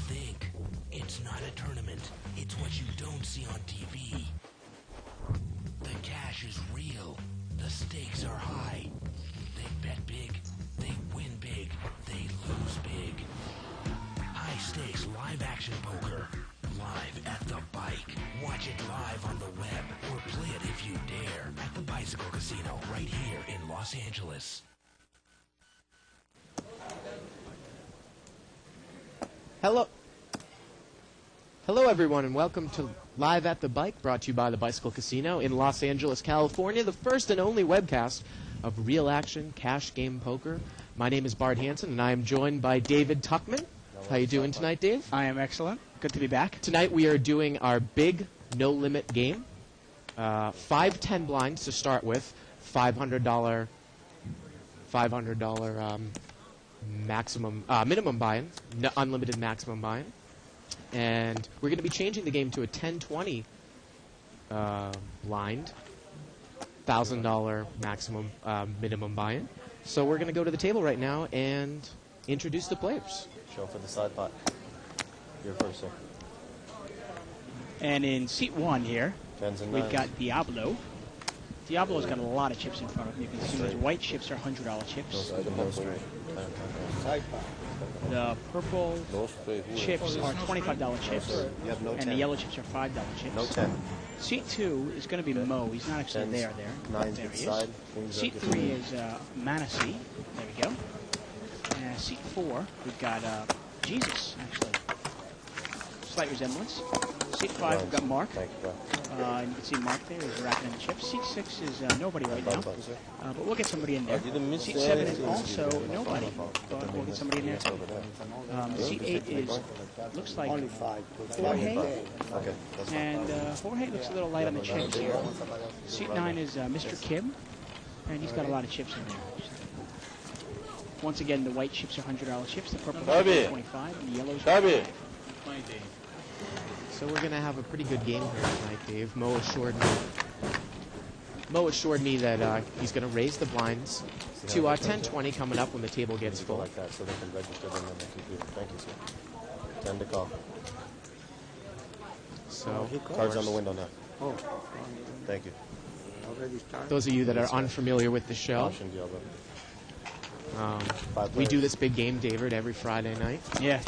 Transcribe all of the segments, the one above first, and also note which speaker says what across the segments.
Speaker 1: think. It's not a tournament. It's what you don't see on TV. The cash is real. The stakes are high. They bet big. They win big. They lose big. High stakes live action poker. Live at the bike. Watch it live on the web or play it if you dare at the Bicycle Casino right here in Los Angeles.
Speaker 2: Hello everyone, and welcome to Live at the Bike, brought to you by the Bicycle Casino in Los Angeles, California, the first and only webcast of real action cash game poker. My name is Bart Hansen, and I am joined by David Tuckman. How you doing tonight, Dave?
Speaker 3: I am excellent. Good to be back.
Speaker 2: Tonight we are doing our big no-limit game. 5-10 blinds to start with, $500 maximum minimum buy-in, unlimited maximum buy-in. And we're going to be changing the game to a 10-20 blind, $1,000 maximum minimum buy-in. So we're going to go to the table right now and introduce the players.
Speaker 4: Show for the side pot. You're first, sir.
Speaker 3: And in seat one here, we've got Diablo. Diablo's got a lot of chips in front of him. You can see those white chips are $100 chips. The purple chips are $25 chips, and the yellow chips are $5 chips.
Speaker 4: No 10.
Speaker 3: Seat 2 is going to be Mo. He's not actually there. There he is. Seat 3 is Manassi. There we go. And seat 4, we've got Jesus, actually. Slight resemblance. Seat 5, we've got Mark. And you can see Mark there. He's racking in the chips. Seat 6 is nobody right now. But we'll get somebody in there. Seat 7 is also nobody. But we'll get somebody in there too. Seat 8 is, looks like Jorge. And Jorge looks a little light on the chips here. Seat 9 is Mr. Kim. And he's got a lot of chips in there. Once again, the white chips are $100 chips. The purple chips are $25. And the yellows are $5.
Speaker 2: So we're going to have a pretty good game here tonight, Dave. Mo assured me that he's going to raise the blinds to 10-20 coming up when the table gets full.
Speaker 4: Like that, so they can register them on the computer. Thank you, sir. 10 to call.
Speaker 2: So
Speaker 4: cards on the window now. Oh, thank you.
Speaker 2: Those of you that are unfamiliar with the show, we do this big game, David, every Friday night.
Speaker 3: Yeah.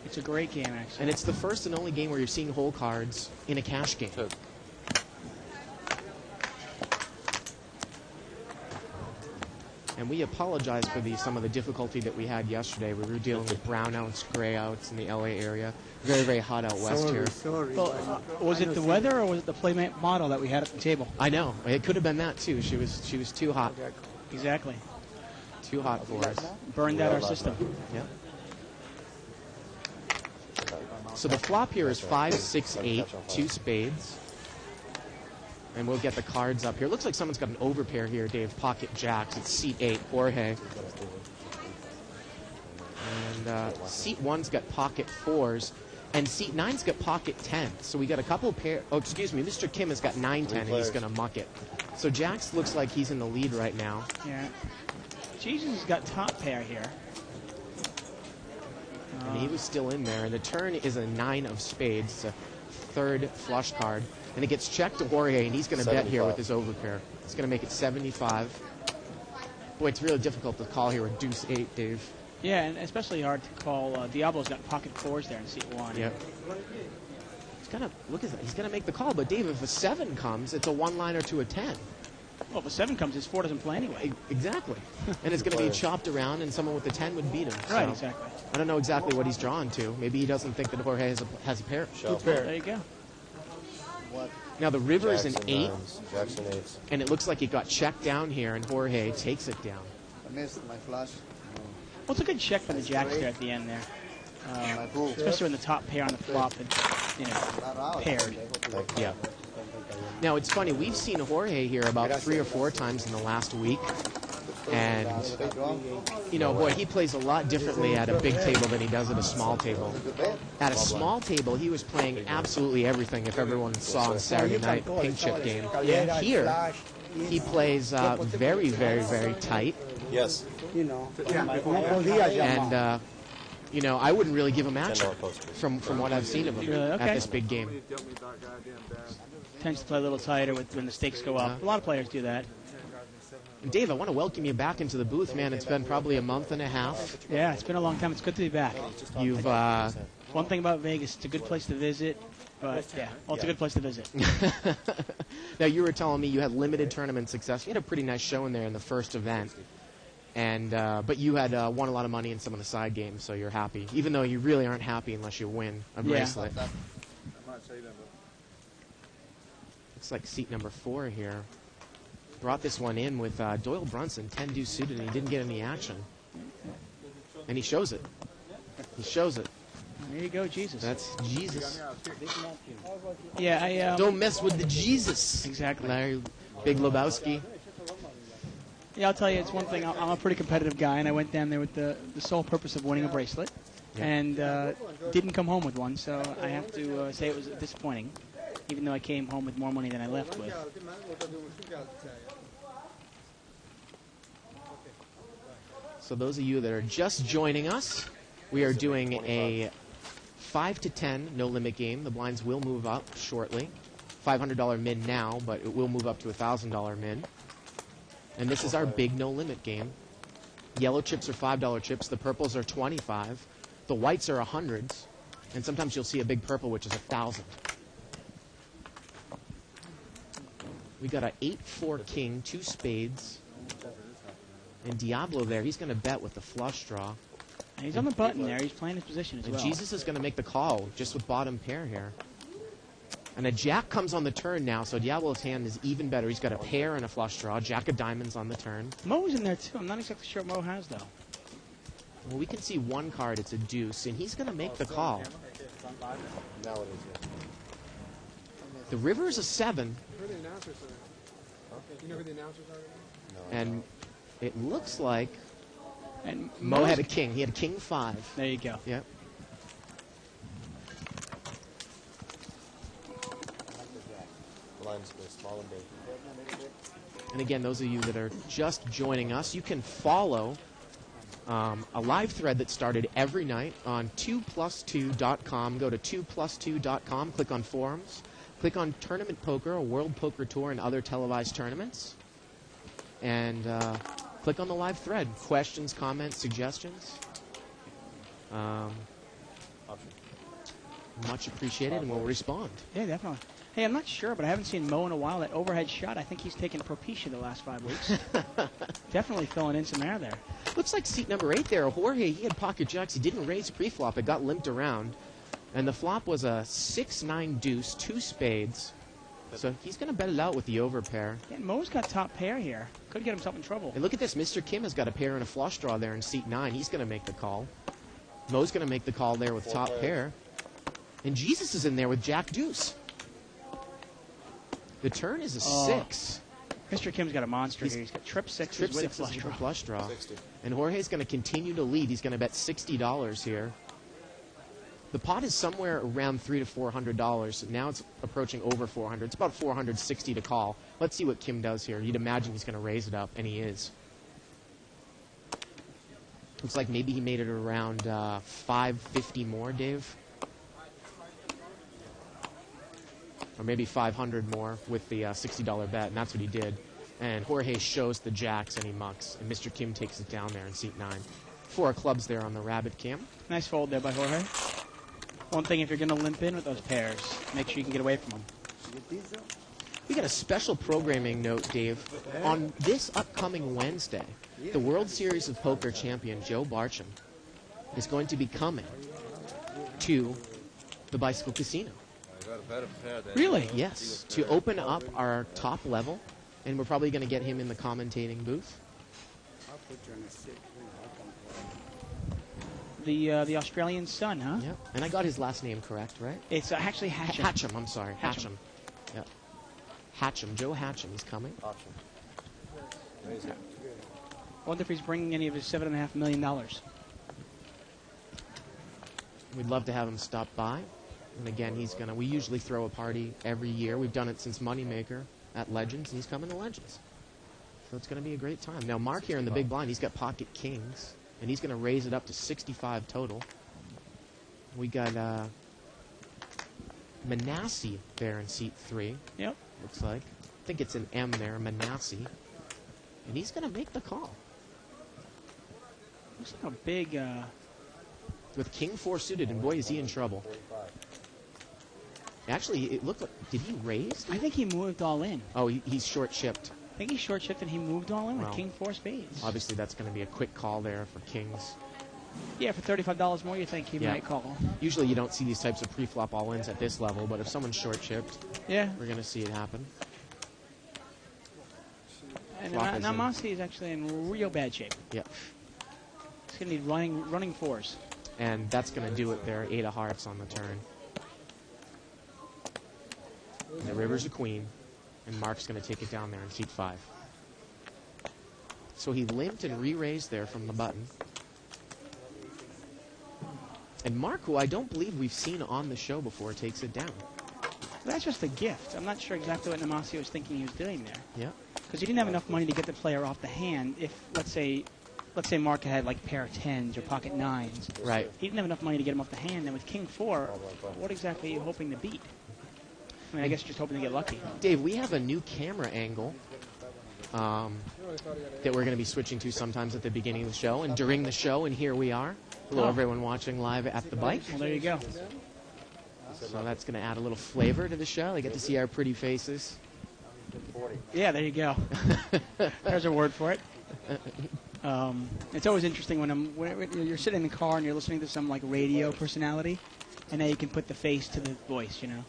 Speaker 3: It's a great game, actually.
Speaker 2: And it's the first and only game where you're seeing whole cards in a cash game.
Speaker 4: Good.
Speaker 2: And we apologize for some of the difficulty that we had yesterday. We were dealing with brownouts, grayouts in the LA area. Very, very hot out west here.
Speaker 3: Well, was it the weather or was it the playmate model that we had at the table?
Speaker 2: I know. It could have been that, too. She was too hot.
Speaker 3: Exactly.
Speaker 2: Too hot for us.
Speaker 3: Burned out our system.
Speaker 2: Yeah. So the flop here is 5, 6, 8, 2 spades. And we'll get the cards up here. Looks like someone's got an overpair here, Dave. Pocket jacks. It's seat 8, Jorge. And seat 1's got pocket 4s. And seat 9's got pocket 10s. So we got a couple pair. Oh, excuse me. Mr. Kim has got 9-10, and he's going to muck it. So Jax looks like he's in the lead right now.
Speaker 3: Yeah. Jesus has got top pair here.
Speaker 2: And he was still in there. And the turn is a 9 of spades. It's a third flush card. And it gets checked to Jorge, and he's going to bet here with his overpair. It's going to make it 75. Boy, it's really difficult to call here with deuce 8, Dave.
Speaker 3: Yeah, and especially hard to call. Diablo's got pocket 4s there in seat 1.
Speaker 2: Yep. He's going to look at that. He's going to make the call. But, Dave, if a 7 comes, it's a 1-liner to a 10.
Speaker 3: Well, if a 7 comes, his 4 doesn't play anyway.
Speaker 2: Exactly. And it's going to be chopped around, and someone with a 10 would beat him.
Speaker 3: Right, exactly.
Speaker 2: I don't know exactly what he's drawn to. Maybe he doesn't think that Jorge has a pair.
Speaker 3: There you go.
Speaker 2: Now the river is an 8,
Speaker 4: Jackson 8s.
Speaker 2: and it looks like it got checked down here, and Jorge takes it down.
Speaker 5: I missed my flush.
Speaker 3: Well, it's a good check for the jacks there at the end there. Especially when the top pair on the flop had, paired.
Speaker 2: Yeah. Now it's funny, we've seen Jorge here about 3 or 4 times in the last week. And, boy, he plays a lot differently at a big table than he does at a small table. At a small table, he was playing absolutely everything, if everyone saw on Saturday night, Pink Chip game. Here, he plays very, very, very tight.
Speaker 4: Yes.
Speaker 2: And You know, I wouldn't really give him action
Speaker 4: $10 poster.
Speaker 2: from what I've seen of him
Speaker 3: Really? Okay.
Speaker 2: at this big game.
Speaker 3: Tends to play a little tighter when the stakes go up. A lot of players do that.
Speaker 2: And Dave, I want to welcome you back into the booth, man. It's been probably a month and a half.
Speaker 3: Yeah, it's been a long time. It's good to be back.
Speaker 2: You've
Speaker 3: One thing about Vegas, it's a good place to visit. But yeah, well, it's a good place to visit.
Speaker 2: now you were telling me you had limited tournament success. You had a pretty nice showing there in the first event, and but you had won a lot of money in some of the side games, so you're happy. Even though you really aren't happy unless you win a bracelet. Looks like seat number 4 here. Brought this one in with Doyle Brunson, 10 deuce suited, and he didn't get any action. And he shows it. He shows it.
Speaker 3: There you go, Jesus.
Speaker 2: That's Jesus.
Speaker 3: Yeah, I
Speaker 2: Don't mess with the Jesus.
Speaker 3: Exactly.
Speaker 2: Larry Big Lebowski.
Speaker 3: Yeah, I'll tell you, it's one thing. I'm a pretty competitive guy, and I went down there with the sole purpose of winning a bracelet, and didn't come home with one. So I have to say it was disappointing, even though I came home with more money than I left with.
Speaker 2: So those of you that are just joining us, we are doing a 5 to 10 no limit game. The blinds will move up shortly. $500 min now, but it will move up to $1,000 min. And this is our big no limit game. Yellow chips are $5 chips. The purples are 25. The whites are 100s. And sometimes you'll see a big purple, which is 1,000. We got a 8-4 king, 2 spades. And Diablo there, he's going to bet with the flush draw.
Speaker 3: He's on the button there. He's playing his position as well.
Speaker 2: Jesus is going to make the call just with bottom pair here. And a jack comes on the turn now, so Diablo's hand is even better. He's got a pair and a flush draw. Jack of diamonds on the turn.
Speaker 3: Mo's in there, too. I'm not exactly sure what Mo has, though.
Speaker 2: Well, we can see one card. It's a deuce, and he's going to make the call. The river is a 7. And it looks like
Speaker 3: And
Speaker 2: Mo had a king. He had a king 5.
Speaker 3: There you go.
Speaker 2: Yep. And again, those of you that are just joining us, you can follow a live thread that started every night on 2plus2.com. Go to 2plus2.com, click on forums, click on Tournament Poker, a World Poker Tour, and other televised tournaments. And click on the live thread. Questions, comments, suggestions. Much appreciated, and we'll respond.
Speaker 3: Yeah, definitely. Hey, I'm not sure, but I haven't seen Mo in a while. That overhead shot, I think he's taken Propecia the last 5 weeks. Definitely filling in some air there.
Speaker 2: Looks like seat number 8 there. Jorge, he had pocket jacks. He didn't raise pre-flop. It got limped around. And the flop was a 6-9 deuce, 2 spades. So he's going to bet it out with the overpair.
Speaker 3: Yeah, Mo's got top pair here. Could get himself in trouble.
Speaker 2: And look at this. Mr. Kim has got a pair and a flush draw there in seat 9. He's going to make the call. Mo's going to make the call there with top pair. And Jesus is in there with jack deuce. The turn is a 6.
Speaker 3: Mr. Kim's got a monster here. He's got trip 6s with a flush draw.
Speaker 2: Flush draw. And Jorge's going to continue to lead. He's going to bet $60 here. The pot is somewhere around $300 to $400. Now it's approaching over 400. It's about 460 to call. Let's see what Kim does here. You'd imagine he's going to raise it up, and he is. Looks like maybe he made it around 550 more, Dave. Or maybe 500 more with the $60 bet, and that's what he did. And Jorge shows the jacks, and he mucks. And Mr. Kim takes it down there in seat 9. 4 clubs there on the rabbit cam.
Speaker 3: Nice fold there by Jorge. One thing, if you're going to limp in with those pairs, make sure you can get away from them.
Speaker 2: We got a special programming note, Dave. On this upcoming Wednesday, the World Series of Poker champion Joe Barcham is going to be coming to the Bicycle Casino.
Speaker 3: Really?
Speaker 2: Yes, to open up our top level, and we're probably going to get him in the commentating booth.
Speaker 3: The Australian son, huh?
Speaker 2: Yep, and I got his last name correct, right?
Speaker 3: It's actually Hatcham.
Speaker 2: Hatcham, I'm sorry. Hatcham. Yep. Hatcham, Joe Hatcham, he's coming.
Speaker 3: I wonder if he's bringing any of his $7.5 million.
Speaker 2: We'd love to have him stop by. And again, we usually throw a party every year. We've done it since Moneymaker at Legends, and he's coming to Legends. So it's going to be a great time. Now, Mark here in the big blind, he's got pocket kings, and he's going to raise it up to 65 total. We got Manasseh there in seat 3.
Speaker 3: Yep.
Speaker 2: Looks like. I think it's an M there, Manasseh. And he's going to make the call.
Speaker 3: Looks like a big...
Speaker 2: With King 4 suited, and boy, is he in trouble. Actually, it looked like... Did he raise?
Speaker 3: I think he moved all in.
Speaker 2: Oh, he's short-chipped.
Speaker 3: I think he short-chipped and he moved all in with
Speaker 2: Well,
Speaker 3: King 4 spades.
Speaker 2: Obviously, that's going to be a quick call there for Kings.
Speaker 3: Yeah, for $35 more, you think he might call.
Speaker 2: Usually, you don't see these types of pre-flop all-ins at this level, but if someone's short-chipped,
Speaker 3: yeah,
Speaker 2: we're going to see it happen.
Speaker 3: And Namasi is actually in real bad shape.
Speaker 2: Yep.
Speaker 3: He's going to need running fours.
Speaker 2: And that's going to do it there. 8 of hearts on the turn. And the river's a queen, and Mark's going to take it down there in seat 5. So he limped and re-raised there from the button. And Mark, who I don't believe we've seen on the show before, takes it down.
Speaker 3: That's just a gift. I'm not sure exactly what Namasi was thinking he was doing there.
Speaker 2: Yeah.
Speaker 3: Because he didn't have enough money to get the player off the hand. If, let's say Mark had like pair of 10s or pocket 9s.
Speaker 2: Right.
Speaker 3: He didn't have enough money to get him off the hand. And with King 4, what exactly are you hoping to beat? I mean, I guess you're just hoping to get lucky.
Speaker 2: Dave, we have a new camera angle that we're going to be switching to sometimes at the beginning of the show and during the show, and here we are. Hello, everyone watching live at the bike.
Speaker 3: Well, there you go.
Speaker 2: So that's going to add a little flavor to the show. They get to see our pretty faces.
Speaker 3: Yeah, there you go. There's a word for it. It's always interesting when you're sitting in the car and you're listening to some like radio personality, and now you can put the face to the voice, you know.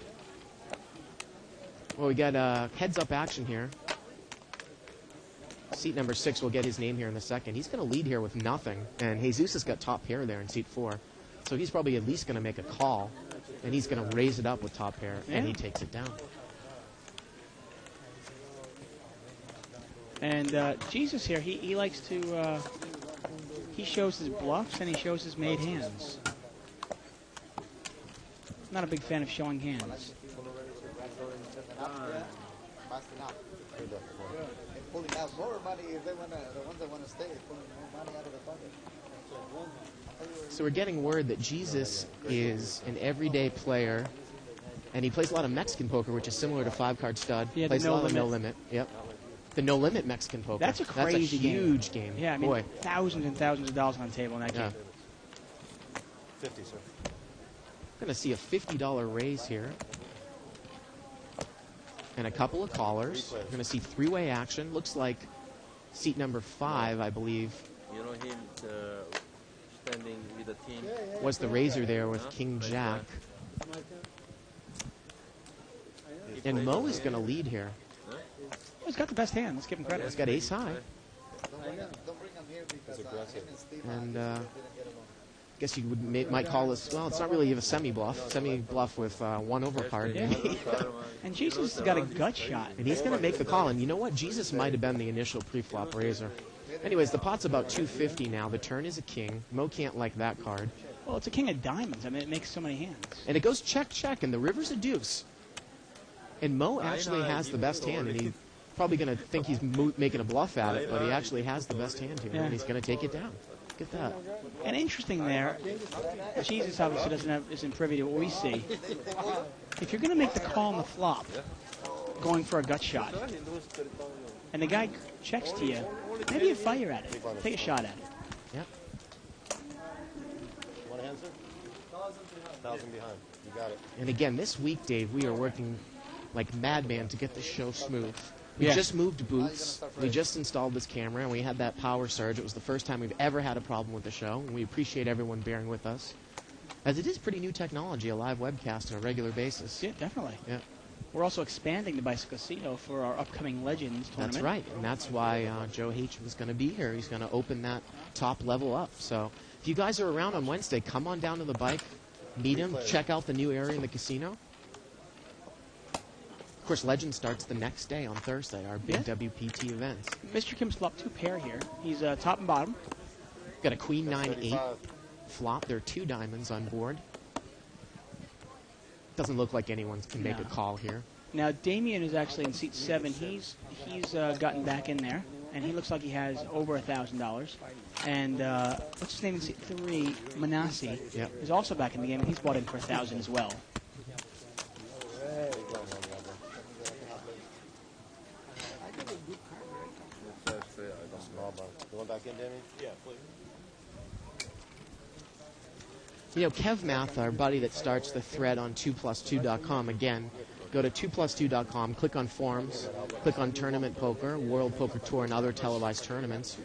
Speaker 2: Well, we got heads-up action here. Seat number 6 will get his name here in a second. He's going to lead here with nothing, and Jesus has got top pair there in seat 4. So he's probably at least going to make a call, and he's going to raise it up with top pair, and he takes it down.
Speaker 3: And Jesus here, he likes to, he shows his bluffs and he shows his made hands. Not a big fan of showing hands.
Speaker 5: Pulling out more money if they want to, the ones that want to stay, pulling more money out of the pocket.
Speaker 2: So we're getting word that Jesus is an everyday player, and he plays a lot of Mexican poker, which is similar to 5-card stud.
Speaker 3: Yeah,
Speaker 2: plays a lot of no limit. Yep. The no limit Mexican poker.
Speaker 3: That's a crazy
Speaker 2: huge game.
Speaker 3: Yeah, I mean,
Speaker 2: boy,
Speaker 3: thousands and thousands of dollars on the table in that game.
Speaker 4: 50, sir.
Speaker 2: Going to see a $50 raise here. And a couple of callers. We're going to see three-way action. Looks like seat number 5, I believe.
Speaker 6: You know him standing with the team.
Speaker 2: Was the raiser there with King Jack. And Mo is going to lead here.
Speaker 3: He's got the best hand. Let's give him credit.
Speaker 2: He's got ace high.
Speaker 5: Don't bring him here because
Speaker 2: And I guess you might call this, well, it's not really a semi-bluff. Semi-bluff with 1 over card.
Speaker 3: Yeah. And Jesus has got a gut shot.
Speaker 2: And he's going to make the call. And you know what? Jesus might have been the initial pre-flop raiser. Anyways, the pot's about 250 now. The turn is a king. Mo can't like that card.
Speaker 3: Well, it's a king of diamonds. I mean, it makes so many hands.
Speaker 2: And it goes check, check, and the river's a deuce. And Mo actually has the best hand, and he's probably going to think he's making a bluff at it, but he actually has the best hand here, and he's going to take it down. Look at that.
Speaker 3: And interesting there, Jesus obviously isn't privy to what we see. If you're going to make the call on the flop, going for a gut shot, and the guy checks to you, maybe you fire at it. Take a shot at it.
Speaker 2: Yep.
Speaker 4: One hand, sir? 1,000 behind. You got it.
Speaker 2: And again, this week, Dave, we are working like madman to get the show smooth. We
Speaker 3: Yeah.
Speaker 2: just moved booths. We just installed this camera, and we had that power surge. It was the first time we've ever had a problem with the show, and we appreciate everyone bearing with us. As it is pretty new technology, a live webcast on a regular basis.
Speaker 3: Yeah, definitely.
Speaker 2: Yeah.
Speaker 3: We're also expanding the Bicycle Casino for our upcoming Legends tournament.
Speaker 2: That's right, and that's why Joe H. was going to be here. He's going to open that top level up. So if you guys are around on Wednesday, come on down to the bike, meet him, check out the new area in the casino. Of course, Legend starts the next day on Thursday, our big WPT event.
Speaker 3: Mr. Kim's flop 2 pair here. He's top and bottom.
Speaker 2: Got a queen 9-8 flop. There are 2 diamonds on board. Doesn't look like anyone can make a call here.
Speaker 3: Now Damien is actually in seat 7. He's gotten back in there. and he looks like he has over $1,000. And what's his name in seat 3? Manassi is also back in the game, and he's bought in for $1,000 as well.
Speaker 4: Going back in, Danny? Yeah, please.
Speaker 2: You know, Kev Math, our buddy that starts the thread on 2plus2.com, again, go to 2plus2.com, click on forums, click on Tournament Poker, World Poker Tour, and other televised tournaments.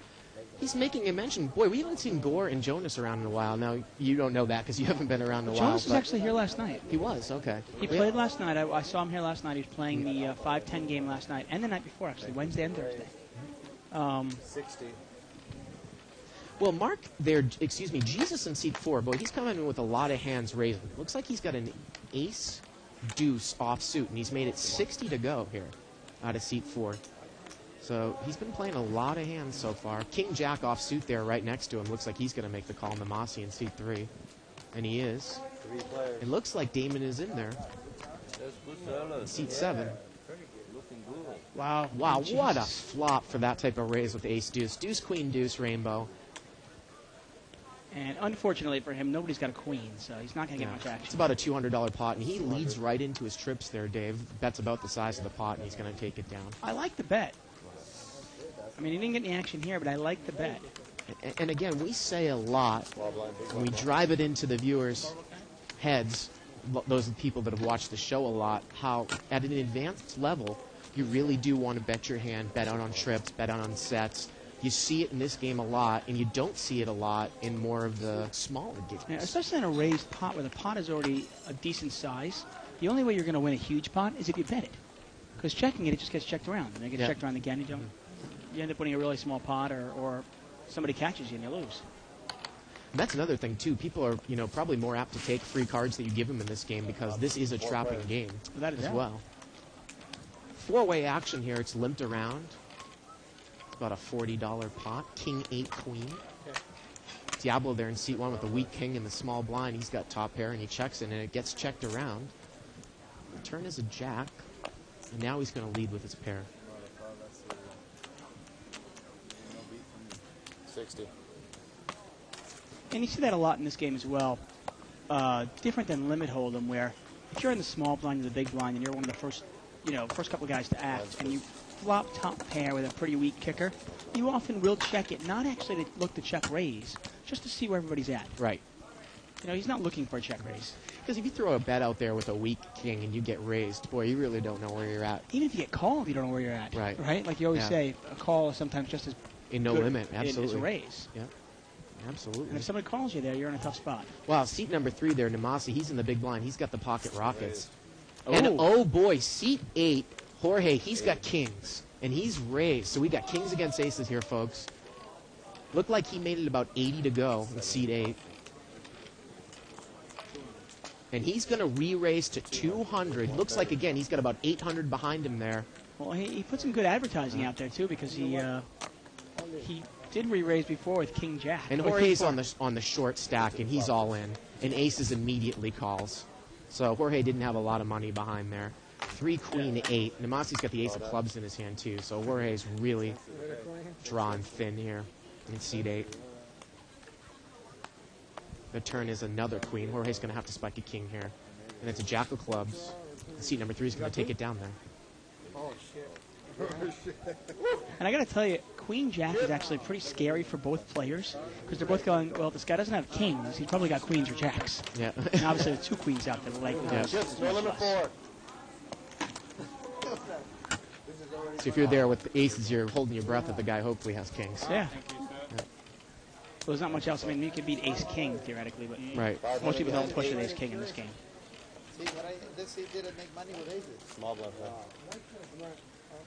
Speaker 2: He's making a mention. Boy, we haven't seen Gore and Jonas around in a while. Now, you don't know that because you haven't been around in a while.
Speaker 3: Jonas was actually here last night.
Speaker 2: He was, okay.
Speaker 3: He played last night. I saw him here last night. He was playing the 5-10 game last night and the night before, actually, Wednesday and Thursday.
Speaker 4: 60.
Speaker 2: Well, Mark there, excuse me, Jesus in seat 4. Boy, he's coming in with a lot of hands raised. Looks like he's got an ace deuce offsuit, and he's made it 60 to go here out of seat 4. So he's been playing a lot of hands so far. King Jack offsuit there right next to him. Looks like he's going to make the call. Namasi in seat 3. And he is.
Speaker 4: 3 players.
Speaker 2: It looks like Damon is in there. In seat 7.
Speaker 3: Wow.
Speaker 2: Wow, what a flop for that type of raise with ace deuce. Deuce, queen, deuce, rainbow.
Speaker 3: And unfortunately for him, nobody's got a queen, so he's not going to get much action.
Speaker 2: It's about a $200 pot, and he leads right into his trips there, Dave. Bet's about the size of the pot, and he's going to take it down.
Speaker 3: I like the bet. I mean, he didn't get any action here, but I like the bet.
Speaker 2: And again, we say a lot when we drive it into the viewers' heads, those are the people that have watched the show a lot, how at an advanced level, you really do want to bet your hand, bet out on trips, bet out on sets. You see it in this game a lot, and you don't see it a lot in more of the smaller games.
Speaker 3: Yeah, especially in a raised pot where the pot is already a decent size. The only way you're going to win a huge pot is if you bet it. Because checking it, it just gets checked around. And it gets checked around again. You end up winning a really small pot, or somebody catches you and you lose.
Speaker 2: And that's another thing, too. People are, probably more apt to take free cards that you give them in this game because this is a trapping game as well. 4-way action here. It's limped around. About a $40 pot. King, 8, queen. Diablo there in seat 1 with the weak king and the small blind. He's got top pair, and he checks it, and it gets checked around. The turn is a jack, and now he's going to lead with his pair.
Speaker 4: 60.
Speaker 3: And you see that a lot in this game as well. Different than Limit Hold'em, where if you're in the small blind or the big blind, and you're one of the first couple guys to act, and you flop top pair with a pretty weak kicker, you often will check it, not actually to look to check raise, just to see where everybody's at.
Speaker 2: Right.
Speaker 3: He's not looking for a check raise.
Speaker 2: Because if you throw a bet out there with a weak king and you get raised, boy, you really don't know where you're at.
Speaker 3: Even if you get called, you don't know where you're at.
Speaker 2: Right.
Speaker 3: Right? Like you always say, a call is sometimes just as
Speaker 2: in no limit, absolutely.
Speaker 3: As a raise.
Speaker 2: Yeah. Absolutely.
Speaker 3: And if somebody calls you there, you're in a tough spot.
Speaker 2: Wow, seat number 3 there, Namasi, he's in the big blind. He's got the pocket rockets. And oh boy, seat 8, Jorge, he's got kings. And he's raised. So we got kings against aces here, folks. Looked like he made it about 80 to go in seat 8. And he's going to re-raise to 200. Looks like, again, he's got about 800 behind him there.
Speaker 3: Well, he put some good advertising out there, too, because he did re-raise before with King Jack.
Speaker 2: And Jorge's on the short stack, and he's all in. And aces immediately calls. So Jorge didn't have a lot of money behind there. 3, queen, 8. Namasi's got the ace of clubs in his hand, too. So Jorge's really drawn thin here in seat 8. The turn is another queen. Jorge's going to have to spike a king here. And it's a jack of clubs. And seat number 3 is going to take it down there.
Speaker 5: Oh, shit.
Speaker 3: And I got to tell you, Queen Jack is actually pretty scary for both players because they're both going, well, this guy doesn't have kings. He's probably got queens or jacks.
Speaker 2: Yeah.
Speaker 3: And obviously, there's 2 queens out there. Like,
Speaker 4: Limit 4.
Speaker 2: So if you're there with the aces, you're holding your breath that the guy hopefully has kings.
Speaker 3: Yeah. Well, there's not much else. I mean, you could beat ace-king, theoretically, but
Speaker 2: right.
Speaker 3: Most people don't push with ace-king in this game.
Speaker 5: See, this he didn't make money with aces.
Speaker 4: Small blind.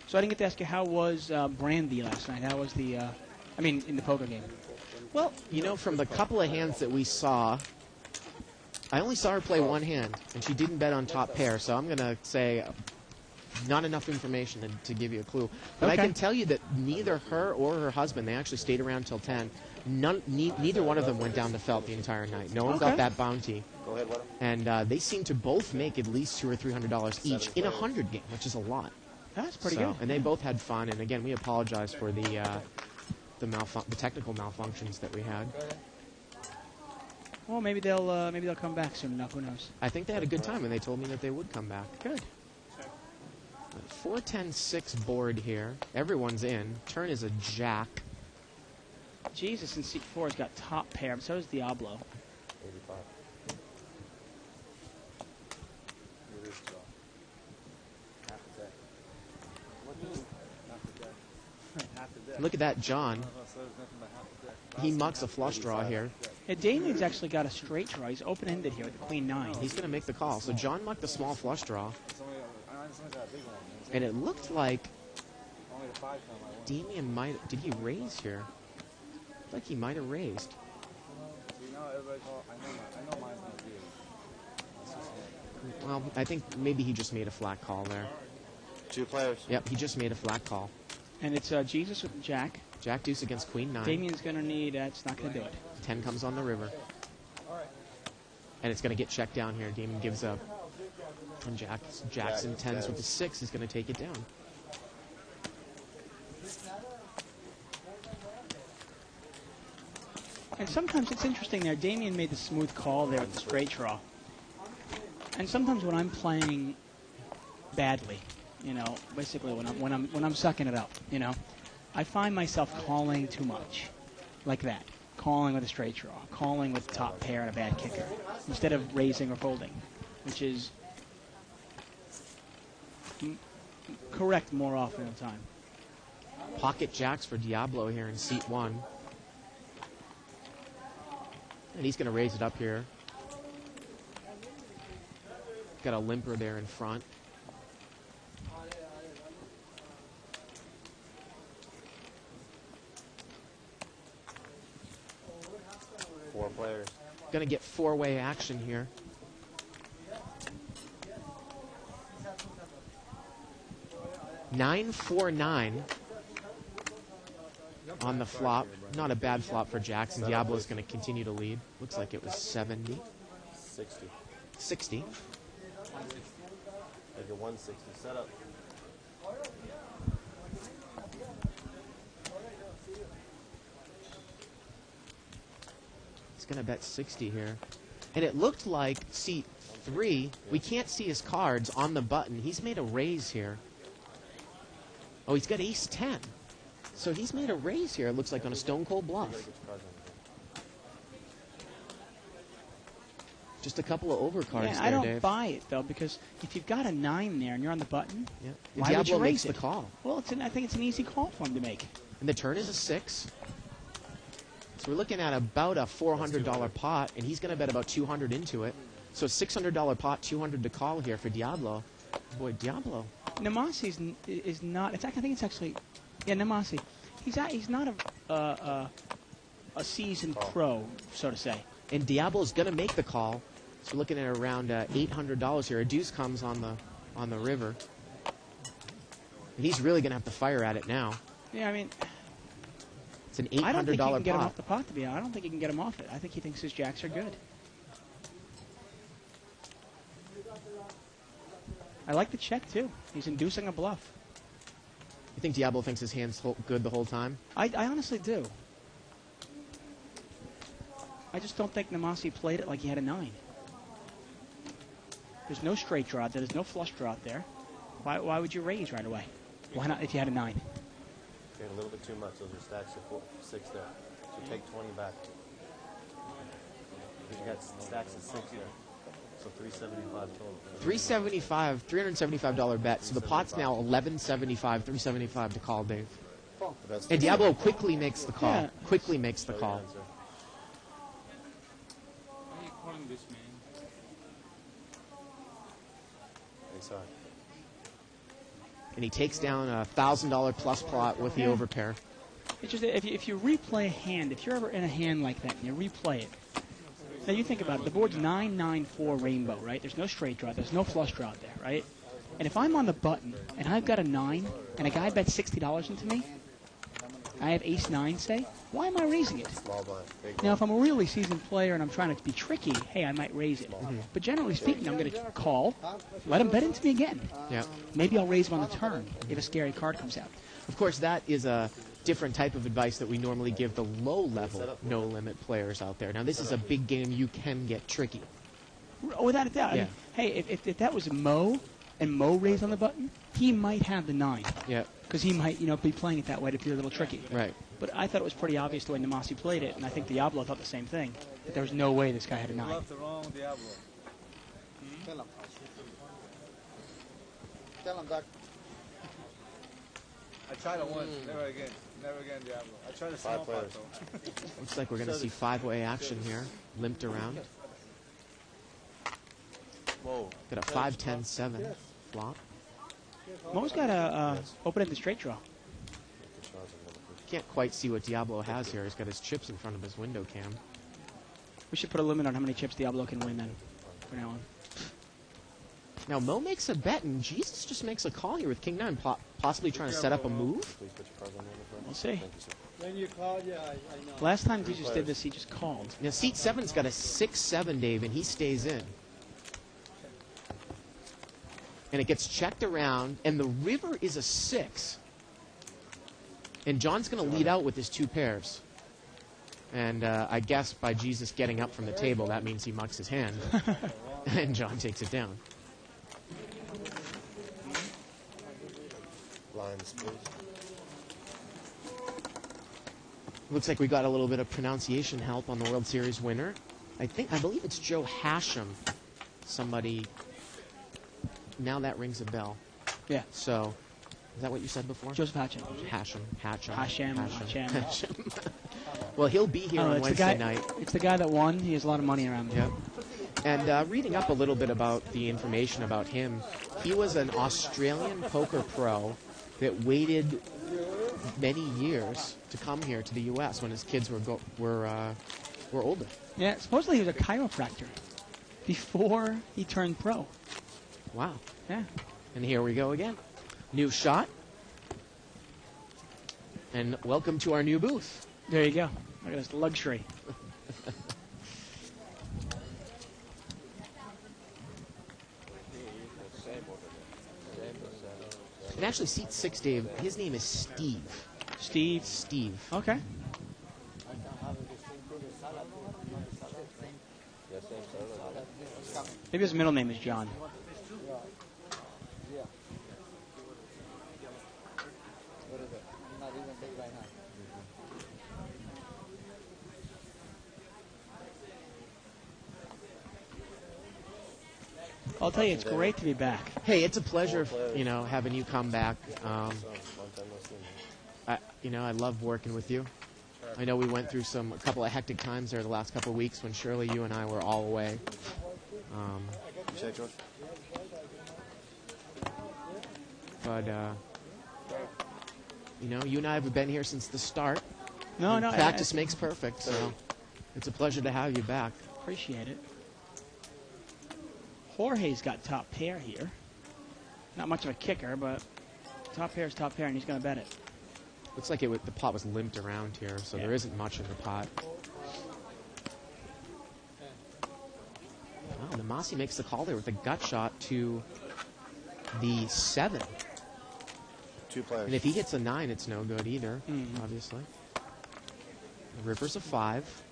Speaker 3: So I didn't get to ask you, how was Brandy last night? How was the, in the poker game?
Speaker 2: Well, from the couple of hands that we saw, I only saw her play one hand, and she didn't bet on top pair, so I'm going to say not enough information to give you a clue. But I can tell you that neither her or her husband, they actually stayed around till 10. Neither one of them went down to felt the entire night. No one got that bounty.
Speaker 4: Go ahead, what?
Speaker 2: And they seem to both make at least $200 or $300 each in a 100 game, which is a lot.
Speaker 3: That's pretty good.
Speaker 2: And they both had fun. And again, we apologize for the technical malfunctions that we had.
Speaker 3: Well, maybe they'll come back soon enough. Who knows?
Speaker 2: I think they had a good time, and they told me that they would come back.
Speaker 3: Good.
Speaker 2: 4-10-6 board here. Everyone's in. Turn is a jack.
Speaker 3: Jesus in seat 4 has got top pair, but so does Diablo.
Speaker 4: 85.
Speaker 2: Look at that, John. He mucks a flush draw here.
Speaker 3: Yeah, Damien's actually got a straight draw. He's open-ended here with the queen 9.
Speaker 2: He's going to make the call. So John mucked a small flush draw. And it looked like Damien might... Did he raise here? Looked like he might have raised. Well, I think maybe he just made a flat call there.
Speaker 4: 2 players.
Speaker 2: Yep, he just made a flat call.
Speaker 3: And it's Jesus with Jack.
Speaker 2: Jack deuce against queen 9.
Speaker 3: Damien's going to need... it's not going to do it.
Speaker 2: 10 comes on the river. And it's going to get checked down here. Damien gives up. And Jackson 10s with the 6 is going to take it down.
Speaker 3: And sometimes it's interesting there. Damien made the smooth call there with the straight draw. And sometimes when I'm playing badly, you know, basically when I'm sucking it up, you know, I find myself calling too much, like that, calling with a straight draw, calling with top pair and a bad kicker, instead of raising or folding, which is correct more often than time.
Speaker 2: Pocket jacks for Diablo here in seat 1. And he's going to raise it up here. Got a limper there in front.
Speaker 4: Four players.
Speaker 2: Going to get 4-way action here. $9-4-9 on the flop. Not a bad flop for Jackson. Diablo's going to continue to lead. Looks like it was 70.
Speaker 4: 60.
Speaker 2: 60.
Speaker 4: Like a 160 setup.
Speaker 2: He's going to bet 60 here. And it looked like seat 3, we can't see his cards on the button. He's made a raise here. Oh, he's got ace 10. So he's made a raise here, it looks like, on a stone cold bluff. Just a couple of overcards there,
Speaker 3: I don't
Speaker 2: Dave.
Speaker 3: buy it, though, because if you've got a 9 there and you're on the button,
Speaker 2: Yeah.
Speaker 3: why
Speaker 2: Diablo
Speaker 3: would you
Speaker 2: makes
Speaker 3: raise
Speaker 2: the
Speaker 3: it?
Speaker 2: call.
Speaker 3: Well, I think it's an easy call for him to make.
Speaker 2: And the turn is a 6. So we're looking at about a $400 pot, and he's going to bet about 200 into it. So $600 pot, 200 to call here for Diablo. Boy, Diablo.
Speaker 3: Namasi is not. I think it's actually, yeah, Namasi. He's not a seasoned pro, so to say.
Speaker 2: And Diablo's going to make the call. So we're looking at around $800 here. A deuce comes on the river. And he's really going to have to fire at it now.
Speaker 3: Yeah, I mean,
Speaker 2: it's an $800
Speaker 3: I don't think he can get him
Speaker 2: pot.
Speaker 3: off the pot, to be honest. I don't think he can get him off it. I think he thinks his jacks are good. I like the check, too. He's inducing a bluff.
Speaker 2: You think Diablo thinks his hand's good the whole time?
Speaker 3: I honestly do. I just don't think Namasi played it like he had a 9. There's no straight draw there. There's no flush draw there. Why would you raise right away? Why not if you had a 9?
Speaker 4: Okay, a little bit too much. Those are stacks of 6 there. So take 20 back. You got stacks of 6 there. So 375 total.
Speaker 2: $375 bet. So the pot's now $11.75, $375 to call, Dave.
Speaker 4: That's
Speaker 2: And Diablo quickly makes the call.
Speaker 3: Yeah.
Speaker 2: Quickly makes the call.
Speaker 7: Why are you calling this man?
Speaker 4: Inside.
Speaker 2: And he takes down a $1,000 plus plot with the
Speaker 3: Yeah.
Speaker 2: overpair.
Speaker 3: It's just that if you replay a hand, if you're ever in a hand like that and you replay it, now you think about it, the board's 9-9-4 rainbow, right? There's no straight draw, there's no flush draw there, right? And if I'm on the button and I've got a 9 and a guy bets $60 into me, I have ace-9, say, why am I raising it?
Speaker 4: Small blind. Big
Speaker 3: Now,
Speaker 4: blind.
Speaker 3: if I'm a really seasoned player and I'm trying to be tricky, hey, I might raise it. But generally speaking, I'm going to call, let him bet into me again.
Speaker 2: Yeah.
Speaker 3: Maybe I'll raise him on the turn if a scary card comes out.
Speaker 2: Of course, that is a different type of advice that we normally give the low-level, no-limit players out there. Now, this is a big game. You can get tricky.
Speaker 3: Oh, without a doubt. I
Speaker 2: Yeah.
Speaker 3: mean, hey, if that was Mo and Mo raised on the button, he might have the 9.
Speaker 2: Yeah.
Speaker 3: Because he might, be playing it that way to be a little tricky.
Speaker 2: Right.
Speaker 3: But I thought it was pretty obvious the way Namasi played it, and I think Diablo thought the same thing. That there was no way this guy had a 9.
Speaker 5: Tell him. Tell him, Doc.
Speaker 8: I tried it once, never again, Diablo. I tried a small pot though.
Speaker 2: Looks like we're going to see five-way action here. Limped around.
Speaker 4: Whoa.
Speaker 2: Got a 5-10-7 flop.
Speaker 3: Mo's got a open-ended straight draw.
Speaker 2: Can't quite see what Diablo has here. He's got his chips in front of his window cam.
Speaker 3: We should put a limit on how many chips Diablo can win then, from now on.
Speaker 2: Now, Mo makes a bet, and Jesus just makes a call here with King 9, possibly trying to set up a move.
Speaker 4: Please put your cards on the other front.
Speaker 3: We'll see.
Speaker 4: Thank you, sir.
Speaker 5: When you call, yeah, I know.
Speaker 3: Last time Jesus did this, he just called.
Speaker 2: Now, seat 7's got a 6-7, Dave, and he stays in. And it gets checked around, and the river is a 6. And John's going to lead out with his 2 pairs. And I guess by Jesus getting up from the table, that means he mucks his hand. And John takes it down.
Speaker 4: Blinds, please.
Speaker 2: Looks like we got a little bit of pronunciation help on the World Series winner. I believe it's Joe Hashem. Somebody. Now that rings a bell.
Speaker 3: Yeah.
Speaker 2: So, is that what you said before?
Speaker 3: Joseph Hatchin.
Speaker 2: Hashem.
Speaker 3: Hashem.
Speaker 2: Well, he'll be here on
Speaker 3: it's
Speaker 2: Wednesday
Speaker 3: the guy,
Speaker 2: night.
Speaker 3: It's the guy that won. He has a lot of money around him.
Speaker 2: Yep. And reading up a little bit about the information about him, he was an Australian poker pro that waited many years to come here to the U.S. when his kids were older.
Speaker 3: Yeah, supposedly he was a chiropractor before he turned pro.
Speaker 2: Wow.
Speaker 3: Yeah.
Speaker 2: And here we go again. New shot. And welcome to our new booth.
Speaker 3: There you go. Look at this luxury.
Speaker 2: And actually, seat 6, Dave, his name is Steve. Steve.
Speaker 3: Okay. Maybe his middle name is John.
Speaker 5: What is it? I'm not even big right now.
Speaker 3: I'll tell you, it's great to be back.
Speaker 2: Hey, it's a pleasure, having you come back.
Speaker 4: Long time no see.
Speaker 2: I love working with you. I know we went through a couple of hectic times there the last couple of weeks when Shirley, you and I were all away.
Speaker 4: You say, George?
Speaker 2: But, you and I have been here since the start.
Speaker 3: No.
Speaker 2: Practice makes perfect, so it's a pleasure to have you back.
Speaker 3: Appreciate it. Jorge's got top pair here. Not much of a kicker, but top pair is top pair, and he's going to bet it.
Speaker 2: Looks like the pot was limped around here, so there isn't much in the pot. Wow, Namasi makes the call there with a gut shot to the 7.
Speaker 4: 2 players.
Speaker 2: And if he hits a 9, it's no good either, obviously. The river's a 5.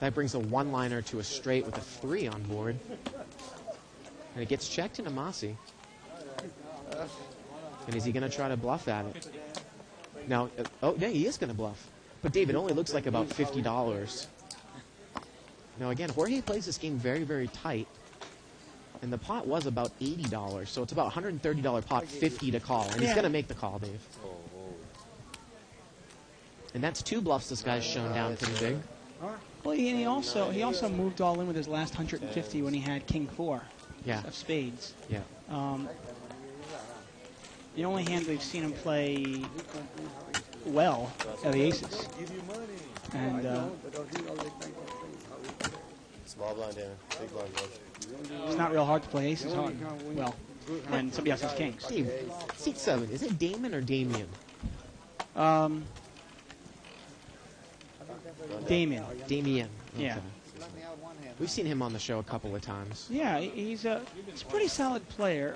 Speaker 2: That brings a one-liner to a straight with a 3 on board. And it gets checked to Namasi. And is he going to try to bluff at it? Now, yeah, he is going to bluff. But, Dave, it only looks like about $50. Now, again, Jorge plays this game very, very tight. And the pot was about $80, so it's about $130 pot, $50 to call. And he's going to make the call, Dave. And that's 2 bluffs this guy's shown down pretty big.
Speaker 3: Well, and he also moved all in with his last 150 when he had King 4 of spades.
Speaker 2: Yeah.
Speaker 3: The only hand we've seen him play well are the aces. And
Speaker 4: Small blind, Damon. Big blind, George.
Speaker 3: it's not real hard to play aces hard. Well, when somebody else has kings.
Speaker 2: Dave, seat 7, is it Damon or Damien?
Speaker 3: Damien.
Speaker 2: Damien. Okay.
Speaker 3: Yeah.
Speaker 2: We've seen him on the show a couple of times.
Speaker 3: Yeah, he's a pretty solid player.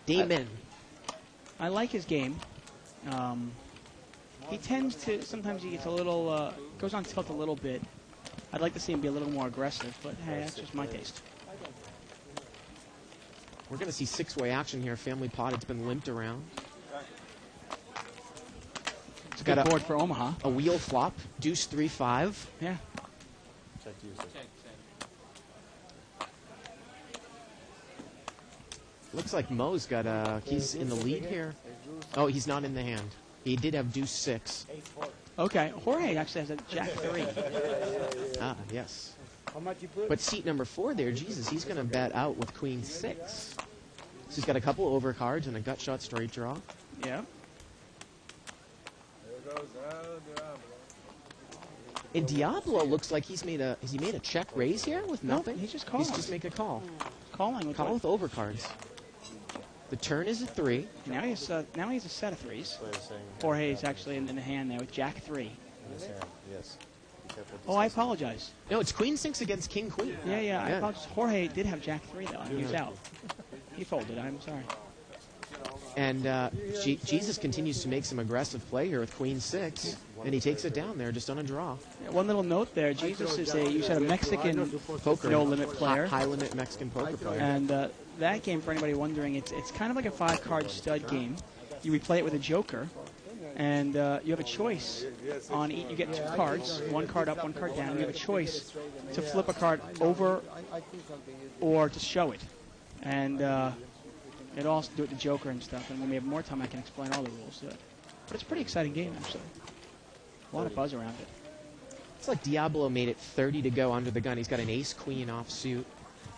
Speaker 2: Damon.
Speaker 3: I like his game. He tends to, sometimes he gets a little, goes on tilt a little bit. I'd like to see him be a little more aggressive, but hey, that's just my taste.
Speaker 2: We're going to see six-way action here. Family pot, it's been limped around.
Speaker 3: It's a good board for Omaha.
Speaker 2: A wheel flop, deuce 3-5.
Speaker 3: Yeah.
Speaker 4: Check usage.
Speaker 2: Looks like Mo's got he's in the lead here. Oh, he's not in the hand. He did have deuce 6.
Speaker 3: Okay, Jorge actually has a jack 3.
Speaker 2: Ah, yes. But seat number 4 there, Jesus, he's going to bet out with queen 6. So he's got a couple overcards and a gut shot straight draw.
Speaker 3: Yeah.
Speaker 2: And Diablo looks like has he made a check raise here with nothing?
Speaker 3: He's just calling.
Speaker 2: He's just make a call.
Speaker 3: Calling with
Speaker 2: Call with overcards. The turn is a 3.
Speaker 3: Now he has a set of 3s. Jorge is actually in the hand there with jack 3.
Speaker 4: Yes.
Speaker 3: Oh, I apologize.
Speaker 2: No, it's queen 6 against king queen.
Speaker 3: Yeah, I apologize. Jorge did have jack 3 though. He was out. He folded. I'm sorry.
Speaker 2: And Jesus continues to make some aggressive play here with queen 6, and he takes it down there just on a draw.
Speaker 3: Yeah, one little note there. Jesus is you said a Mexican
Speaker 2: Poker.
Speaker 3: no-limit player.
Speaker 2: High-limit Mexican poker player.
Speaker 3: And that game, for anybody wondering, it's kind of like a 5-card stud game. You replay it with a joker, and you have a choice on each. You get 2 cards, 1 card up, 1 card down. You have a choice to flip a card over or to show it. And it also do it to Joker and stuff. And when we have more time, I can explain all the rules to it. But it's a pretty exciting game, actually. A lot of buzz around it.
Speaker 2: It's like Diablo made it 30 to go under the gun. He's got an ace-queen offsuit.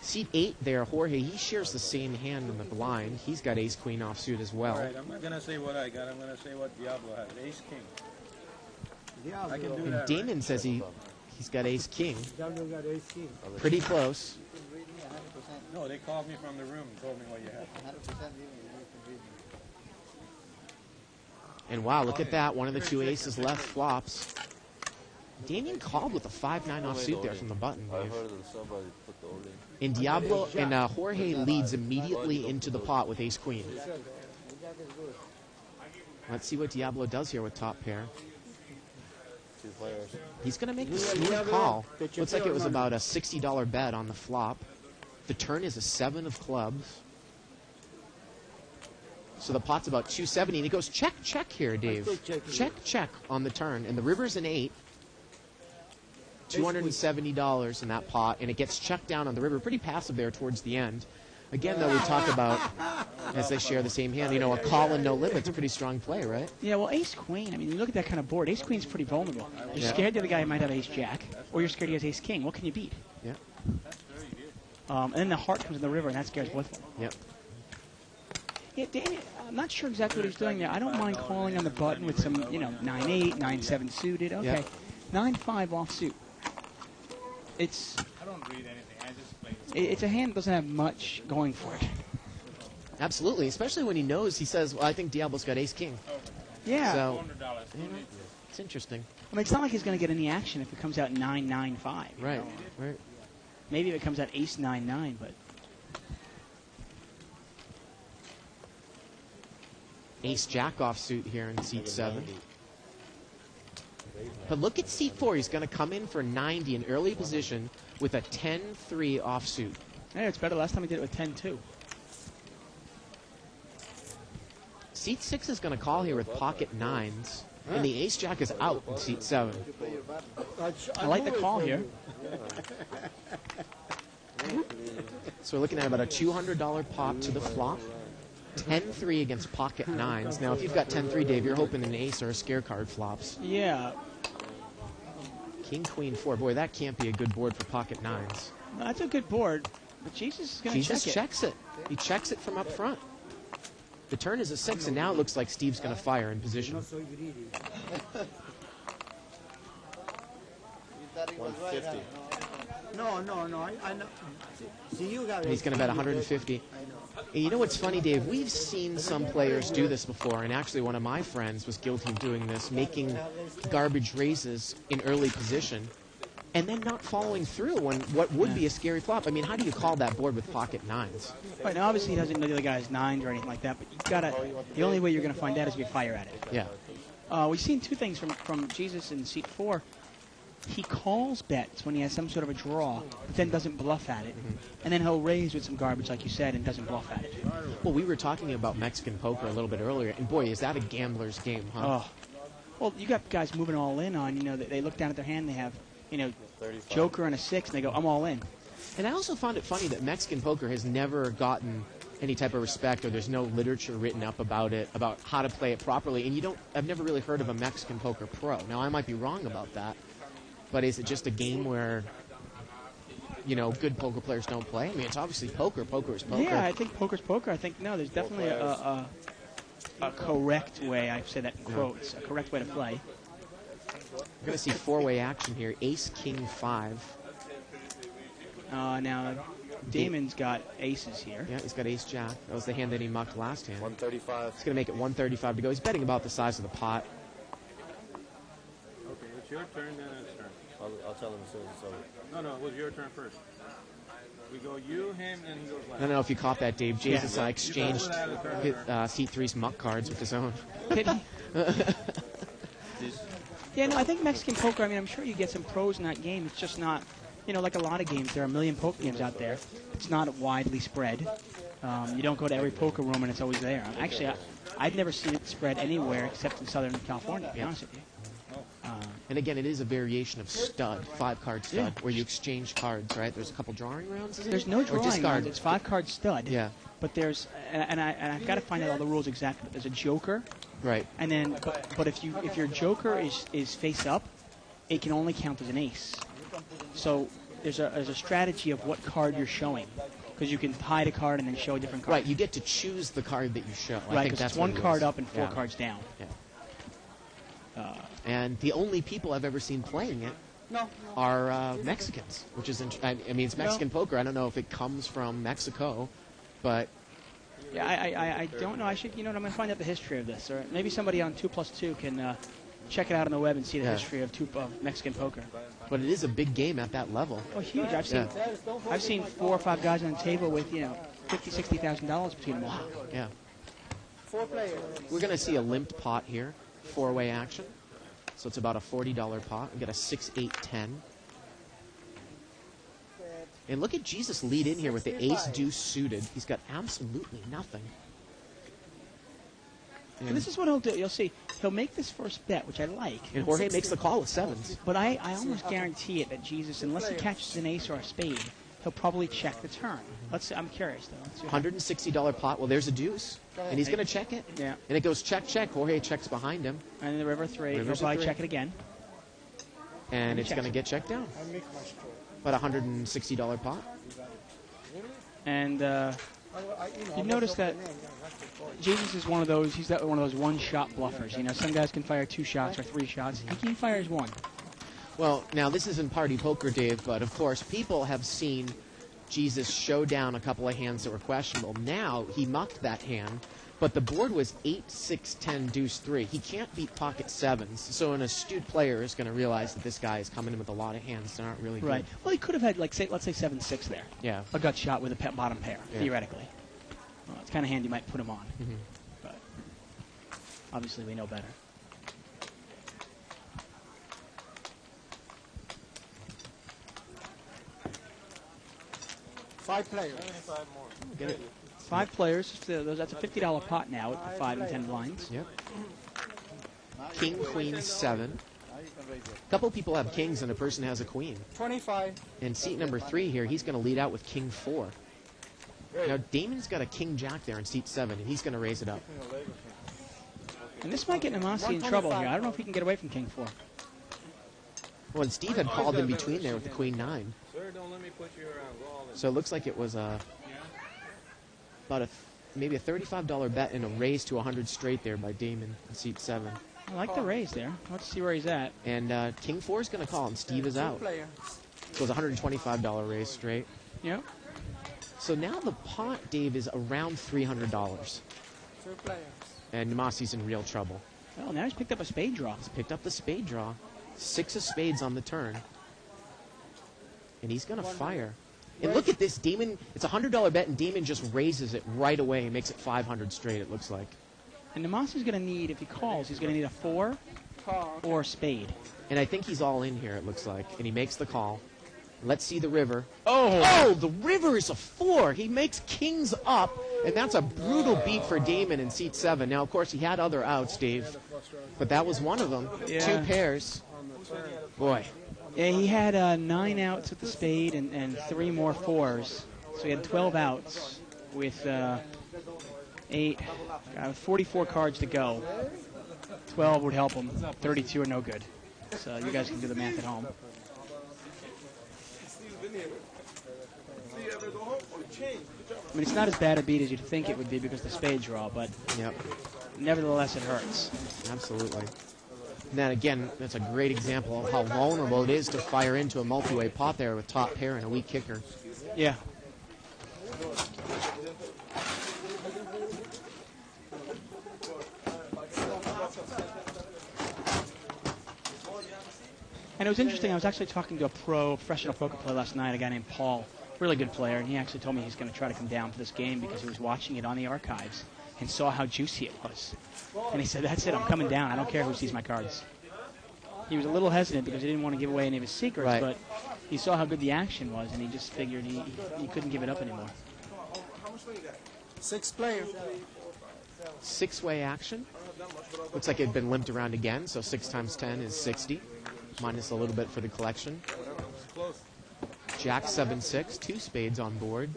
Speaker 2: Seat 8 there, Jorge, he shares the same hand in the blind. He's got ace-queen offsuit as well.
Speaker 8: All right, I'm not going to say what I got. I'm going to say what Diablo has. Ace-king. I can do
Speaker 2: And
Speaker 8: that.
Speaker 2: Damon says he's got ace-king.
Speaker 5: Diablo got ace-king.
Speaker 2: Pretty close.
Speaker 8: No, they called me from the room and told me what you had.
Speaker 5: 100% you can read me.
Speaker 2: And wow, look at that. One of the 2 aces left flops. Damien called with a 5-9 offsuit there from the button,
Speaker 6: I
Speaker 2: Dave.
Speaker 6: heard that somebody put the all-in.
Speaker 2: And Diablo and Jorge leads immediately into the pot with ace-queen. Let's see what Diablo does here with top pair.
Speaker 4: 2 players.
Speaker 2: He's going to make the smooth call. Looks like it was about a $60 bet on the flop. The turn is a 7 of clubs. So the pot's about 270, and he goes check, check here, Dave. Check, check on the turn. And the river's an 8. $270 in that pot, and it gets checked down on the river. Pretty passive there towards the end. Again, though, we talk about, as they share the same hand, a call and no limit's a pretty strong play, right?
Speaker 3: Yeah, well, ace-queen, I mean, you look at that kind of board, ace-queen's pretty vulnerable. You're scared the other guy might have ace-jack, or you're scared he has ace-king. What can you beat?
Speaker 2: Yeah.
Speaker 3: And then the heart comes in the river, and that scares both of them.
Speaker 2: Yep.
Speaker 3: Yeah, Danny, I'm not sure exactly what he's doing there. I don't mind calling on the button with some, 9-8, 9-7 suited. Okay.
Speaker 2: Yep.
Speaker 3: 9-5 offsuit. It's
Speaker 7: I don't read anything. I just play.
Speaker 3: it's a hand that doesn't have much going for it.
Speaker 2: Absolutely, especially when he says, well, I think Diablo's got ace-king.
Speaker 3: Yeah.
Speaker 2: So,
Speaker 7: $200.
Speaker 2: it's interesting.
Speaker 3: I mean, it's not like he's going to get any action if it comes out 9-9-5.
Speaker 2: Right, right.
Speaker 3: Maybe if it comes out ace-9-9, but...
Speaker 2: Ace-jack offsuit here in seat 7. But look at seat 4. He's going to come in for 90 in early position with a 10-3 offsuit.
Speaker 3: Yeah, it's better. Last time he did it with 10-2.
Speaker 2: Seat 6 is going to call here with pocket 9s. And the ace-jack is out in seat 7.
Speaker 3: I like the call here.
Speaker 2: So we're looking at about a $200 pot to the flop. 10-3 against pocket 9s. Now, if you've got 10-3, Dave, you're hoping an ace or a scare card flops.
Speaker 3: Yeah.
Speaker 2: King, queen, 4. Boy, that can't be a good board for pocket 9s.
Speaker 3: That's a good board, but Jesus is going to check it.
Speaker 2: Jesus checks it. He checks it from up front. The turn is a 6, and now it looks like Steve's going to fire in position.
Speaker 5: You thought he was right,
Speaker 4: 150.
Speaker 5: huh?
Speaker 8: No, I know. See, you got
Speaker 2: And he's going to bet 150. And you know what's funny, Dave? We've seen some players do this before, and actually one of my friends was guilty of doing this, making garbage raises in early position, and then not following through on what would be a scary flop. I mean, how do you call that board with pocket nines?
Speaker 3: Right, now obviously he doesn't know the other guy's nines or anything like that, but the only way you're going to find out is if you fire at it.
Speaker 2: Yeah.
Speaker 3: We've seen two things from Jesus in seat 4. He calls bets when he has some sort of a draw, but then doesn't bluff at it. And then he'll raise with some garbage, like you said, and doesn't bluff at it.
Speaker 2: Well, we were talking about Mexican poker a little bit earlier, and boy, is that a gambler's game, huh?
Speaker 3: Oh. Well, you got guys moving all in on, they look down at their hand, they have, Joker and a 6, and they go, I'm all in.
Speaker 2: And I also found it funny that Mexican poker has never gotten any type of respect, or there's no literature written up about it, about how to play it properly. And I've never really heard of a Mexican poker pro. Now, I might be wrong about that, but is it just a game where, good poker players don't play? I mean, it's obviously poker. Poker is poker.
Speaker 3: Yeah, I think poker's poker. I think, no, there's definitely a correct way, I say that in quotes, a correct way to play.
Speaker 2: We're going to see four-way action here. Ace, King, 5.
Speaker 3: Now, Damon's got aces here.
Speaker 2: Yeah, he's got ace, jack. That was the hand that he mucked last hand.
Speaker 4: 135.
Speaker 2: He's going to make it 135 to go. He's betting about the size of the pot.
Speaker 8: Okay, it's your turn, then it's turn.
Speaker 4: I'll tell him as soon as it's over.
Speaker 8: No, it was your turn first. We go you, him, and he goes last.
Speaker 2: I don't know if you caught that, Dave. Jesus exchanged seat 3's muck cards with his own.
Speaker 3: Did he? Yeah, no, I think Mexican poker, I mean, I'm sure you get some pros in that game. It's just not, like a lot of games. There are a million poker games out there. It's not widely spread. You don't go to every poker room and it's always there. Actually, I've never seen it spread anywhere except in Southern California, to be honest with you.
Speaker 2: And again, it is a variation of stud, 5-card stud, where you exchange cards, right? There's a couple drawing rounds.
Speaker 3: There's no drawing rounds. It's 5-card stud.
Speaker 2: Yeah.
Speaker 3: But there's, and I've got to find out all the rules exactly. There's a joker.
Speaker 2: Right.
Speaker 3: And then, but if your joker is face up, it can only count as an ace. So there's a strategy of what card you're showing, because you can hide a card and then show a different card.
Speaker 2: Right. You get to choose the card that you show.
Speaker 3: Right. Because it's one card up and 4 cards down.
Speaker 2: Yeah. And the only people I've ever seen playing it are Mexicans, which is, I mean, it's Mexican poker. I don't know if it comes from Mexico, but...
Speaker 3: Yeah, I don't know. I should, I'm going to find out the history of this. Or maybe somebody on 2+2 can check it out on the web and see the history of Mexican poker.
Speaker 2: But it is a big game at that level.
Speaker 3: Oh, huge. I've seen 4 or 5 guys on the table with, $50,000, $60,000 between them. Wow.
Speaker 2: Yeah. 4 players. We're going to see a limped pot here, 4-way action. So it's about a $40 pot. We got a 6, 8, 10. And look at Jesus lead in here with the ace deuce suited. He's got absolutely nothing.
Speaker 3: And this is what he'll do. You'll see. He'll make this first bet, which I like.
Speaker 2: And Jorge makes the call with 7s.
Speaker 3: But I almost guarantee it that Jesus, unless he catches an ace or a spade, he'll probably check the turn. I'm curious, though.
Speaker 2: $160 pot. Well, there's a deuce. And he's going to check it.
Speaker 3: Yeah.
Speaker 2: And it goes check, check. Jorge checks behind him.
Speaker 3: And in the river 3. He'll probably check it again.
Speaker 2: And it's going to get checked down. About $160 pot.
Speaker 3: And you notice that Jesus is one of those. He's one of those one-shot bluffers. Some guys can fire 2 shots or 3 shots. He fires 1.
Speaker 2: Well, now this isn't party poker, Dave, but of course people have seen Jesus show down a couple of hands that were questionable. Now he mucked that hand, but the board was 8, 6, 10, deuce 3. He can't beat pocket 7s, so an astute player is going to realize that this guy is coming in with a lot of hands that aren't really good.
Speaker 3: Right. Well, he could have had, let's say 7-6 there.
Speaker 2: Yeah.
Speaker 3: A gut shot with a bottom pair, theoretically. Well, it's kind of hand you might put him on.
Speaker 2: Mm-hmm.
Speaker 3: But obviously we know better.
Speaker 8: Five players.
Speaker 2: Get it.
Speaker 3: 5 players. That's a $50 pot now with the 5 and 10 blinds.
Speaker 2: Yep. King, queen, 7. A couple people have kings and a person has a queen.
Speaker 8: 25.
Speaker 2: And seat number 3 here, he's going to lead out with king 4. Now Damon's got a king jack there in seat 7, and he's going to raise it up.
Speaker 3: And this might get Namasi in trouble here. I don't know if he can get away from king 4.
Speaker 2: Well, and Steve had called in between there with the queen 9.
Speaker 8: Sir, don't let me put you around. Go all in.
Speaker 2: So it looks like it was about maybe a $35 bet and a raise to 100 straight there by Damon in seat 7.
Speaker 3: I like the raise there. Let's see where he's at.
Speaker 2: And king 4 is going to call, and Steve is out. So it's a $125 raise straight.
Speaker 3: Yep.
Speaker 2: So now the pot, Dave, is around $300.
Speaker 9: 2 players.
Speaker 2: And Namasi's in real trouble.
Speaker 3: Well, now he's picked up a spade draw.
Speaker 2: He's picked up the spade draw. 6 of spades on the turn. And he's going to fire. And look at this. Demon, it's a $100 bet, and Demon just raises it right away and makes it 500 straight, it looks like.
Speaker 3: And Namasi's going to need, if he calls, he's going to need a 4 or a spade.
Speaker 2: And I think he's all in here, it looks like. And he makes the call. Let's see the river.
Speaker 3: Oh!
Speaker 2: Oh, the river is a 4. He makes kings up, and that's a brutal beat for Damon in seat 7. Now, of course, he had other outs, Dave, but that was one of them.
Speaker 3: Yeah.
Speaker 2: 2 pairs. Boy.
Speaker 3: Yeah, he had 9 outs with the spade and 3 more 4s. So he had 12 outs with 44 cards to go. 12 would help him. 32 are no good. So you guys can do the math at home. I mean, it's not as bad a beat as you'd think it would be because of the spade draw, but nevertheless, it hurts.
Speaker 2: Absolutely. And then again, that's a great example of how vulnerable it is to fire into a multi-way pot there with top pair and a weak kicker.
Speaker 3: Yeah. And it was interesting, I was actually talking to a professional poker player last night, a guy named Paul, really good player, and he actually told me he's going to try to come down for this game because he was watching it on the archives and saw how juicy it was. And he said, that's it, I'm coming down. I don't care who sees my cards. He was a little hesitant because he didn't want to give away any of his secrets, but he saw how good the action was, and he just figured he couldn't give it up anymore.
Speaker 9: 6 players.
Speaker 2: 6-way action. Looks like it had been limped around again, so 6 times 10 is 60, minus a little bit for the collection. Jack 7-6, 2 spades on board.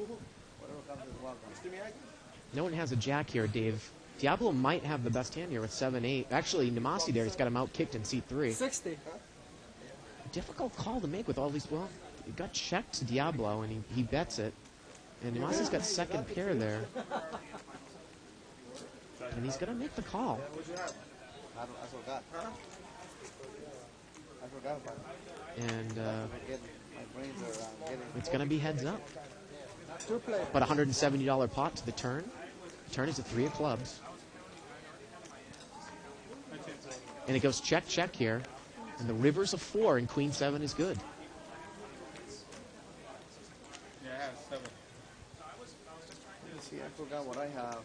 Speaker 2: No one has a jack here, Dave. Diablo might have the best hand here with 7-8. Actually, Namasi there, he's got him out-kicked in seat 3.
Speaker 9: 60.
Speaker 2: Difficult call to make with all these, well, he got checked to Diablo, and he bets it. And Namasi's got second pair there. And he's going to make the call.
Speaker 5: I forgot. I forgot about it.
Speaker 2: And
Speaker 5: My brains are getting...
Speaker 2: it's going to be heads up.
Speaker 9: 2 players.
Speaker 2: But $170 pot to the turn. The turn is a 3 of clubs. And it goes check, check here. And the river's a 4, and Queen 7 is good.
Speaker 7: Yeah, I have 7.
Speaker 5: See, I forgot what I have.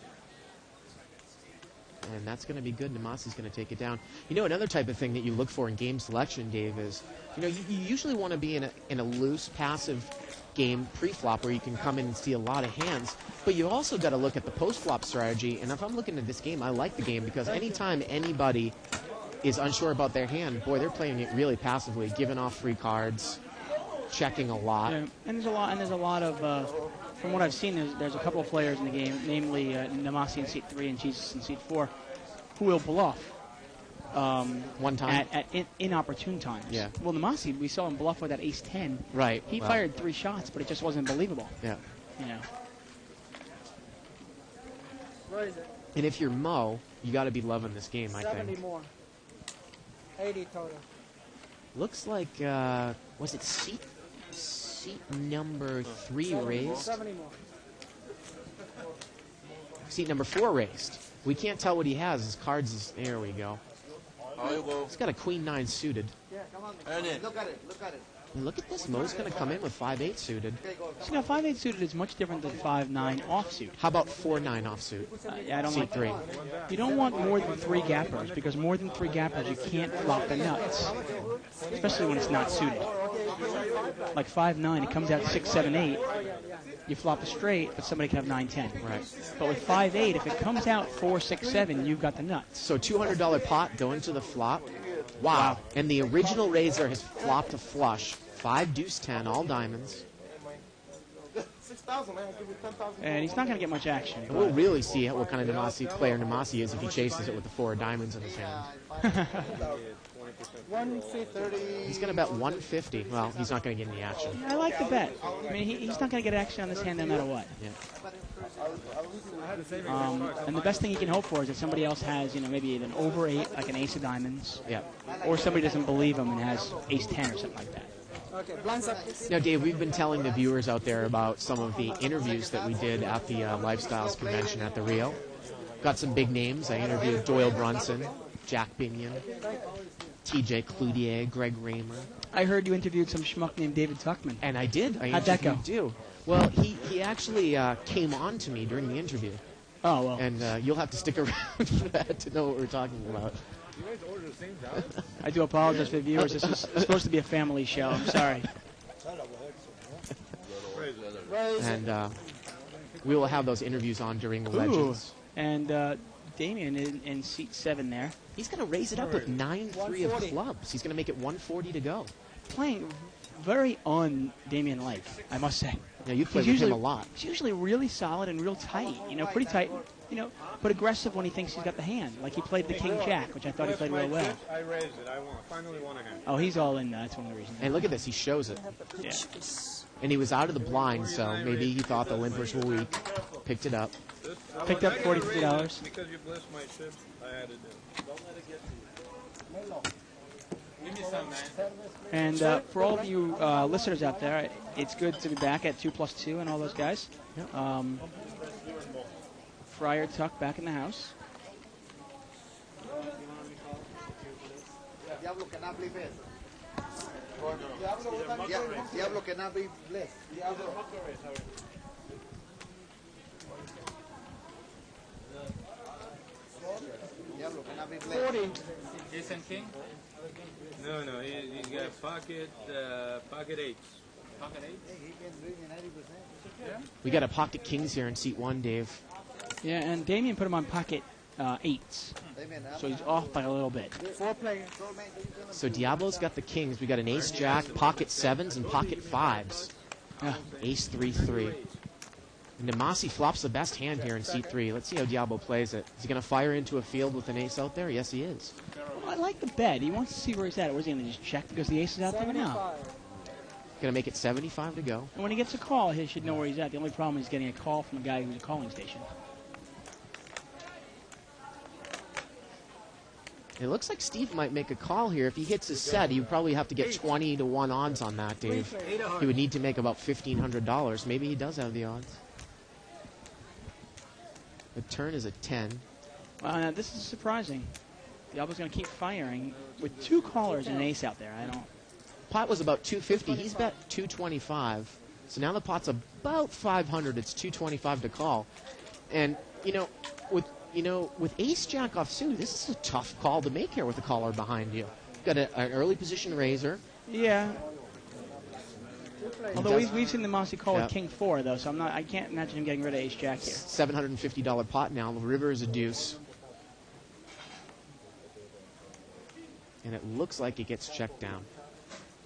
Speaker 2: And that's going to be good. Namasi's going to take it down. You know, another type of thing that you look for in game selection, Dave, is, you know, you usually want to be in a loose, passive game pre-flop where you can come in and see a lot of hands. But you also got to look at the post-flop strategy. And if I'm looking at this game, I like the game because anytime anybody is unsure about their hand, boy, they're playing it really passively, giving off free cards, checking a lot.
Speaker 3: Yeah, and there's a lot of from what I've seen, there's a couple of players in the game, namely Namasi in seat 3 and Jesus in seat 4, who will bluff.
Speaker 2: One time?
Speaker 3: At inopportune times.
Speaker 2: Yeah.
Speaker 3: Well, Namasi, we saw him bluff with that ace-10.
Speaker 2: Right.
Speaker 3: He fired 3 shots, but it just wasn't believable.
Speaker 2: Yeah.
Speaker 3: You know.
Speaker 9: Where is it?
Speaker 2: And if you're Mo, you got to be loving this game, I
Speaker 9: 70
Speaker 2: think.
Speaker 9: more. 80 total.
Speaker 2: Looks like, was it seat number 3 raised?
Speaker 9: 70 more.
Speaker 2: Seat number 4 raised. We can't tell what he has. His cards is, there we go. He's got a Queen 9 suited.
Speaker 9: Yeah, come on.
Speaker 5: Look at it. Look at it.
Speaker 2: And look at this. Mo's going to come in with 5-8 suited.
Speaker 3: So now 5-8 suited is much different than 5-9 offsuit.
Speaker 2: How about 4-9 offsuit?
Speaker 3: I don't
Speaker 2: Seat
Speaker 3: like
Speaker 2: 3.
Speaker 3: You don't want more than 3 gappers because more than 3 gappers you can't flop the nuts, especially when it's not suited. Like 5-9, it comes out 6-7-8. You flop a straight, but somebody can have 9-10.
Speaker 2: Right.
Speaker 3: But with 5-8, if it comes out 4-6-7, you've got the nuts.
Speaker 2: So $200 pot going to the flop. Wow. And the original raiser has flopped a flush. 5 deuce 10, all diamonds.
Speaker 5: 6,000, man. I'll give you 10,000.
Speaker 3: And he's not going to get much action.
Speaker 2: And we'll really see what kind of player Namasi is if he chases it with the 4 diamonds in his hand.
Speaker 9: 150.
Speaker 2: He's going to bet 150. Well, he's not going to get any action.
Speaker 3: I like the bet. I mean, he's not going to get action on this hand no matter what.
Speaker 2: Yeah.
Speaker 3: And the best thing he can hope for is that somebody else has, maybe an over 8, like an ace of diamonds.
Speaker 2: Yeah.
Speaker 3: Or somebody doesn't believe him and has ace 10 or something like that.
Speaker 9: Okay, blinds up.
Speaker 2: Now, Dave, we've been telling the viewers out there about some of the interviews that we did at the Lifestyles Convention at the Rio. Got some big names. I interviewed Doyle Brunson, Jack Binion, TJ Cloutier, Greg Raymer.
Speaker 3: I heard you interviewed some schmuck named David Tuckman.
Speaker 2: And I did.
Speaker 3: How'd that go?
Speaker 2: Well, he actually came on to me during the interview.
Speaker 3: Oh, well.
Speaker 2: And you'll have to stick around for that to know what we're talking about.
Speaker 8: You guys order the same job?
Speaker 3: I do apologize for the viewers. This is supposed to be a family show. I'm sorry.
Speaker 2: And we will have those interviews on during the Legends.
Speaker 3: And Damien in seat 7 there.
Speaker 2: He's going to raise it up with 9-3 of clubs. He's going to make it 140 to go.
Speaker 3: Playing very un-Damien-like, I must say.
Speaker 2: Yeah, you play with him a lot.
Speaker 3: He's usually really solid and real tight, pretty tight, but aggressive when he thinks he's got the hand. Like he played the King-Jack, which I thought he played real well.
Speaker 8: I raised it. I finally won a hand.
Speaker 3: Oh, he's all in. That's one of the reasons.
Speaker 2: And look at this. He shows it.
Speaker 3: Yeah.
Speaker 2: And he was out of the blind, so maybe he thought the limpers were weak. Picked it up.
Speaker 3: Picked up $43.
Speaker 8: Because you blessed my ship, I added it. Don't let it get to you.
Speaker 7: Give me some, man.
Speaker 3: And for all of you listeners out there, it's good to be back at 2+2 and all those guys.
Speaker 2: Yep.
Speaker 3: Friar Tuck back in the house.
Speaker 5: Diablo cannot be blessed. Diablo cannot be blessed. Diablo cannot be blessed.
Speaker 9: 40.
Speaker 7: Ace and king?
Speaker 8: No, he got pocket 8.
Speaker 7: Pocket eight?
Speaker 5: He can bring me 90%.
Speaker 2: We got a pocket kings here in seat 1, Dave.
Speaker 3: Yeah, and Damien put him on pocket 8s. So he's off by a little bit.
Speaker 9: 4 players.
Speaker 2: So Diablo's got the kings. We got an ace-jack, pocket 7s, and pocket 5s.
Speaker 3: Yeah.
Speaker 2: Ace 3-3. And Namasi flops the best hand here in seat 3. Let's see how Diablo plays it. Is he going to fire into a field with an ace out there? Yes, he is.
Speaker 3: Well, I like the bet. He wants to see where he's at. Or is he going to just check because the ace is out there? No.
Speaker 9: 75.
Speaker 2: Going to make it 75 to go.
Speaker 3: And when he gets a call, he should know where he's at. The only problem is getting a call from a guy who's a calling station.
Speaker 2: It looks like Steve might make a call here. If he hits his set, he would probably have to get 20 to 1 odds on that, Dave. He would need to make about $1,500. Maybe he does have the odds. The turn is a 10.
Speaker 3: Well, now this is surprising. Diablo's going to keep firing with 2 callers and an ace out there. I don't.
Speaker 2: Pot was about 250. He's bet 225. So now the pot's about 500. It's 225 to call. And with ace jack offsuit, this is a tough call to make here with a caller behind you. Got an early position raiser.
Speaker 3: Yeah. Although we've seen the Mossy call with King 4 though, so I can't imagine him getting rid of ace jack here.
Speaker 2: $750 pot now. The river is a deuce. And it looks like it gets checked down.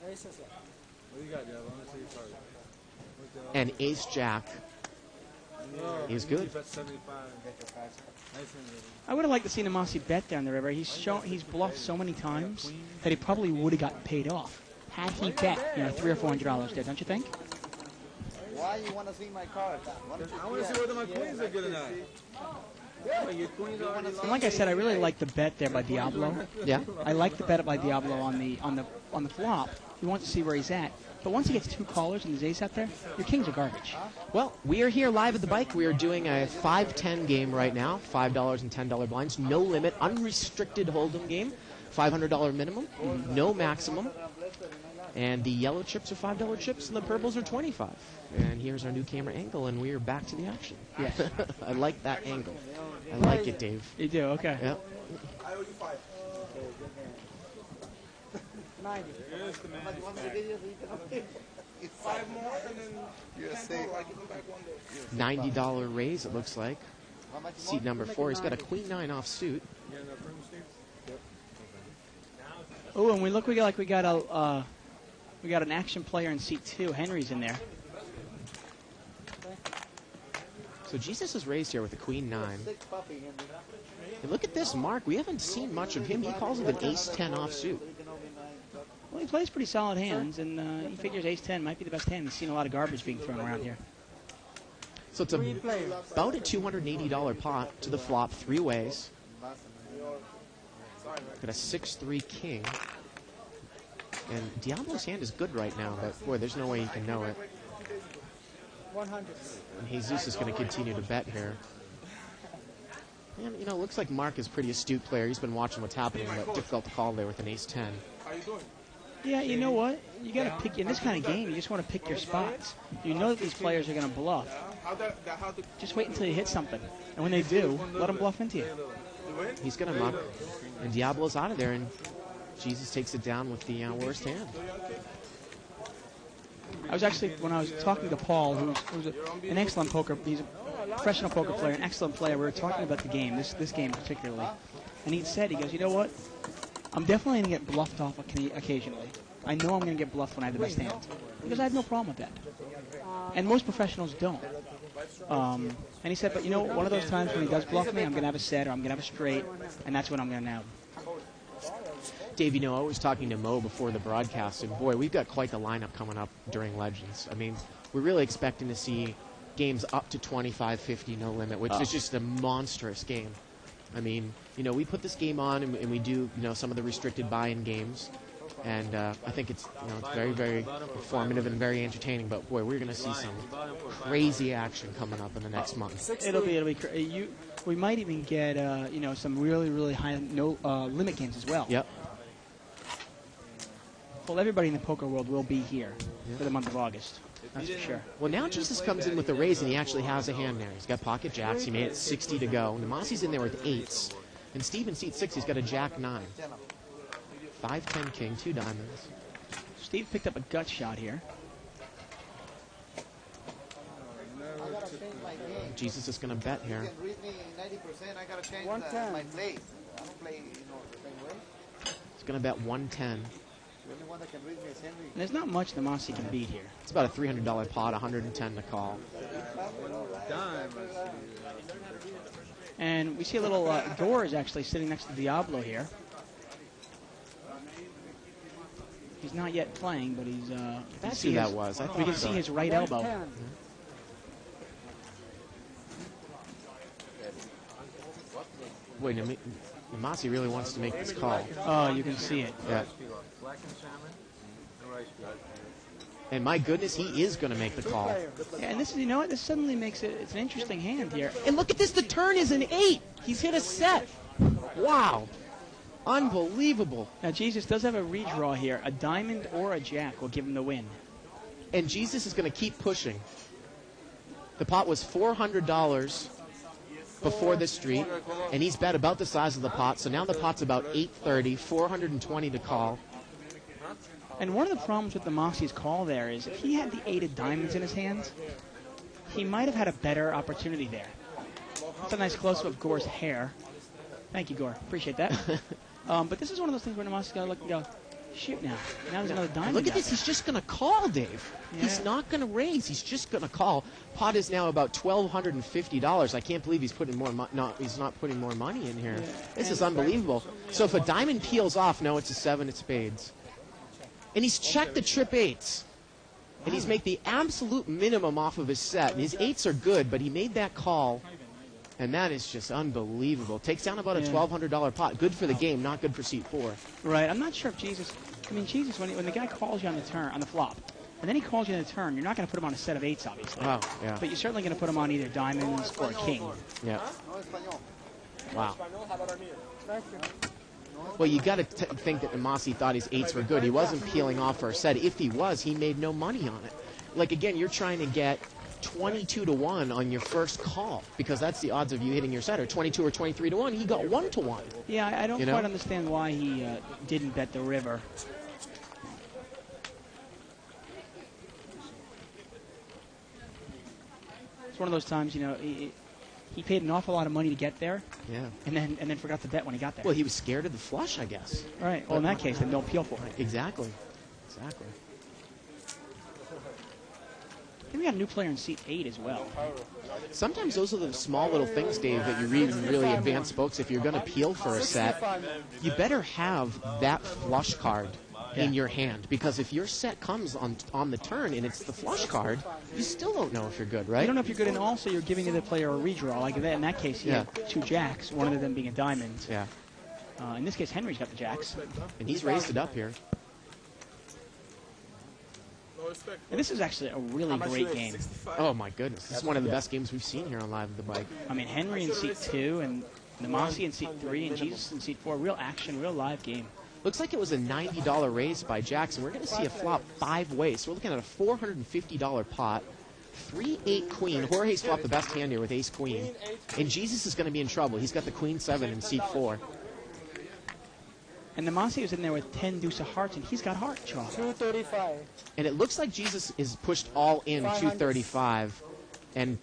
Speaker 8: What do you got, Diablo? I want to see your card.
Speaker 2: And ace jack is good.
Speaker 3: I would have liked to see Namasi bet down the river. He's bluffed so many times that he probably would have gotten paid off had he bet $300 or $400 there, don't you think?
Speaker 5: Why you want to see my cards?
Speaker 8: I want to see whether my queens are good or not.
Speaker 3: And like I said, I really like the bet there by Diablo.
Speaker 2: Yeah.
Speaker 3: I like the bet by Diablo on the flop. He wants to see where he's at. But once he gets 2 callers and his ace out there, your kings are garbage.
Speaker 2: Well, we are here live at the bike. We are doing a 5-10 game right now. $5 and $10 blinds. No limit. Unrestricted hold'em game. $500 minimum. No maximum. And the yellow chips are $5 chips and the purples are $25. And here's our new camera angle, and we are back to the action.
Speaker 3: Yeah.
Speaker 2: I like that angle. I like it, Dave.
Speaker 3: You do? Okay.
Speaker 2: Yep.
Speaker 5: I owe you 5. 90. How much you want me to give you? It's 5 more and then you're safe. I give you back one day.
Speaker 2: $90 raise, it looks like.
Speaker 5: How much
Speaker 2: Seat number 4. He's got a queen 9 off suit.
Speaker 3: Oh, and we got an action player in seat 2. Henry's in there.
Speaker 2: So Jesus is raised here with a queen 9. And look at this, Mark. We haven't seen much of him. He calls it an ace-10 offsuit.
Speaker 3: Well, he plays pretty solid hands, and he figures ace-10 might be the best hand. He's seen a lot of garbage being thrown around here.
Speaker 2: So it's about a $280 pot to the flop 3 ways. Got a 6-3 king. And Diablo's hand is good right now, but boy, there's no way he can know it.
Speaker 9: 100.
Speaker 2: And Jesus is going to continue to bet here. And, you know, it looks like Mark is a pretty astute player. He's been watching what's happening, but difficult to call there with an ace-10.
Speaker 5: How you doing?
Speaker 3: Yeah, you know what? You got to pick, in this kind of game, you just want to pick your spots. You know that these players are going to bluff. Just wait until you hit something. And when they do, let them bluff into you.
Speaker 2: He's going to muck. And Diablo's out of there, and Jesus takes it down with the worst hand.
Speaker 3: I was actually, when I was talking to Paul, who's an excellent poker, he's a professional poker player, an excellent player, we were talking about the game, this game particularly. And he said, he goes, you know what? I'm definitely going to get bluffed off occasionally. I know I'm going to get bluffed when I have the best hand. Because I have no problem with that. And most professionals don't. And he said, but you know, one of those times when he does bluff me, I'm going to have a set or I'm going to have a straight, and that's when I'm going to nab him.
Speaker 2: Dave, you know, I was talking to Mo before the broadcast, and boy, we've got quite the lineup coming up during Legends. I mean, we're really expecting to see games up to 25-50 no limit, which is just a monstrous game. I mean, you know, we put this game on and we do, you know, some of the restricted buy-in games, and I think it's, you know, it's very, very informative and very entertaining. But boy, we're going to see some crazy action coming up in the next month.
Speaker 3: It'll be we might even get you know, some really, really high limit games as well.
Speaker 2: Yep.
Speaker 3: Well, everybody in the poker world will be here for the month of August. That's for sure.
Speaker 2: Well, now Jesus comes in with a raise, and he actually has a hand there. He's got pocket jacks. He made it 60 to go. Namasi's in there with eights. And Steven seat 6, he's got a jack 9. 5-10 king, 2 diamonds.
Speaker 3: Steve picked up a gut shot here.
Speaker 2: Jesus is going to bet here.
Speaker 5: You can read me 90%, I got to change my place. I don't play, you know, the same way.
Speaker 2: He's going to bet 110.
Speaker 5: The only one that can read me is Henry.
Speaker 3: There's not much Namasi can beat here.
Speaker 2: It's about a $300 pot, 110 to call.
Speaker 3: And we see a little Gore is actually sitting next to Diablo here. He's not yet playing, but he's.
Speaker 2: That's who that was.
Speaker 3: We can see his right elbow.
Speaker 2: Wait, Namasi really wants to make this call.
Speaker 3: Oh, you can see it.
Speaker 2: Yeah. And my goodness, he is going to make the call.
Speaker 3: Yeah, and this is, you know what, this suddenly makes it, it's an interesting hand here.
Speaker 2: And look at this, the turn is an 8. He's hit a set. Wow. Unbelievable.
Speaker 3: Now, Jesus does have a redraw here. A diamond or a jack will give him the win.
Speaker 2: And Jesus is going to keep pushing. The pot was $400 before this street, and he's bet about the size of the pot, so now the pot's about $830, $420 to call.
Speaker 3: And one of the problems with the Namasi's call there is if he had the 8 of diamonds in his hands, he might have had a better opportunity there. That's a nice close-up of Gore's hair. Thank you, Gore. Appreciate that. But this is one of those things where Namasi's got to look and go, shoot now. Now there's another diamond.
Speaker 2: Look at this. He's just going to call, Dave. Yeah. He's not going to raise. He's just going to call. Pot is now about $1,250. I can't believe he's putting more. He's not putting more money in here. Yeah. This is unbelievable. So if a diamond peels off, no, it's a 7 of spades. And he's checked the trip 8s. And he's made the absolute minimum off of his set. And his 8s are good, but he made that call. And that is just unbelievable. Takes down about a $1,200 pot. Good for the game, not good for seat 4.
Speaker 3: Right. I'm not sure if Jesus. I mean, Jesus, when the guy calls you on the turn, on the flop, and then he calls you on the turn, you're not going to put him on a set of 8s, obviously.
Speaker 2: Oh, yeah.
Speaker 3: But you're certainly going to put him on either diamonds or a king.
Speaker 2: Yeah. Wow. Well, you got to think that Namasi thought his 8s were good. He wasn't peeling off for a set. If he was, he made no money on it. Like, again, you're trying to get 22 to 1 on your first call because that's the odds of you hitting your set, or 22 or 23 to 1. He got 1 to 1.
Speaker 3: Yeah, I don't quite understand why he didn't bet the river. It's one of those times, you know, he paid an awful lot of money to get there.
Speaker 2: Yeah.
Speaker 3: And then forgot to bet when he got there.
Speaker 2: Well, he was scared of the flush, I guess.
Speaker 3: Right. Well, in that case, then don't peel for it.
Speaker 2: Exactly. Exactly.
Speaker 3: I think we got a new player in seat 8 as well.
Speaker 2: Sometimes those are the small little things, Dave, that you read in really advanced books. If you're going to peel for a set, you better have that flush card in your hand. Because if your set comes on the turn and it's the flush card, you still don't know if you're good, right?
Speaker 3: You don't know if you're good, and also you're giving the other player a redraw. Like in that case, you have 2 jacks, one of them being a diamond.
Speaker 2: Yeah.
Speaker 3: In this case, Henry's got the jacks.
Speaker 2: And he's raised it up here.
Speaker 3: And this is actually a really great game.
Speaker 2: Oh, my goodness. This is one of the best games we've seen here on Live at the Bike.
Speaker 3: I mean, Henry in seat 2 and Namasi in seat 3 and Jesus in seat 4. Real action, real live game.
Speaker 2: Looks like it was a $90 raise by Jackson. We're going to see a flop 5 ways. So we're looking at a $450 pot. 3-8 queen. Jorge's flopped the best hand here with ace queen. And Jesus is going to be in trouble. He's got the queen 7 in seat 4.
Speaker 3: And Namasi is in there with 10 deuce of hearts, and he's got heart draw.
Speaker 9: 235.
Speaker 2: And it looks like Jesus is pushed all in 235. And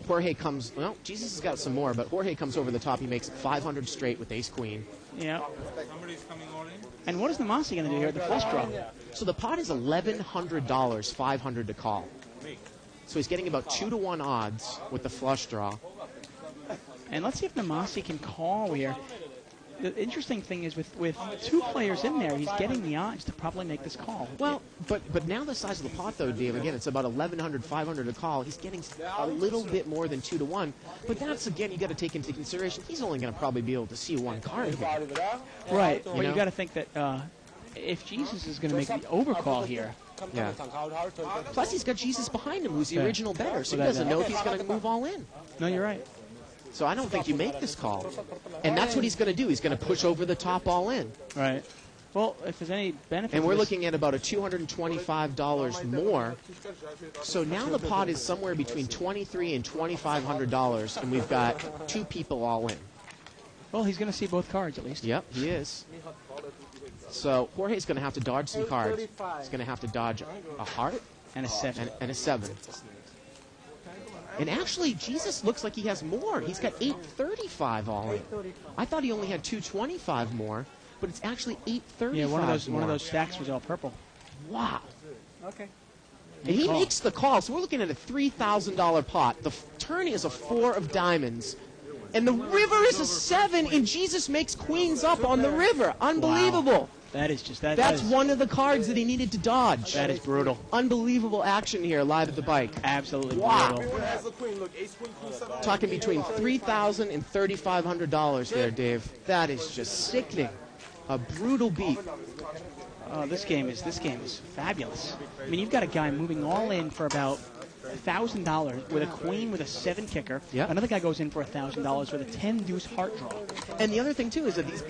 Speaker 2: Jorge comes, well, Jesus has got some more, but Jorge comes over the top. He makes 500 straight with ace queen.
Speaker 3: Yeah.
Speaker 7: Somebody's coming all in.
Speaker 3: And what is Namasi going to do here at the flush draw?
Speaker 2: So the pot is $1,100, 500 to call. So he's getting about 2-to-1 odds with the flush draw.
Speaker 3: And let's see if Namasi can call here. The interesting thing is with 2 players in there, he's getting the odds to probably make this call.
Speaker 2: Well, but now the size of the pot, though, Dave, again, it's about 1,100, 500 to call. He's getting a little bit more than 2-to-1. But that's, again, you got to take into consideration, he's only going to probably be able to see 1 card here.
Speaker 3: Right, but you got to think that if Jesus is going to make the overcall here.
Speaker 2: Yeah. Plus, he's got Jesus behind him, who's the original bettor, so he doesn't know if he's going to move all in.
Speaker 3: No, you're right.
Speaker 2: So I don't think you make this call. And that's what he's going to do. He's going to push over the top all in.
Speaker 3: Right. Well, if there's any benefit
Speaker 2: And
Speaker 3: to
Speaker 2: we're
Speaker 3: this,
Speaker 2: looking at about a $225 more. So now the pot is somewhere between $2,300 and $2,500, and we've got 2 people all in.
Speaker 3: well, he's going to see both cards at least.
Speaker 2: Yep, he is. So Jorge's going to have to dodge some cards. He's going to have to dodge a heart
Speaker 3: And a 7.
Speaker 2: and a 7. And actually, Jesus looks like he has more. He's got 835 all in. I thought he only had 225 more, but it's actually 835
Speaker 3: Yeah, one
Speaker 2: more.
Speaker 3: of those stacks was all purple.
Speaker 2: Wow.
Speaker 9: Okay.
Speaker 2: And he makes the call, so we're looking at a $3,000 pot. The turn is a 4 of diamonds. And the river is a 7, and Jesus makes queens up on the river. Unbelievable.
Speaker 3: Wow. That is just that.
Speaker 2: That's
Speaker 3: that is,
Speaker 2: one of the cards that he needed to dodge.
Speaker 3: That is brutal.
Speaker 2: Unbelievable action here live at the bike.
Speaker 3: Absolutely
Speaker 2: Wow.
Speaker 3: brutal.
Speaker 2: Talking between $3,000 and $3,500 there, Dave. That is just sickening. A brutal beat.
Speaker 3: This game is fabulous. I mean, you've got a guy moving all in for about $1,000 with a queen with a 7 kicker.
Speaker 2: Yep.
Speaker 3: Another guy goes in for $1,000 with a 10 deuce heart draw.
Speaker 2: And the other thing, too, is that these,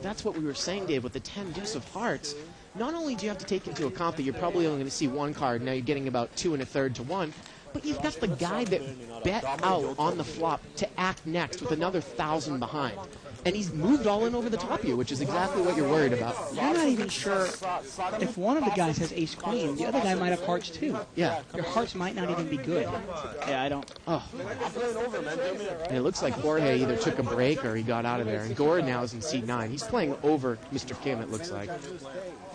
Speaker 2: that's what we were saying, Dave, with the 10 deuce of hearts. Not only do you have to take into account that you're probably only going to see 1 card, now you're getting about 2 1/3 to 1, but you've got the guy that bet out on the flop to act next with another 1,000 behind. And he's moved all in over the top of you, which is exactly what you're worried about.
Speaker 3: You're not even sure if one of the guys has ace queen, the other guy might have hearts too.
Speaker 2: Yeah.
Speaker 3: Your hearts might not even be good. Yeah, I don't.
Speaker 2: Oh. And it looks like Jorge either took a break or he got out of there. And Gord now is in seat 9. He's playing over Mr. Kim, it looks like.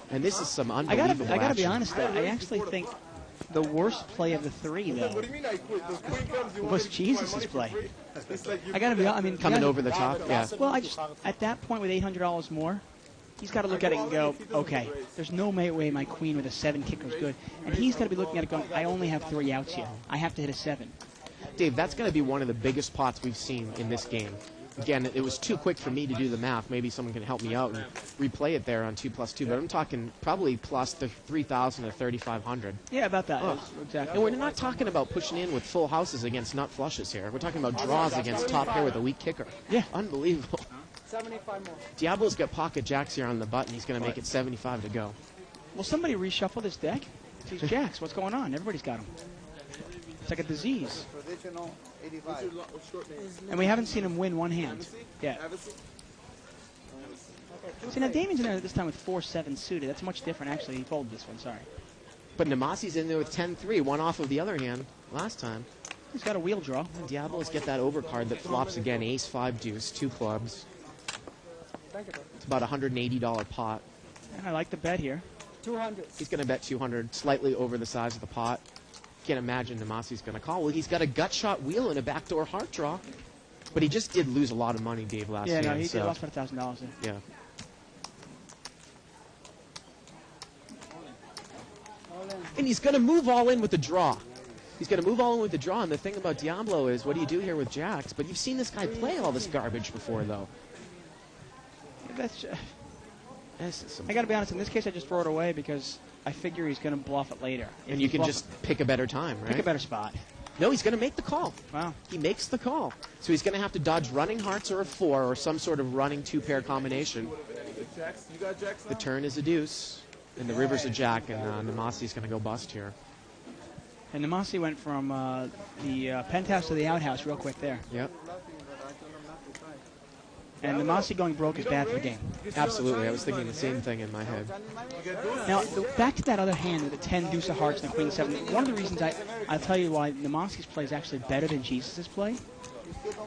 Speaker 2: And this is some unbelievable
Speaker 3: I gotta be
Speaker 2: action.
Speaker 3: honest though. I actually think the worst play of the 3 though was Jesus' play. I gotta be honest. I mean,
Speaker 2: Coming over the top, yeah.
Speaker 3: Well, at that point with $800 more, he's got to look at it and go, okay, there's no way my queen with a 7 kicker is good, and he's got to be looking at it going, I only have 3 outs here. I have to hit a 7.
Speaker 2: Dave, that's going to be one of the biggest pots we've seen in this game. Again, it was too quick for me to do the math. Maybe someone can help me out and replay it there on 2+2. But I'm talking probably plus the 3,000 to 3,500.
Speaker 3: Yeah, about that.
Speaker 2: Oh.
Speaker 3: Exactly.
Speaker 2: And we're not talking about pushing in with full houses against nut flushes here. We're talking about draws against top pair with a weak kicker.
Speaker 3: Yeah.
Speaker 2: Unbelievable.
Speaker 9: 75 more.
Speaker 2: Diablo's got pocket jacks here on the button. He's going to make it 75 to go.
Speaker 3: Will somebody reshuffle this deck? These jacks, what's going on? Everybody's got them. It's like a disease.
Speaker 5: Traditional 85.
Speaker 3: And we haven't seen him win one hand yet. See, now Damien's in there this time with 4-7 suited. That's much different, actually. He folded this one, sorry.
Speaker 2: But Namasi's in there with 10-3, one off of the other hand last time.
Speaker 3: He's got a wheel draw.
Speaker 2: And Diablo's get that overcard that flops again. Ace, 5 deuce, 2 clubs. It's about a $180 pot.
Speaker 3: And I like the bet here.
Speaker 9: 200.
Speaker 2: He's going to bet 200, slightly over the size of the pot. Can't imagine Namasi's going to call. Well, he's got a gut shot wheel and a backdoor heart draw. But he just did lose a lot of money, Dave, last
Speaker 3: Yeah,
Speaker 2: hand.
Speaker 3: no, he
Speaker 2: so.
Speaker 3: did lost about $1,000 there.
Speaker 2: Yeah. And he's going to move all in with the draw. He's going to move all in with the draw. And the thing about Diablo is, what do you do here with jacks? But you've seen this guy play all this garbage before, though.
Speaker 3: That's.
Speaker 2: This is some
Speaker 3: I got to be honest. In this case, I just throw it away because I figure he's going to bluff it later. If
Speaker 2: And you
Speaker 3: he
Speaker 2: can
Speaker 3: bluff
Speaker 2: just pick a better time,
Speaker 3: it,
Speaker 2: right?
Speaker 3: pick a better spot.
Speaker 2: No, he's going to make the call.
Speaker 3: Wow.
Speaker 2: He makes the call. So he's going to have to dodge running hearts or a 4 or some sort of running 2-pair combination.
Speaker 5: Jacks? You got jacks now?
Speaker 2: The turn is a deuce, and the river's a jack, and Namasi's going to go bust here.
Speaker 3: And Namasi went from the penthouse to the outhouse real quick there.
Speaker 2: Yep.
Speaker 3: And Namasi going broke is bad for the game.
Speaker 2: Absolutely. I was thinking the same thing in my head.
Speaker 3: Now, back to that other hand with the 10 deuce of hearts and the queen 7. One of the reasons I'll tell you why Namasi's play is actually better than Jesus' play.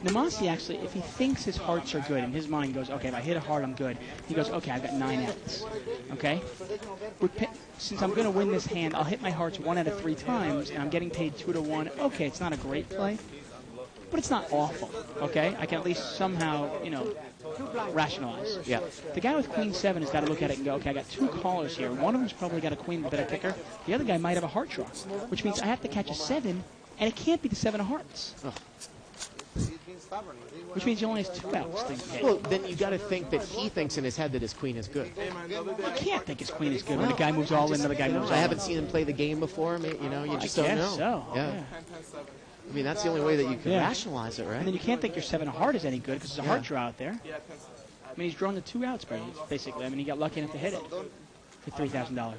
Speaker 3: Namasi actually, if he thinks his hearts are good, in his mind goes, okay, if I hit a heart, I'm good. He goes, okay, I've got 9 outs. Okay? Since I'm going to win this hand, I'll hit my hearts 1 out of 3 times, and I'm getting paid 2 to 1. Okay, it's not a great play, but it's not awful. Okay? I can at least somehow, rationalize.
Speaker 2: Yeah.
Speaker 3: The guy with queen 7 has got to look at it and go, okay, I got 2 callers here. One of them's probably got a queen, the better kicker. The other guy might have a heart draw, which means I have to catch a 7, and it can't be the 7 of hearts.
Speaker 2: Oh.
Speaker 3: Which means he only has 2 outs.
Speaker 2: Well, then you got to think that he thinks in his head that his queen is good.
Speaker 3: You can't think his queen is good when the guy moves all in, another guy moves all in.
Speaker 2: I haven't seen him play the game before. You just don't know.
Speaker 3: So.
Speaker 2: Yeah. I mean, that's the only way that you can rationalize it, right?
Speaker 3: And then you can't think your 7 of heart is any good because there's a heart draw out there. I mean, he's drawn the 2 outs, basically. I mean, he got lucky enough to hit it for $3,000.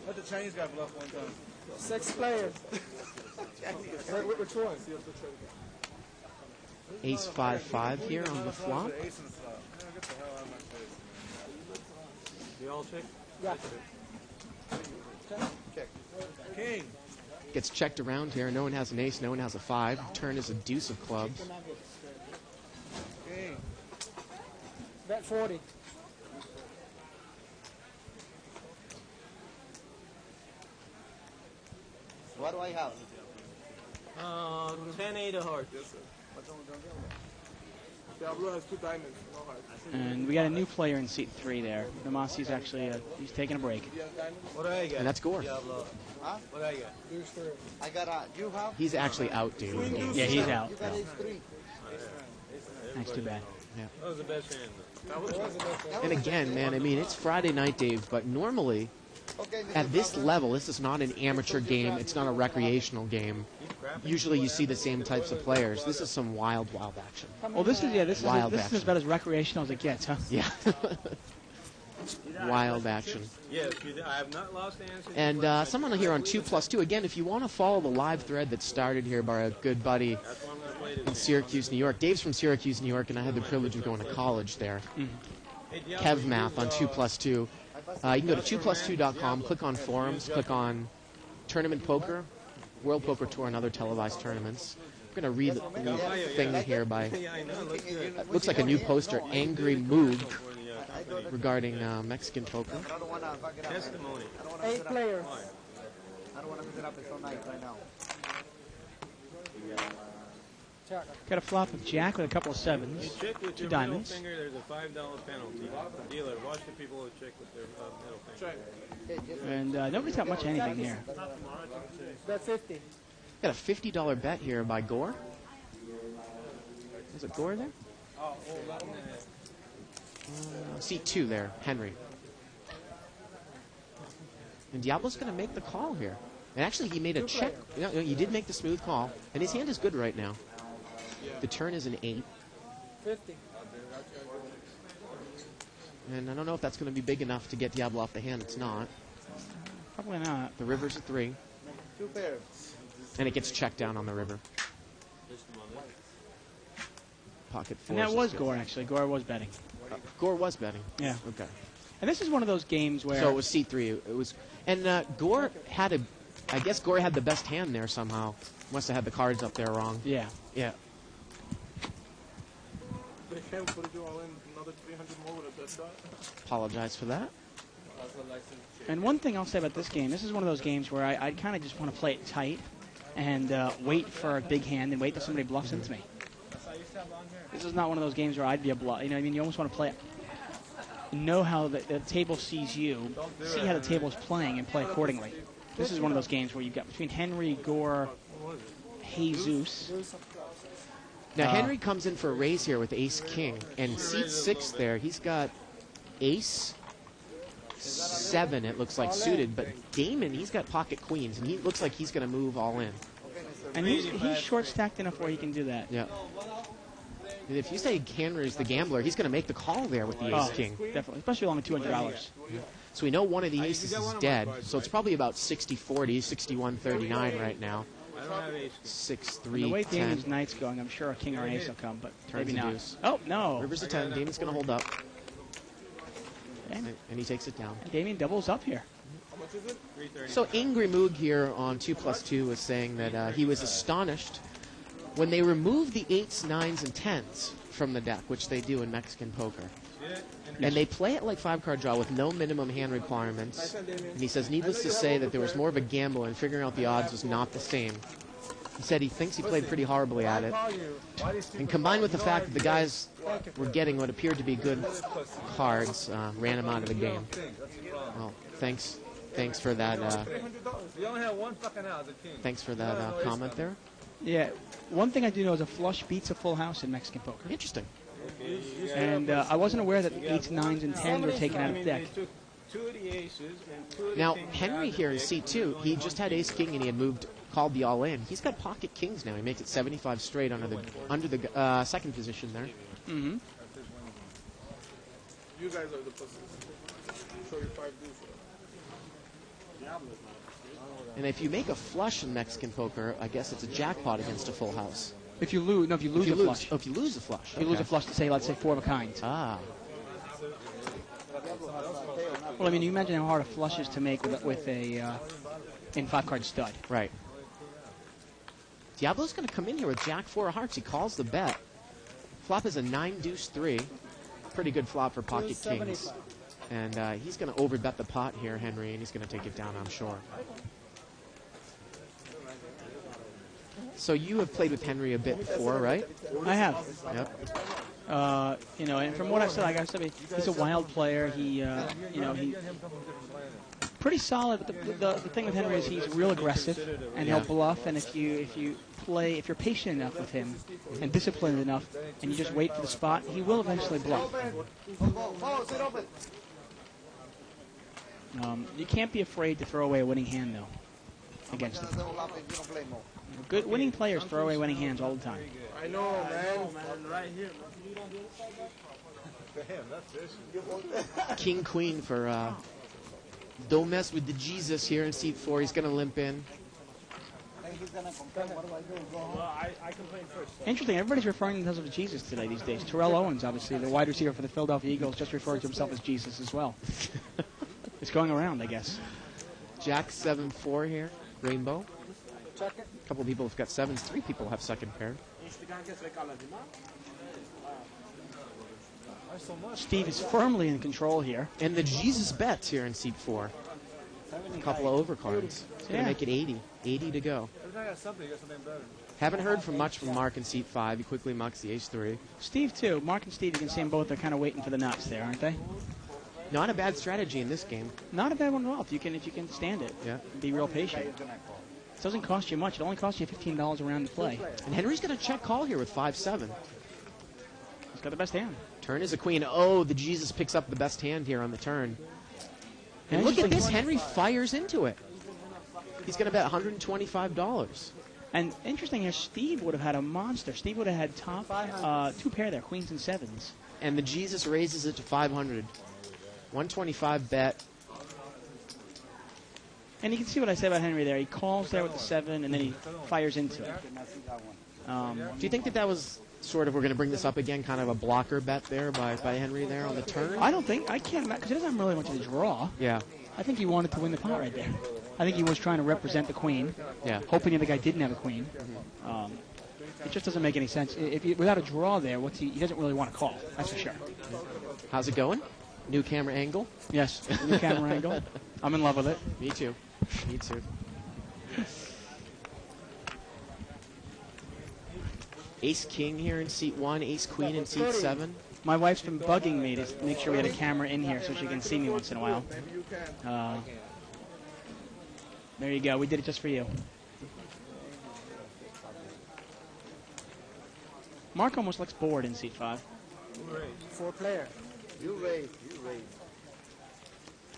Speaker 5: Let the Chinese guy bluff one time.
Speaker 9: 6 players. Which one?
Speaker 2: Ace 5-5 here on the flop.
Speaker 4: You all check?
Speaker 9: Yeah.
Speaker 5: King.
Speaker 2: Gets checked around here. No one has an ace. No one has a 5. Turn is a deuce of clubs.
Speaker 5: King.
Speaker 9: Bet 40.
Speaker 10: What do I have?
Speaker 6: 10-8 of hearts.
Speaker 5: Yes, sir. Diablo has 2 diamonds, no hearts.
Speaker 3: And we got a new player in seat 3 there. Namasi's actually he's taking a break.
Speaker 6: What do I get?
Speaker 2: And that's Gore.
Speaker 6: Diablo.
Speaker 10: Huh?
Speaker 6: What do I get?
Speaker 10: I got you have?
Speaker 2: He's actually out, dude.
Speaker 3: Yeah, he's out.
Speaker 10: You got ace 3.
Speaker 3: That's too bad.
Speaker 6: That was the best hand.
Speaker 2: And again, man, I mean, it's Friday night, Dave, but normally at this level, this is not an amateur game. It's not a recreational game. Usually you see the same types of players. This is some wild action.
Speaker 3: Well, this is
Speaker 2: Wild
Speaker 3: this
Speaker 2: action.
Speaker 3: is about as recreational as it gets, huh?
Speaker 2: Yeah. Wild action.
Speaker 6: Yes, I have not lost the answer.
Speaker 2: And someone here on 2+2, again, if you want to follow the live thread that started here by a good buddy in Syracuse, New York. Dave's from Syracuse, New York, and I had the privilege of going to college there. Kev Math on 2+2. You can go to 2plus2.com, click on forums, click on Tournament Poker, World Poker Tour, and other televised tournaments. I'm going to read the thing here by, looks like a new poster, Angry Moog, regarding Mexican poker.
Speaker 6: Testimony.
Speaker 9: 8 players.
Speaker 10: I don't want to mess it up. It's so nice right now.
Speaker 3: Got a flop of jack with a couple of 7s,
Speaker 6: You check with
Speaker 3: 2
Speaker 6: your
Speaker 3: diamonds.
Speaker 6: middle finger, there's a $5 penalty. Dealer, watch the people who check with their middle finger.
Speaker 3: And nobody's got much of anything here.
Speaker 9: Bet 50.
Speaker 2: Got a $50 bet here by Gore. Is it Gore there? Seat 2 there, Henry. And Diablo's going to make the call here. And actually, he made a check. He did make the smooth call. And his hand is good right now. The turn is an 8.
Speaker 9: 50.
Speaker 2: And I don't know if that's going to be big enough to get Diablo off the hand. It's not.
Speaker 3: Probably not.
Speaker 2: The river's a 3.
Speaker 10: 2 pairs.
Speaker 2: And it gets checked down on the river. Pocket 4.
Speaker 3: And that was Gore, actually. Gore was betting.
Speaker 2: Gore was betting.
Speaker 3: Yeah.
Speaker 2: Okay.
Speaker 3: And this is one of those games where...
Speaker 2: So it was C3. It was, and Gore had a... I guess Gore had the best hand there somehow. Must have had the cards up there wrong.
Speaker 3: Yeah.
Speaker 2: Yeah.
Speaker 5: They can't put you all in another 300 more with a dead shot.
Speaker 2: Apologize for that.
Speaker 3: And one thing I'll say about this game, this is one of those games where I kind of just want to play it tight and wait for a big hand and wait till somebody bluffs into me. This is not one of those games where I'd be a bluff. You know what I mean? You almost want to play it. Know how the table sees you, see how the table is playing, and play accordingly. This is one of those games where you've got between Henry, Gore, Jesus,
Speaker 2: Now, Henry comes in for a raise here with ace-king, and seat 6 there, he's got ace-7, it looks like, suited, but Damon, he's got pocket queens, and he looks like he's going to move all in.
Speaker 3: And he's short-stacked enough where he can do that.
Speaker 2: Yeah. And if you say Henry's the gambler, he's going to make the call there with the ace-king.
Speaker 3: Definitely, especially only $200.
Speaker 2: Yeah. So we know one of the aces is dead, so it's probably about 60-40, 61-39 right now. 6-3,
Speaker 3: the way
Speaker 2: 10.
Speaker 3: Damon's knight's going, I'm sure a king or ace will come, but
Speaker 2: Turns
Speaker 3: maybe
Speaker 2: a
Speaker 3: not.
Speaker 2: deuce.
Speaker 3: Oh, no.
Speaker 2: River's a 10. Damon's going to hold up. And he takes it down.
Speaker 3: Damien doubles up here.
Speaker 2: So Angry Moog here on 2+2 was saying that he was astonished when they removed the 8s, 9s, and 10s from the deck, which they do in Mexican poker. And they play it like 5-card draw with no minimum hand requirements. And he says, needless to say, that there was more of a gamble, and figuring out the odds was not the same. He said he thinks he played pretty horribly at it. And combined with the fact that the guys were getting what appeared to be good cards, ran him out of the game. Well, thanks for that. Thanks for that comment there.
Speaker 3: Yeah, one thing I do know is a flush beats a full house in Mexican poker.
Speaker 2: Interesting.
Speaker 3: And I wasn't aware that 8s, 9s, and 10s were taken out of the deck.
Speaker 2: Now, Henry here in C2, he just had ace-king and he had called the all-in. He's got pocket kings now. He makes it 75 straight under the second position there.
Speaker 3: Mm-hmm.
Speaker 5: You guys are the pussies. Show your 5 deuce.
Speaker 2: And if you make a flush in Mexican poker, I guess it's a jackpot against a full house.
Speaker 3: If you lose, no, if you lose a flush.
Speaker 2: Oh, if you lose a flush.
Speaker 3: If you lose a flush to say, let's say 4 of a kind.
Speaker 2: Ah.
Speaker 3: Well, I mean, you imagine how hard a flush is to make with a in 5-card stud.
Speaker 2: Right. Diablo's going to come in here with Jack 4 of hearts. He calls the bet. Flop is a 9 deuce 3. Pretty good flop for pocket kings. And he's going to overbet the pot here, Henry, and he's going to take it down, I'm sure. So you have played with Henry a bit before, right?
Speaker 3: I have.
Speaker 2: Yep.
Speaker 3: You know, and from what I've said, like I said, he's a wild player. He, you know, he pretty solid. But the thing with Henry is he's real aggressive, and he'll bluff. And if you're patient enough with him and disciplined enough, and you just wait for the spot, he will eventually bluff. You can't be afraid to throw away a winning hand, though, against him. Good winning players throw away winning hands all the time.
Speaker 5: I know, man.
Speaker 6: Right here.
Speaker 2: King, queen for don't mess with the Jesus here in seat 4. He's going to limp in.
Speaker 3: Interesting. Everybody's referring to themselves as Jesus today these days. Terrell Owens, obviously, the wide receiver for the Philadelphia Eagles, just referred to himself as Jesus as well. It's going around, I guess.
Speaker 2: Jack 7-4 here. Rainbow. A couple of people have got 7s. 3 people have second pair.
Speaker 3: Steve is firmly in control here.
Speaker 2: And the Jesus bets here in seat 4. A couple of overcards. It's going to make it 80. 80 to go. Haven't heard much from Mark in seat 5. He quickly mucks the ace-3.
Speaker 3: Steve, too. Mark and Steve, you can see them both are kind of waiting for the nuts there, aren't they?
Speaker 2: Not a bad strategy in this game.
Speaker 3: Not a bad one at all, if you can stand it.
Speaker 2: Yeah.
Speaker 3: Be real patient. It doesn't cost you much. It only costs you $15 a round to play.
Speaker 2: And Henry's going to check call here with 5-7.
Speaker 3: He's got the best hand.
Speaker 2: Turn is a queen. Oh, the Jesus picks up the best hand here on the turn. And look at this. Henry fires into it. He's going to bet $125.
Speaker 3: And interesting here, Steve would have had a monster. Steve would have had top 2 pair there, queens and 7s.
Speaker 2: And the Jesus raises it to 500. 125 bet.
Speaker 3: And you can see what I said about Henry there. He calls there with the 7, and then he fires into it.
Speaker 2: Do you think that was sort of, we're going to bring this up again, kind of a blocker bet there by Henry there on the turn?
Speaker 3: I can't, because he doesn't have really much of a draw.
Speaker 2: Yeah.
Speaker 3: I think he wanted to win the pot right there. I think he was trying to represent the queen, hoping the other guy didn't have a queen. It just doesn't make any sense. Without a draw there, he doesn't really want to call, that's for sure.
Speaker 2: How's it going? New camera angle?
Speaker 3: Yes, new camera angle. I'm in love with it.
Speaker 2: Me too. Me too. Ace-king here in seat 1, ace-queen in seat 7.
Speaker 3: My wife's been bugging me to make sure we had a camera in here so she can see me once in a while. There you go. We did it just for you. Mark almost looks bored in seat 5.
Speaker 9: 4-player.
Speaker 10: You raise.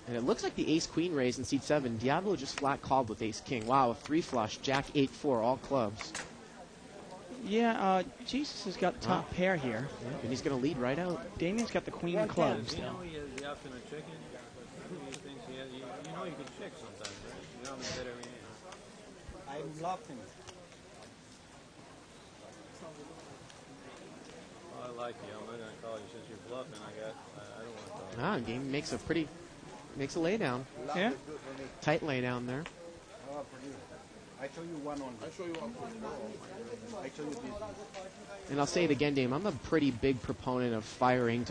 Speaker 2: And it looks like the ace-queen raise in seat 7. Diablo just flat called with ace-king. Wow, a 3-flush, jack 8-4, all clubs.
Speaker 3: Yeah, Jesus has got the top pair here.
Speaker 2: Yeah, and he's going to lead right out.
Speaker 3: Damien's got the queen clubs.
Speaker 8: You know he has the option of checking. He thinks he has, you know you can check sometimes, right? You don't have to bet every hand.
Speaker 10: I'm bluffing.
Speaker 8: Oh, I like you. I'm not going to call you since you're bluffing. I don't want to call you.
Speaker 2: Game makes a laydown.
Speaker 3: Yeah.
Speaker 2: Tight laydown there.
Speaker 10: I show you one on. I show you one. I show you this.
Speaker 2: And I'll say it again, Dame, I'm a pretty big proponent of firing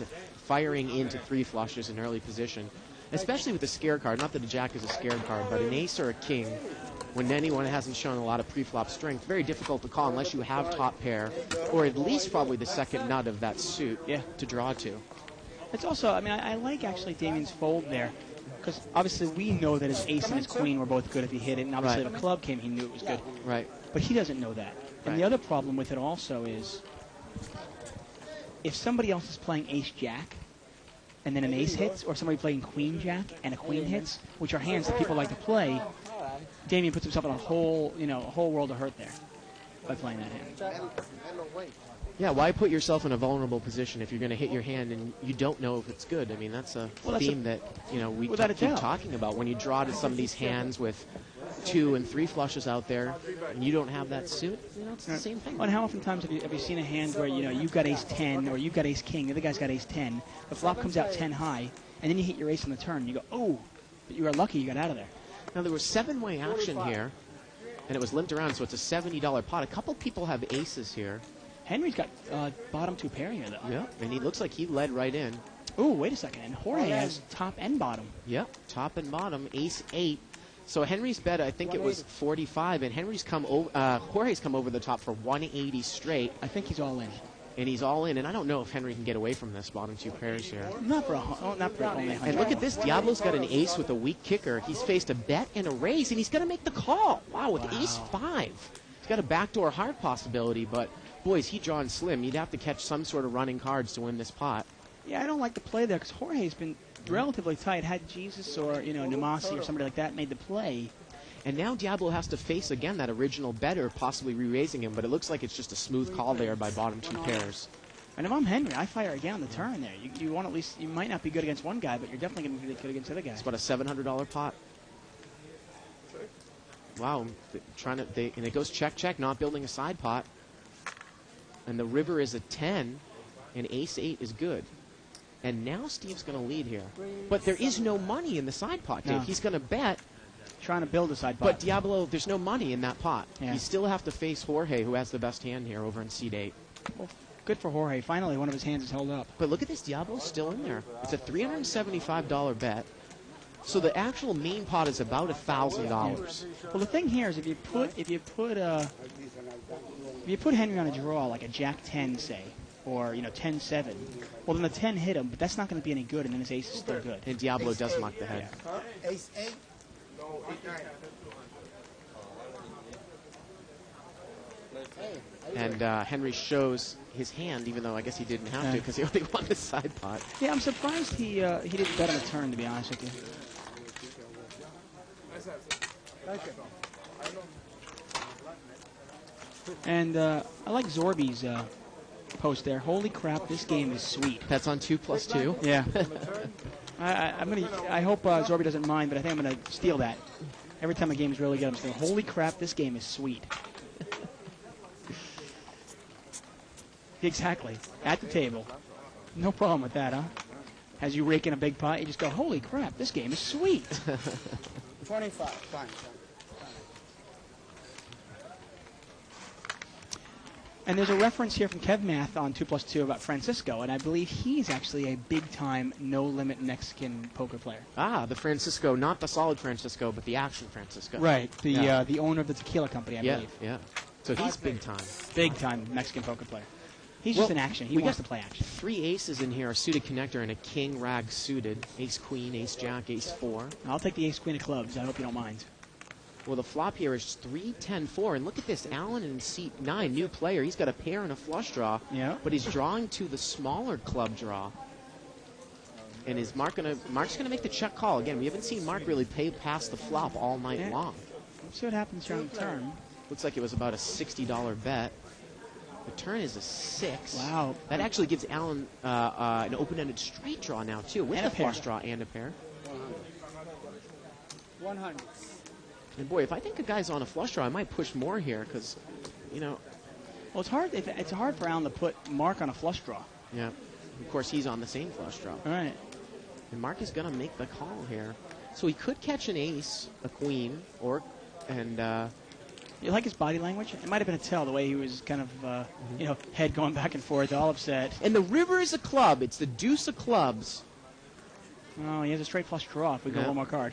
Speaker 2: into 3 flushes in early position, especially with the scare card. Not that a jack is a scared card, but an ace or a king, when anyone hasn't shown a lot of pre-flop strength, very difficult to call unless you have top pair, or at least probably the second nut of that suit to draw to.
Speaker 3: It's also, I mean, I like actually Damien's fold there, because obviously we know that his ace and his queen were both good if he hit it, and obviously if a club came, he knew it was good.
Speaker 2: Right.
Speaker 3: But he doesn't know that. And the other problem with it also is, if somebody else is playing ace-jack, and then an ace hits, or somebody playing queen-jack and a queen hits, which are hands that people like to play, Damien puts himself in a whole world of hurt there by playing that hand.
Speaker 2: Yeah, why put yourself in a vulnerable position if you're going to hit your hand and you don't know if it's good? I mean, that's a theme that we keep talking about. When you draw to some of these hands with 2 and 3 flushes out there, and you don't have that suit, it's the same thing.
Speaker 3: Well, and how oftentimes have you seen a hand where you've got ace-10 or you've got ace-king, the other guy's got ace-10, the flop comes out 10 high, and then you hit your ace on the turn, and you go, oh, but you were lucky you got out of there.
Speaker 2: Now, there was 7-way action here, and it was limped around, so it's a $70 pot. A couple people have aces here.
Speaker 3: Henry's got bottom 2 pair here, though.
Speaker 2: Yeah, and he looks like he led right in.
Speaker 3: Ooh, wait a second. And Jorge has top and bottom.
Speaker 2: Yep, top and bottom, ace-8. So Henry's bet, I think it was 45, and Henry's Jorge's come over the top for 180 straight.
Speaker 3: I think he's all in.
Speaker 2: And he's all in, and I don't know if Henry can get away from this bottom 2 pairs here.
Speaker 3: Not for only 100.
Speaker 2: And look at this, Diablo's got an ace with a weak kicker. He's faced a bet and a raise, and he's going to make the call. Wow, with ace-5. He's got a backdoor heart possibility, but boys, he drawn slim. You'd have to catch some sort of running cards to win this pot.
Speaker 3: Yeah, I don't like the play there because Jorge's been relatively tight. Had Jesus or Namasi or somebody like that made the play.
Speaker 2: And now Diablo has to face again that original better, possibly re-raising him, but it looks like it's just a smooth call there by bottom 2 pairs.
Speaker 3: And if I'm Henry, I fire again on the turn there. You want at least, you might not be good against one guy, but you're definitely going to be good against the other guys.
Speaker 2: It's about a $700 pot. Wow, and it goes check, not building a side pot. And the river is a 10, and ace-8 is good. And now Steve's going to lead here. But there is no money in the side pot, Dave. No. He's going to bet.
Speaker 3: Trying to build a side pot.
Speaker 2: But Diablo, there's no money in that pot. Yeah. You still have to face Jorge, who has the best hand here over in seat 8.
Speaker 3: Well, good for Jorge. Finally, one of his hands is held up.
Speaker 2: But look at this. Diablo's still in there. It's a $375 bet. So the actual main pot is about $1,000.
Speaker 3: Well, the thing here is if you put Henry on a draw like a Jack 10, say, or 10-7, well then the 10 hit him, but that's not going to be any good, and then his ace is still good.
Speaker 2: And Diablo does muck the head.
Speaker 10: Ace-8. No, 8-9.
Speaker 2: And Henry shows his hand, even though I guess he didn't have to because he only won the side pot.
Speaker 3: Yeah, I'm surprised he didn't bet on the turn, to be honest with you. And I like Zorby's post there. Holy crap, this game is sweet.
Speaker 2: That's on 2+2.
Speaker 3: Yeah. I hope Zorby doesn't mind, but I think I'm gonna steal that. Every time a game is really good, I'm saying, holy crap, this game is sweet. Exactly. At the table. No problem with that, huh? As you rake in a big pot, you just go, holy crap, this game is sweet.
Speaker 10: 25. Fine.
Speaker 3: And there's a reference here from Kev Math on 2+2 about Francisco, and I believe he's actually a big-time, no-limit Mexican poker player.
Speaker 2: Ah, the Francisco, not the solid Francisco, but the action Francisco.
Speaker 3: Right, the owner of the tequila company, I believe.
Speaker 2: Yeah. So he's big-time.
Speaker 3: Big-time Mexican poker player. He's just an action. He wants to play action.
Speaker 2: 3 aces in here, a suited connector, and a king rag suited. Ace-queen, ace-jack, ace-4.
Speaker 3: I'll take the ace-queen of clubs. I hope you don't mind.
Speaker 2: Well, the flop here is 3-10-4, and look at this. Allen in seat 9, new player. He's got a pair and a flush draw, but he's drawing to the smaller club draw. And is Mark's gonna make the check call again? We haven't seen Mark really pay past the flop all night long.
Speaker 3: Let's see what happens here on the turn.
Speaker 2: Looks like it was about a $60 bet. The turn is a 6.
Speaker 3: Wow.
Speaker 2: That actually gives Allen an open-ended straight draw now too, with
Speaker 3: And
Speaker 2: a
Speaker 3: a pair.
Speaker 2: flush draw and a pair.
Speaker 9: 100.
Speaker 2: And boy, if I think a guy's on a flush draw, I might push more here because, you know.
Speaker 3: Well, it's hard. It's hard for Allen to put Mark on a flush draw.
Speaker 2: Yeah. Of course, he's on the same flush draw.
Speaker 3: All right.
Speaker 2: And Mark is going to make the call here. So he could catch an ace, a queen,
Speaker 3: You like his body language? It might have been a tell, the way he was kind of, head going back and forth, all upset.
Speaker 2: And the river is a club. It's the deuce of clubs.
Speaker 3: Oh, he has a straight flush draw if we go one more card.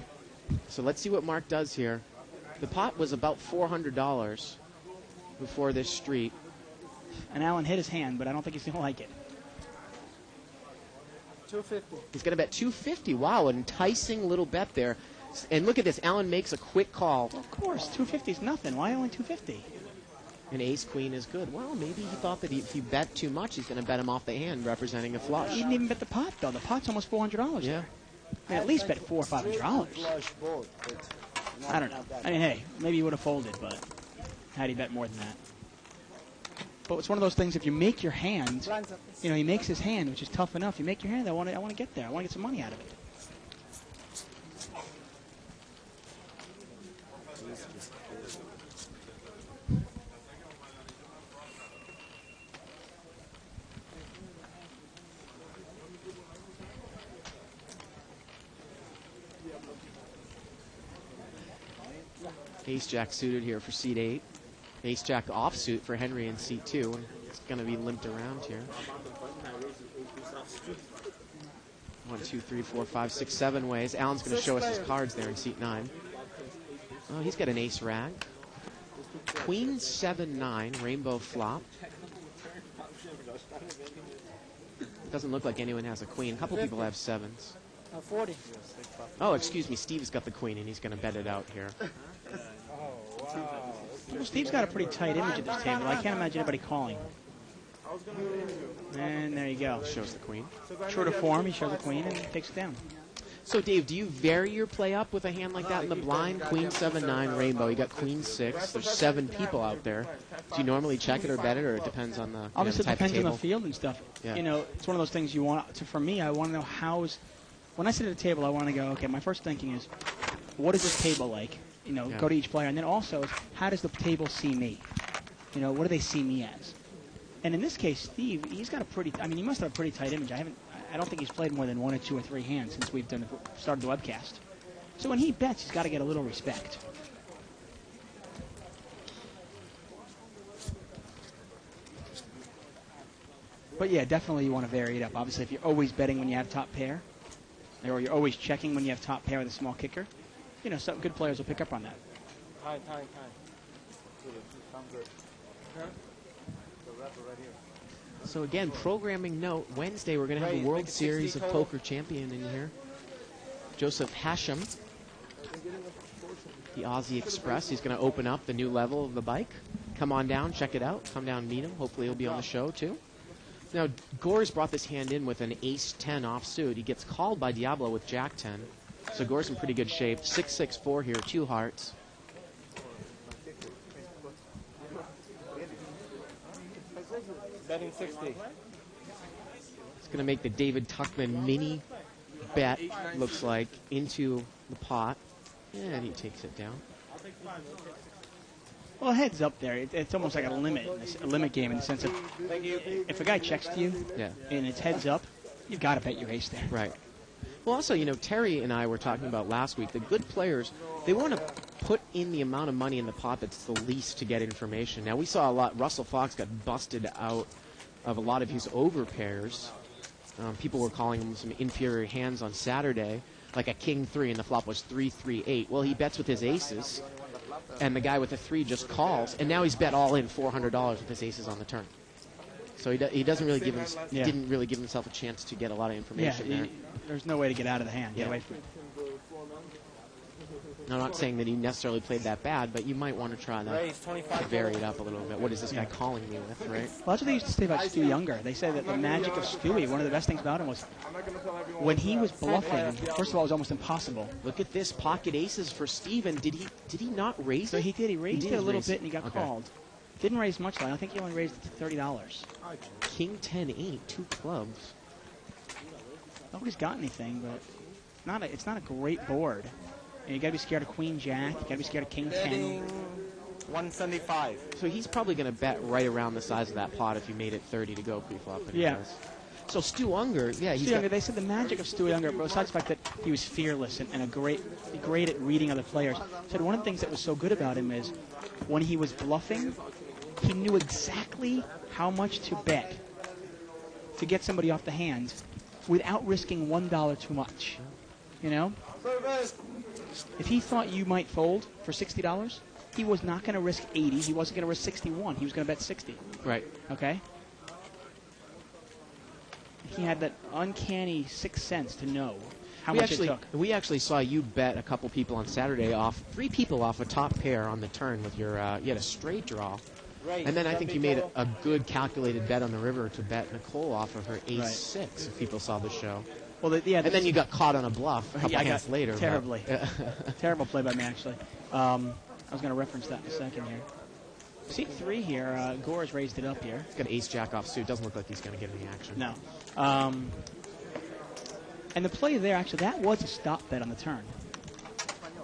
Speaker 2: So let's see what Mark does here. The pot was about $400 before this street.
Speaker 3: And Allen hit his hand, but I don't think he's going to like it.
Speaker 9: 250.
Speaker 2: He's going to bet $250. Wow, an enticing little bet there. And look at this. Allen makes a quick call.
Speaker 3: Of course, 250 is nothing. Why only 250?
Speaker 2: An ace-queen is good. Well, maybe he thought that if he bet too much, he's going to bet him off the hand, representing a flush.
Speaker 3: He didn't even bet the pot, though. The pot's almost $400.
Speaker 2: Yeah.
Speaker 3: I mean, at least bet $400 or $500. I don't know. I mean, hey, maybe he would have folded, but had he bet more than that? But it's one of those things. If you make your hand, he makes his hand, which is tough enough. You make your hand. I want to get there. I want to get some money out of it.
Speaker 2: Ace-jack suited here for seat 8. Ace-jack offsuit for Henry in seat 2. And it's going to be limped around here. 1, 2, 3, 4, 5, 6, 7 ways. Allen's going to show us his cards there in seat 9. Oh, he's got an ace rag. Queen 7-9, rainbow flop. Doesn't look like anyone has a queen. A couple people have 7s.
Speaker 9: 40.
Speaker 2: Oh, excuse me. Steve's got the queen, and he's going to bet it out here.
Speaker 3: Well, Steve's got a pretty tight image at this table. I can't imagine anybody calling. And there you go.
Speaker 2: Shows the queen.
Speaker 3: True to form, he shows the queen and takes it down.
Speaker 2: So, Dave, do you vary your play up with a hand like that in the blind? Queen 7-9, rainbow. You got queen 6. There's 7 people out there. Do you normally check it or bet it, or it depends on the
Speaker 3: Obviously,
Speaker 2: type
Speaker 3: it depends
Speaker 2: of
Speaker 3: on
Speaker 2: table?
Speaker 3: the field and stuff.
Speaker 2: Yeah.
Speaker 3: It's one of those things you want to. For me, I want to know when I sit at a table, I want to go, okay, my first thinking is, what is this table like? Go to each player. And then also, how does the table see me? What do they see me as? And in this case, Steve, he must have a pretty tight image. I don't think he's played more than 1 or 2 or 3 hands since we've started the webcast. So when he bets, he's got to get a little respect. But yeah, definitely you want to vary it up. Obviously, if you're always betting when you have top pair, or you're always checking when you have top pair with a small kicker, some good players will pick up on that.
Speaker 10: Time. Good. Right here.
Speaker 2: So again, programming note, Wednesday we're going to have a World Series of Poker champion in here. Joseph Hashem, the Aussie Express. He's going to open up the new level of the bike. Come on down, check it out. Come down, meet him. Hopefully he'll be on the show too. Now, Gore's brought this hand in with an ace-10 offsuit. He gets called by Diablo with jack-10. So Gore's in pretty good shape. 6-6-4 here, 2 hearts.
Speaker 10: Betting 60.
Speaker 2: It's going to make the David Tuckman mini bet, looks like, into the pot. And he takes it down.
Speaker 3: Well, heads up there. It's almost like a limit game in the sense of if a guy checks to you and it's heads up, you've got to bet your ace there.
Speaker 2: Right. Well, also, Terry and I were talking about last week, the good players, they want to put in the amount of money in the pot that's the least to get information. Now, we saw a lot. Russell Fox got busted out of a lot of his overpairs. People were calling him some inferior hands on Saturday, like a king 3, and the flop was 3-3-8. Well, he bets with his aces, and the guy with the 3 just calls, and now he's bet all in $400 with his aces on the turn. So he doesn't really didn't really give himself a chance to get a lot of information there.
Speaker 3: There's no way to get out of the hand. Get away from it.
Speaker 2: I'm not saying that he necessarily played that bad, but you might want to try to vary it up a little bit. What is this guy calling me with, right?
Speaker 3: Well, that's what they used to say about Stu Younger. They say that the magic of Stewie, one of the best things about him was when he was bluffing, first of all, it was almost impossible.
Speaker 2: Look at this, pocket aces for Steven. Did he not raise
Speaker 3: So
Speaker 2: it?
Speaker 3: he did. He raised it a little bit and he got
Speaker 2: Okay.
Speaker 3: called. Didn't raise much, though. I think he only raised it to $30.
Speaker 2: King 10-8, 2 clubs.
Speaker 3: Nobody's got anything, but it's not a great board. And you got to be scared of Queen Jack. You got to be scared of King 10.
Speaker 5: 175.
Speaker 2: So he's probably going to bet right around the size of that pot if you made it 30 to go pre-flop. and he
Speaker 3: Yeah.
Speaker 2: does. So Stu Unger, yeah, he's
Speaker 3: Stu Younger, they said the magic of Stu Younger, besides the fact that he was fearless and great at reading other players, said one of the things that was so good about him is when he was bluffing, he knew exactly how much to bet to get somebody off the hand without risking $1 too much. You know? If he thought you might fold for $60, he was not going to risk 80. He wasn't going to risk 61. He was going to bet 60.
Speaker 2: Right.
Speaker 3: Okay? He had that uncanny sixth sense to know how much it took.
Speaker 2: We actually saw you bet a couple people on Saturday off, 3 people off a top pair on the turn with your, you had a straight draw. And then I think you made a good calculated bet on the river to bet Nicole off of her ace-6, if people saw the show.
Speaker 3: Well,
Speaker 2: and then you got caught on a bluff a couple hands later.
Speaker 3: Terribly. Terrible play by me, actually. I was going to reference that in a second here. Seat 3 here, Gore's raised it up here.
Speaker 2: He's got ace-jack off suit. Doesn't look like he's going to get any action.
Speaker 3: No. And the play there, actually, that was a stop bet on the turn.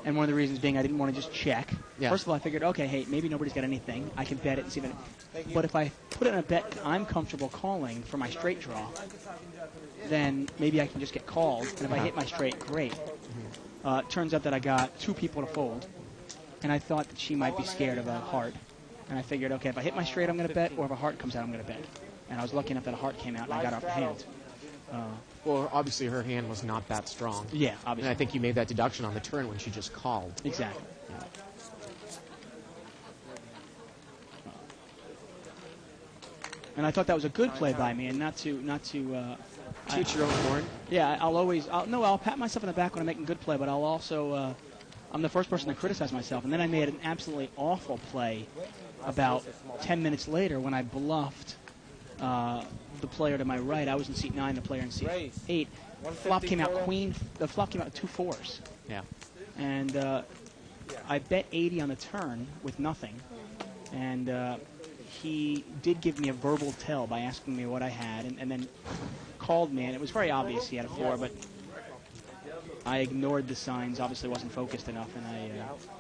Speaker 3: And one of the reasons being I didn't want to just check.
Speaker 2: Yeah.
Speaker 3: First of all, I figured, okay, hey, maybe nobody's got anything. I can bet it and see if it. But if I put it in a bet I'm comfortable calling for my straight draw, then maybe I can just get called. And if I hit my straight, great. It turns out that I got 2 people to fold. And I thought that she might be scared of a heart. And I figured, okay, if I hit my straight, I'm going to bet, or if a heart comes out, I'm going to bet. And I was lucky enough that a heart came out, and I got off the hand.
Speaker 2: Well, obviously her hand was not that strong.
Speaker 3: Yeah, obviously.
Speaker 2: And I think you made that deduction on the turn when she just called.
Speaker 3: Exactly.
Speaker 2: Yeah.
Speaker 3: And I thought that was a good play by me, and not to
Speaker 2: toot your own horn.
Speaker 3: Yeah, I'll pat myself on the back when I'm making a good play, but I'll also I'm the first person to criticize myself. And then I made an absolutely awful play about 10 minutes later when I bluffed the player to my right. I was in seat 9, the player in seat 8. Flop came out queen. The flop came out 2 4s.
Speaker 2: Yeah.
Speaker 3: And I bet 80 on the turn with nothing. And he did give me a verbal tell by asking me what I had, and then called me. And it was very obvious he had a 4, but I ignored the signs, obviously wasn't focused enough, and I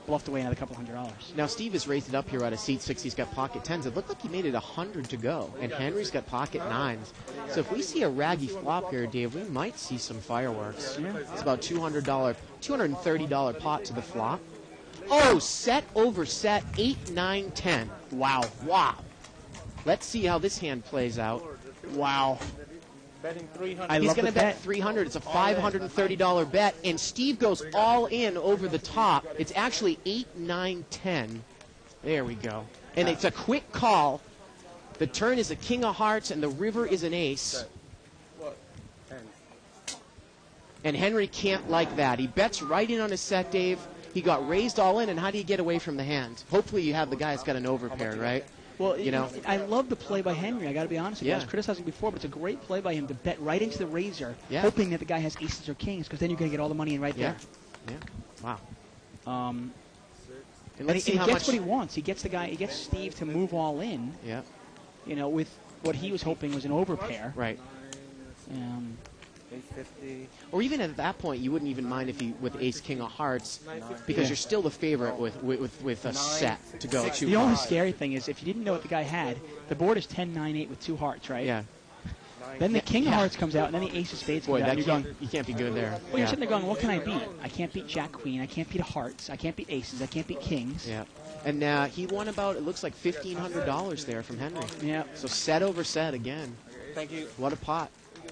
Speaker 3: bluffed away another couple $100.
Speaker 2: Now, Steve has raised it up here out of seat 6. He's got pocket 10s. It looked like he made it 100 to go, and Henry's got pocket 9s. So if we see a raggy flop here, Dave, we might see some fireworks.
Speaker 3: Yeah.
Speaker 2: It's about $230 pot to the flop. Oh, set over set, 8, 9, 10. Wow. Wow. Let's see how this hand plays out. Wow.
Speaker 5: Betting 300.
Speaker 2: He's going to bet 300. It's a $530 bet, and Steve goes all in over the top. It's actually 8, 9, 10. There we go. And it's a quick call. The turn is a king of hearts, and the river is an ace. And Henry can't like that. He bets right in on his set, Dave. He got raised all in, and how do you get away from the hand? Hopefully you have the guy that's got an overpair, right?
Speaker 3: Well, I love the play by Henry. I got to be honest with you.
Speaker 2: Yeah.
Speaker 3: I was criticizing before, but it's a great play by him to bet right into the razor,
Speaker 2: Yeah.
Speaker 3: hoping that the guy has aces or kings, because then you're going to get all the money in right
Speaker 2: Yeah.
Speaker 3: there.
Speaker 2: Yeah. Wow.
Speaker 3: And
Speaker 2: let's see
Speaker 3: he
Speaker 2: how
Speaker 3: gets
Speaker 2: much.
Speaker 3: what he wants. He gets Steve to move all in.
Speaker 2: Yeah.
Speaker 3: With what he was hoping was an overpair.
Speaker 2: Right.
Speaker 5: 850.
Speaker 2: Or even at that point, you wouldn't even mind if he with ace king of hearts, because you're still the favorite with a set to go to.
Speaker 3: The only scary thing is if you didn't know what the guy had, the board is 10, 9, 8 with 2 hearts, right?
Speaker 2: Yeah.
Speaker 3: Then the king of hearts comes out, and then the ace of spades comes
Speaker 2: Boy,
Speaker 3: out.
Speaker 2: that
Speaker 3: And you're
Speaker 2: can't,
Speaker 3: going,
Speaker 2: you can't be good there.
Speaker 3: well, you're sitting there going, what can I beat? I can't beat jack queen. I can't beat hearts. I can't beat aces. I can't beat kings.
Speaker 2: Yeah. And he won about, it looks like $1,500 there from Henry.
Speaker 3: Yeah.
Speaker 2: So set over set again.
Speaker 5: Thank you.
Speaker 2: What a pot.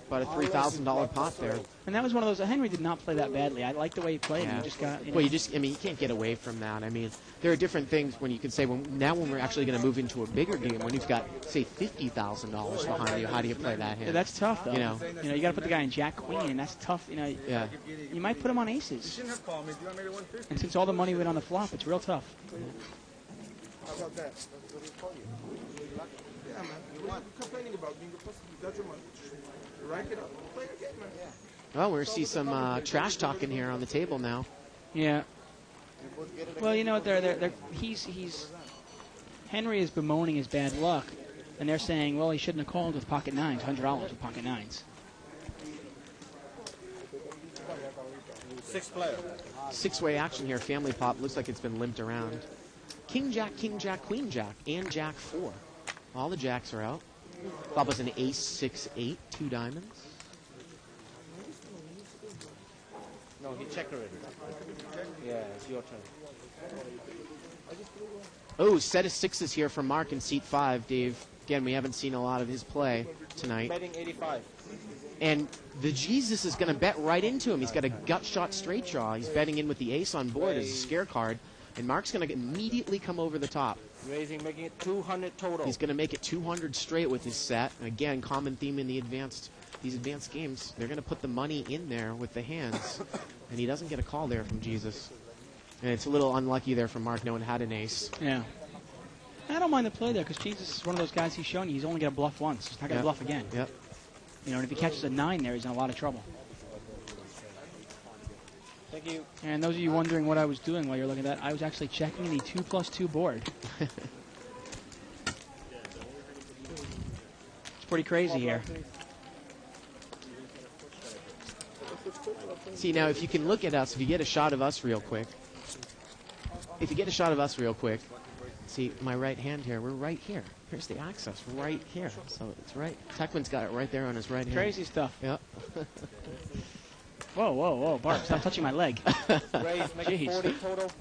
Speaker 2: About a $3,000 pot there.
Speaker 3: And that was one of those. Henry did not play that badly. I liked the way he played.
Speaker 2: Yeah.
Speaker 3: He just got.
Speaker 2: Well, you can't get away from that. I mean, there are different things when you can say, now when we're actually going to move into a bigger game, when you've got, say, $50,000 behind you, how do you play that hand?
Speaker 3: Yeah, that's tough, though.
Speaker 2: You know,
Speaker 3: you got to put the guy in Jack Queen, and that's tough.
Speaker 2: Yeah.
Speaker 3: You might put him on aces. And since all the money went on the flop, it's real tough.
Speaker 5: How about that? That's what we call you. Yeah, man. What are you complaining about? Being a pussy, you got your money. Rank it up. Play your game, man. Yeah.
Speaker 2: Well, we're going to see some trash talking here on the table now.
Speaker 3: Yeah. Well, you know, Henry is bemoaning his bad luck, and they're saying, well, he shouldn't have called with pocket nines, $100 with pocket nines.
Speaker 5: 6 player.
Speaker 2: 6-way action here. Family pot looks like it's been limped around. King, jack, queen, jack, and jack 4. All the jacks are out. Flop was an ace, 6, 8, 2 diamonds.
Speaker 4: No, he checked already. Yeah, it's your turn.
Speaker 2: Oh, set of sixes here from Mark in seat 5, Dave. Again, we haven't seen a lot of his play tonight.
Speaker 4: Betting 85.
Speaker 2: And the Jesus is going to bet right into him. He's got a gut shot straight draw. He's betting in with the ace on board as a scare card. And Mark's going to immediately come over the top.
Speaker 4: Raising, making it 200 total.
Speaker 2: He's going to make it 200 straight with his set. And again, common theme in these advanced games. They're going to put the money in there with the hands. And he doesn't get a call there from Jesus. And it's a little unlucky there from Mark knowing had an ace.
Speaker 3: Yeah. I don't mind the play there because Jesus is one of those guys he's shown you. He's only going to bluff once. He's not going to bluff again.
Speaker 2: Yep.
Speaker 3: You know, and if he catches a 9 there, he's in a lot of trouble.
Speaker 4: Thank you.
Speaker 3: And those of you wondering what I was doing while you're looking at that, I was actually checking the 2+2 board. It's pretty crazy here.
Speaker 2: See, now, if you can look at us, if you get a shot of us real quick. See, my right hand here, we're right here. Here's the access right here. So it's right. Techman's got it right there on his right hand.
Speaker 3: Crazy stuff.
Speaker 2: Yep.
Speaker 3: Whoa, whoa, whoa, Bart, stop touching my leg.
Speaker 4: Raise, make it 40 total.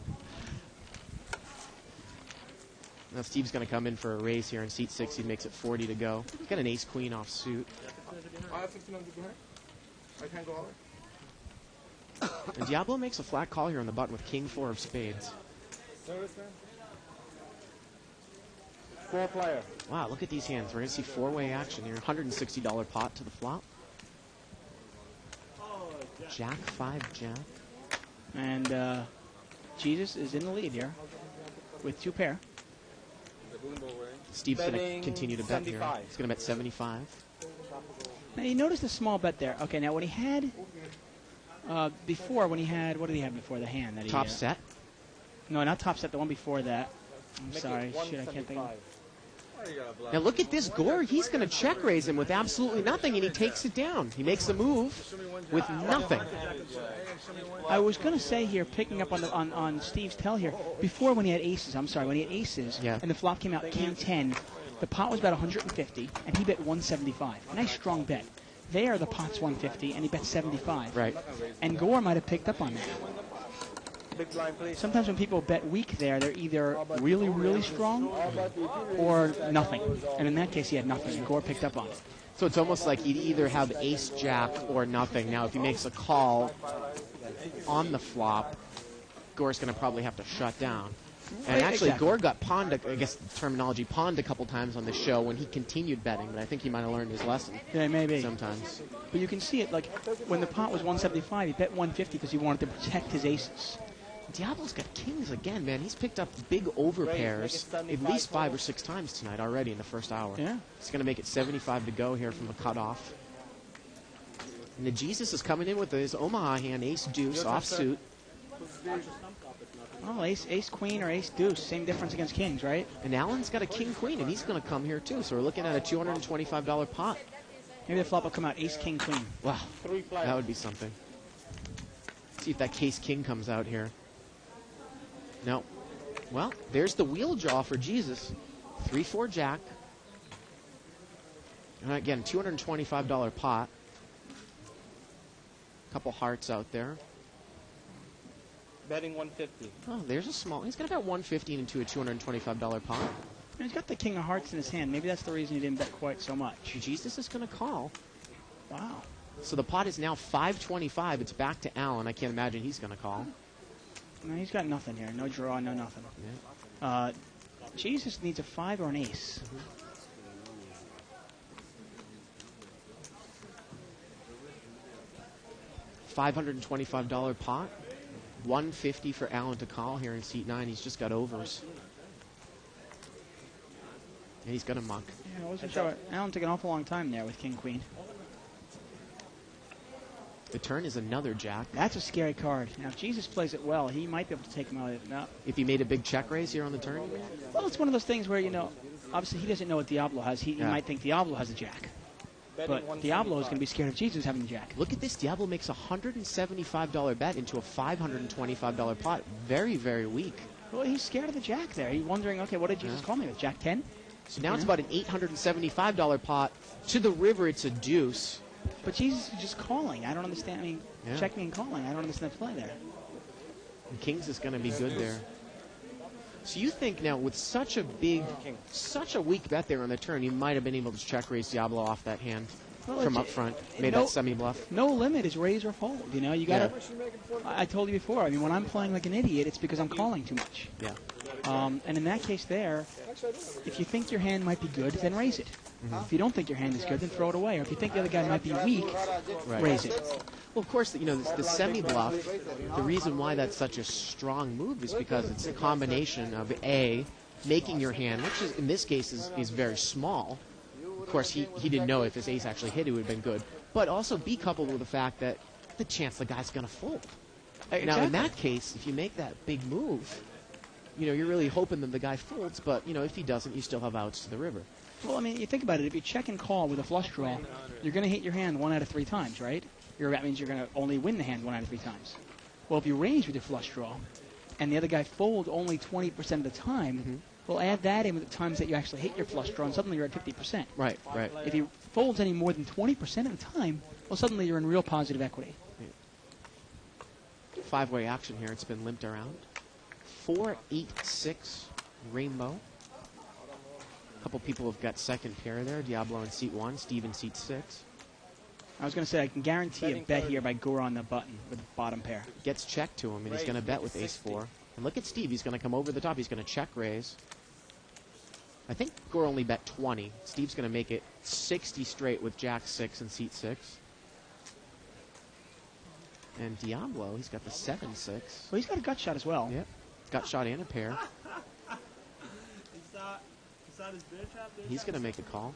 Speaker 2: Now Steve's going to come in for a raise here in seat 6. He makes it 40 to go. He's got an ace-queen off suit.
Speaker 5: I have 1500 behind. I can't go all right.
Speaker 2: And Diablo makes a flat call here on the button with king 4 of spades.
Speaker 4: Service, man. 4 player.
Speaker 2: Wow, look at these hands. We're going to see 4-way action here. $160 pot to the flop. Jack 5, jack.
Speaker 3: And Jesus is in the lead here with 2 pair.
Speaker 2: Steve's going to continue to bet here. He's going to bet 75.
Speaker 3: Now, you notice the small bet there. Okay, now when he had, before, what did he have before the hand? That he,
Speaker 2: Top set?
Speaker 3: No, not top set, the one before that. I'm sorry, shit, I can't think of it.
Speaker 2: Now look at this Gore. He's going to check raise him with absolutely nothing, and he takes it down. He makes a move with nothing.
Speaker 3: I was going to say here, picking up on Steve's tell here, before when he had aces,
Speaker 2: yeah,
Speaker 3: and the flop came out king 10, the pot was about 150, and he bet 175. A nice strong bet. There, the pot's 150, and he bet 75.
Speaker 2: Right.
Speaker 3: And Gore might have picked up on that.
Speaker 4: Big blind, please.
Speaker 3: Sometimes when people bet weak there, they're either really, really strong or nothing. And in that case, he had nothing, and Gore picked up on it.
Speaker 2: So it's almost like he'd either have ace-jack or nothing. Now, if he makes a call on the flop, Gore's going to probably have to shut down. And actually,
Speaker 3: exactly.
Speaker 2: Gore got pawned, I guess the terminology, pawned a couple times on the show when he continued betting, but I think he might have learned his lesson.
Speaker 3: Yeah, maybe.
Speaker 2: Sometimes.
Speaker 3: But you can see it, like, when the pot was 175, he bet 150 because he wanted to protect his aces.
Speaker 2: Diablo's got kings again, man. He's picked up big overpairs at least 5 or 6 times tonight already in the first hour.
Speaker 3: Yeah.
Speaker 2: He's going to make it 75 to go here from the cutoff. And the Jesus is coming in with his Omaha hand, ace-deuce, offsuit.
Speaker 3: Oh, ace-queen or ace-deuce, same difference against kings, right?
Speaker 2: And Allen's got a king-queen, and he's going to come here too. So we're looking at a $225 pot.
Speaker 3: Maybe the flop will come out ace-king-queen.
Speaker 2: Wow, that would be something. See if that case-king comes out here. No. Well, there's the wheel draw for Jesus. 3-4 jack. And again, $225 pot. Couple hearts out there.
Speaker 4: Betting 150.
Speaker 2: Oh, there's a small. He's got about 150 into a $225 pot.
Speaker 3: And he's got the king of hearts in his hand. Maybe that's the reason he didn't bet quite so much.
Speaker 2: Jesus is going to call.
Speaker 3: Wow.
Speaker 2: So the pot is now 525. It's back to Allen. I can't imagine he's going to call.
Speaker 3: No, he's got nothing here. No draw, no nothing. Yeah. Jesus needs a 5 or an ace.
Speaker 2: $525 pot. $150 for Allen to call here in seat 9. He's just got overs. And he's going to muck.
Speaker 3: Yeah, I wasn't sure. Allen took an awful long time there with King-Queen.
Speaker 2: The turn is another jack.
Speaker 3: That's a scary card. Now, if Jesus plays it well, he might be able to take him out of it. No.
Speaker 2: If he made a big check raise here on the turn?
Speaker 3: Well, it's one of those things where, obviously he doesn't know what Diablo has. He might think Diablo has a jack. But Diablo is going to be scared of Jesus having a jack.
Speaker 2: Look at this. Diablo makes a $175 bet into a $525 pot. Very, very weak.
Speaker 3: Well, he's scared of the jack there. He's wondering, okay, what did Jesus call me with? Jack 10?
Speaker 2: So now it's about an $875 pot. To the river, it's a deuce.
Speaker 3: But Jesus is just calling. I don't understand. I mean, checking and calling. I don't understand the play there.
Speaker 2: And Kings is going to be good there. So you think now with such a weak bet there on the turn, you might have been able to check raise Diablo off that hand from up front, made that semi-bluff.
Speaker 3: No limit is raise or fold. You got to. I told you before. I mean, when I'm playing like an idiot, it's because I'm calling too much.
Speaker 2: Yeah.
Speaker 3: And in that case there, if you think your hand might be good, then raise it. If you don't think your hand is good, then throw it away. Or if you think the other guy might be weak, raise it.
Speaker 2: Well, of course, the semi-bluff, the reason why that's such a strong move is because it's a combination of A, making your hand, which is, in this case is very small. Of course, he didn't know if his ace actually hit, it would have been good. But also B coupled with the fact that the chance the guy's going to fold. Exactly. Now, in that case, if you make that big move, you're really hoping that the guy folds, but, if he doesn't, you still have outs to the river.
Speaker 3: Well, I mean, you think about it. If you check and call with a flush draw, you're going to hit your hand 1 out of 3 times, right? That means you're going to only win the hand 1 out of 3 times. Well, if you raise with your flush draw, and the other guy folds only 20% of the time, well, add that in with the times that you actually hit your flush draw, and suddenly you're at 50%.
Speaker 2: Right.
Speaker 3: If he folds any more than 20% of the time, well, suddenly you're in real positive equity.
Speaker 2: Yeah. 5-way action here. It's been limped around. 4-8-6 rainbow. A couple people have got second pair there. Diablo in seat 1, Steve in seat 6.
Speaker 3: I was going to say, I can guarantee a bet here by Gore on the button with the bottom pair.
Speaker 2: Gets checked to him, and he's going to bet with ace-4. And look at Steve. He's going to come over the top. He's going to check raise. I think Gore only bet 20. Steve's going to make it 60 straight with jack-6 in seat 6. And Diablo, he's got the 7-6.
Speaker 3: Well, he's got a gut shot as well.
Speaker 2: Yep. Gut shot and a pair. He's going to make a call.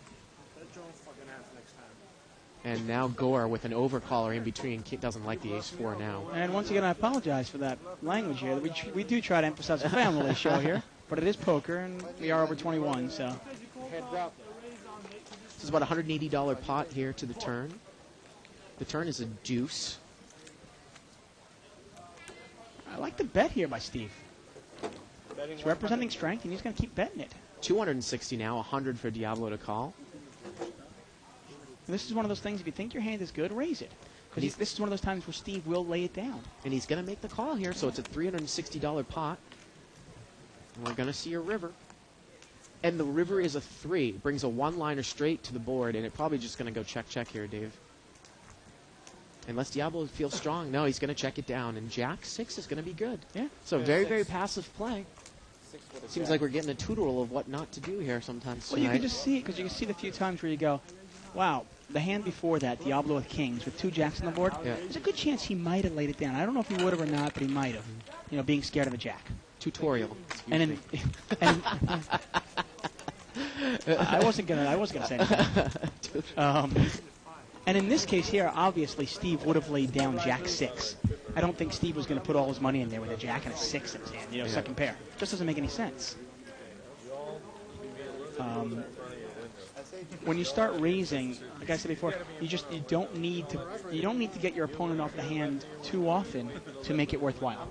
Speaker 2: And now Gore with an overcaller in between. Doesn't like the ace-4 now.
Speaker 3: And once again, I apologize for that language here. We do try to emphasize a family show here, but it is poker, and we are over 21, so.
Speaker 2: This is about a $180 pot here to the turn. The turn is a deuce.
Speaker 3: I like the bet here by Steve. He's representing strength, and he's going to keep betting it.
Speaker 2: 260 now, 100 for Diablo to call.
Speaker 3: And this is one of those things, if you think your hand is good, raise it. Because this is one of those times where Steve will lay it down.
Speaker 2: And he's going to make the call here, so it's a $360 pot. And we're going to see a river. And the river is a 3. Brings a one-liner straight to the board, and it's probably just going to go check here, Dave. Unless Diablo feels strong. No, he's going to check it down. And jack-6 is going to be good.
Speaker 3: Yeah.
Speaker 2: So very, very passive play. Seems like we're getting a tutorial of what not to do here sometimes tonight.
Speaker 3: Well, you can just see it, because you can see the few times where you go, wow, the hand before that, Diablo with kings, with 2 jacks on the board, there's a good chance he might have laid it down. I don't know if he would have or not, but he might have, being scared of a jack.
Speaker 2: Tutorial.
Speaker 3: And I wasn't gonna say anything. And in this case here, obviously, Steve would have laid down jack-6. I don't think Steve was going to put all his money in there with a jack and a 6 in his hand, second pair. Just doesn't make any sense. When you start raising, like I said before, you don't need to get your opponent off the hand too often to make it worthwhile.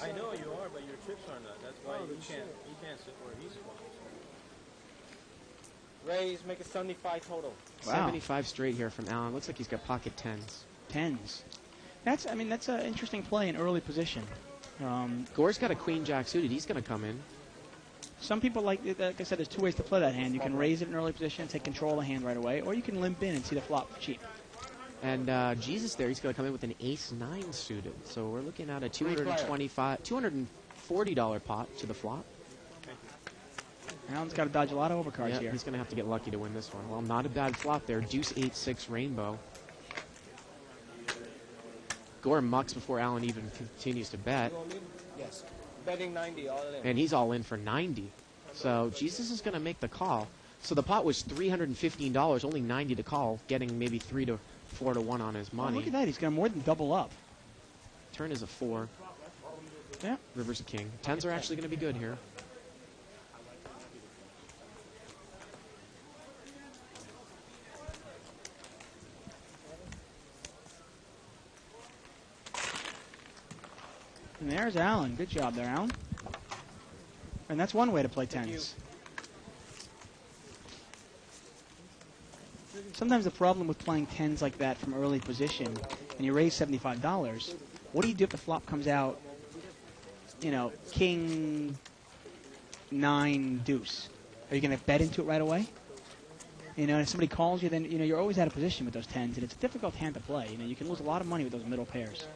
Speaker 8: I know you are, but your chips are not. That's why you can't sit where he's squats.
Speaker 11: Raise, make it 75 total.
Speaker 2: Wow. 75 straight here from Allen. Looks like he's got pocket 10s.
Speaker 3: 10s. That's an interesting play in early position.
Speaker 2: Gore's got a queen-jack suited. He's going to come in.
Speaker 3: Some people like I said, there's 2 ways to play that hand. You can raise it in early position and take control of the hand right away, or you can limp in and see the flop cheap.
Speaker 2: And Jesus there, he's going to come in with an ace-9 suited. So we're looking at a $240 pot to the flop.
Speaker 3: Alan's got to dodge a lot of overcards
Speaker 2: Yeah,
Speaker 3: here.
Speaker 2: he's going to have to get lucky to win this one. Well, not a bad flop there. Deuce 8-6 rainbow. Gore mucks before Alan even continues to bet.
Speaker 11: Yes. Betting 90 all in.
Speaker 2: And he's all in for 90. So Jesus is going to make the call. So the pot was $315, only 90 to call, getting maybe 3 to 4 to 1 on his money.
Speaker 3: Oh, look at that. He's going to more than double up.
Speaker 2: Turn is a 4.
Speaker 3: Yeah.
Speaker 2: River's a king. 10s are actually going to be good here.
Speaker 3: And there's Alan. Good job there, Alan. And that's one way to play tens. Sometimes the problem with playing tens like that from early position, and you raise $75, what do you do if the flop comes out, you know, king, 9, deuce? Are you going to bet into it right away? You know, if somebody calls you, then, you know, you're always out of position with those tens, and it's a difficult hand to play. You know, you can lose a lot of money with those middle pairs.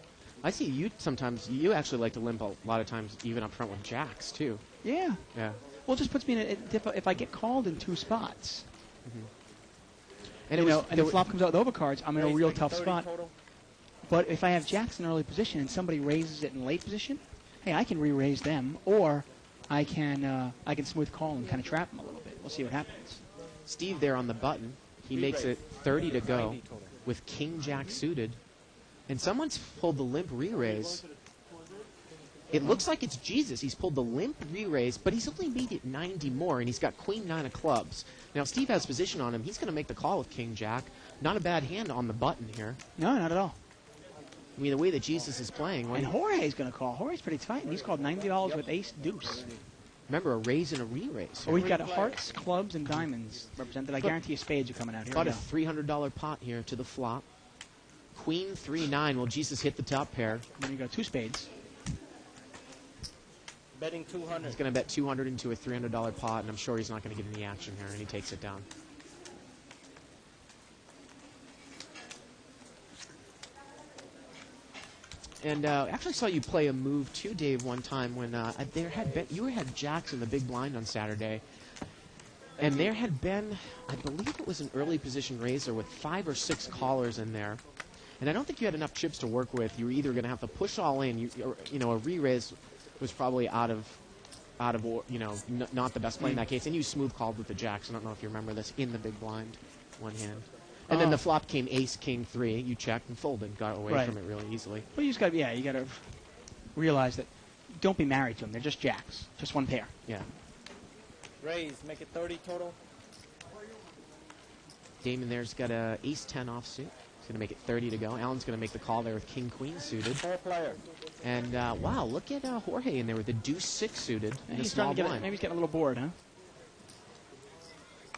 Speaker 2: I see you sometimes, you actually like to limp a lot of times even up front with jacks, too.
Speaker 3: Yeah.
Speaker 2: Yeah.
Speaker 3: Well, it just puts me in if I get called in 2 spots.
Speaker 2: Mm-hmm.
Speaker 3: And, the flop comes out with overcards, I'm in a real tough spot.
Speaker 11: Total.
Speaker 3: But if I have jacks in early position and somebody raises it in late position, hey, I can re-raise them, or I can smooth call and kind of trap them a little bit. We'll see what happens.
Speaker 2: Steve there on the button, he makes it 30 to go with king-jack suited. And someone's pulled the limp re-raise. It looks like it's Jesus. He's pulled the limp re-raise, but he's only made it 90 more, and he's got queen 9 of clubs. Now, Steve has position on him. He's going to make the call with king-jack. Not a bad hand on the button here.
Speaker 3: No, not at all.
Speaker 2: I mean, the way that Jesus is playing.
Speaker 3: And Jorge's going to call. Jorge's pretty tight, and he's called $90 with ace-deuce.
Speaker 2: Remember, a raise and a re-raise.
Speaker 3: Oh, we've got hearts, clubs, and diamonds represented. I guarantee you spades are coming out here.
Speaker 2: About a $300 pot here to the flop. Queen 3-9. Well, Jesus hit the top pair.
Speaker 3: And then you got 2 spades.
Speaker 11: Betting 200.
Speaker 2: He's going to bet 200 into a $300 pot, and I'm sure he's not going to get any action here, and he takes it down. And I actually saw you play a move too, Dave, one time when you had jacks in the big blind on Saturday, and there had been, I believe it was an early position raiser with 5 or 6 callers in there. And I don't think you had enough chips to work with. You were either going to have to push all in, a re-raise was probably out of not the best play in that case. And you smooth called with the jacks. I don't know if you remember this in the big blind, one hand. And then the flop came ace, king 3. You checked and folded, got away from it really easily.
Speaker 3: Well, you just got to realize that don't be married to them. They're just jacks, just one pair.
Speaker 2: Yeah.
Speaker 11: Raise, make it 30 total.
Speaker 2: Damon there's got a ace 10 offsuit. He's going to make it 30 to go. Alan's going to make the call there with king queen suited.
Speaker 11: 4 player.
Speaker 2: And wow, look at Jorge in there with the deuce 6 suited.
Speaker 3: Maybe he's getting a little bored, huh?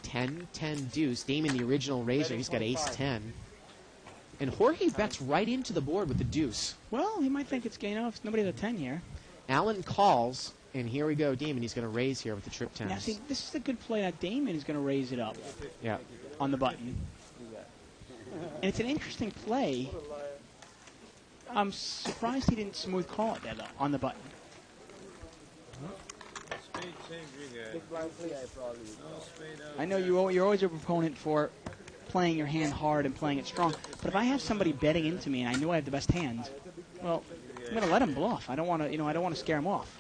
Speaker 2: 10-10 deuce. Damon, the original raiser, he's got ace 10. And Jorge bets right into the board with the deuce.
Speaker 3: Well, he might think it's if nobody has a 10 here.
Speaker 2: Alan calls, and here we go. Damon, he's going to raise here with the trip 10.
Speaker 3: Now, see, this is a good play. Now, Damon is going to raise it up.
Speaker 2: Yeah.
Speaker 3: On the button. And it's an interesting play. I'm surprised he didn't smooth call it there, though, on the button. I know you're always a proponent for playing your hand hard and playing it strong, but if I have somebody betting into me and I know I have the best hand, well, I'm going to let him bluff. I don't want to scare him off.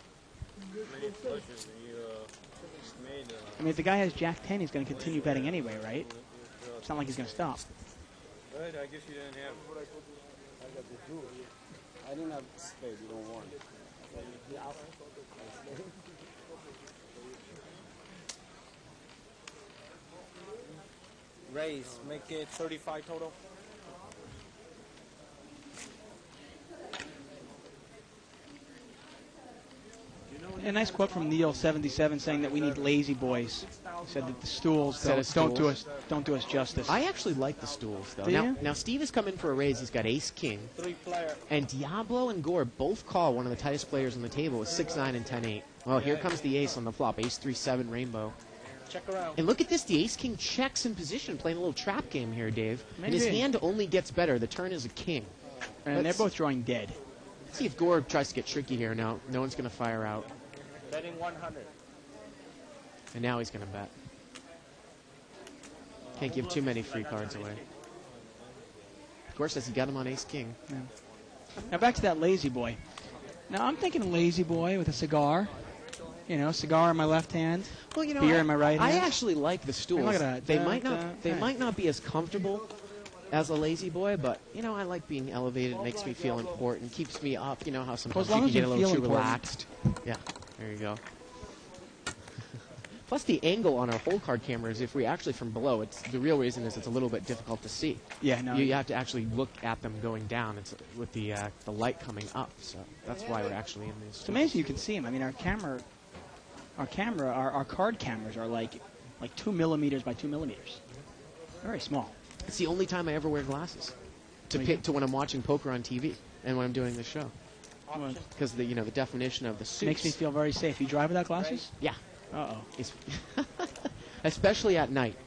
Speaker 3: I mean, if the guy has Jack 10, he's going to continue betting anyway, right? It's not like he's going to stop.
Speaker 8: Right, I guess you didn't have.
Speaker 10: I didn't have spade. You don't want it.
Speaker 11: Raise, make it 35 total.
Speaker 3: A nice quote from Neil77 saying that we need lazy boys. He said that the stools don't do us justice.
Speaker 2: I actually like the stools, though. Now Steve has come in for a raise. He's got ace king.
Speaker 11: 3 player.
Speaker 2: And Diablo and Gore both call one of the tightest players on the table with 6-9 and 10-8. Well, here comes the ace on the flop. Ace 3-7 rainbow.
Speaker 11: Check around.
Speaker 2: And look at this. The ace-king checks in position, playing a little trap game here, Dave. And his
Speaker 3: Maybe.
Speaker 2: hand only gets better. The turn is a king.
Speaker 3: And they're both drawing dead.
Speaker 2: Let's see if Gore tries to get tricky here. No one's going to fire out.
Speaker 11: Betting 100.
Speaker 2: And now he's going to bet. Can't give too many free cards away. Gore says he got him on ace-king.
Speaker 3: Yeah. Now back to that lazy boy. Now I'm thinking lazy boy with a cigar. You know, cigar in my left hand,
Speaker 2: well, you know,
Speaker 3: beer in my right hand.
Speaker 2: I actually like the stools.
Speaker 3: Look at that.
Speaker 2: They might not be as comfortable as a lazy boy, but you know, I like being elevated. It makes me feel important, keeps me up. You know how sometimes
Speaker 3: Well,
Speaker 2: you can get a little too
Speaker 3: important.
Speaker 2: relaxed. Yeah, there you go. Plus, the angle on our whole card camera is if we actually from below. It's the real reason is it's a little bit difficult to see.
Speaker 3: Yeah, no.
Speaker 2: You have to actually look at them going down. It's with the light coming up, so that's why we're actually in these.
Speaker 3: It's amazing you can see them. I mean, our card cameras are like 2 millimeters by 2 millimeters. Very small.
Speaker 2: It's the only time I ever wear glasses to when I'm watching poker on TV and when I'm doing the show. Because the definition of the suits
Speaker 3: Makes me feel very safe. You drive without glasses?
Speaker 2: Yeah.
Speaker 3: Uh-oh.
Speaker 2: Especially at night.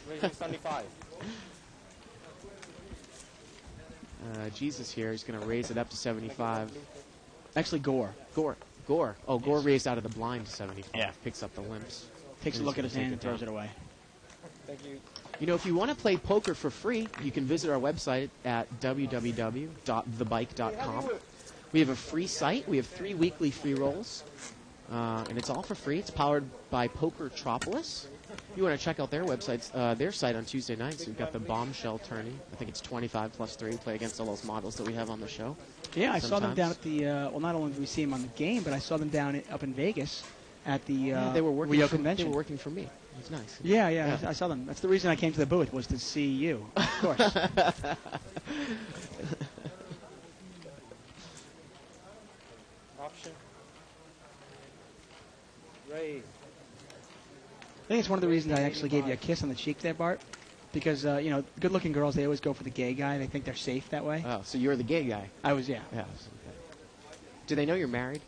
Speaker 11: Raising 75.
Speaker 2: Jesus here. He's going to raise it up to 75.
Speaker 3: Actually, Gore.
Speaker 2: Oh, Gore raised out of the blind to 75.
Speaker 3: Yeah.
Speaker 2: Picks up the limps.
Speaker 3: Takes a look at his hand and throws it away.
Speaker 11: Thank you.
Speaker 2: You know, if you want to play poker for free, you can visit our website at www.thebike.com. We have a free site. We have 3 weekly free rolls. And it's all for free. It's powered by Pokertropolis. You want to check out their websites, their site on Tuesday nights. We've got the Bombshell tourney. I think it's 25 plus 3. Play against all those models that we have on the show.
Speaker 3: Yeah, I saw them down at the. Well, not only did we see them on the game, but I saw them down up in Vegas at the
Speaker 2: they were working
Speaker 3: Rio
Speaker 2: for,
Speaker 3: convention.
Speaker 2: They were working for me. It's nice.
Speaker 3: Yeah, I saw them. That's the reason I came to the booth, was to see you. Of course.
Speaker 11: Option. Raise.
Speaker 3: I think it's one of the reasons I actually gave you a kiss on the cheek there, Bart. Because, good-looking girls, they always go for the gay guy. They think they're safe that way.
Speaker 2: Oh, so you're the gay guy.
Speaker 3: I was, yeah.
Speaker 2: Yeah. Do they know you're married?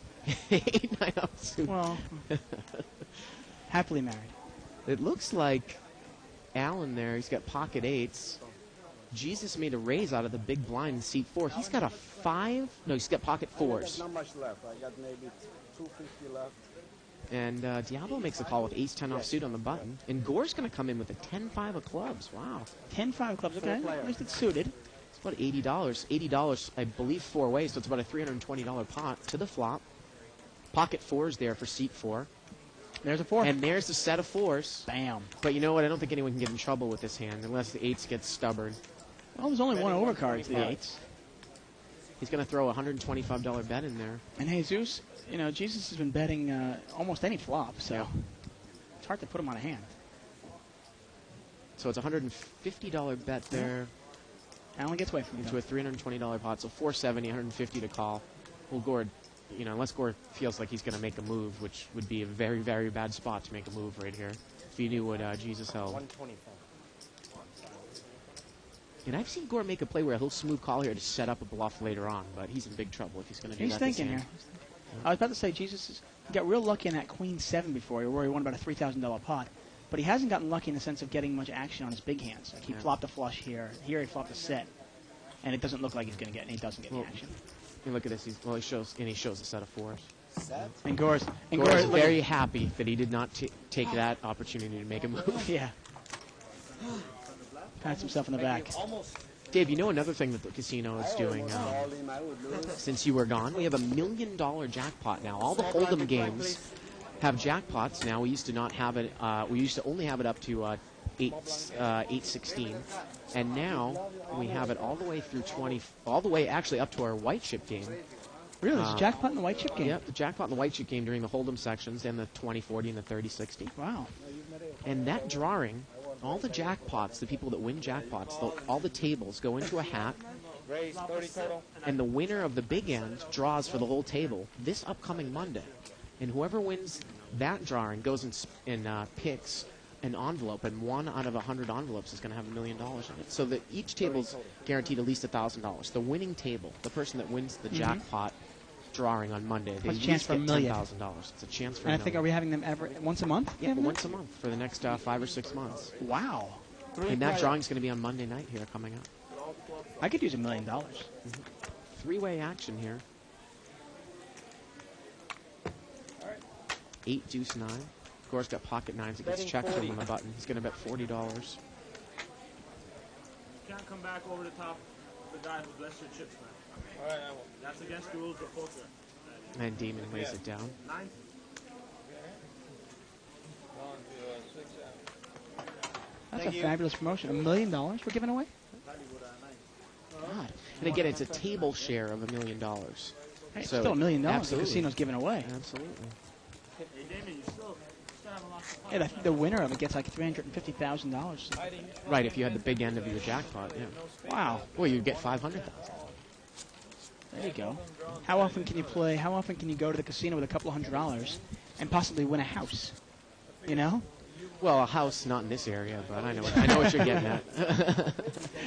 Speaker 2: 890.
Speaker 3: Well, happily married.
Speaker 2: It looks like Alan there, he's got pocket 8s. Jesus made a raise out of the big blind in seat 4. He's got a 5. No, he's got pocket 4s.
Speaker 10: Not much left. I got maybe 250 left.
Speaker 2: And Diablo makes a call with ace-10 offsuit on the button. And Gore's going to come in with a 10-5 of clubs. Wow.
Speaker 3: 10-5 of clubs, okay. At least it's suited.
Speaker 2: It's about $80. $80, I believe, 4 ways, so it's about a $320 pot to the flop. Pocket 4s there for seat 4.
Speaker 3: There's a 4.
Speaker 2: And there's the set of 4s.
Speaker 3: Bam.
Speaker 2: But you know what? I don't think anyone can get in trouble with this hand unless the 8s get stubborn.
Speaker 3: Well, there's only one overcard to the 8s.
Speaker 2: He's going to throw a $125 bet in there.
Speaker 3: And Jesus, Jesus has been betting almost any flop, so it's hard to put him on a hand.
Speaker 2: So it's a $150 bet there.
Speaker 3: Alan gets away from
Speaker 2: into a $320 pot, so $470, $150 to call. Well, Gore, unless Gore feels like he's going to make a move, which would be a very, very bad spot to make a move right here. If he knew what Jesus held.
Speaker 11: 125.
Speaker 2: And I've seen Gore make a play where he'll smooth call here to set up a bluff later on, but he's in big trouble if he's going to do
Speaker 3: He's
Speaker 2: that.
Speaker 3: Thinking here. I was about to say, Jesus got real lucky in that Queen 7 before, where he won about a $3,000 pot. But he hasn't gotten lucky in the sense of getting much action on his big hands. Like he flopped a flush here. Here he flopped a set. And it doesn't look like he's going to get, and he doesn't get any action.
Speaker 2: Look at this. He shows a set of 4s.
Speaker 3: And Gore's
Speaker 2: very happy that he did not take that opportunity to make a move.
Speaker 3: Yeah. Pats himself in the back.
Speaker 2: Dave, another thing that the casino is doing, since you were gone, we have $1 million jackpot now. All the Hold'em games have jackpots now. We used to not have it. We used to only have it up to 816, and now we have it all the way through 20, all the way actually up to our white chip game.
Speaker 3: Really, there's a jackpot in the white chip game?
Speaker 2: Yep, the jackpot in the white chip game during the Hold'em sections and the 2040 and the 3060.
Speaker 3: Wow.
Speaker 2: And that drawing, all the jackpots, the people that win jackpots, all the tables go into a hat.
Speaker 11: Raise 30 total.
Speaker 2: And the winner of the big end draws for the whole table this upcoming Monday. And whoever wins that drawing goes and picks an envelope, and 1 out of 100 envelopes is going to have $1 million in it. So that each table's guaranteed at least $1,000. The winning table, the person that wins the jackpot, drawing on Monday. They
Speaker 3: What's the chance for $1 million?
Speaker 2: $10,000. It's a chance for
Speaker 3: And
Speaker 2: $1
Speaker 3: I think, are we having them once a month?
Speaker 2: Yeah, once a month for the next 5 or 6 months.
Speaker 3: Wow.
Speaker 2: And that drawing's going to be on Monday night here coming up.
Speaker 3: I could use $1 million.
Speaker 2: Three-way action here. 8 deuce 9. Gore's got pocket nines. It gets checked from on the button. He's going to bet $40.
Speaker 12: Can't come back over the top of the guy who blessed your chips, man.
Speaker 6: All right, I will.
Speaker 12: That's against the rules of poker.
Speaker 2: And Damon lays it down.
Speaker 12: 9.
Speaker 6: On to 6 out.
Speaker 3: That's a fabulous promotion. $1 million we're giving away?
Speaker 2: God. And again, it's a table share of $1 million.
Speaker 3: Hey, it's still $1 million the casino's giving away.
Speaker 2: Absolutely.
Speaker 12: Hey, Damon, you still have a lot of fun.
Speaker 3: Yeah, I think the winner of it gets like $350,000.
Speaker 2: Right, if you had the big end of your jackpot, yeah.
Speaker 3: Wow.
Speaker 2: Well, you'd get $500,000.
Speaker 3: There you go. How often can you play? How often can you go to the casino with a couple $100 and possibly win a house? You know?
Speaker 2: Well, a house, not in this area, but I know what you're getting at.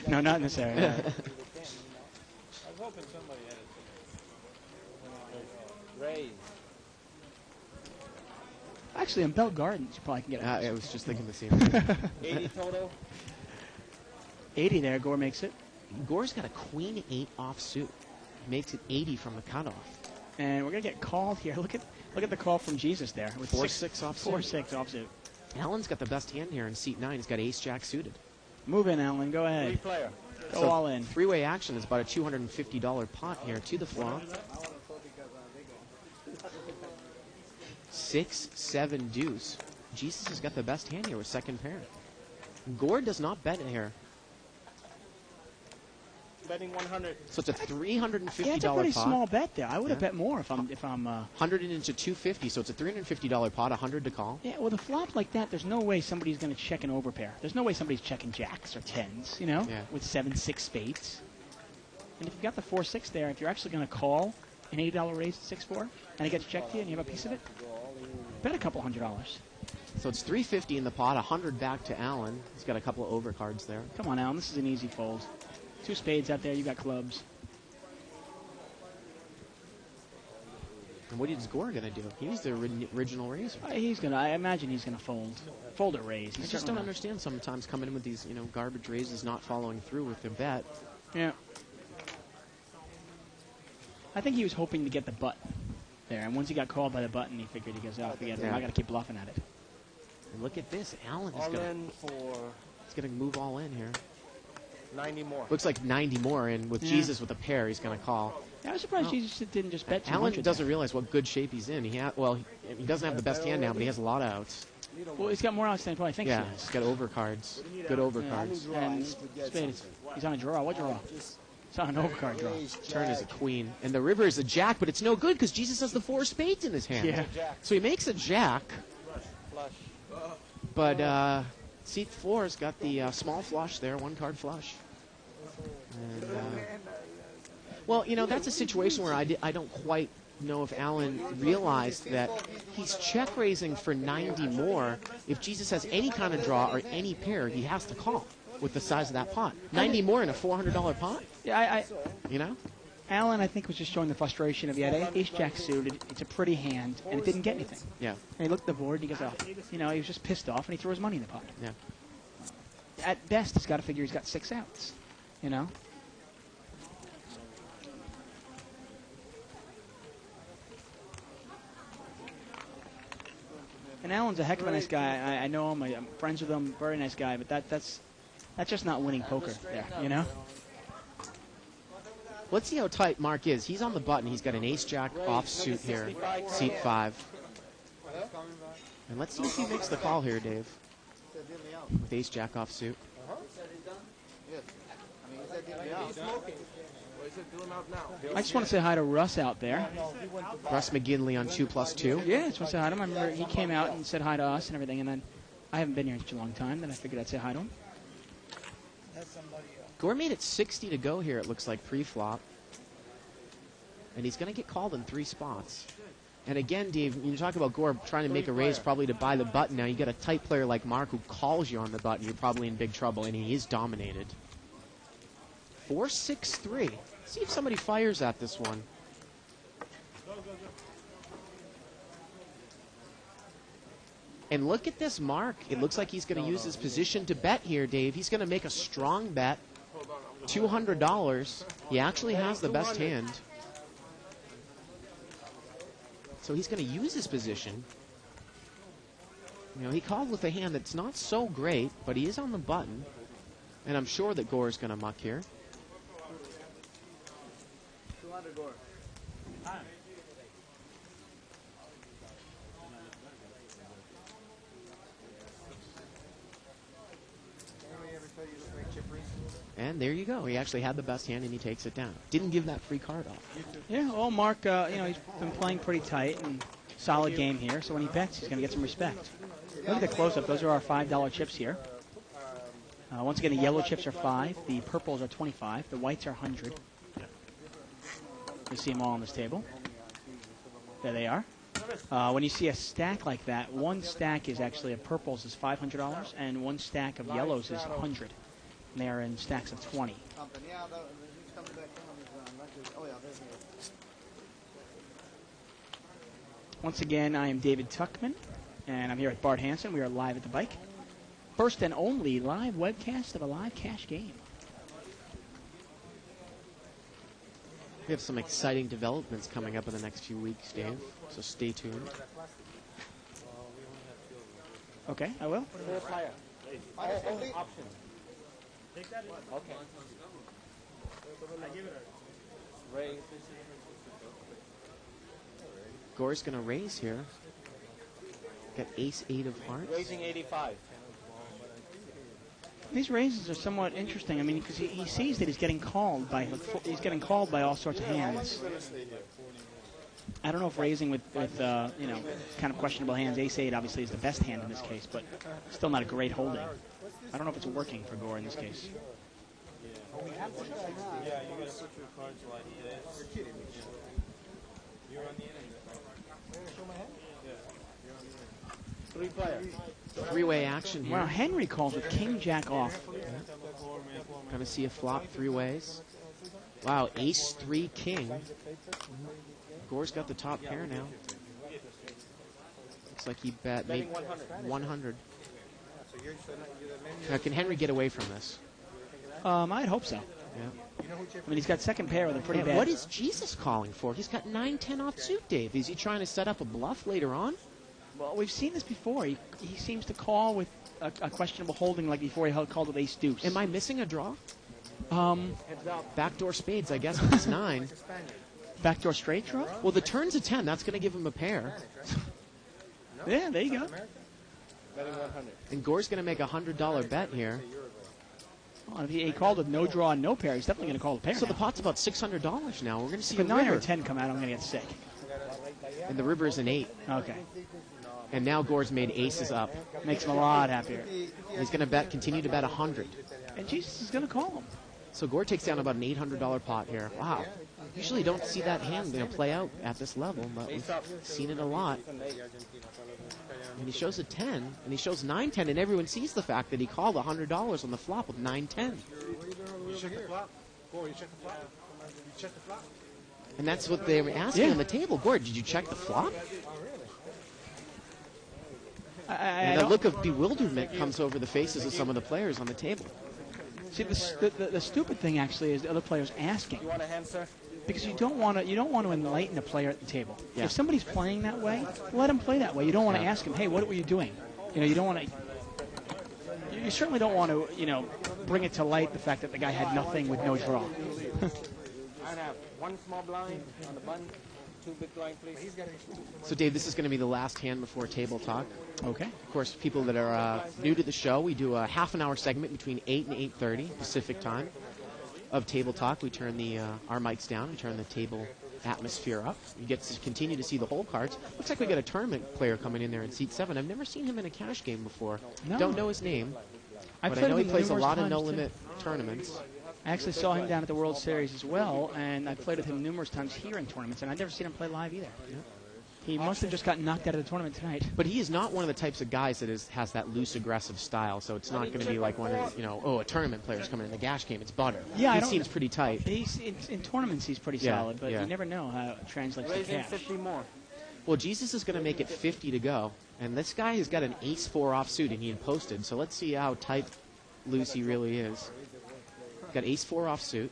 Speaker 3: No, not in this area.
Speaker 6: I was hoping somebody had it.
Speaker 11: Raise.
Speaker 3: Actually, in Bell Gardens, you probably can get a house.
Speaker 2: I was just thinking the same thing.
Speaker 11: 80 total.
Speaker 3: 80 there. Gore makes it.
Speaker 2: Gore's got a queen 8 offsuit. Makes it 80 from the cutoff.
Speaker 3: And we're gonna get called here. Look at the call from Jesus there with
Speaker 2: 4-6 offsuit.
Speaker 3: 4-6 offsuit.
Speaker 2: Allen's got the best hand here in seat 9. He's got ace jack suited.
Speaker 3: Move in, Allen. Go ahead.
Speaker 11: 3 player.
Speaker 3: Go all in.
Speaker 2: Three-way action is about a $250 pot here to the flop. 6-7 deuce. Jesus has got the best hand here with second pair. Gore does not bet here.
Speaker 11: Betting 100.
Speaker 2: So it's a $350
Speaker 3: Yeah, it's a pretty
Speaker 2: pot.
Speaker 3: small bet there. I would have bet more if I'm
Speaker 2: 100 into 250, so it's a $350 pot, 100 to call.
Speaker 3: Yeah, with a flop like that, there's no way somebody's going to check an overpair. There's no way somebody's checking jacks or tens, you know, with 7-6 spades. And if you've got the 4-6 there, if you're actually going to call an $80 raise at 6-4, and it gets checked to you and you have a piece of it, bet a couple $100.
Speaker 2: So it's $350 in the pot, 100 back to Allen. He's got a couple of overcards there.
Speaker 3: Come on, Allen, this is an easy fold. 2 spades out there, you got clubs.
Speaker 2: And what is Gore going to do? He's the original raiser.
Speaker 3: I imagine he's going to fold a raise.
Speaker 2: I just don't understand sometimes coming in with these, garbage raises, not following through with their bet.
Speaker 3: Yeah. I think he was hoping to get the button there, and once he got called by the button, he figured I got to keep bluffing at it.
Speaker 2: And look at this, Allen is
Speaker 11: All
Speaker 2: going
Speaker 11: in for
Speaker 2: to move all in here.
Speaker 11: 90 more.
Speaker 2: Looks like 90 more, and with Jesus with a pair, he's going to call.
Speaker 3: I was surprised Jesus didn't just bet 200.
Speaker 2: Allen doesn't realize what good shape he's in. He doesn't have the best hand now, but he has a lot of outs.
Speaker 3: Well, he's got more outs than he probably thinks he has.
Speaker 2: He's got overcards. Good overcards.
Speaker 3: And spades. He's on a draw. What draw? It's on an overcard draw.
Speaker 2: Turn is a queen. And the river is a jack, but it's no good because Jesus has the 4 spades in his hand.
Speaker 3: Yeah.
Speaker 2: So he makes a jack.
Speaker 11: Flush.
Speaker 2: But seat 4's got the small flush there, 1-card flush. And, well, that's a situation where I don't quite know if Allen realized that he's check raising for 90 more. If Jesus has any kind of draw or any pair, he has to call with the size of that pot. 90 more in a $400 pot?
Speaker 3: Yeah,
Speaker 2: You know?
Speaker 3: Allen, I think, was just showing the frustration of he had ace-jack suited. It's a pretty hand, and it didn't get anything.
Speaker 2: Yeah.
Speaker 3: And he looked at the board, and he goes, oh. He was just pissed off, and he threw his money in the pot.
Speaker 2: Yeah.
Speaker 3: At best, he's got to figure he's got 6 outs, And Allen's a heck of a nice guy. I know him. I'm friends with him. Very nice guy. But that's just not winning poker there,
Speaker 2: Let's see how tight Mark is. He's on the button. He's got an ace-jack offsuit here, seat 5. And let's see if he makes the call here, Dave. With ace-jack offsuit.
Speaker 3: I just want to say hi to Russ out there.
Speaker 2: Russ McGinley on 2+2.
Speaker 3: Yeah, I just want to say hi to him. I remember he came out and said hi to us and everything, and then I haven't been here in such a long time, then I figured I'd say hi to him.
Speaker 2: Gore made it 60 to go here, it looks like, pre-flop. And he's going to get called in 3 spots. And again, Dave, you talk about Gore trying to make a raise probably to buy the button. Now you got a tight player like Mark who calls you on the button. You're probably in big trouble, and he is dominated. 4-6-3. See if somebody fires at this one. And look at this mark. It looks like he's going to use his position to bet here, Dave. He's going to make a strong bet. $200. He actually has the best hand. So he's going to use his position. You know, he called with a hand that's not so great, but he is on the button. And I'm sure that Gore is going to muck here.
Speaker 12: 200 Gore.
Speaker 2: And there you go. He actually had the best hand, and he takes it down. Didn't give that free card off.
Speaker 3: Yeah, well, Mark, you know, he's been playing pretty tight and solid game here. So when he bets, he's going to get some respect. Look at the close-up. Those are our $5 chips here. Once again, the yellow chips are 5. The purples are 25. The whites are 100. You see them all on this table. There they are. When you see a stack like that, one stack is actually of purples is $500, and one stack of yellows is 100. And they are in stacks of 20. Once again, I am David Tuckman, and I'm here at Bart Hansen. We are live at the bike. First and only live webcast of a live cash game.
Speaker 2: We have some exciting developments coming up in the next few weeks, Dave, so stay tuned.
Speaker 3: Okay, I will.
Speaker 11: Option.
Speaker 12: Take that.
Speaker 11: Okay.
Speaker 12: I give it a
Speaker 11: Raise.
Speaker 2: Gore's going to raise here. Got ace-8 of hearts.
Speaker 11: Raising 85.
Speaker 3: These raises are somewhat interesting. I mean, because he sees that he's getting called by all sorts of hands. I don't know if raising with you know, kind of questionable hands. Ace-8 obviously is the best hand in this case, but still not a great holding. I don't know if it's working for Gore in this case.
Speaker 6: Yeah, you gotta put your cards like this. You're kidding me. You're on the end.
Speaker 11: Show my hand?
Speaker 6: Yeah, you're on the end.
Speaker 11: Three players.
Speaker 2: Three-way action here.
Speaker 3: Wow, Henry calls with king-jack off.
Speaker 2: Going to see a flop 3 ways. Wow, ace-3 king. Gore's got the top pair now. Looks like he bet maybe 100. Now, can Henry get away from this?
Speaker 3: I'd hope so.
Speaker 2: Yeah.
Speaker 3: I mean, he's got second pair with a pretty
Speaker 2: Man,
Speaker 3: bad.
Speaker 2: what is Jesus calling for? He's got 9-10 offsuit, Dave. Is he trying to set up a bluff later on?
Speaker 3: Well, we've seen this before. He seems to call with a questionable holding like before he called with ace-deuce.
Speaker 2: Am I missing a draw? Backdoor spades, I guess, if it's 9.
Speaker 3: Backdoor straight draw?
Speaker 2: Well, the turn's a 10. That's going to give him a pair.
Speaker 3: Yeah, there you go.
Speaker 11: Betting 100.
Speaker 2: And Gore's going to make a $100 bet here.
Speaker 3: Well, if he called with no draw and no pair, he's definitely going to call the pair.
Speaker 2: So
Speaker 3: now.
Speaker 2: the pot's about $600 now. We're going to see
Speaker 3: if a 9
Speaker 2: river.
Speaker 3: or a 10 come out, I'm going to get sick.
Speaker 2: And the river's an 8.
Speaker 3: Okay.
Speaker 2: And now Gore's made aces up.
Speaker 3: Makes him a lot happier.
Speaker 2: He's going to continue to bet 100.
Speaker 3: And Jesus is going to call him.
Speaker 2: So Gore takes down about an $800 pot here. Wow. Usually don't see that hand play out at this level, but we've seen it a lot. And he shows a 10, and he shows 9-10, and everyone sees the fact that he called $100 on the flop with 9-10.
Speaker 10: You check the flop. Gore, you check the flop. You check the flop.
Speaker 2: And that's what they were asking on the table. Gore, did you check the flop? And a look of bewilderment comes over the faces of some of the players on the table.
Speaker 3: See, the stupid thing actually is the other players asking.
Speaker 11: You want a hand, sir?
Speaker 3: Because you don't want to enlighten a player at the table.
Speaker 2: Yeah.
Speaker 3: If somebody's playing that way, let him play that way. You don't want to ask him, hey, what were you doing? You know, you don't want to. You certainly don't want to, bring it to light the fact that the guy had nothing with no draw.
Speaker 11: I have one small blind on the button, 2 big blind, please.
Speaker 2: So, Dave, this is going to be the last hand before table talk.
Speaker 3: Okay.
Speaker 2: Of course, people that are new to the show, we do a half-an-hour segment between 8 and 8:30 Pacific time of table talk. We turn our mics down. We turn the table atmosphere up. You get to continue to see the hole cards. Looks like we got a tournament player coming in there in seat 7. I've never seen him in a cash game before.
Speaker 3: No.
Speaker 2: Don't know his name, but I
Speaker 3: played
Speaker 2: know he
Speaker 3: him
Speaker 2: plays a
Speaker 3: numerous
Speaker 2: lot of
Speaker 3: times,
Speaker 2: no-limit tournaments.
Speaker 3: I actually saw him down at the World Series as well, and I played with him numerous times here in tournaments, and I've never seen him play live either.
Speaker 2: Yeah.
Speaker 3: He must have just gotten knocked out of the tournament tonight.
Speaker 2: But he is not one of the types of guys that has that loose, aggressive style. So it's not going to be like one of a tournament player's coming in the gash game. It's butter.
Speaker 3: Yeah,
Speaker 2: he seems pretty tight.
Speaker 3: He's in tournaments. He's pretty solid, but you never know how it translates to
Speaker 11: Raising
Speaker 3: cash.
Speaker 11: 50 more.
Speaker 2: Well, Jesus is going to make it 50 to go. And this guy has got an ace-4 offsuit, and he had posted. So let's see how tight loose he really is. Got ace-4 offsuit.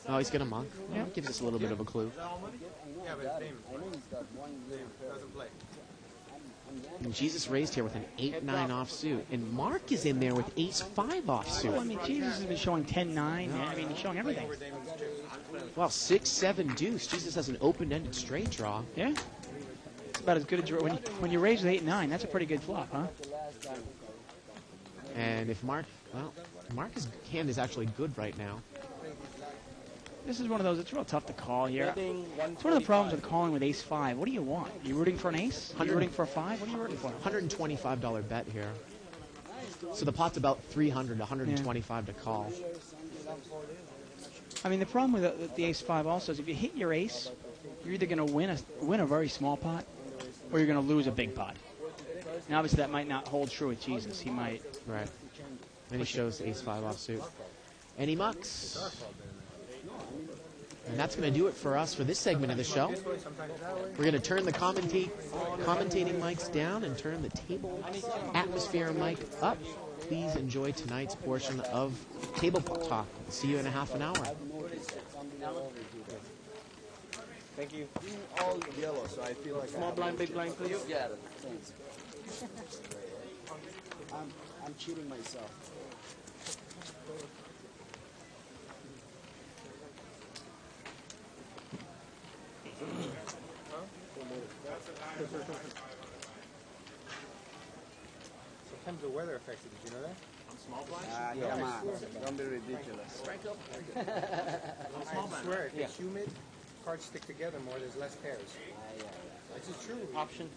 Speaker 2: Oh, he's got a monk. Yeah, gives us a little bit of a clue.
Speaker 10: Yeah, but Damon doesn't play.
Speaker 2: And Jesus raised here with an 8-9 offsuit. And Mark is in there with ace-5 offsuit.
Speaker 3: Well, I mean, Jesus has been showing 10-9. I mean, he's showing everything.
Speaker 2: Well, 6-7 deuce. Jesus has an open-ended straight draw.
Speaker 3: Yeah. It's about as good a draw. When you raise with 8-9, that's a pretty good flop, huh?
Speaker 2: And if Mark, well, Mark's hand is actually good right now.
Speaker 3: This is one of those, it's real tough to call here. It's one of the problems with calling with ace-5. What do you want? Are you rooting for an ace? Are you rooting for a 5? What are you rooting for?
Speaker 2: $125 bet here. So the pot's about 300, 125 to call.
Speaker 3: I mean, the problem with the ace-5 also is if you hit your ace, you're either going to win a very small pot, or you're going to lose a big pot. And obviously that might not hold true with Jesus. He might.
Speaker 2: Right. And he shows the ace-5 offsuit. And he mucks. And that's going to do it for us for this segment of the show. We're going to turn the commentating mics down and turn the table atmosphere mic up. Please enjoy tonight's portion of Table Talk. See you in a half an hour.
Speaker 10: Thank you. All yellow, so I feel like
Speaker 11: Small blind, big blind, please.
Speaker 10: Yeah, thanks. I'm cheating myself. Sometimes the weather affects it. Did you know that?
Speaker 11: On small blind?
Speaker 10: Come on. Don't be ridiculous. I swear, if it's humid, cards stick together more, there's less pairs. This is true.
Speaker 11: Option.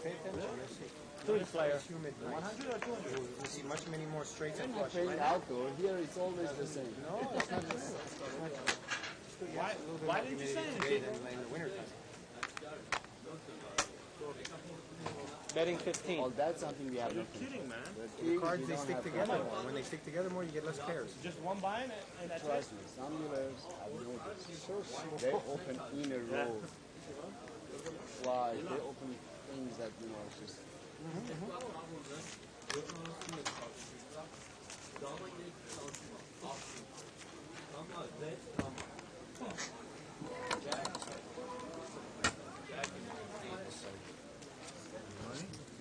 Speaker 10: Pay attention, you'll see.
Speaker 11: Three player.
Speaker 10: It's humid. 100 or 200? You'll see many more straights and flushes.
Speaker 9: Playing outdoor, here it's always the same.
Speaker 10: No, it's not true.
Speaker 11: Why did you say
Speaker 10: it? In the wintertime.
Speaker 11: Betting 15.
Speaker 9: Well, that's something we have.
Speaker 11: You're kidding, man.
Speaker 10: The cards, they stick together more. When they stick together more, you get less pairs.
Speaker 11: Just one buy and that's
Speaker 9: Trust me, some dealers, I've noticed, they open in a row. Fly, they open things that, you know, it's just...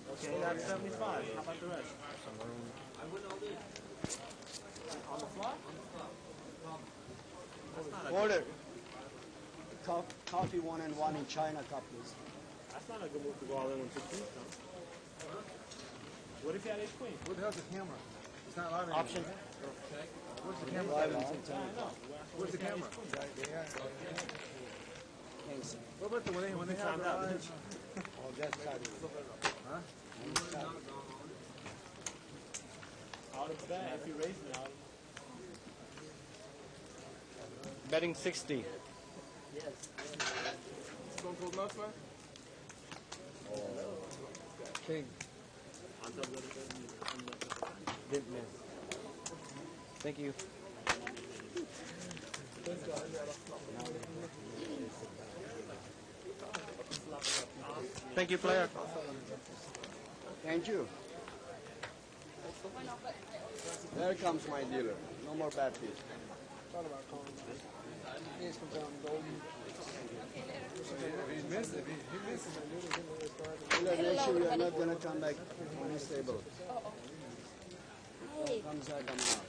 Speaker 11: Okay, that's 75. How about the rest? On the flop?
Speaker 9: Order. Coffee 1 and 1 in China cup, please.
Speaker 11: That's not a good move to go all in when 15 comes. What if you had ace queen?
Speaker 10: What the hell's the camera? It's not live
Speaker 11: Option.
Speaker 10: Where's the camera? Where's the camera? What about when they have live? Oh, that's huh?
Speaker 11: Out of bed. If you raise me out.
Speaker 6: Betting 60.
Speaker 5: Yes. Stone Cold Nuts, man?
Speaker 10: King.
Speaker 6: Didn't miss. Thank you. Thank you, player.
Speaker 9: Thank you. There comes my dealer. No more bad feet. Dealer, make sure you're not going to come back on this table. Comes back, I'm out.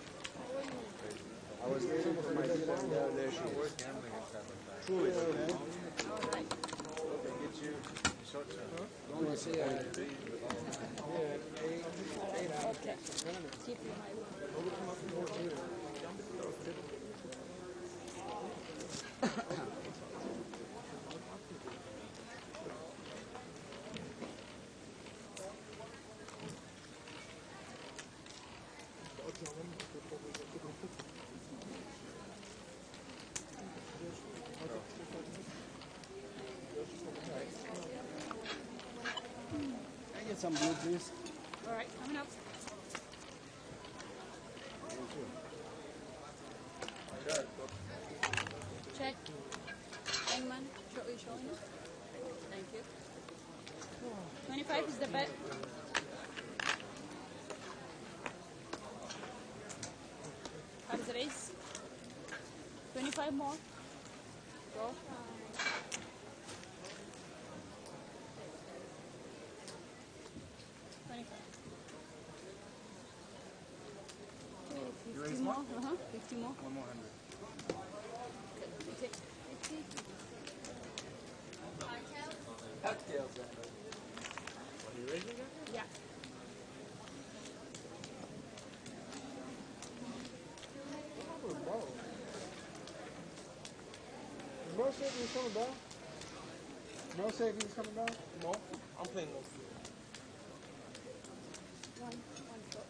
Speaker 9: I was waiting for my dealer and there she is. True it, okay? Don't say some blue, please.
Speaker 13: All right, coming up. Check. Hangman, shortly showing. Thank you. 25 is the bet. How is the race? 25 more. Go. 50 more. 50 more.
Speaker 8: One more 100.
Speaker 13: Is it 50?
Speaker 11: Are you raising it?
Speaker 13: Yeah.
Speaker 5: Mo said he was coming back. Mo said he was coming back.
Speaker 6: Mo? I'm playing Mo.
Speaker 13: One shot.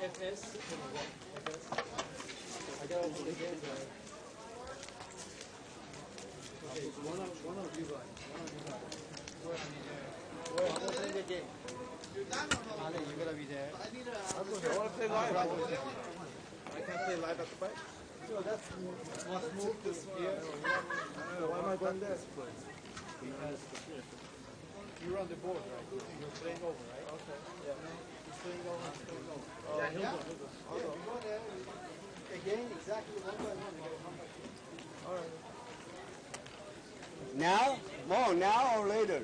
Speaker 6: FS. I got open the game. Okay, one of you guys. Where? I'm opening the game. Ale, you gotta be there.
Speaker 5: I want to play live. I can't play live at the bike.
Speaker 6: So let's move this here.
Speaker 5: Why am I going there?
Speaker 6: Because you're on the board, right? You're playing over, right? Okay. Yeah. He's playing over. He's playing over.
Speaker 5: Yeah, he'll go.
Speaker 6: Yeah, you go there. Again, exactly one by one. You gotta come back here.
Speaker 5: All right.
Speaker 9: Now? More now or later?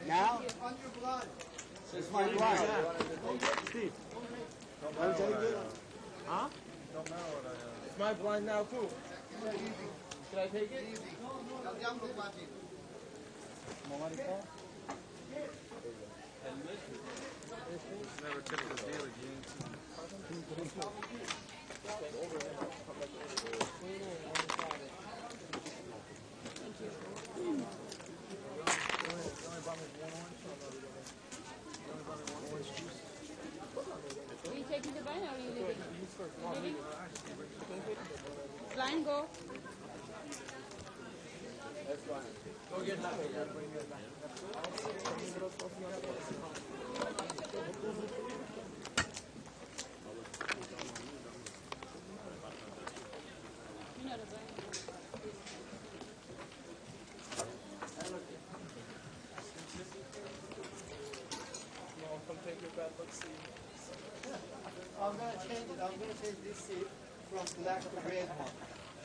Speaker 9: Now?
Speaker 6: On your blind.
Speaker 9: It's my blind.
Speaker 5: Steve.
Speaker 9: I'm taking it.
Speaker 5: Huh?
Speaker 6: Don't matter what I have.
Speaker 5: It's my blind now too.
Speaker 6: Should I take it?
Speaker 8: Never took the deal again.
Speaker 13: Are you taking the blind or are you leaving? Leaving? Blind go.
Speaker 6: Go get that.
Speaker 13: You know the blind.
Speaker 6: No, come take your bet. Let's see. I'm gonna change it. I'm gonna change this seat from black to red one.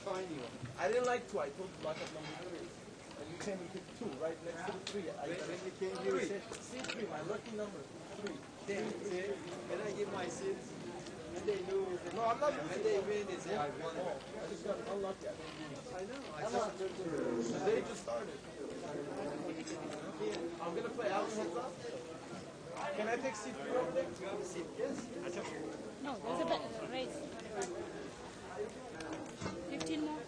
Speaker 6: Shiny one.
Speaker 5: I didn't like 2. I told you black at number 3. And you came and picked 2, right next to the 3.
Speaker 6: When you came here, you said,
Speaker 5: C3, my lucky number. 3.
Speaker 6: then when I give my seats, when they lose,
Speaker 5: No, I'm not
Speaker 6: when they win, they say I won.
Speaker 5: I just got unlucky. I didn't do it.
Speaker 6: I know. I just
Speaker 5: The day just started. I'm going to play Alan heads up. Can I take C3 over there?
Speaker 6: yes.
Speaker 13: No, there's a race. 15 more.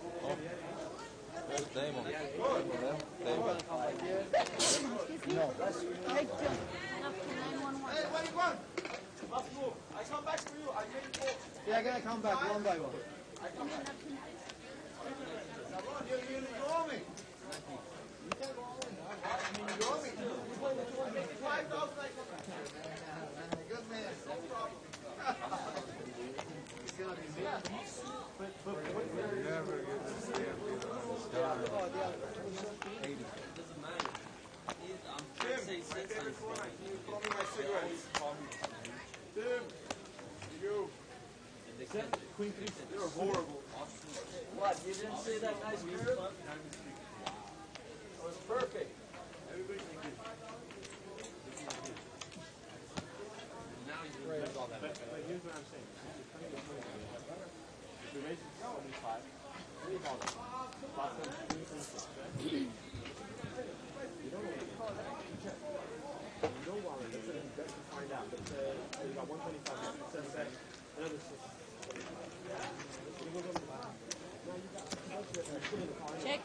Speaker 4: There's Damon.
Speaker 13: Excuse me? Take two. Up to 911.
Speaker 5: Hey, what do you want? Let's move. I come back for you. I made 4.
Speaker 6: Yeah, I gotta come back one by one.
Speaker 5: I come back. You know me. You can't go on. You know me. You play the 2. I make it 5,000. I come back. Good man. No problem.
Speaker 6: It's gonna be me.
Speaker 8: Never get this damn deal on this dime. 80.
Speaker 5: Call me my cigarettes. Tim. You. Queen 3. You're horrible.
Speaker 6: What? You didn't see that nice curve?
Speaker 5: It was perfect.
Speaker 11: But here's what I'm saying. If the race is 75,
Speaker 13: Check.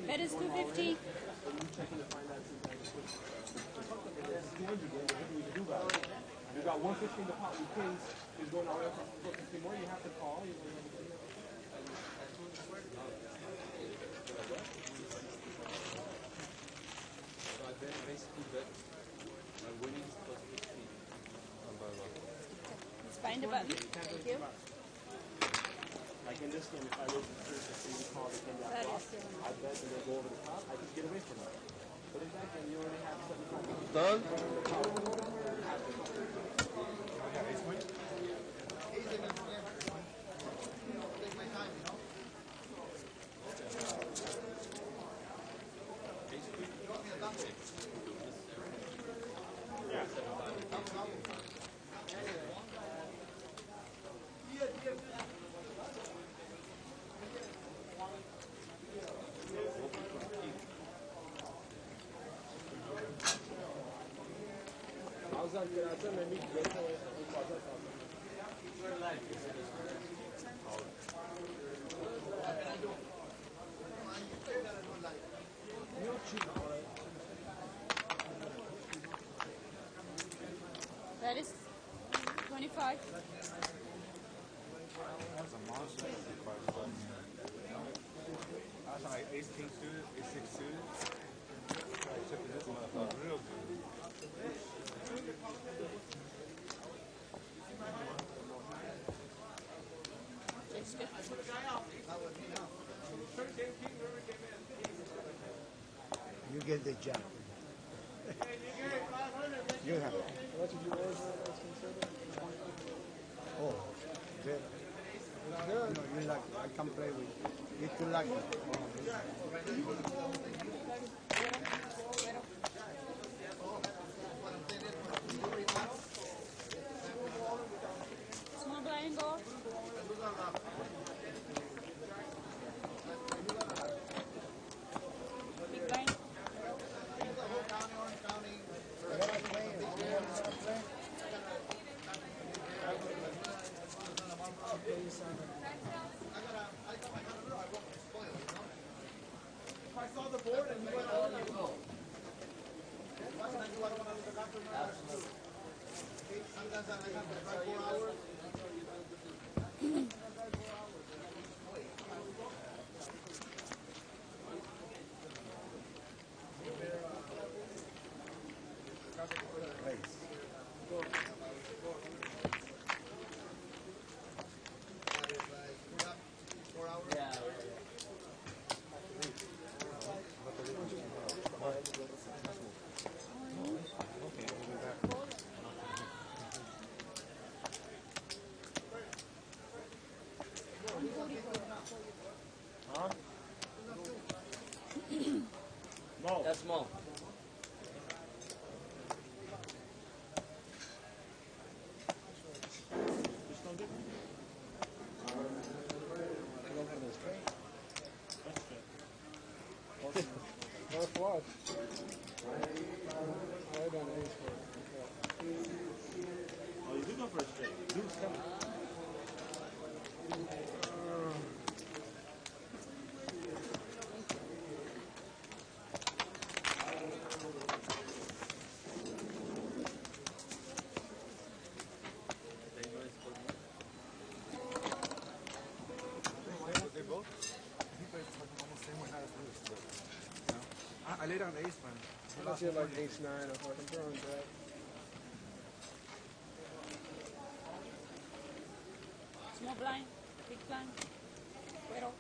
Speaker 13: Bet is 250.
Speaker 11: You got 150 in the pot. In case he's going out for 50 more, you have to call.
Speaker 4: So I basically bet my winning is plus 15 on Barlow.
Speaker 13: Let's find the button. Thank you.
Speaker 11: Like in this game, if I lose the first, you call the game that flop, I bet and they go over the top, I just get away from it. But in that game, you already have something.
Speaker 9: Done?
Speaker 13: That is 25.
Speaker 10: That's a monster. That's like ace king suited, ace six suited. I chipping this motherfucker real good.
Speaker 13: It's good.
Speaker 14: You get the jack. You have it.
Speaker 5: What did you order as considered?
Speaker 14: Oh, good.
Speaker 5: It's good.
Speaker 14: No, you're lucky. I can play with you. You're too lucky.
Speaker 13: Small blind go. Big blind.
Speaker 5: If I saw the board and you went on, I would go.
Speaker 9: That's small.
Speaker 5: North Watch. Right on ace for
Speaker 11: Oh, you do go for a straight. Dude's coming.
Speaker 10: They both? He plays almost same way how to do it. I laid down ace, man.
Speaker 5: I feel like ace 9 or fucking throwing jack.
Speaker 13: Small blind. Big blind. Pero.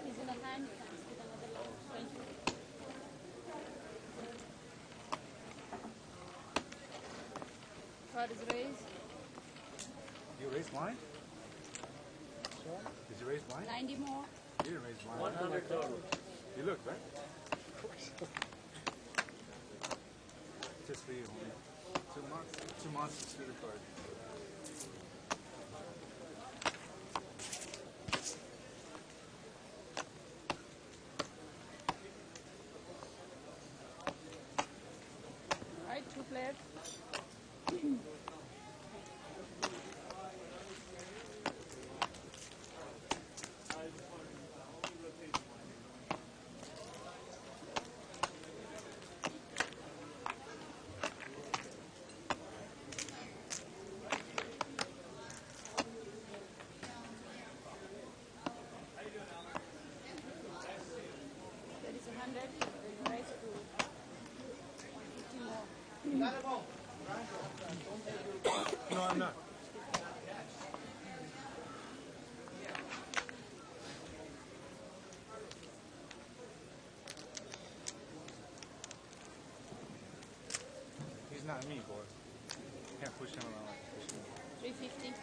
Speaker 13: He's in the hand. You can split another low. Thank you. Card is raised.
Speaker 10: You raise mine? Did you raise mine?
Speaker 13: 90 more.
Speaker 10: You didn't raise mine.
Speaker 9: 100 total.
Speaker 10: You looked, right? Just for you, homie. 2 months to see the card.
Speaker 13: left. That is 100. The rest to 150 more.
Speaker 10: No, I'm not. He's not me, boy. Can't push him around.
Speaker 13: 350.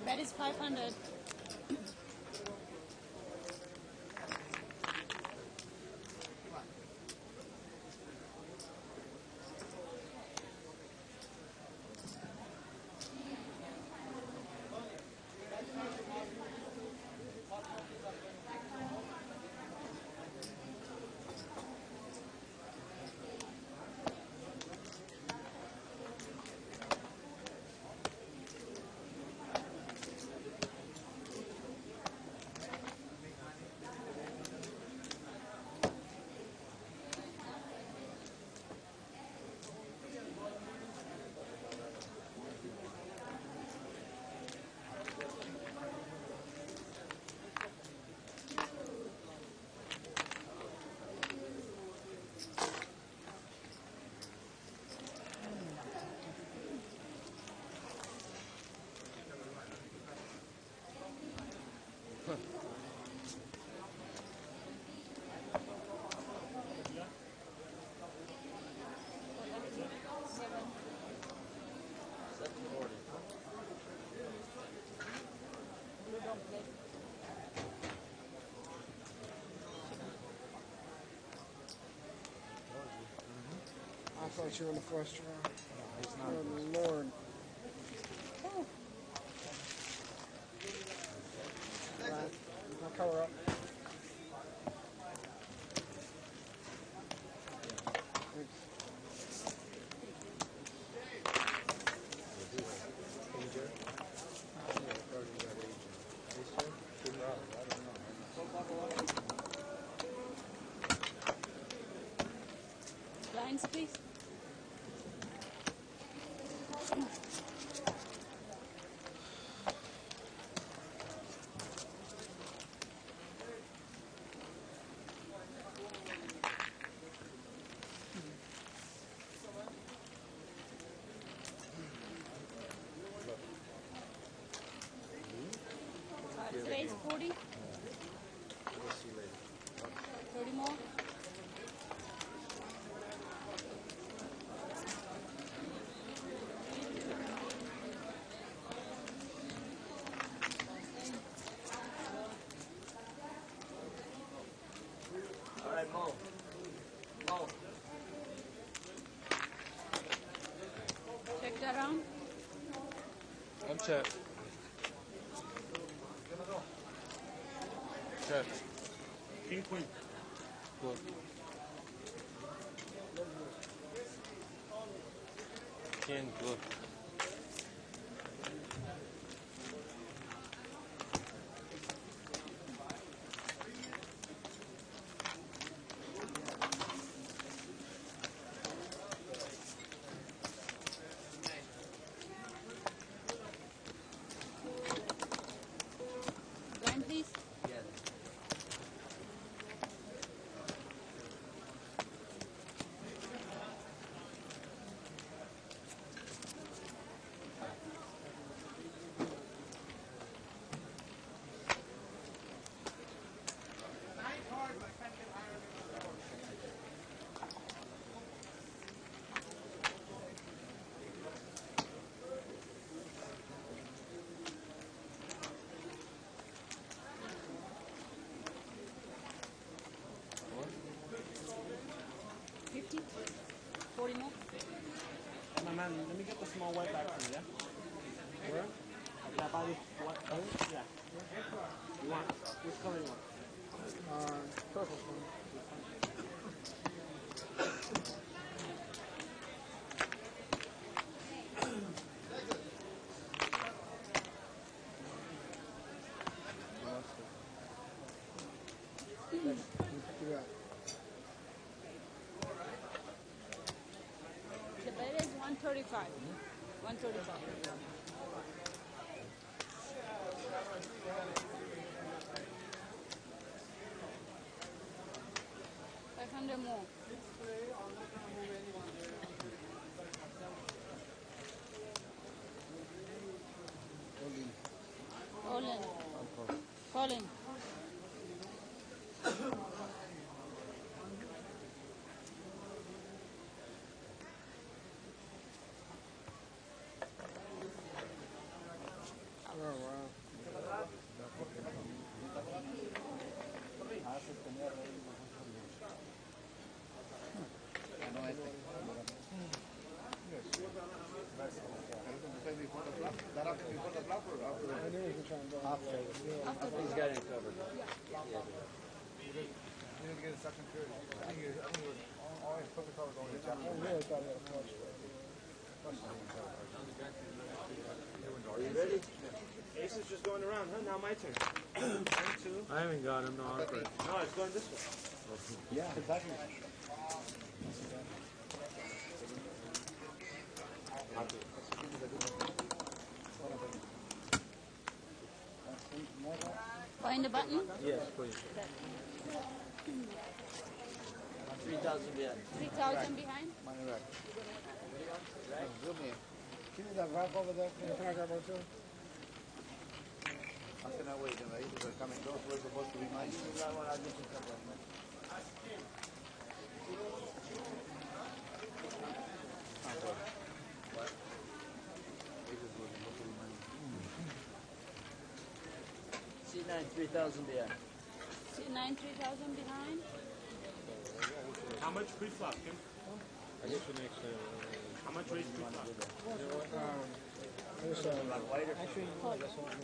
Speaker 13: That is 500.
Speaker 5: I thought you were in the first round.
Speaker 10: No, he's not.
Speaker 5: Good Lord. Right. I'll cover up.
Speaker 13: Lines, please. Space 40. 30 more.
Speaker 11: All right, Mo. Mo.
Speaker 13: Check that round.
Speaker 10: I'm check. Check.
Speaker 11: King, queen.
Speaker 10: Good. King, good.
Speaker 13: Line, please. 50? 40 more?
Speaker 11: My man, let me get the small white back for you, yeah? Where? Can I buy this white color? Yeah. You want? Which color you want?
Speaker 5: Purple one.
Speaker 13: The bed is 135. 135. 500 more. Colin. Colin.
Speaker 9: He's got it covered.
Speaker 10: You need to get a second period. I think always put the color going to chapter. I really thought it was
Speaker 11: Are you ready? Ace is just going around, huh? Now my turn. 1, 2.
Speaker 8: I haven't got him, no, I'm afraid.
Speaker 11: No, it's going this way.
Speaker 9: Yeah, exactly.
Speaker 13: Find the button?
Speaker 8: Yes, please.
Speaker 9: 3,000 behind.
Speaker 13: 3,000 behind?
Speaker 14: Money rack. Give me that rack over there. Can I grab one too?
Speaker 9: How can I wait? The aces are coming close. We're supposed to be mine. I'll get you covered. C9, 3,000 behind.
Speaker 13: C9, 3,000 behind?
Speaker 11: How much pre-flop, Kim?
Speaker 8: I guess the next,
Speaker 11: How much raise pre-flop?
Speaker 5: There's actually,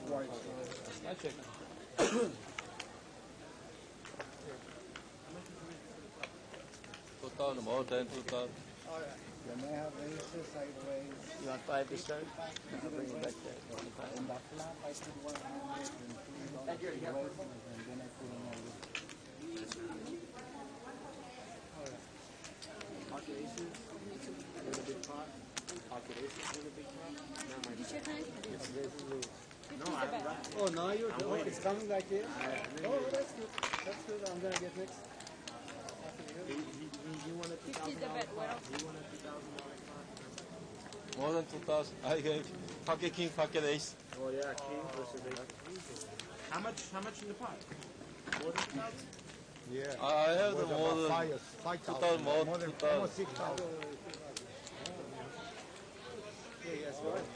Speaker 5: white.
Speaker 8: I check. More than 2,000.
Speaker 14: You may have aces sideways.
Speaker 9: You want 5 to start? I'll bring you back there.
Speaker 14: In the flop, I put 100 and $3 sideways, and then I put another.
Speaker 11: Pocket aces in a big pot. Pocket aces in a big pot. Not my
Speaker 13: Did you check mine?
Speaker 11: No, I haven't got it.
Speaker 14: Oh, now you're
Speaker 11: doing
Speaker 14: It's coming like this? Oh, that's good. That's good. I'm going to get next.
Speaker 11: He wanted
Speaker 13: 50 the bet. What else?
Speaker 11: He wanted $2,000.
Speaker 8: More than 2,000. I gave pocket king, pocket ace.
Speaker 11: Oh yeah, king versus ace. How much in the pot? More than 2,000?
Speaker 10: Yeah.
Speaker 8: I have the more than
Speaker 10: 5,000.
Speaker 8: 2,000, more than 2,000.
Speaker 10: Almost 6,000.
Speaker 14: Yeah, yes, right.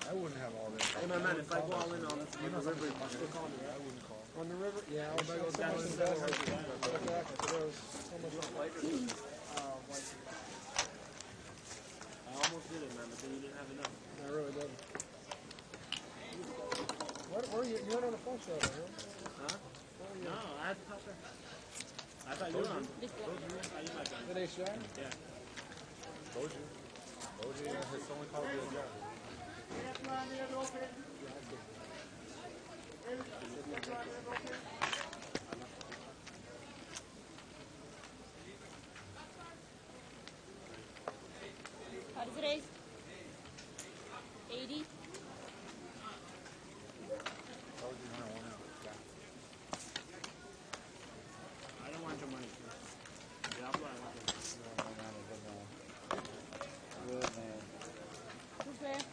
Speaker 10: I wouldn't have all that.
Speaker 11: Hey my man, if I go all in on the river, you still call me, right?
Speaker 10: I wouldn't call.
Speaker 5: On the river? Yeah,
Speaker 11: If I go down to the river, I almost did it, man, but then you didn't have enough.
Speaker 5: I really didn't. Where are you? You're not on the phone show, huh?
Speaker 11: Huh? No, I had to top there. I thought you were on. I thought you might be on.
Speaker 5: Did they share?
Speaker 11: Yeah.
Speaker 10: Told you. Someone called you a job.
Speaker 13: How does it raise? 80?
Speaker 11: I don't want your money. Yeah, I'll buy it.
Speaker 14: Good man.
Speaker 13: Who's there?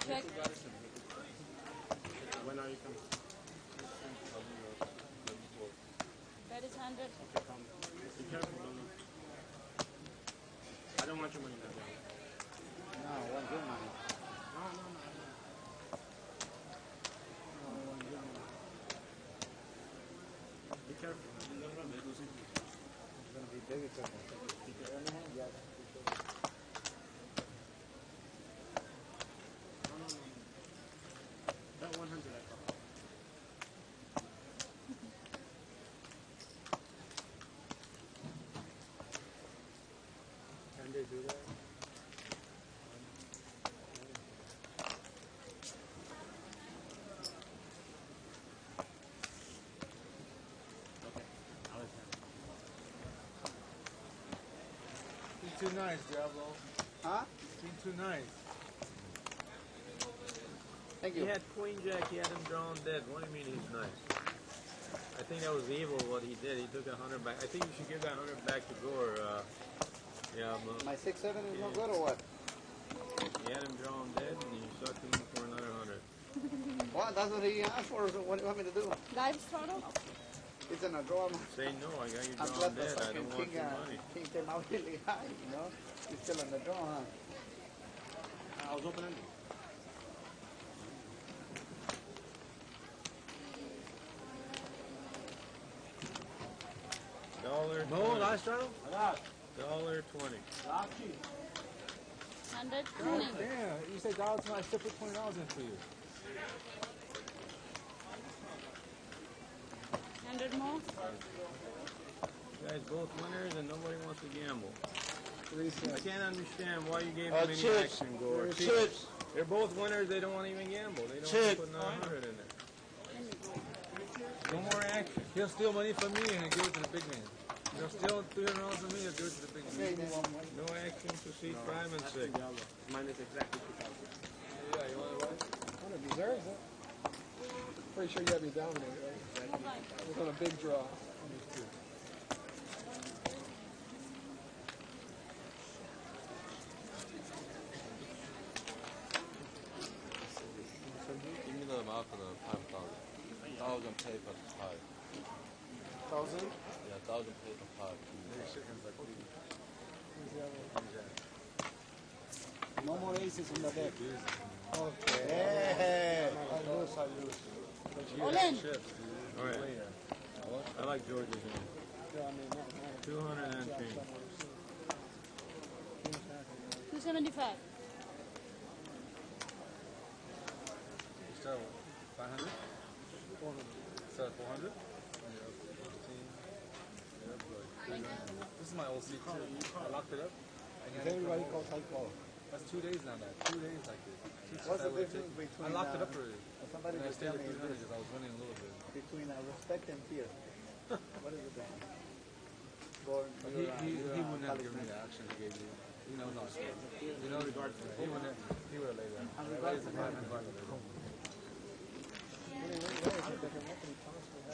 Speaker 13: Check.
Speaker 11: When are you coming?
Speaker 13: That is 100.
Speaker 11: Okay, come. Be careful, Bruno. I don't want your money that down.
Speaker 6: No, I want your money.
Speaker 11: No. Be careful.
Speaker 6: It's going to be very careful. Yes.
Speaker 11: That 100 I call. Can they do that? Okay, I'll let you.
Speaker 10: He's too nice, Diablo.
Speaker 6: Huh?
Speaker 10: He's too nice.
Speaker 6: Thank
Speaker 8: He
Speaker 6: you.
Speaker 8: had Queen Jack, he had him drawn dead. What do you mean he's nice? I think that was evil what he did. He took 100 back. I think you should give that 100 back to Gore. Yeah,
Speaker 6: My 6-7 is no good or what?
Speaker 8: he had him drawn dead and you sucked him for another 100.
Speaker 6: Well, that's what he asked for. So what do you want me to do?
Speaker 13: Live throttle?
Speaker 6: It's in a draw.
Speaker 8: Say no, I got you
Speaker 6: I'm
Speaker 8: drawn
Speaker 6: glad the
Speaker 8: dead. I
Speaker 6: fucking
Speaker 8: don't want your money.
Speaker 6: king came out really high, you know? He's still in the draw, huh?
Speaker 11: I was open-ended.
Speaker 8: $1.
Speaker 10: No, last straddle?
Speaker 8: $1.20.
Speaker 13: 120.
Speaker 10: Damn, you say $1 to I still put $20 in for you.
Speaker 13: 100 more.
Speaker 8: You guys both winners and nobody wants to gamble. I
Speaker 10: Chips.
Speaker 8: can't understand why you gave him any
Speaker 10: chips.
Speaker 8: action, Gore.
Speaker 10: Chips.
Speaker 8: They're both winners. They don't want to even gamble. They don't
Speaker 10: Chips.
Speaker 8: want to put another 100 in there. No more action.
Speaker 10: He'll steal money from me and give it to the big man. He'll steal $300 from me and give it to the big man.
Speaker 8: No action to seat 5 and 6.
Speaker 11: Mine is exactly 2,000.
Speaker 10: Yeah, you want to what? One deserves it. Pretty sure you have me dominated, right? We're on a big draw.
Speaker 9: Give me the amount for the 5,000. 1,000 pay for 5.
Speaker 10: 1,000?
Speaker 9: Yeah, 1,000 pay for 5.
Speaker 6: No more aces on the deck.
Speaker 10: Okay.
Speaker 6: Hey.
Speaker 10: I lose.
Speaker 13: All in.
Speaker 8: All right. I like George's hand. 200 and change.
Speaker 13: 275.
Speaker 10: Instead of 500? 400. Instead of 400? This is my old seat too. I locked it up. Everybody calls high call. That's 2 days now. 2 days like this.
Speaker 6: What's the difference between...
Speaker 10: I locked it up already.
Speaker 6: Somebody
Speaker 10: And I
Speaker 6: just
Speaker 10: stayed
Speaker 6: tell
Speaker 10: at
Speaker 6: me
Speaker 10: 300 because I was winning a little bit.
Speaker 6: between respect and fear. What is the difference? Born,
Speaker 10: But he wouldn't have given me the action he gave you. You know, no, you know, regardless, he would have laid that.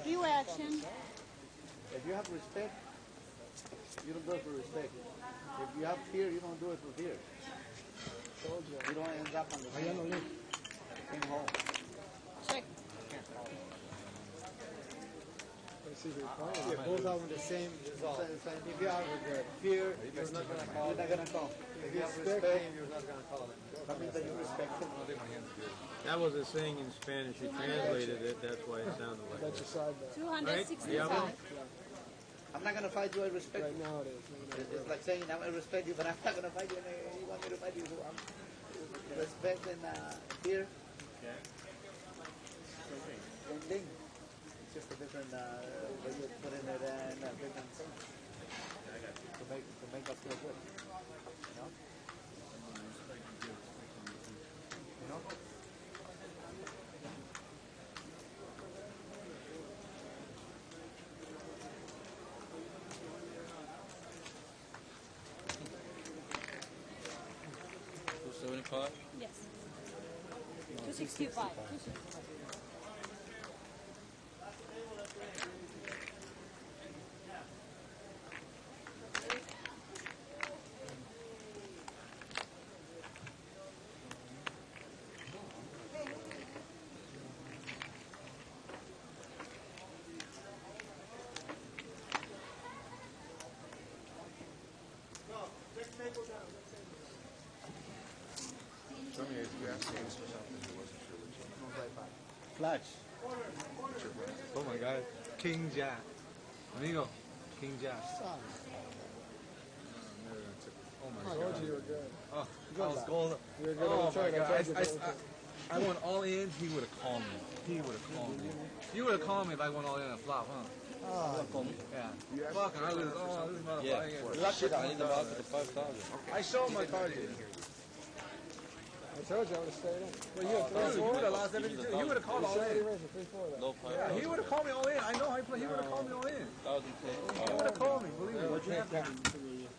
Speaker 13: Few action.
Speaker 6: If you have respect, you don't do it for respect. If you have fear, you don't do it for fear. You don't end up on the same hole.
Speaker 13: Check.
Speaker 6: Yeah, both are with the same result. If you have fear, you're not going to call. You're not going to call. If you have respect, you're not going to call it. That means that you respect him.
Speaker 8: That was a saying in Spanish. He translated it. That's why it sounded like that.
Speaker 13: 265.
Speaker 6: I'm not going to fight you, I respect you. Right now it is. It's like saying, I respect you, but I'm not going to fight you, and you want me to fight you. So I'm respect and fear. Same thing. It's just a different way you put in it and a different thing. To make us feel good. You know? You know?
Speaker 13: Yes. 265. 265.
Speaker 6: Flash.
Speaker 10: Oh my God. King Jack. Amigo. King Jack. Oh my God.
Speaker 5: You were good.
Speaker 10: Oh, I was gold.
Speaker 5: You were good.
Speaker 10: Oh my God. I went all in. He would have called me. He would have called me. You would have called me if I went all in and flop, huh? Yeah. Fucking, I was, this motherfucker.
Speaker 9: Yeah. Shit, I need the market to 5,000.
Speaker 10: I showed him my card here.
Speaker 5: I told you I would have stayed in. Well, you had 3-4.
Speaker 10: He would have lost everything. He would have called all in.
Speaker 9: No,
Speaker 10: Yeah, he would have called me all in. I know how he played. He would have called me all in. He would have called me, believe me.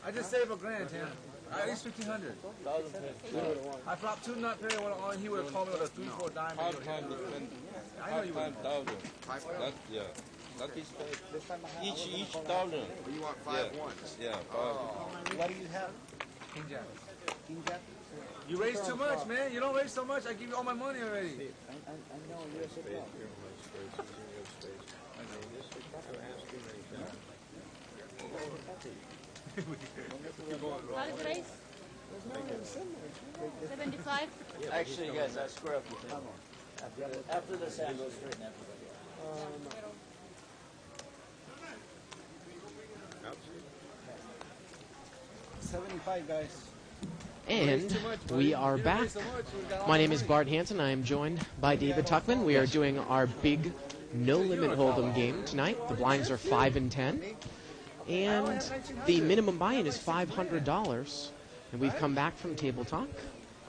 Speaker 10: I just saved $1,000, Tim. At least 1,500. I flopped 2 nut pair, went all in. He would have called me with a 3-4 diamond. I know you would.
Speaker 9: 5,000. Yeah. That is each 1,000.
Speaker 15: You want 5 ones?
Speaker 9: Yeah.
Speaker 6: What do you have?
Speaker 10: King Jack.
Speaker 6: King Jack?
Speaker 10: You raise too much, man. You don't raise so much. I give you all my money already.
Speaker 6: I know you're so bad.
Speaker 13: What is the race? 75?
Speaker 11: Actually, guys, I square up with him. After this, I go straight and everybody.
Speaker 6: 75, guys.
Speaker 2: And we are back. My name is Bart Hansen. I am joined by David Tuckman. We are doing our big No Limit Hold'em game tonight. The blinds are 5 and 10. And the minimum buy-in is $500. And we've come back from Table Talk.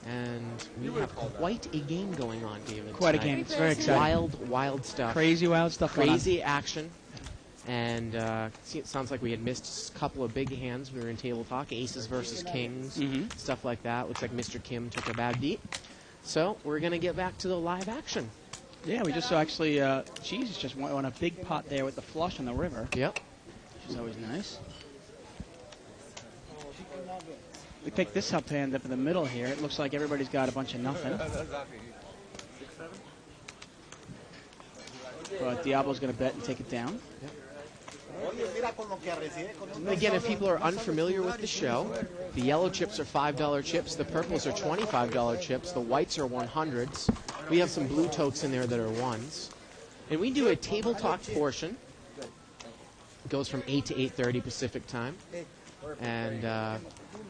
Speaker 2: And we have quite a game going on, David.
Speaker 3: Quite a
Speaker 2: tonight.
Speaker 3: game. It's very exciting.
Speaker 2: Wild stuff.
Speaker 3: Crazy wild stuff going on.
Speaker 2: Crazy action. And it sounds like we had missed a couple of big hands. We were in Table Talk, aces versus kings, stuff like that. Looks like Mr. Kim took a bad beat. So we're going to get back to the live action.
Speaker 3: Yeah, we just saw actually, Jesus just won a big pot there with the flush on the river.
Speaker 2: Yep.
Speaker 3: Which is always nice. We picked this up hand up in the middle here. It looks like everybody's got a bunch of nothing. But Diablo's going to bet and take it down.
Speaker 2: Again, if people are unfamiliar with the show, the yellow chips are $5 chips, the purples are $25 chips, the whites are 100s. We have some blue tokes in there that are ones. And we do a Table Talk portion. It goes from 8 to 8:30 Pacific time. And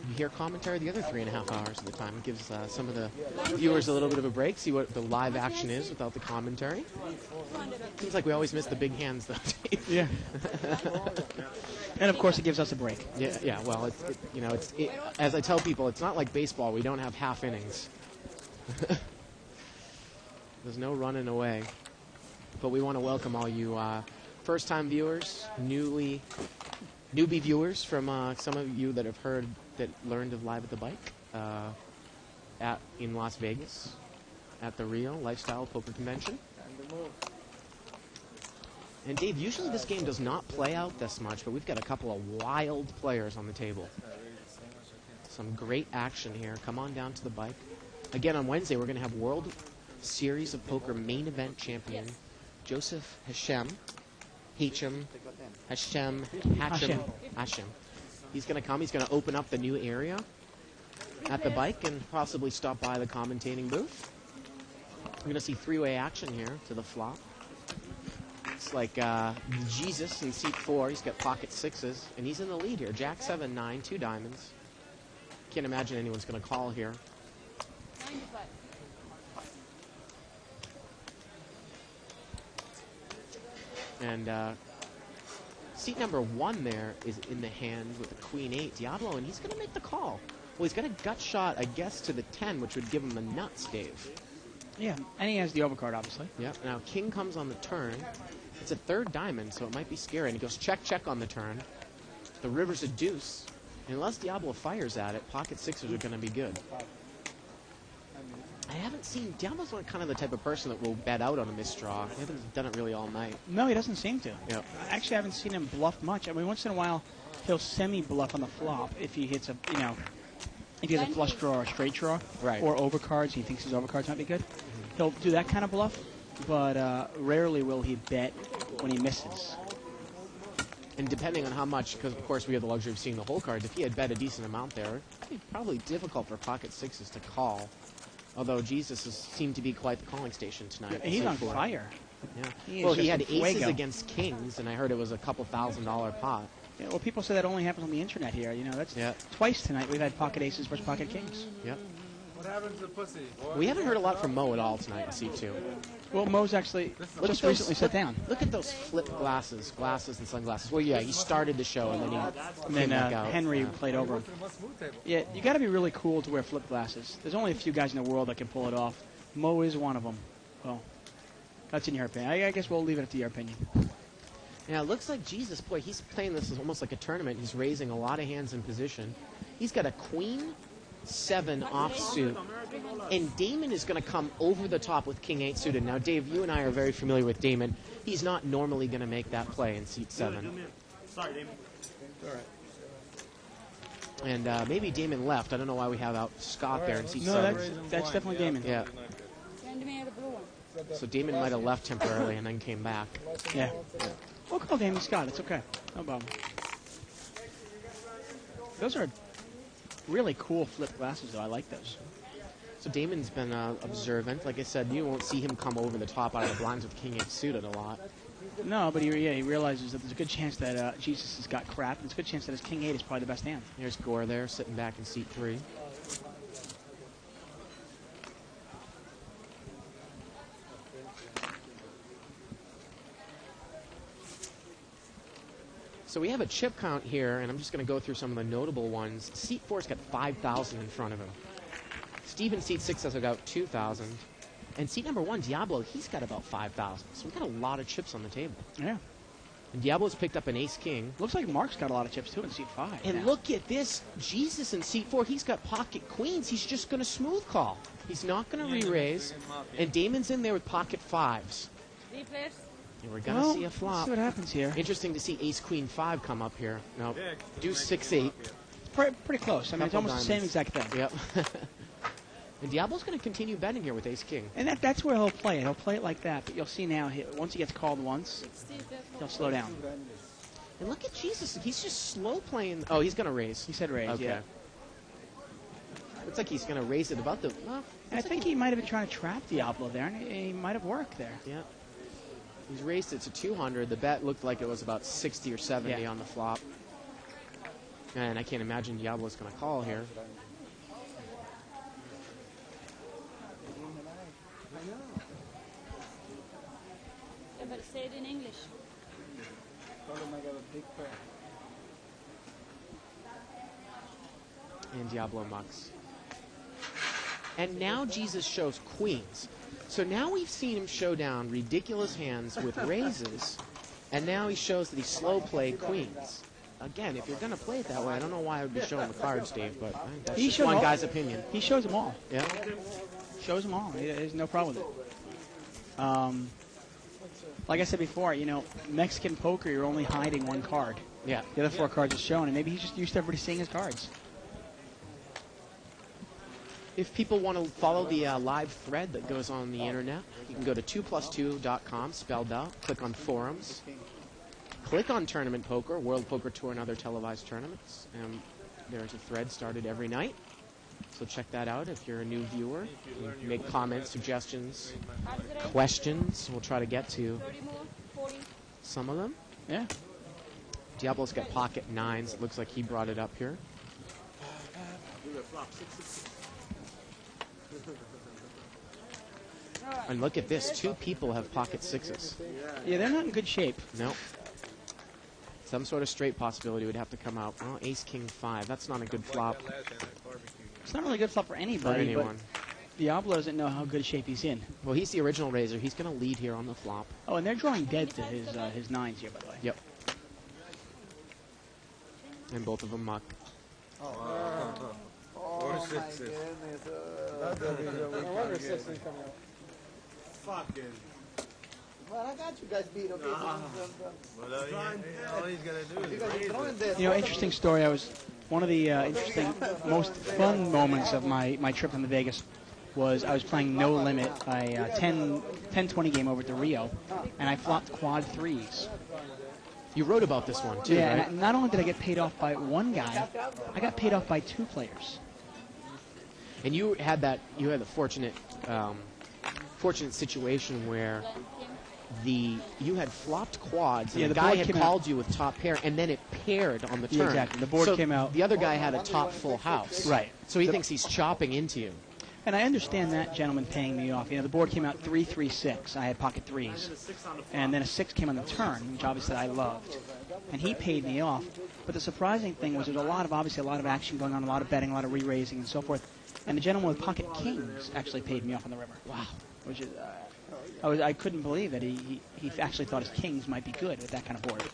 Speaker 2: you hear commentary the other 3.5 hours of the time. It gives some of the viewers a little bit of a break, see what the live action is without the commentary. Seems like we always miss the big hands, though, Dave.
Speaker 3: Yeah. And, of course, it gives us a break.
Speaker 2: Yeah. Well, as I tell people, it's not like baseball. We don't have half innings. There's no running away. But we want to welcome all you first-time viewers, newbie viewers from some of you that have learned of Live at the Bike in Las Vegas at the Rio Lifestyle Poker Convention. And Dave, usually this game does not play out this much, but we've got a couple of wild players on the table. Some great action here. Come on down to the bike. Again, on Wednesday, we're going to have World Series of Poker main event champion Joseph Hashem. Hashem. He's going to come. He's going to open up the new area at the bike and possibly stop by the commentating booth. We're going to see three-way action here to the flop. It's like Jesus in seat 4. He's got pocket sixes, and he's in the lead here. Jack 7, 9, 2 diamonds. Can't imagine anyone's going to call here.
Speaker 13: 95.
Speaker 2: And seat number 1 there is in the hand with the Queen 8, Diablo, and he's going to make the call. Well, he's got a gut shot, I guess, to the 10, which would give him the nuts, Dave.
Speaker 3: Yeah, and he has the overcard, obviously.
Speaker 2: Yep. Now, King comes on the turn. It's a third diamond, so it might be scary. And he goes check, check on the turn. The river's a deuce. And unless Diablo fires at it, pocket sixes are going to be good. I haven't seen... Diablo's kind of the type of person that will bet out on a misdraw. He hasn't done it really all night.
Speaker 3: No, he doesn't seem to.
Speaker 2: Yep.
Speaker 3: Actually, I haven't seen him bluff much. I mean, once in a while, he'll semi-bluff on the flop if he hits a, if he has a flush draw or a straight draw.
Speaker 2: Right.
Speaker 3: Or overcards. He thinks his overcards might be good. He'll do that kind of bluff, but rarely will he bet when he misses.
Speaker 2: And depending on how much, because of course we have the luxury of seeing the whole cards, if he had bet a decent amount there, it'd be probably difficult for pocket sixes to call. Although Jesus seemed to be quite the calling station tonight.
Speaker 3: Yeah, he's on
Speaker 2: 4.
Speaker 3: fire.
Speaker 2: Yeah. Well, he had
Speaker 3: fuego.
Speaker 2: aces against kings, and I heard it was a couple $1,000 pot.
Speaker 3: Yeah, well, people say that only happens on the internet here. You know, that's twice tonight we've had pocket aces versus pocket kings.
Speaker 2: Yep.
Speaker 10: What happened to pussy?
Speaker 2: We haven't heard a lot from Mo at all tonight in C2.
Speaker 3: Well, Mo's actually just recently sat down.
Speaker 2: Look at those flip glasses and sunglasses. Well, yeah, he started the show, and then came back out.
Speaker 3: Henry played over him. Yeah, you got to be really cool to wear flip glasses. There's only a few guys in the world that can pull it off. Mo is one of them. Well, that's in your opinion. I guess we'll leave it up to your opinion.
Speaker 2: Yeah, it looks like Jesus, boy, he's playing this as almost like a tournament. He's raising a lot of hands in position. He's got a queen 7 offsuit. And Damon is going to come over the top with king 8 suited. Now, Dave, you and I are very familiar with Damon. He's not normally going to make that play in seat 7.
Speaker 12: Sorry, Damon.
Speaker 10: All right.
Speaker 2: And maybe Damon left. I don't know why we have out Scott there in seat 7.
Speaker 3: That's definitely Damon.
Speaker 2: Yeah.
Speaker 13: Send me the blue one.
Speaker 2: So Damon might have left temporarily and then came back.
Speaker 3: Yeah. We'll call Damon Scott. It's okay. No problem. Those are really cool flip glasses, though. I like those.
Speaker 2: So Damon's been observant. Like I said, you won't see him come over the top out of the blinds with king 8 suited a lot.
Speaker 3: No, but he realizes that there's a good chance that Jesus has got crap, and there's a good chance that his king 8 is probably the best hand.
Speaker 2: Here's Gore there, sitting back in seat 3. So we have a chip count here, and I'm just going to go through some of the notable ones. Seat 4's got 5,000 in front of him. Steve in seat 6 has about 2,000. And seat number 1, Diablo, he's got about 5,000. So we've got a lot of chips on the table.
Speaker 3: Yeah.
Speaker 2: And Diablo's picked up an ace-king.
Speaker 3: Looks like Mark's got a lot of chips, too, in seat 5.
Speaker 2: And look at this. Jesus in seat 4, he's got pocket queens. He's just going to smooth call. He's not going to re-raise. And Damon's in there with pocket 5s.
Speaker 13: 3 players.
Speaker 2: And we're going to see a flop.
Speaker 3: Let's see what happens here.
Speaker 2: Interesting to see ace-queen 5 come up here. No, deuce 6-8.
Speaker 3: Pretty close. I mean, it's almost the same exact thing.
Speaker 2: Yep. And Diablo's going to continue betting here with ace-king.
Speaker 3: And that's where he'll play it. He'll play it like that. But you'll see now, once he gets called once, he'll slow down.
Speaker 2: And look at Jesus. He's just slow playing. Oh, he's going to raise.
Speaker 3: He said raise,
Speaker 2: okay.
Speaker 3: yeah.
Speaker 2: Looks like he's going to raise it about the... Well,
Speaker 3: I think he might have been trying to trap Diablo there, and he might have worked there.
Speaker 2: Yeah. He's raised it to 200. The bet looked like it was about 60 or 70 on the flop. And I can't imagine Diablo's going to call here.
Speaker 13: Yeah, but say it in English.
Speaker 2: And Diablo mucks. And now Jesus shows queens. So now we've seen him show down ridiculous hands with raises, and now he shows that he slow played queens. Again, if you're going to play it that way, I don't know why I would be showing the cards, Dave, but that's just one guy's opinion.
Speaker 3: He shows them all.
Speaker 2: Yeah.
Speaker 3: Shows them all. There's no problem with it. Like I said before, Mexican poker, you're only hiding one card.
Speaker 2: Yeah.
Speaker 3: The other 4 cards are shown, and maybe he's just used to everybody seeing his cards.
Speaker 2: If people want to follow the live thread that goes on the internet, you can go to 2plus2.com, spelled out, click on forums, click on Tournament Poker, World Poker Tour, and other televised tournaments. And there's a thread started every night. So check that out if you're a new viewer. Make comments, suggestions, questions. We'll try to get to some of them.
Speaker 3: Yeah.
Speaker 2: Diablo's got pocket 9s. It looks like he brought it up here. And look at this. 2 people have pocket 6s.
Speaker 3: Yeah, they're not in good shape.
Speaker 2: Nope. Some sort of straight possibility would have to come out. Well, ace-king 5. That's not a good flop.
Speaker 3: It's not really a good flop for anybody.
Speaker 2: For anyone.
Speaker 3: But Diablo doesn't know how good shape he's in.
Speaker 2: Well, he's the original raiser. He's going to lead here on the flop.
Speaker 3: Oh, and they're drawing dead to his 9s here, by the way.
Speaker 2: Yep. And both of them muck.
Speaker 10: Or 6s.
Speaker 5: No wonder 6 coming out.
Speaker 10: Fucking.
Speaker 6: Well, I got you guys beat, okay?
Speaker 8: All he's going to do is raise it.
Speaker 3: Interesting story. One of the interesting, most fun moments of my trip into Vegas was I was playing No Limit, a 10-20 game over at the Rio, and I flopped quad 3s.
Speaker 2: You wrote about this one, too,
Speaker 3: yeah,
Speaker 2: right?
Speaker 3: and not only did I get paid off by one guy, I got paid off by 2 players.
Speaker 2: And you had the fortunate situation where you had flopped quads, and the guy had called you with top pair, and then it paired on the turn.
Speaker 3: Yeah, exactly. The board came out.
Speaker 2: The other guy had a top full house.
Speaker 3: Right.
Speaker 2: So he thinks he's chopping into you.
Speaker 3: And I understand that gentleman paying me off. The board came out 3-3-6. I had pocket threes. And then a 6 came on the turn, which obviously I loved. And he paid me off. But the surprising thing was there was a lot of action going on, a lot of betting, a lot of re-raising and so forth. And the gentleman with pocket kings actually paid me off on the river.
Speaker 2: Wow.
Speaker 3: Which is, I couldn't believe that he actually thought his kings might be good with that kind of board.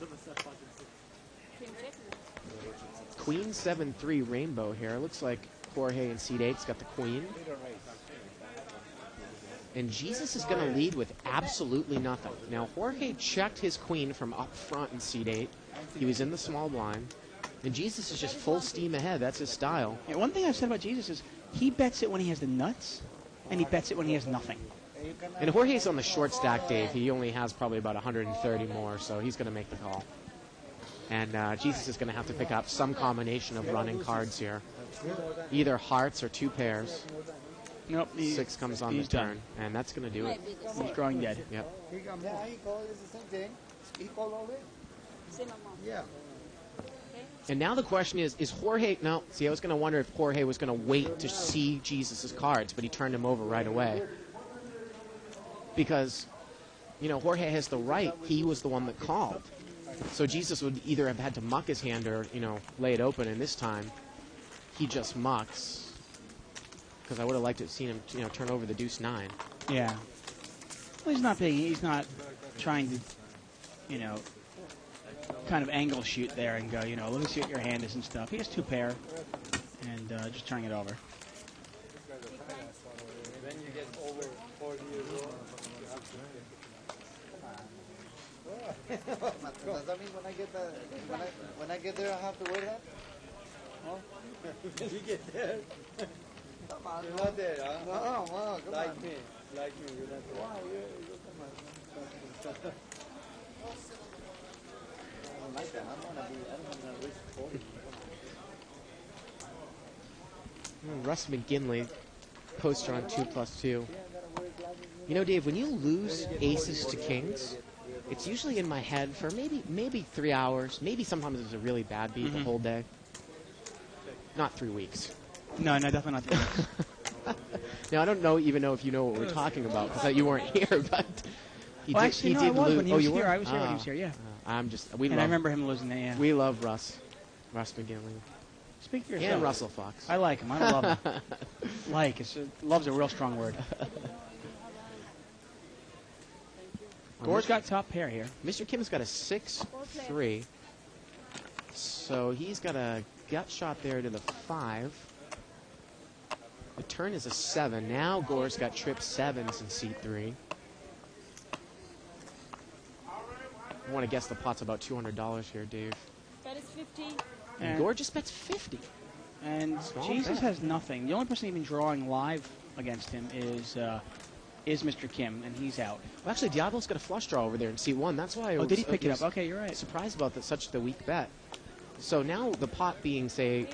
Speaker 2: Queen 7-3 rainbow here. Looks like Jorge in seat 8's got the queen. And Jesus is going to lead with absolutely nothing. Now, Jorge checked his queen from up front in seat 8. He was in the small blind. And Jesus is just full steam ahead. That's his style.
Speaker 3: Yeah, one thing I've said about Jesus is he bets it when he has the nuts, and he bets it when he has nothing.
Speaker 2: And Jorge's on the short stack, Dave. He only has probably about 130 more, so he's going to make the call. And Jesus is going to have to pick up some combination of running cards here. Either hearts or 2 pairs.
Speaker 3: Nope.
Speaker 2: 6 comes on the turn, and that's going to do it.
Speaker 3: He's drawing dead.
Speaker 2: Yep.
Speaker 6: He called the same thing. He called all in. Yeah.
Speaker 2: And now the question is Jorge... No, see, I was going to wonder if Jorge was going to wait to see Jesus' cards, but he turned him over right away. Because, Jorge has the right. He was the one that called. So Jesus would either have had to muck his hand or, lay it open, and this time he just mucks. Because I would have liked to have seen him, turn over the deuce 9.
Speaker 3: Yeah. Well, he's not trying to, kind of angle shoot there and go, let me see what your hand is and stuff. He has 2 pair and just turning it over.
Speaker 9: When you get over 40 years old,
Speaker 6: Does that mean when I get there, I have to wear that? No?
Speaker 9: when you get there,
Speaker 6: Come on,
Speaker 9: you're not there, huh?
Speaker 6: No, come
Speaker 9: like
Speaker 6: on.
Speaker 9: me, you're not there.
Speaker 6: Wow, come on. I don't like that. I'm gonna reach 40.
Speaker 2: Russ McGinley, poster on 2+2. Dave, when you lose aces to kings, it's usually in my head for maybe 3 hours. Maybe sometimes it's a really bad beat the whole day. Not 3 weeks.
Speaker 3: No, definitely not 3 weeks.
Speaker 2: Now, I don't even know if you know what we're talking about because you weren't here, but he
Speaker 3: I
Speaker 2: did
Speaker 3: was
Speaker 2: lose.
Speaker 3: when he was here. I was here when he was here, yeah.
Speaker 2: I
Speaker 3: remember him losing that, yeah.
Speaker 2: We love Russ McGinley.
Speaker 3: Speak for yourself.
Speaker 2: And Russell Fox.
Speaker 3: I like him. I love him. Love's a real strong word. Gore's got top pair here.
Speaker 2: Mr. Kim's got a 6-3. So he's got a gut shot there to the 5. The turn is a 7. Now Gore's got trip 7s in seat 3. I want to guess the pot's about $200 here, Dave.
Speaker 13: That is 50.
Speaker 2: And Gore just bets 50.
Speaker 3: And
Speaker 2: Small
Speaker 3: Jesus
Speaker 2: bet.
Speaker 3: has nothing. The only person even drawing live against him is Mr. Kim, and he's out.
Speaker 2: Well, actually, Diablo's got a flush draw over there in seat 1. That's why I was,
Speaker 3: did he pick it up? Okay, you're right.
Speaker 2: Surprised about such the weak bet. So now the pot being, say,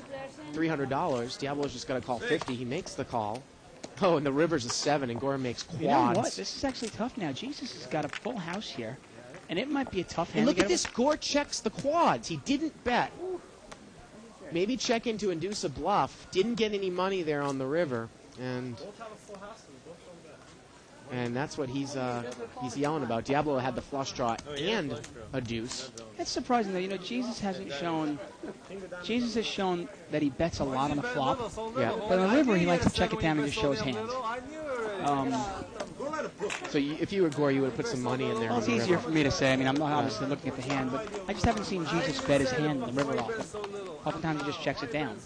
Speaker 2: $300, Diablo's just got to call 50. He makes the call. Oh, and the river's a 7, and Gore makes quads.
Speaker 3: You know what? This is actually tough now. Jesus has got a full house here, and it might be a tough hand.
Speaker 2: And look
Speaker 3: to
Speaker 2: at this. Gore checks the quads. He didn't bet. Maybe check in to induce a bluff. Didn't get any money there on the river, and that's what he's yelling about. Diablo had the flush draw and a deuce.
Speaker 3: It's surprising that Jesus hasn't shown. Jesus has shown that he bets a lot on the flop.
Speaker 2: Yeah.
Speaker 3: But on the river, he likes to check it down and just show his hand.
Speaker 2: So if you were Gore, you would have put some money in there.
Speaker 3: Well, it's easier for me to say. I mean, I'm not obviously looking at the hand, but I just haven't seen Jesus bet his hand in the river often. Oftentimes he just checks it down.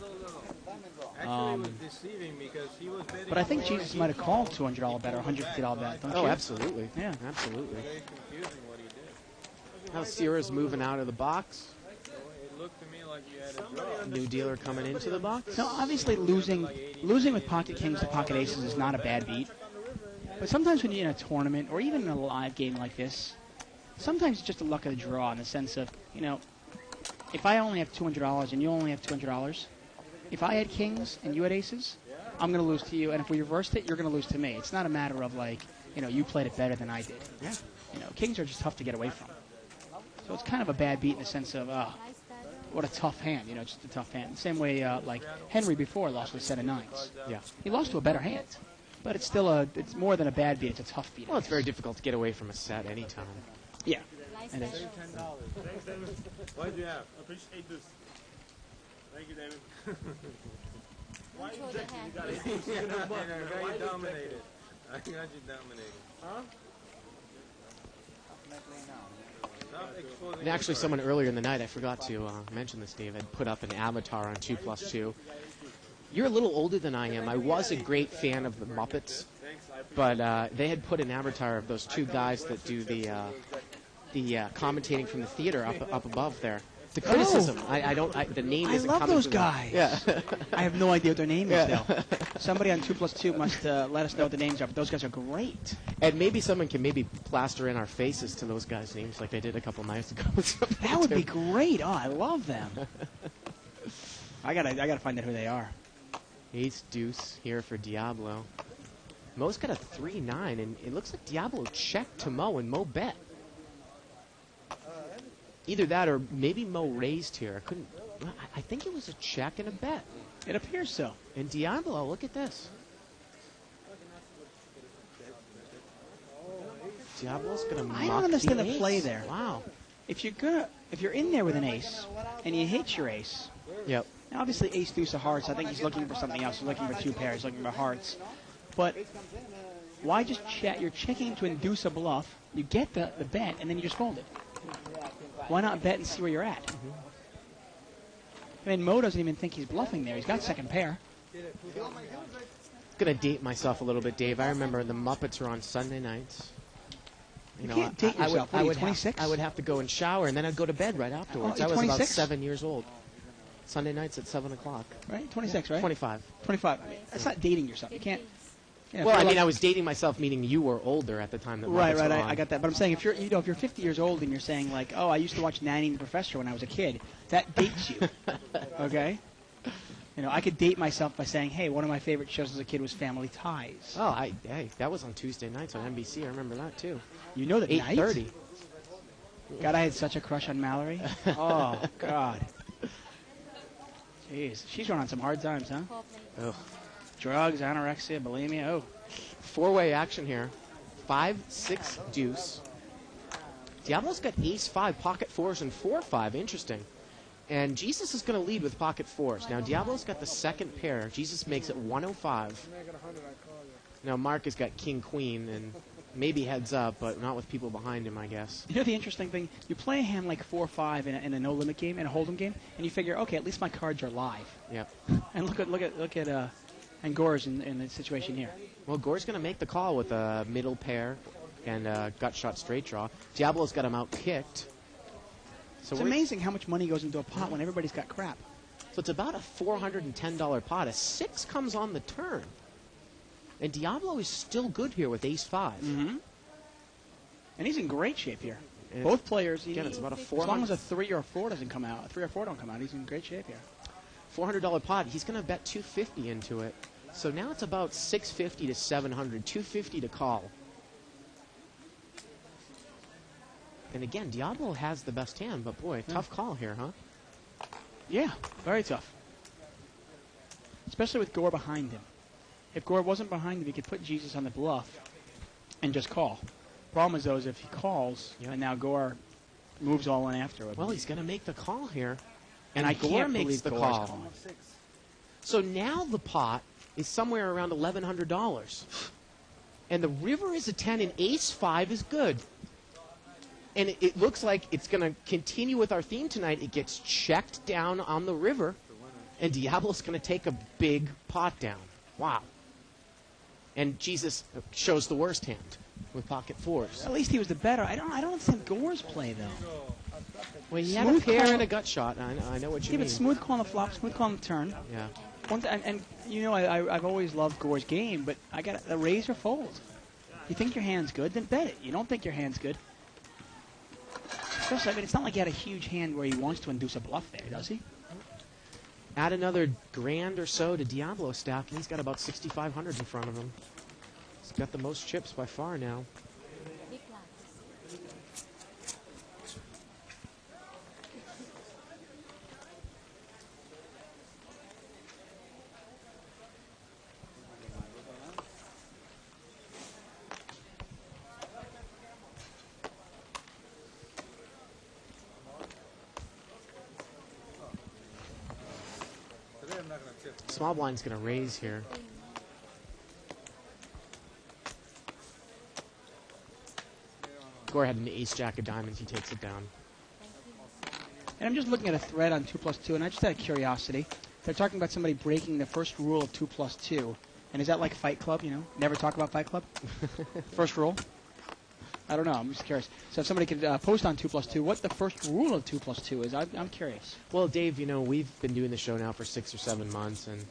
Speaker 8: Actually, it was deceiving because he was betting.
Speaker 3: But I think Jesus might have called $200 bet or $150 bet. Don't you?
Speaker 2: Absolutely.
Speaker 3: Yeah,
Speaker 2: absolutely.
Speaker 8: Very confusing what he did.
Speaker 2: Now Sierra's moving out of the box.
Speaker 8: It looked to me like you had a draw.
Speaker 2: New dealer coming into the box.
Speaker 3: No, obviously losing with pocket kings to pocket aces is not a bad beat. But sometimes when you're in a tournament or even in a live game like this, sometimes it's just a luck of the draw in the sense of, if I only have $200 and you only have $200, if I had kings and you had aces, I'm going to lose to you, and if we reversed it, you're going to lose to me. It's not a matter of like, you played it better than I did.
Speaker 2: Yeah.
Speaker 3: Kings are just tough to get away from. So it's kind of a bad beat in the sense of, what a tough hand, just a tough hand. The same way, like Henry before lost with a set of 9s.
Speaker 2: Yeah.
Speaker 3: He lost to a better hand. But it's still it's more than a bad beat, it's a tough beat.
Speaker 2: Well, it's very difficult to get away from a set anytime.
Speaker 3: Yeah. It is.
Speaker 8: Thanks, David. What do you have?
Speaker 12: Appreciate this. Thank you, David.
Speaker 8: Why are you drinking? You got 8 deuces in a month. I got you dominated. I got you dominated. Huh?
Speaker 2: And actually, someone earlier in the night, I forgot to mention this, Dave, had put up an avatar on 2+2. You're a little older than I am. I was a great fan of the Muppets, but they had put an avatar of those two guys that do the commentating from the theater up above there. The criticism. The name isn't coming.
Speaker 3: I love those guys.
Speaker 2: Yeah.
Speaker 3: I have no idea what their name is, though. Somebody on 2+2 must let us know what the names are, but those guys are great.
Speaker 2: And maybe someone can plaster in our faces to those guys' names like they did a couple nights ago.
Speaker 3: That would be great. Oh, I love them. I gotta find out who they are.
Speaker 2: Ace deuce here for Diablo. Mo's got a 3-9, and it looks like Diablo checked to Mo, and Mo bet. Either that or maybe Mo raised here. I think it was a check and a bet.
Speaker 3: It appears so.
Speaker 2: And Diablo, look at this. Diablo's gonna mock
Speaker 3: I don't understand the
Speaker 2: ace.
Speaker 3: play there.
Speaker 2: Wow.
Speaker 3: If you're in there with an ace and you hit your ace.
Speaker 2: Yep.
Speaker 3: Now obviously ace deuce of hearts. I think he's looking for something else. He's looking for 2 pairs. Looking for hearts. But why just check? You're checking to induce a bluff. You get the bet and then you just fold it. Why not bet and see where you're at?
Speaker 2: Mm-hmm.
Speaker 3: I mean, Mo doesn't even think he's bluffing there. He's got second pair.
Speaker 2: Gonna date myself a little bit, Dave. I remember the Muppets were on Sunday nights.
Speaker 3: You can't date yourself.
Speaker 2: I
Speaker 3: would 26?
Speaker 2: I would have to go and shower, and then I'd go to bed right afterwards.
Speaker 3: Oh,
Speaker 2: I was
Speaker 3: 26?
Speaker 2: about 7 years old. Sunday nights at 7 o'clock.
Speaker 3: Right? 26, right?
Speaker 2: 25.
Speaker 3: 25. I mean, that's not dating yourself. You can't.
Speaker 2: Well, I mean, I was dating myself, meaning you were older at the time that
Speaker 3: Right,
Speaker 2: Muppets were on.
Speaker 3: I got that. But I'm saying if you're 50 years old and you're saying like, oh, I used to watch Nanny and the Professor when I was a kid, that dates you. Okay? I could date myself by saying, hey, one of my favorite shows as a kid was Family Ties.
Speaker 2: Oh, hey, that was on Tuesday nights on NBC. I remember that too.
Speaker 3: You know that
Speaker 2: 8:30.
Speaker 3: God, I had such a crush on Mallory. Oh God. Jeez, she's run on some hard times, huh?
Speaker 2: Ugh.
Speaker 3: Drugs, anorexia, bulimia. Oh.
Speaker 2: 4-way action here. 5-6 deuce. Diablo's got ace-5, pocket fours, and 4-5. Interesting. And Jesus is going to lead with pocket fours. Now, Diablo's got the second pair. Jesus makes it 105. Now, Mark has got king-queen, and maybe heads up, but not with people behind him, I guess.
Speaker 3: You know the interesting thing? You play a hand like 4-5 in a no-limit game, in a hold'em game, and you figure, okay, at least my cards are live.
Speaker 2: Yep.
Speaker 3: And look at and Gore's in the situation here.
Speaker 2: Well, Gore's going to make the call with a middle pair and a gut shot straight draw. Diablo's got him out-kicked. So
Speaker 3: it's amazing how much money goes into a pot when everybody's got crap.
Speaker 2: So it's about a $410 pot. A 6 comes on the turn. And Diablo is still good here with ace-5.
Speaker 3: Mm-hmm. And he's in great shape here. And both players,
Speaker 2: again, it's about a
Speaker 3: as long as a 3 or a 4 doesn't come out, a 3 or 4 don't come out, he's in great shape here.
Speaker 2: $400 pot. He's going to bet $250 into it. So now it's about $650 to $700, $250 to call. And again, Diablo has the best hand, but boy, tough call here, huh?
Speaker 3: Yeah, very tough. Especially with Gore behind him. If Gore wasn't behind him, he could put Jesus on the bluff and just call. Problem is, though, is if he calls, and now Gore moves all in after it.
Speaker 2: Well, he's going to make the call here.
Speaker 3: And I
Speaker 2: Gore
Speaker 3: can't
Speaker 2: makes
Speaker 3: believe
Speaker 2: the
Speaker 3: Gore's
Speaker 2: call.
Speaker 3: calling.
Speaker 2: So now the pot is somewhere around $1,100. And the river is a 10 and ace-5 is good. And it looks like it's going to continue with our theme tonight. It gets checked down on the river, and Diablo's going to take a big pot down. Wow. And Jesus shows the worst hand with pocket fours.
Speaker 3: At least he was the better. I don't understand Gore's play, though.
Speaker 2: Well, he had a pair and a gut shot. I know what you mean.
Speaker 3: Yeah, but smooth call on the flop, smooth call on the turn.
Speaker 2: Yeah.
Speaker 3: And you know, I've always loved Gore's game, but I got a raise or fold. You think your hand's good, then bet it. You don't think your hand's good. Especially, I mean, it's not like he had a huge hand where he wants to induce a bluff there, does he?
Speaker 2: Add another grand or so to Diablo's stack, and he's got about 6,500 in front of him. He's got the most chips by far now.
Speaker 13: Big blinds.
Speaker 10: Today I'm not going to tip.
Speaker 2: Small blind's going to raise here. Gore had an ace-jack of diamonds. He takes it down.
Speaker 3: And I'm just looking at a thread on 2+2, and I just had a curiosity. They're talking about somebody breaking the first rule of 2+2. And is that like Fight Club, you know? Never talk about Fight Club? First rule? I don't know. I'm just curious. So if somebody could post on 2+2 what the first rule of 2+2 is, I'm curious.
Speaker 2: Well, Dave, you know, we've been doing the show now for 6 or 7 months, and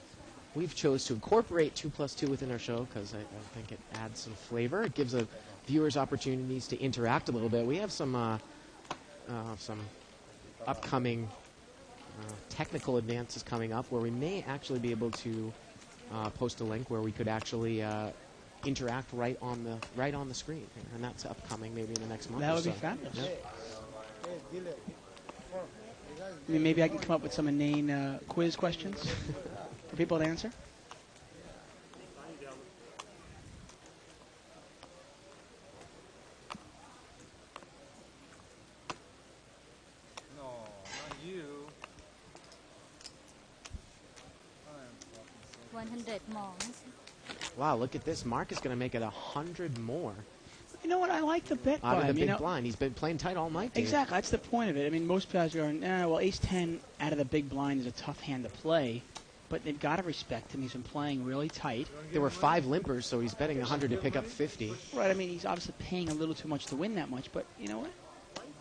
Speaker 2: we've chose to incorporate 2+2 within our show because I think it adds some flavor. It gives viewers opportunities to interact a little bit. We have some upcoming technical advances coming up where we may actually be able to post a link where we could actually interact right on the screen, and that's upcoming maybe in the next month.
Speaker 3: That
Speaker 2: or
Speaker 3: would
Speaker 2: so.
Speaker 3: be fabulous.
Speaker 2: Yeah.
Speaker 3: I mean, maybe I can come up with some inane quiz questions for people to answer.
Speaker 10: No, not you.
Speaker 13: 100 more.
Speaker 2: Wow, look at this. Mark is going to make it 100 more.
Speaker 3: You know what? I like the bet
Speaker 2: Out
Speaker 3: by
Speaker 2: of the
Speaker 3: him.
Speaker 2: big
Speaker 3: You know,
Speaker 2: blind. He's been playing tight all night, Dave.
Speaker 3: exactly. That's the point of it. I mean, most guys are going, well, ace-10 out of the big blind is a tough hand to play, but they've got to respect him. He's been playing really tight.
Speaker 2: There were 5 limpers, so he's betting 100 to pick up 50.
Speaker 3: Right, I mean, he's obviously paying a little too much to win that much, but you know what?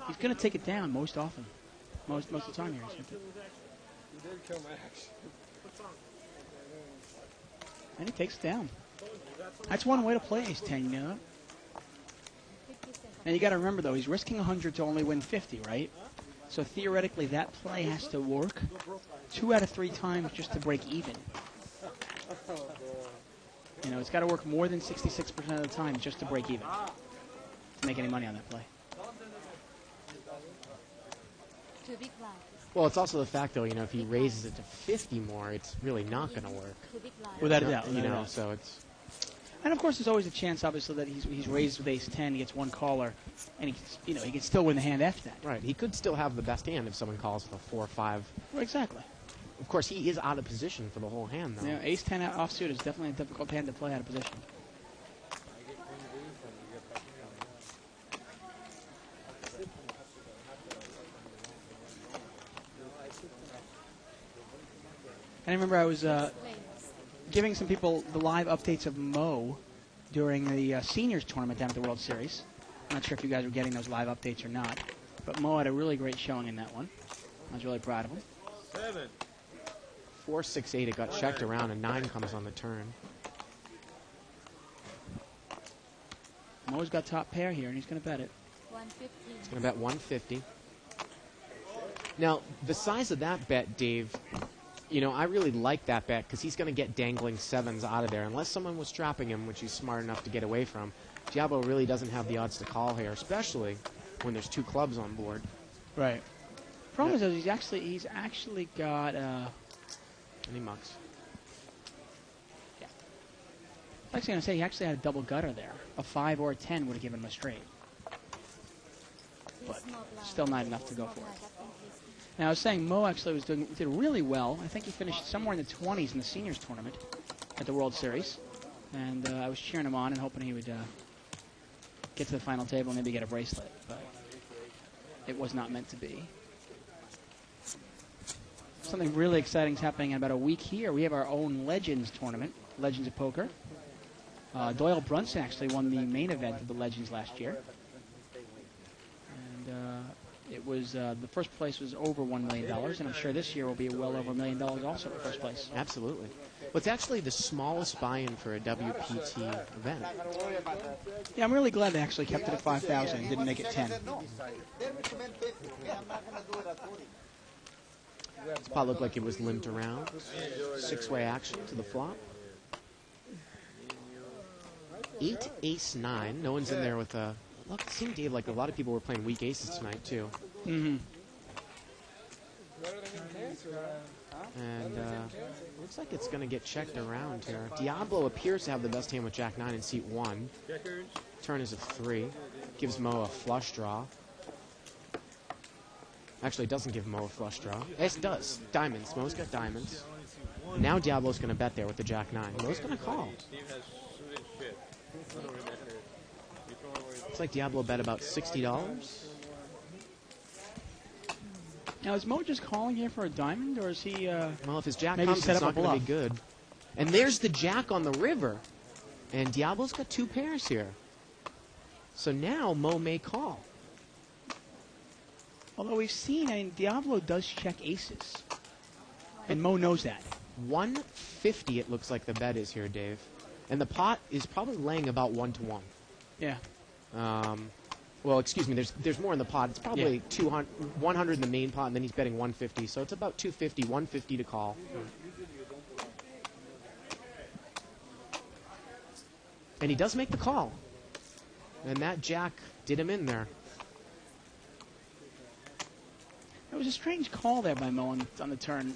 Speaker 3: He's going to take it down most often. Most of the time here.
Speaker 10: You did kill my action.
Speaker 3: And he takes it down. That's one way to play ace-10, you know? And you got to remember, though, he's risking 100 to only win 50, right? So theoretically, that play has to work 2 out of 3 times just to break even. You know, it's got to work more than 66% of the time just to break even to make any money on that play.
Speaker 13: 2 big blinds.
Speaker 2: Well, it's also the fact, though, you know, if he raises it to 50 more, it's really not going to work.
Speaker 13: 2 big blinds.
Speaker 3: Without a doubt.
Speaker 2: You know, so it's...
Speaker 3: And of course, there's always a chance, obviously, that he's raised with ace-10, he gets one caller, and he can still win the hand after that.
Speaker 2: Right. He could still have the best hand if someone calls with a 4 or 5.
Speaker 3: Well, exactly.
Speaker 2: Of course, he is out of position for the whole hand, though.
Speaker 3: Yeah, ace-10 offsuit is definitely a difficult hand to play out of position. And I remember I was giving some people the live updates of Mo during the seniors tournament down at the World Series. I'm not sure if you guys were getting those live updates or not, but Mo had a really great showing in that one. I was really proud of him.
Speaker 8: 7.
Speaker 2: 4, 6, 8. It got checked around, and 9 comes on the turn.
Speaker 3: Mo's got top pair here, and he's going to bet it.
Speaker 13: 150.
Speaker 2: He's going to bet 150. Now, the size of that bet, Dave, you know, I really like that bet because he's going to get dangling 7s out of there. Unless someone was trapping him, which he's smart enough to get away from, Diablo really doesn't have the odds to call here, especially when there's 2 clubs on board.
Speaker 3: Right. Problem is, he's actually got...
Speaker 2: And he mucks.
Speaker 3: Yeah. I was actually going to say he actually had a double gutter there. A 5 or a 10 would have given him a straight. But still not enough to go for it. Now, I was saying Mo actually did really well. I think he finished somewhere in the 20s in the seniors tournament at the World Series. And I was cheering him on and hoping he would get to the final table and maybe get a bracelet. But it was not meant to be. Something really exciting is happening in about a week here. We have our own Legends tournament, Legends of Poker. Doyle Brunson actually won the main event of the Legends last year. And it was the first place was over $1 million, and I'm sure this year will be well over $1 million also for first place.
Speaker 2: Absolutely. Well, it's actually the smallest buy-in for a WPT event.
Speaker 3: Yeah, I'm really glad they actually kept it at 5,000 and didn't make it 10.
Speaker 2: This pot looked like it was limped around. 6-way action to the flop. 8, ace, 9. No one's in there with a... Look, it seemed, Dave, like a lot of people were playing weak aces tonight, too.
Speaker 3: Mm-hmm.
Speaker 2: And looks like it's going to get checked around here. Diablo appears to have the best hand with Jack 9 in seat 1. Turn is a 3. Gives Mo a flush draw. Actually, it doesn't give Mo a flush draw. Yes, it does. Diamonds. Mo's got diamonds. Now Diablo's going to bet there with the Jack 9. Mo's going to call. Looks like Diablo bet about $60.
Speaker 3: Now, is Mo just calling here for a diamond, or is he...
Speaker 2: well, if his Jack
Speaker 3: maybe
Speaker 2: comes,
Speaker 3: set
Speaker 2: it's
Speaker 3: up
Speaker 2: not
Speaker 3: a
Speaker 2: going to
Speaker 3: bluff?
Speaker 2: be good. And there's the Jack on the river. And Diablo's got 2 pairs here. So now Mo may call.
Speaker 3: Although we've seen, I mean, Diablo does check aces. And Mo knows that.
Speaker 2: 150 it looks like the bet is here, Dave. And the pot is probably laying about 1-to-1.
Speaker 3: Yeah.
Speaker 2: Well, excuse me, there's more in the pot. It's probably 100 in the main pot, and then he's betting 150. So it's about 250, 150 to call. And he does make the call. And that Jack did him in there.
Speaker 3: It was a strange call there by Mo on the turn.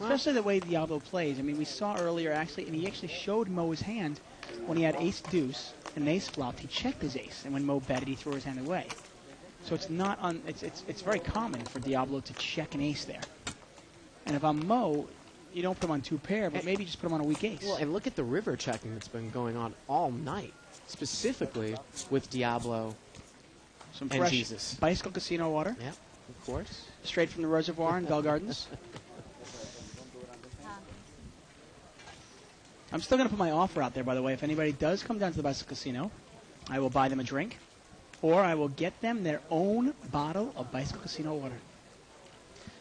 Speaker 3: Especially the way Diablo plays. I mean, we saw earlier, actually, and he actually showed Mo his hand when he had ace-deuce and an ace flopped. He checked his ace, and when Mo betted, he threw his hand away. So it's not on. It's very common for Diablo to check an ace there. And if I'm Mo, you don't put him on 2 pair, but maybe just put him on a weak ace.
Speaker 2: Well, and look at the river checking that's been going on all night, specifically with Diablo
Speaker 3: Some
Speaker 2: and
Speaker 3: fresh
Speaker 2: Jesus.
Speaker 3: Bicycle Casino water.
Speaker 2: Yeah, of course.
Speaker 3: Straight from the reservoir in Bell Gardens. I'm still going to put my offer out there, by the way. If anybody does come down to the Bicycle Casino, I will buy them a drink, or I will get them their own bottle of Bicycle Casino water.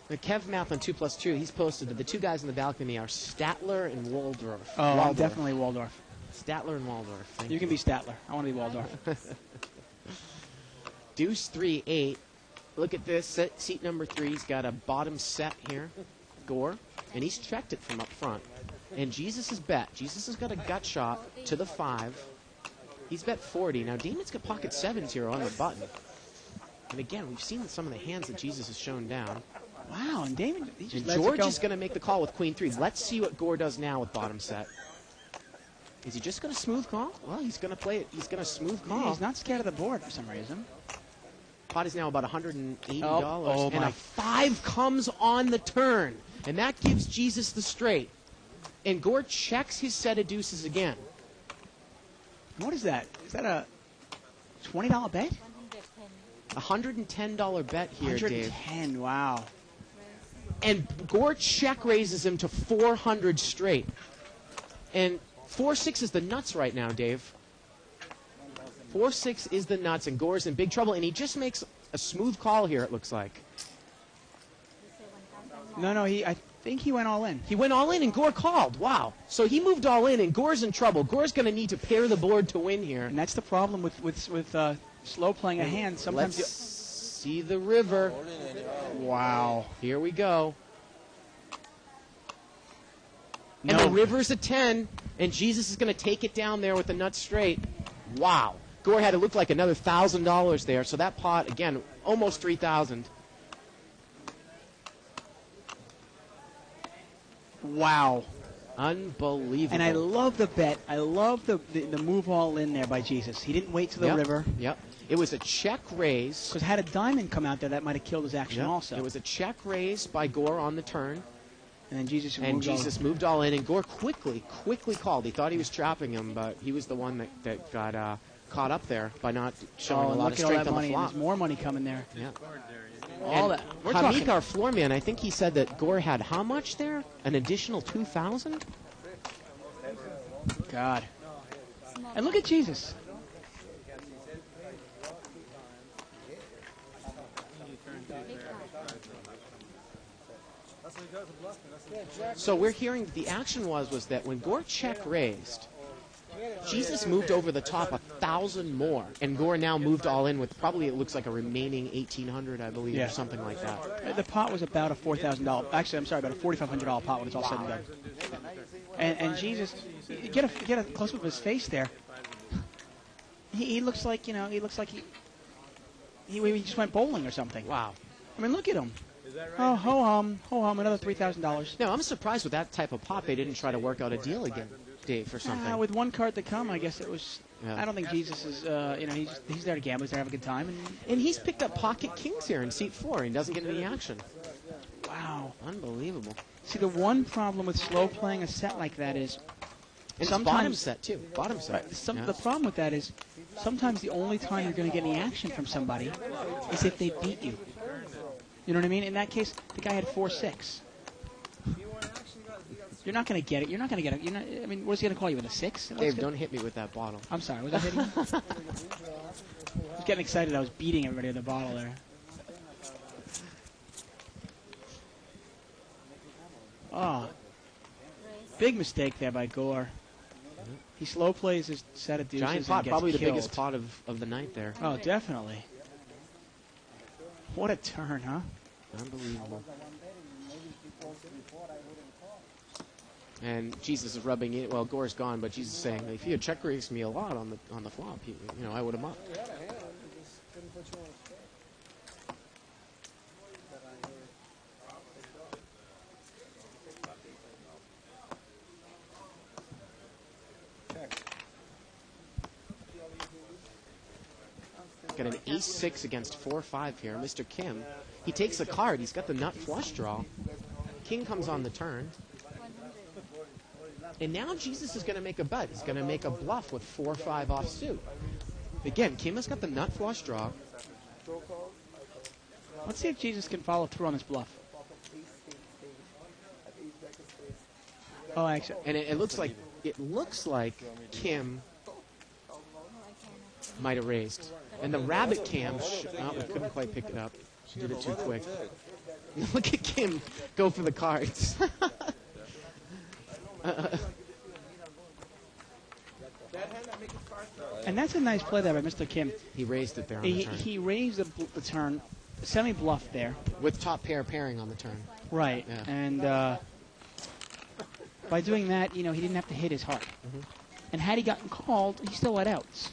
Speaker 2: The Kev Math on 2+2, he's posted that the 2 guys in the balcony are Statler and Waldorf.
Speaker 3: Oh, I'm
Speaker 2: Waldorf.
Speaker 3: definitely Waldorf.
Speaker 2: Statler and Waldorf. Thank
Speaker 3: You can be Statler. I want to be Waldorf.
Speaker 2: Deuce 3-8. Look at this. Seat number 3. He's got a bottom set here. Gore. And he's checked it from up front. And Jesus has bet. Jesus has got a gut shot to the 5. He's bet 40. Now, Damon's got pocket 7s here on the button. And again, we've seen some of the hands that Jesus has shown down.
Speaker 3: Wow, and Damon, he just
Speaker 2: And
Speaker 3: lets
Speaker 2: George
Speaker 3: it go.
Speaker 2: is going to make the call with Queen 3. Let's see what Gore does now with bottom set. Is he just going to smooth call? Well, he's going to play it. He's going to smooth call.
Speaker 3: Yeah, he's not scared of the board for some reason.
Speaker 2: Pot is now about $180.
Speaker 3: Oh,
Speaker 2: and
Speaker 3: my.
Speaker 2: a 5 comes on the turn. And that gives Jesus the straight. And Gore checks his set of deuces again.
Speaker 3: What is that? Is that a $20 bet?
Speaker 2: $110 bet here, Dave.
Speaker 3: $110, wow.
Speaker 2: And Gore check raises him to 400 straight. And 4-6 is the nuts right now, Dave. 4-6 is the nuts, and Gore's in big trouble. And he just makes a smooth call here, it looks like.
Speaker 3: No, I think he went all in.
Speaker 2: He went all in, and Gore called. Wow. So he moved all in, and Gore's in trouble. Gore's going to need to pair the board to win here.
Speaker 3: And that's the problem with slow playing a hand. Sometimes
Speaker 2: Let's see the river.
Speaker 3: Wow.
Speaker 2: Here we go.
Speaker 3: No.
Speaker 2: And the river's a 10, and Jesus is going to take it down there with the nuts straight. Wow. Gore had it look like another $1,000 there. So that pot, again, almost $3,000.
Speaker 3: Wow.
Speaker 2: Unbelievable.
Speaker 3: And I love the bet. I love the move all in there by Jesus. He didn't wait to the river.
Speaker 2: Yep. It was a check raise.
Speaker 3: Because had a diamond come out there, that might have killed his action also.
Speaker 2: It was a check raise by Gore on the turn.
Speaker 3: And then Jesus
Speaker 2: moved all in, and Gore quickly called. He thought he was trapping him, but he was the one that got caught up there by not showing a lot of strength on the flop.
Speaker 3: There's more money coming there.
Speaker 2: Yeah.
Speaker 3: All that.
Speaker 2: Hamik, our floor man, I think he said that Gore had how much there? An additional 2,000?
Speaker 3: God. And look at Jesus.
Speaker 2: So we're hearing that the action was that when Gore check raised, Jesus moved over the top 1,000 more, and Gore now moved all in with probably, it looks like a remaining 1,800, I believe, or something like that.
Speaker 3: The pot was about a $4,000. Actually, I'm sorry, about a $4,500 pot when it's all said and done. And Jesus, get a close up of his face there. He looks like he just went bowling or something.
Speaker 2: Wow.
Speaker 3: I mean, look at him. Oh, ho hum, another $3,000.
Speaker 2: No, I'm surprised with that type of pot they didn't try to work out a deal again, Dave, for something.
Speaker 3: With one card to come, I guess it was.
Speaker 2: Yeah.
Speaker 3: I don't think Jesus is. He's there to gamble. He's there to have a good time.
Speaker 2: And he's picked up pocket kings here in seat 4. And he doesn't get any action.
Speaker 3: Wow,
Speaker 2: unbelievable.
Speaker 3: See, the one problem with slow playing a set like that is
Speaker 2: it's
Speaker 3: sometimes
Speaker 2: bottom set too. Bottom set.
Speaker 3: Right, the problem with that is sometimes the only time you're going to get any action from somebody is if they beat you. You know what I mean? In that case, the guy had 4-6. You're not going to get it. You're not going to get it. I mean, what's he going to call you with a 6?
Speaker 2: Dave, don't hit me with that bottle.
Speaker 3: I'm sorry. Was I hitting you? I was getting excited. I was beating everybody with the bottle there. Oh, big mistake there by Gore. He slow plays his set of deuces.
Speaker 2: Giant pot,
Speaker 3: and gets
Speaker 2: probably
Speaker 3: killed.
Speaker 2: the biggest pot of the night there.
Speaker 3: Oh, definitely. What a turn, huh?
Speaker 2: Unbelievable. And Jesus is rubbing it. Well, Gore's gone, but Jesus is saying, if he had check raised me a lot on the flop, I would have up. Got an ace-6 against 4-5 here. Mr. Kim, he takes a card. He's got the nut flush draw. King comes on the turn. And now Jesus is going to make a bet. He's going to make a bluff with 4-5 offsuit. Again, Kim has got the nut flush draw.
Speaker 3: Let's see if Jesus can follow through on this bluff. Oh, actually,
Speaker 2: and it looks like Kim might have raised. And the rabbit cam, we couldn't quite pick it up. She did it too quick. Look at Kim go for the cards.
Speaker 3: And that's a nice play there by Mr. Kim.
Speaker 2: He raised it there on the turn.
Speaker 3: He raised the turn, semi-bluff there.
Speaker 2: With top pair pairing on the turn.
Speaker 3: Right.
Speaker 2: Yeah.
Speaker 3: And by doing that, he didn't have to hit his heart.
Speaker 2: Mm-hmm.
Speaker 3: And had he gotten called, he still had outs.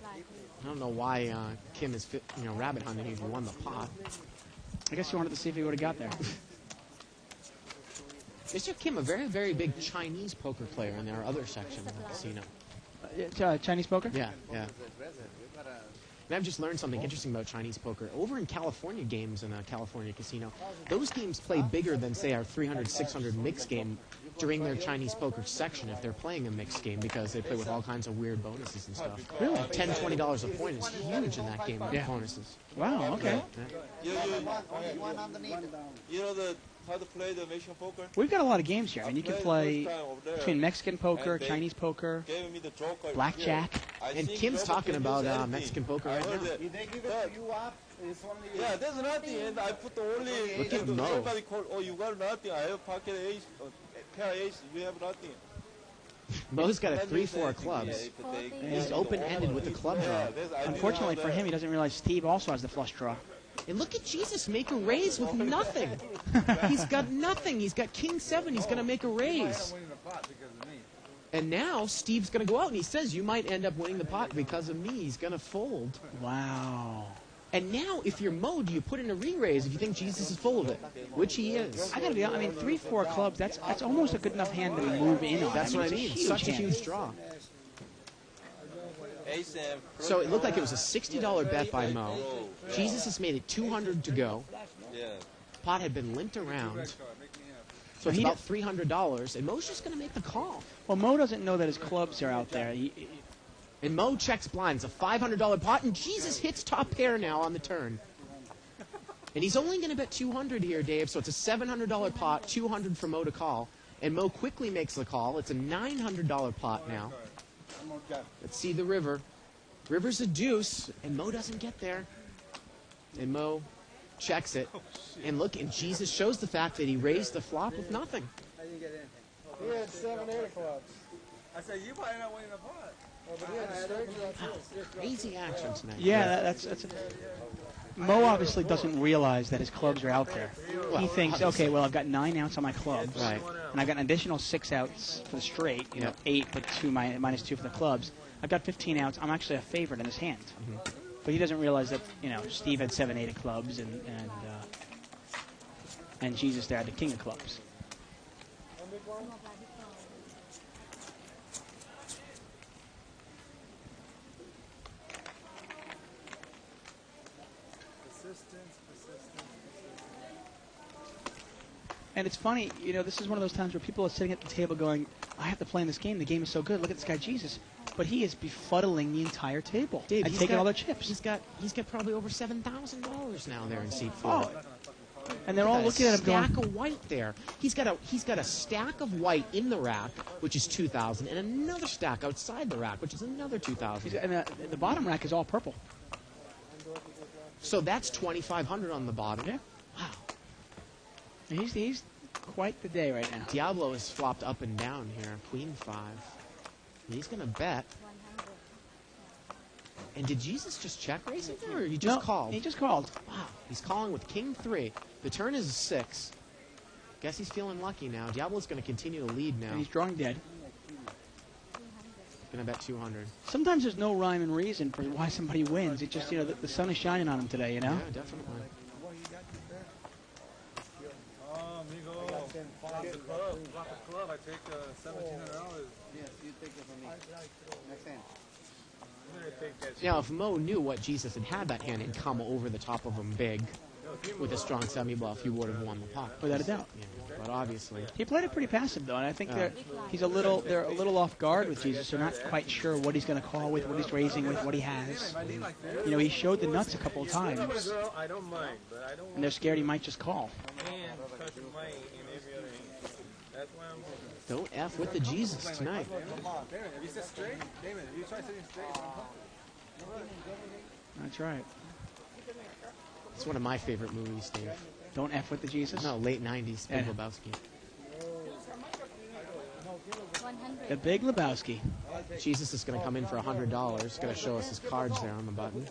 Speaker 2: I don't know why Kim is rabbit hunting if he won the pot.
Speaker 3: I guess you wanted to see if he would have got there.
Speaker 2: Mr. Kim, a very, very big Chinese poker player in our other section of the casino.
Speaker 3: Chinese poker?
Speaker 2: Yeah. And I've just learned something interesting about Chinese poker. Over in California games in a California casino, those games play bigger than, say, our 300, 600 mixed game during their Chinese poker section if they're playing a mixed game because they play with all kinds of weird bonuses and stuff.
Speaker 3: Really?
Speaker 2: $10, $20 a point is huge in that game with bonuses.
Speaker 3: Wow, okay.
Speaker 4: You know how to play the Mexican poker?
Speaker 3: We've got a lot of games here. I mean, you can play between Mexican poker, Chinese poker, blackjack.
Speaker 2: And Kim's talking about Mexican poker right now.
Speaker 4: Yeah, there's nothing, and I put only.
Speaker 2: Look at Mo.
Speaker 4: Everybody call, oh, you got nothing. I have pocket ace, pair ace. You have nothing.
Speaker 2: Mo's got a 3-4 clubs. He's open-ended with the club draw.
Speaker 3: Unfortunately for him, he doesn't realize Steve also has the flush draw.
Speaker 2: And look at Jesus make a raise with nothing. He's got nothing. He's got King 7. He's going to make a raise. And now Steve's going to go out and he says, you might end up winning the pot because of me. He's going to fold.
Speaker 3: Wow.
Speaker 2: And now, if you're Mo, do you put in a re-raise if you think Jesus is full of it? Which he is.
Speaker 3: I gotta be honest, I mean, 3-4 clubs, that's almost a good enough hand to move in on.
Speaker 2: That's what I mean. Such a huge draw. So it looked like it was a $60 bet by Mo. Jesus has made it 200 to go. Pot had been limped around. So it's about $300, and Mo's just going to make the call.
Speaker 3: Well, Mo doesn't know that his clubs are out there.
Speaker 2: And Mo checks blinds, a $500 pot, and Jesus hits top pair now on the turn. And he's only going to bet 200 here, Dave, so it's a $700 pot, 200 for Mo to call. And Mo quickly makes the call. It's a $900 pot now. Let's see the river. River's a deuce, and Mo doesn't get there. And Mo checks it. And look, and Jesus shows the fact that he raised the flop with nothing.
Speaker 10: didn't get anything.
Speaker 6: He had 7, 8 clubs.
Speaker 10: I said, you probably not winning the pot.
Speaker 6: Oh, but he had a straight club.
Speaker 2: Crazy action tonight.
Speaker 3: Yeah, that's Mo obviously doesn't realize that his clubs are out there. He thinks, okay, well, I've got 9 outs on my clubs,
Speaker 2: Right.
Speaker 3: and I've got an additional 6 outs for the straight, 8 but minus 2 for the clubs. I've got 15 outs. I'm actually a favorite in his hand. But he doesn't realize that, Steve had 7, 8 of clubs, and Jesus there had the king of clubs. And it's funny, this is one of those times where people are sitting at the table going, I have to play in this game. The game is so good. Look at this guy, Jesus. But he is befuddling the entire table
Speaker 2: Dave,
Speaker 3: and taking all their chips.
Speaker 2: He's got probably over $7,000 now there in seat 4.
Speaker 3: Oh. And they're all looking at him going,
Speaker 2: stack of white there. He's got a stack of white in the rack, which is $2,000, and another stack outside the rack, which is another $2,000.
Speaker 3: And the bottom rack is all purple.
Speaker 2: So that's $2,500 on the bottom.
Speaker 3: Yeah.
Speaker 2: Wow.
Speaker 3: He's quite the day right now.
Speaker 2: Diablo is flopped up and down here. Queen 5. He's going to bet. And did Jesus just check raise it there, or he just called?
Speaker 3: He just called.
Speaker 2: Wow. He's calling with King 3. The turn is 6. Guess he's feeling lucky now. Diablo's going to continue to lead now.
Speaker 3: And he's drawing dead.
Speaker 2: Going to bet 200.
Speaker 3: Sometimes there's no rhyme and reason for why somebody wins. It just, the sun is shining on him today,
Speaker 2: Yeah, definitely.
Speaker 10: Flop the club. I take $1,700.
Speaker 6: Yes, you take it from me. Next hand.
Speaker 2: Now, if Mo knew what Jesus had that hand and come over the top of him big with a strong semi-bluff, he would have won the pot.
Speaker 3: Without a doubt.
Speaker 2: Yeah, but obviously.
Speaker 3: He played it pretty passive, though, and I think they're a little off guard with Jesus. They're not quite sure what he's going to call with, what he's raising with, what he has. He showed the nuts a couple of times.
Speaker 8: I don't mind, but I don't
Speaker 3: And they're scared he might just call.
Speaker 8: That's why I'm...
Speaker 2: Don't F with the Jesus tonight.
Speaker 10: If you sit straight, Damon, if you try sitting straight,
Speaker 3: That's right.
Speaker 2: It's one of my favorite movies, Dave.
Speaker 3: Don't F with the Jesus?
Speaker 2: No, late 90s, Big Lebowski.
Speaker 3: The Big Lebowski.
Speaker 2: Jesus is going to come in for $100. Going to show us his cards there on the button.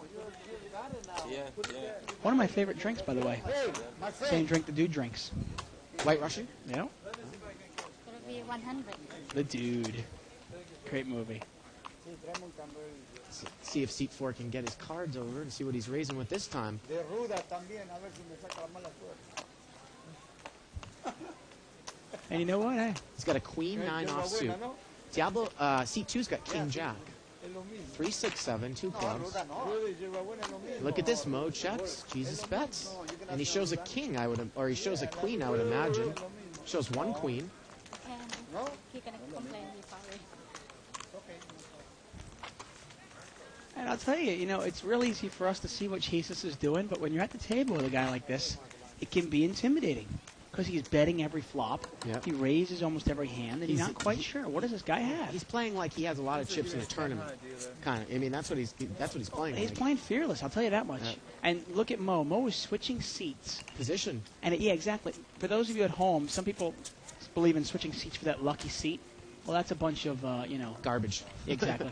Speaker 3: One of my favorite drinks, by the way. Same drink the dude drinks.
Speaker 2: White Russian?
Speaker 3: Yeah.
Speaker 13: It'll be 100.
Speaker 3: The Dude. Great movie.
Speaker 2: See if seat 4 can get his cards over and see what he's raising with this time.
Speaker 3: And you know what? Hey.
Speaker 2: He's got a Queen 9 offsuit. Diablo, seat 2's got King Jack. 3, 6, 7, 2 clubs. Look at this. Mo checks. Jesus bets. And he shows a king, he shows a queen, I would imagine. Shows 1 queen.
Speaker 13: And he's going to complain he's sorry.
Speaker 3: And I'll tell you, it's real easy for us to see what Jesus is doing, but when you're at the table with a guy like this, it can be intimidating. Because he's betting every flop.
Speaker 2: Yep.
Speaker 3: He raises almost every hand, and he's not quite sure. What does this guy have?
Speaker 2: He's playing like he has a lot of chips in a tournament. Kind of. I mean, that's what he's playing.
Speaker 3: He's
Speaker 2: like.
Speaker 3: playing fearless, I'll tell you that much.
Speaker 2: Yep.
Speaker 3: And look at Mo. Mo is switching seats.
Speaker 2: Position.
Speaker 3: And yeah, exactly. For those of you at home, some people believe in switching seats for that lucky seat. Well, that's a bunch of,
Speaker 2: garbage.
Speaker 3: Exactly.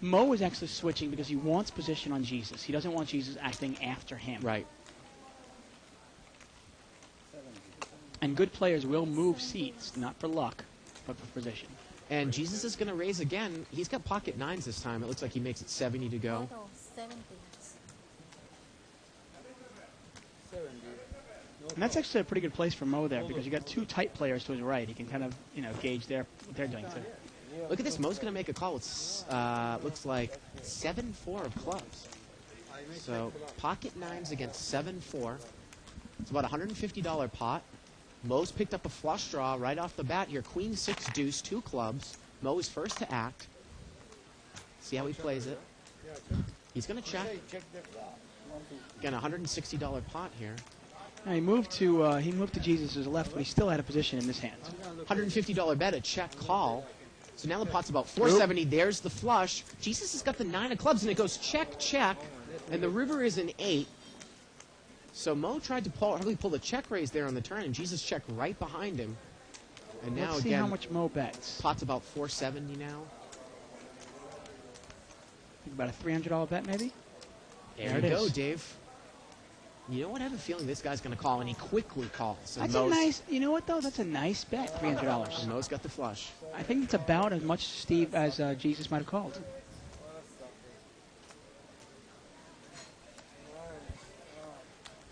Speaker 3: Mo is actually switching because he wants position on Jesus. He doesn't want Jesus acting after him.
Speaker 2: Right.
Speaker 3: And good players will move seats, not for luck, but for position.
Speaker 2: And Jesus is going to raise again. He's got pocket 9s this time. It looks like he makes it 70 to go.
Speaker 13: 70.
Speaker 3: And that's actually a pretty good place for Mo there because you got 2 tight players to his right. He can kind of, gauge what they're doing too.
Speaker 2: Look at this. Mo's going to make a call with, looks like 7-4 of clubs. So pocket 9s against 7-4. It's about a $150 pot. Mo's picked up a flush draw right off the bat here. Queen 6 deuce, 2 clubs. Mo is first to act. See how he plays it. He's going to check. Again, a $160 pot here.
Speaker 3: Now he moved to Jesus' left, but he still had a position in this hand.
Speaker 2: $150 bet, a check call. So now the pot's about 470. There's the flush. Jesus has got the 9 of clubs, and it goes check, check. And the river is an 8. So Mo tried to pull the check raise there on the turn, and Jesus checked right behind him. And now
Speaker 3: Let's see
Speaker 2: again,
Speaker 3: how much Mo bets.
Speaker 2: pot's about 470 now.
Speaker 3: Think about a $300 bet, maybe?
Speaker 2: There you go, Dave. You know what? I have a feeling this guy's going to call, and he quickly calls. And
Speaker 3: That's a nice, you know what, though? That's a nice bet, $300.
Speaker 2: And Mo's got the flush.
Speaker 3: I think it's about as much, Steve, as Jesus might have called.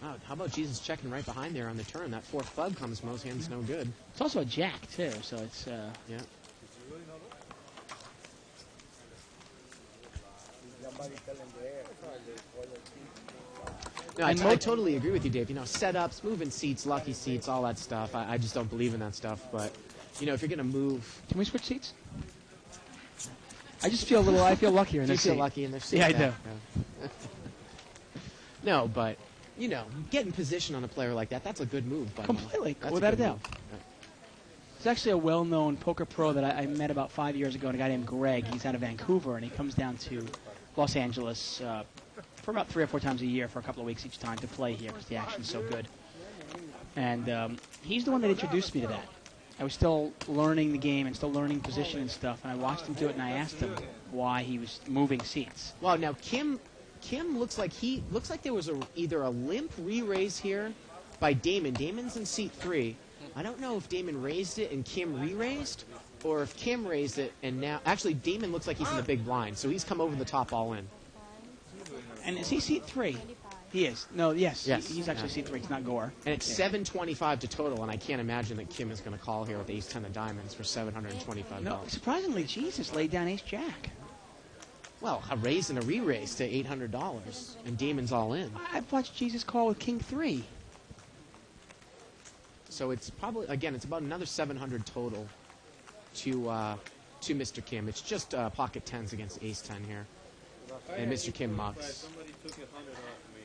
Speaker 2: Oh, how about Jesus checking right behind there on the turn? That fourth club comes, Mo's hand's no good.
Speaker 3: It's also a jack, too, so it's...
Speaker 2: Yeah. No, I totally agree with you, Dave. You know, setups, moving seats, lucky seats, all that stuff. I just don't believe in that stuff. But, you know, if you're going to move...
Speaker 3: Can we switch seats? I just feel a little... I feel luckier in this seat.
Speaker 2: Do you feel lucky in this seat?
Speaker 3: Yeah, I do.
Speaker 2: Yeah. No, but, you know, get in position on a player like that, that's a good move.
Speaker 3: Completely,
Speaker 2: that's
Speaker 3: without a
Speaker 2: good
Speaker 3: doubt.
Speaker 2: move. Yeah.
Speaker 3: There's actually a well-known poker pro that I met about 5 years ago, a guy named Greg. He's out of Vancouver, and he comes down to Los Angeles for about 3 or 4 times a year for a couple of weeks each time to play here because the action's so good. And he's the one that introduced me to that. I was still learning the game and still learning position and stuff, and I watched him do it, and I asked him why he was moving seats.
Speaker 2: Wow, now Kim looks like there was either a limp re-raise here by Damon. Damon's in seat 3. I don't know if Damon raised it and Kim re-raised, or if Kim raised it and now... Actually, Damon looks like he's in the big blind, so he's come over the top all in.
Speaker 3: And is he seat 3? He is. No, yes.
Speaker 2: Yes.
Speaker 3: He's actually seat 3. He's not Gore.
Speaker 2: And it's 725 to total, and I can't imagine that Kim is going to call here with ace 10 of diamonds for $725.
Speaker 3: No, surprisingly, Jesus laid down ace jack.
Speaker 2: Well, a raise and a re-raise to $800, and Damon's all in.
Speaker 3: I've watched Jesus call with king 3.
Speaker 2: So it's probably, again, it's about another 700 total to Mr. Kim. It's just pocket 10s against ace 10 here. And Mr. Kim mucks.
Speaker 8: Somebody took 100 off me.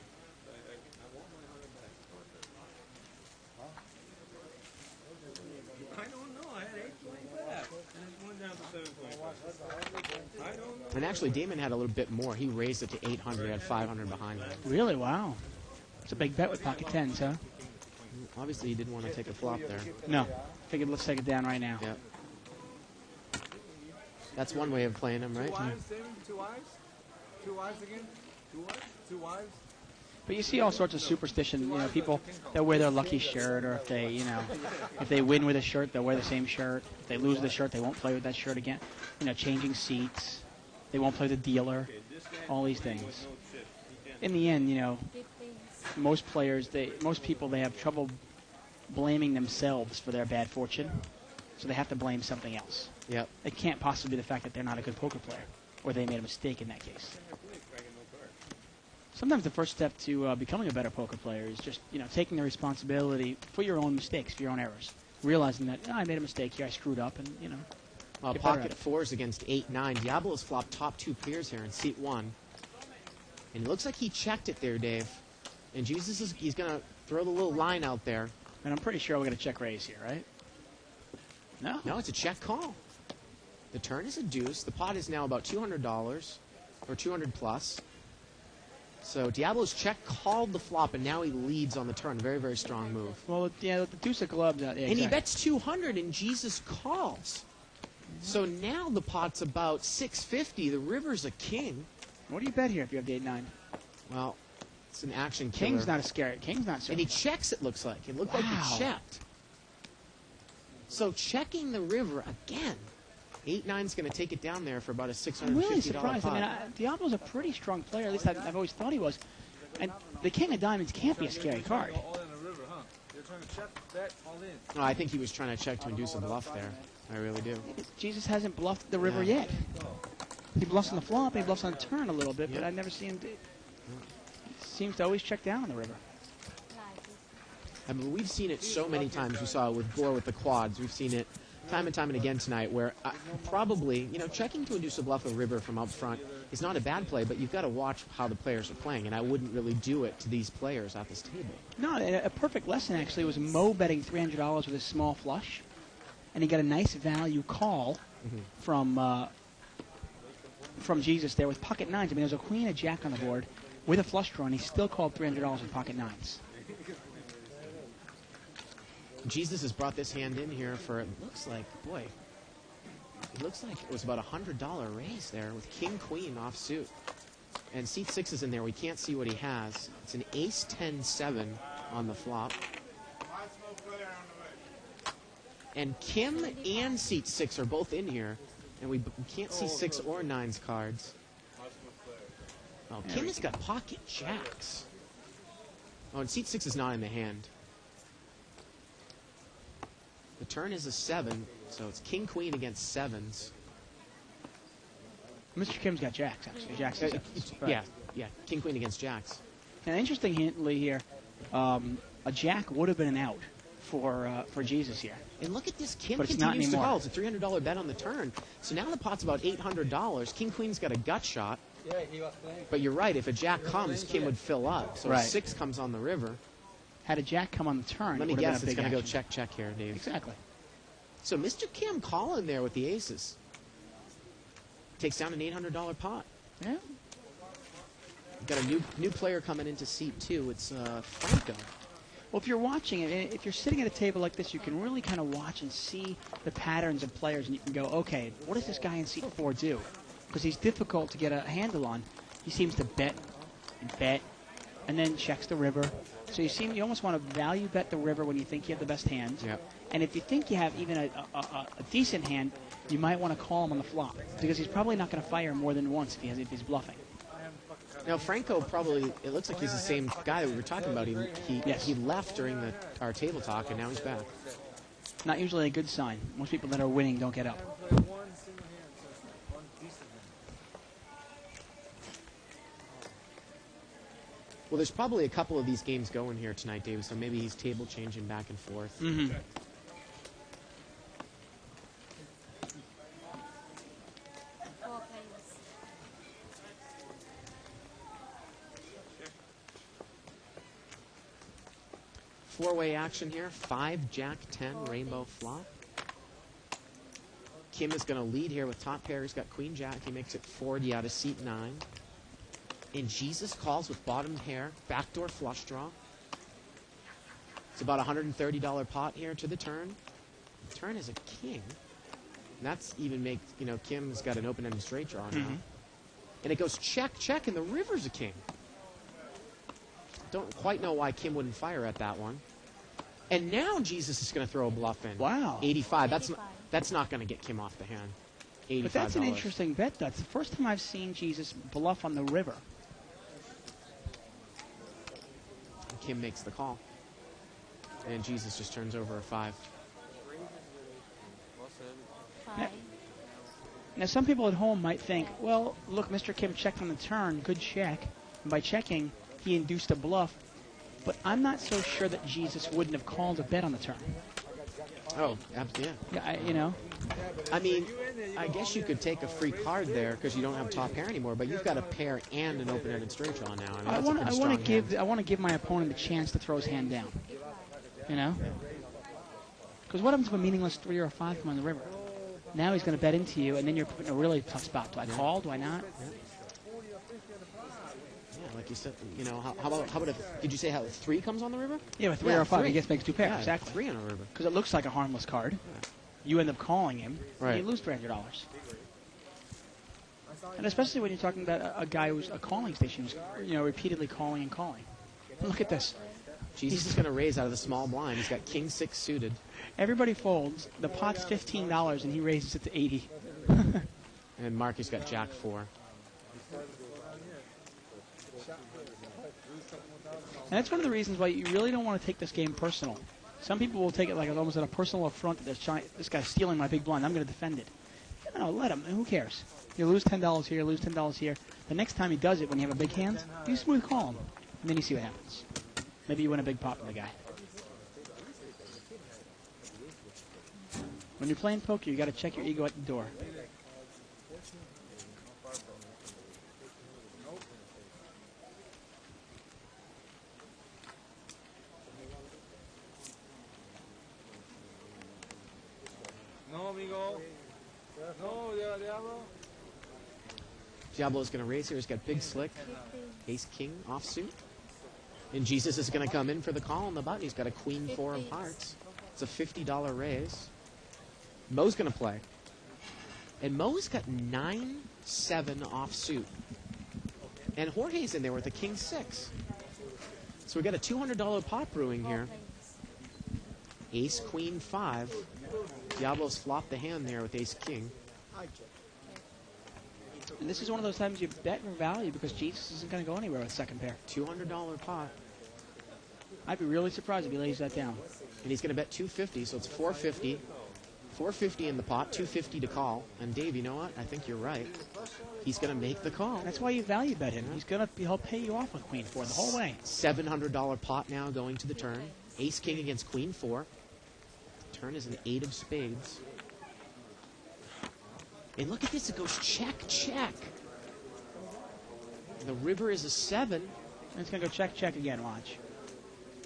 Speaker 8: I want my 100 back. I don't know. I had 820 back. And it went down to 725. I don't know.
Speaker 2: And actually, Damon had a little bit more. He raised it to 800, had 500 behind him.
Speaker 3: Really? Wow. It's a big bet with pocket 10s, huh?
Speaker 2: Obviously, he didn't want to take a flop there.
Speaker 3: No. Figured let's take it down right now.
Speaker 2: Yep. That's one way of playing him, right?
Speaker 10: 2 wives, Damon? 2 wives? 2 wives again? 2 wives? 2 wives?
Speaker 3: But you see all sorts of superstition, you know, people that wear their lucky shirt, or if they, you know, if they win with a shirt, they'll wear the same shirt. If they lose the shirt, they won't play with that shirt again. You know, changing seats. They won't play the dealer. All these things. In the end, you know, most players, most people, they have trouble blaming themselves for their bad fortune, so they have to blame something else.
Speaker 2: Yep.
Speaker 3: It can't possibly be the fact that they're not a good poker player, or they made a mistake in that case. Sometimes the first step to becoming a better poker player is just, you know, taking the responsibility for your own mistakes, for your own errors. Realizing that, I made a mistake here, I screwed up, and, you know.
Speaker 2: Well, pocket 4s against 8-9. Diablo's flopped top 2 pairs here in seat 1. And it looks like he checked it there, Dave. And Jesus he's going to throw the little line out there.
Speaker 3: And I'm pretty sure we're going to check raise here, right? No.
Speaker 2: No, it's a check call. The turn is a deuce. The pot is now about $200, or 200 plus. So Diablo's check called the flop, and now he leads on the turn. Very, very strong move.
Speaker 3: Well, yeah, the deuce of clubs. Yeah,
Speaker 2: and
Speaker 3: exactly.
Speaker 2: he bets 200, and Jesus calls. So now the pot's about 650. The river's a king.
Speaker 3: What do you bet here if you have the 8-9?
Speaker 2: Well, it's an action killer.
Speaker 3: King's not a scary. King's not.
Speaker 2: And he checks, it looks like. It looked like he checked. So checking the river again. 8-9's going to take it down there for about a $650
Speaker 3: I'm really surprised.
Speaker 2: pot.
Speaker 3: I mean, Diablo's a pretty strong player. At least I've always thought he was. And the king of diamonds can't be a scary card.
Speaker 10: All in the river, huh? You're trying to check, bet, all in.
Speaker 2: No, I think he was trying to check to induce a bluff there. I really do.
Speaker 3: Jesus hasn't bluffed the river yet. He bluffs on the flop, he bluffs on the turn a little bit, but I've never seen him do. Seems to always check down on the river.
Speaker 2: I mean, we've seen it so many times. We saw it with Gore with the quads. We've seen it time and time and again tonight where probably, you know, checking to induce a bluff of river from up front is not a bad play, but you've got to watch how the players are playing, and I wouldn't really do it to these players at this table.
Speaker 3: No, a perfect lesson actually was Mo betting $300 with a small flush, and he got a nice value call from Jesus there with pocket 9s. I mean, there was a queen, a jack on the board with a flush draw, and he still called $300 with pocket 9s.
Speaker 2: Jesus has brought this hand in here for, it looks like, boy, it looks like it was about $100 raise there with King Queen offsuit. And seat 6 is in there. We can't see what he has. It's an Ace 10-7 on the flop. And Kim and seat 6 are both in here, and we can't see 6 or 9's cards. Oh, Kim has got pocket jacks. Oh, and seat 6 is not in the hand. The turn is a 7, so it's King Queen against 7s.
Speaker 3: Mr. Kim's got jacks, actually. Jacks and sevens.
Speaker 2: Yeah, King Queen against jacks.
Speaker 3: And interestingly here, a jack would have been an out for Jesus here.
Speaker 2: And look at this, Kim
Speaker 3: But it's not
Speaker 2: continues to
Speaker 3: anymore.
Speaker 2: call. It's a $300 bet on the turn. So now the pot's about $800. King Queen's got a gut shot.
Speaker 10: Yeah, he was playing.
Speaker 2: But you're right, if a jack comes, Kim would fill up. So
Speaker 3: Right.
Speaker 2: a 6 comes on the river.
Speaker 3: Had a jack come on the turn,
Speaker 2: Let
Speaker 3: it
Speaker 2: me
Speaker 3: would have
Speaker 2: guess,
Speaker 3: been a
Speaker 2: it's
Speaker 3: big
Speaker 2: going to go
Speaker 3: action.
Speaker 2: check here, Dave.
Speaker 3: Exactly.
Speaker 2: So Mr. Kim calling there with the aces. Takes down an $800 pot.
Speaker 3: Yeah.
Speaker 2: We've got a new player coming into seat 2. It's Franco.
Speaker 3: Well, if you're watching it, if you're sitting at a table like this, you can really kind of watch and see the patterns of players, and you can go, okay, what does this guy in seat 4 do? Because he's difficult to get a handle on. He seems to bet, and then checks the river. So you almost want to value bet the river when you think you have the best hand.
Speaker 2: Yep.
Speaker 3: And if you think you have even a decent hand, you might want to call him on the flop because he's probably not going to fire more than once if he's bluffing.
Speaker 2: Now Franco probably, it looks like he's the same guy that we were talking about. He left during our table talk, and now he's back.
Speaker 3: Not usually a good sign. Most people that are winning don't get up.
Speaker 2: Well, there's probably a couple of these games going here tonight, Dave, so maybe he's table changing back and forth.
Speaker 3: Mm-hmm.
Speaker 2: Four-way action here. 5, Jack, 10, rainbow flop. Kim is going to lead here with top pair. He's got Queen Jack. He makes it 40 out of seat 9. And Jesus calls with bottom pair, backdoor flush draw. It's about $130 pot here to the turn. The turn is a king. And that's even Kim's got an open-ended straight draw now.
Speaker 3: Mm-hmm.
Speaker 2: And it goes check, check, and the river's a king. Don't quite know why Kim wouldn't fire at that one. And now Jesus is going to throw a bluff in.
Speaker 3: Wow.
Speaker 2: 85. That's not going to get Kim off the hand. $85.
Speaker 3: But that's an interesting bet. That's the first time I've seen Jesus bluff on the river.
Speaker 2: And Kim makes the call. And Jesus just turns over a 5.
Speaker 3: Now, some people at home might think, well, look, Mr. Kim checked on the turn. Good check. And by checking, he induced a bluff. But I'm not so sure that Jesus wouldn't have called a bet on the turn.
Speaker 2: Oh, yeah.
Speaker 3: Yeah,
Speaker 2: I mean, I guess you could take a free card there because you don't have top pair anymore, but you've got a pair and an open-ended straight draw now. I mean,
Speaker 3: I want to give my opponent the chance to throw his hand down. Because what happens if a meaningless 3 or 5 come on the river? Now he's going to bet into you, and then you're put in a really tough spot. Do I call? Do I not?
Speaker 2: Yeah, like you said, how about if, did you say how 3 comes on the river?
Speaker 3: Yeah, with 3 or 5, 3. He makes 2 pairs.
Speaker 2: Yeah,
Speaker 3: exactly.
Speaker 2: 3 on a river.
Speaker 3: Because it looks like a harmless card. Yeah. You end up calling him,
Speaker 2: right.
Speaker 3: And you lose $300. And especially when you're talking about a guy who's a calling station, who's repeatedly calling and calling. Look at this.
Speaker 2: Jesus is going to raise out of the small blind. He's got King 6 suited.
Speaker 3: Everybody folds. The pot's $15, and he raises it to $80.
Speaker 2: And Marcus got Jack 4.
Speaker 3: And that's one of the reasons why you really don't want to take this game personal. Some people will take it like almost at a personal affront that this guy's stealing my big blind. I'm going to defend it. No, let him. Who cares? You lose $10 here, lose $10 here. The next time he does it when you have a big hand, you smooth call him. And then you see what happens. Maybe you win a big pot from the guy. When you're playing poker, you got to check your ego at the door.
Speaker 10: No, amigo. No, Diablo.
Speaker 2: Diablo's going to raise here. He's got big slick. Ace King offsuit. And Jesus is going to come in for the call on the button. He's got a Queen 4 of hearts. It's a $50 raise. Mo's going to play. And Mo's got 9-7 offsuit. And Jorge's in there with a king 6. So we got a $200 pot brewing here. Ace, queen, 5. Diablo's flopped the hand there with ace, king.
Speaker 3: And this is one of those times you bet for value because Jesus isn't going to go anywhere with second pair.
Speaker 2: $200 pot.
Speaker 3: I'd be really surprised if he lays that down.
Speaker 2: And he's going to bet 250, so it's 450. 450 in the pot, 250 to call. And Dave, you know what? I think you're right. He's going to make the call.
Speaker 3: That's why you value bet him. He'll pay you off with queen 4 the whole way.
Speaker 2: $700 pot now going to the turn. Ace king against queen 4. Turn is an 8 of spades. And look at this, it goes check, check. The river is a 7.
Speaker 3: And it's going to go check, check again, watch.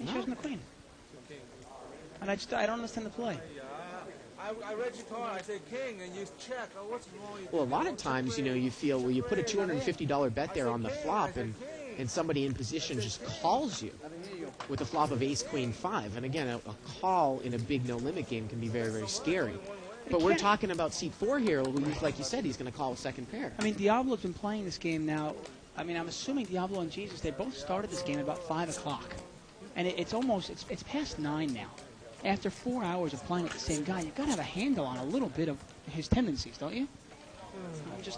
Speaker 3: He shows him the queen. And I don't understand the play.
Speaker 10: I read your card, I said king, and you check. Oh, what's wrong with you?
Speaker 2: Well, a lot of times, you feel where you put a $250 bet there on the flop, and somebody in position just calls you with a flop of ace, queen, 5. And again, a call in a big no-limit game can be very, very scary. But we're talking about seat 4 here. Like you said, he's going to call a second pair.
Speaker 3: I mean, Diablo's been playing this game now. I mean, I'm assuming Diablo and Jesus, they both started this game at about 5 o'clock. And it's past 9 now. After 4 hours of playing with the same guy, you've got to have a handle on a little bit of his tendencies, don't you?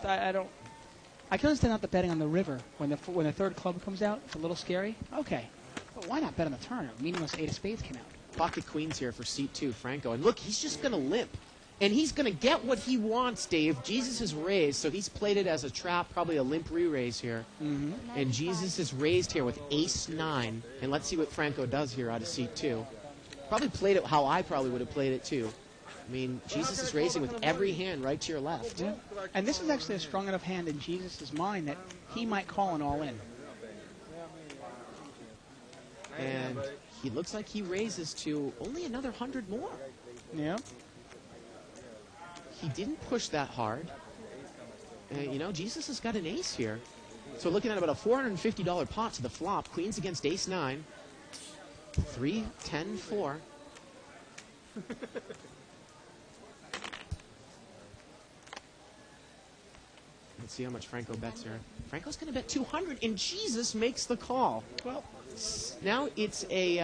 Speaker 3: I don't. I can understand not the betting on the river when the third club comes out. It's a little scary. Okay, but why not bet on the turn? A meaningless 8 of spades came out.
Speaker 2: Pocket queens here for seat 2, Franco. And look, he's just going to limp. And he's going to get what he wants, Dave. Jesus is raised, so he's played it as a trap, probably a limp re-raise here.
Speaker 3: Mm-hmm.
Speaker 2: And Jesus is raised here with ace 9. And let's see what Franco does here out of seat 2. Probably played it how I probably would have played it too. I mean, Jesus is raising with every hand right to your left.
Speaker 3: Yeah. And this is actually a strong enough hand in Jesus' mind that he might call an all-in.
Speaker 2: And he looks like he raises to only another 100 more.
Speaker 3: Yeah.
Speaker 2: He didn't push that hard. Jesus has got an ace here. So looking at about a $450 pot to the flop. Queens against ace 9. 3, 10, 4. Let's see how much Franco bets here. Franco's going to bet 200, and Jesus makes the call.
Speaker 3: Well,
Speaker 2: now it's a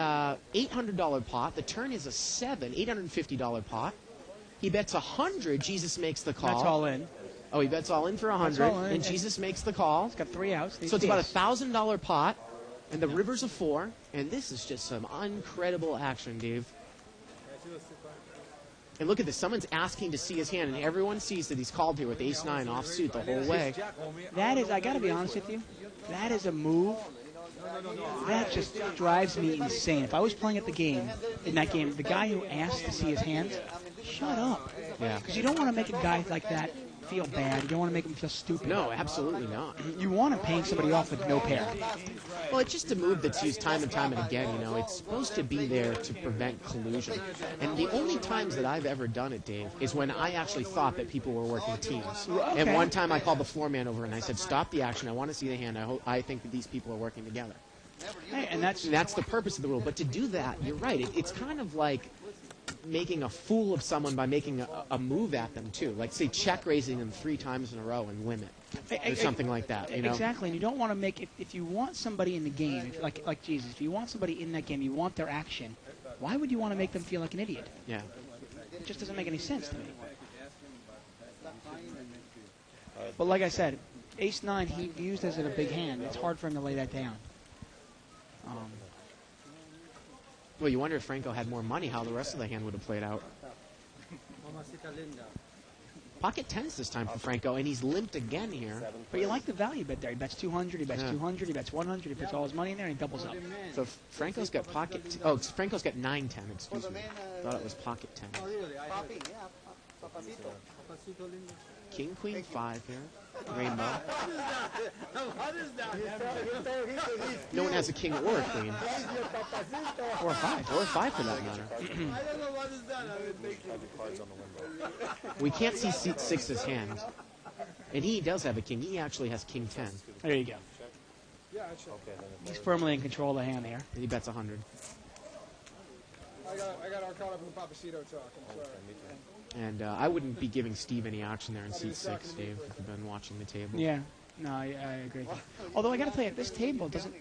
Speaker 2: $800 pot. The turn is a 7, $850 pot. He bets 100. Jesus makes the call.
Speaker 3: That's all in.
Speaker 2: Oh, he bets all in for 100, and Jesus makes the call.
Speaker 3: He's got 3 outs.
Speaker 2: So it's about a $1,000 pot. And the river's a 4, and this is just some incredible action, Dave. And look at this. Someone's asking to see his hand, and everyone sees that he's called here with ace 9 offsuit the whole way.
Speaker 3: That is, I got to be honest with you, that is a move that just drives me insane. If I was playing at the game, in that game, the guy who asked to see his hand, shut up.
Speaker 2: Yeah.
Speaker 3: Because you don't want to make a guy like that feel bad. You don't want to make him feel stupid.
Speaker 2: No, absolutely not.
Speaker 3: You want to pay somebody off with no pair.
Speaker 2: Well, it's just a move that's used time and time and again. It's supposed to be there to prevent collusion. And the only times that I've ever done it, Dave, is when I actually thought that people were working teams.
Speaker 3: Okay.
Speaker 2: And one time I called the floor man over and I said, stop the action. I want to see the hand. I think that these people are working together.
Speaker 3: Hey, and that's
Speaker 2: the purpose of the rule. But to do that, you're right. It's kind of like making a fool of someone by making a move at them, too. Like, say, check raising them 3 times in a row and limit. Or something like that,
Speaker 3: Exactly, and you don't want to make it, if you want somebody in the game, like Jesus, if you want somebody in that game, you want their action, why would you want to make them feel like an idiot?
Speaker 2: Yeah.
Speaker 3: It just doesn't make any sense to me. But like I said, ace 9, he views as a big hand. It's hard for him to lay that down.
Speaker 2: Well, you wonder if Franco had more money, how the rest of the hand would have played out. Pocket 10s this time for Franco, and he's limped again here.
Speaker 3: But you like the value bet there. He bets 200, he bets 200, he bets 100, he puts all his money in there, and he doubles up.
Speaker 2: So Franco's got Franco's got 9-10, excuse me. Thought it was pocket 10. King, queen, 5 here. Rainbow.
Speaker 10: What is that?
Speaker 2: No one has a king or a queen. Or a 5. Or a 5 for that matter.
Speaker 10: I don't know what is that.
Speaker 2: We can't see seat 6's hand. And he does have a king. He actually has king 10.
Speaker 3: There you go. He's firmly in control of the hand here.
Speaker 2: And he bets 100.
Speaker 5: I got our caught up in the Papacito talk. I'm sorry.
Speaker 2: And I wouldn't be giving Steve any action there in seat 6, Dave, if you've been watching the table.
Speaker 3: Yeah, no, I agree. Although I got to tell you, this table doesn't.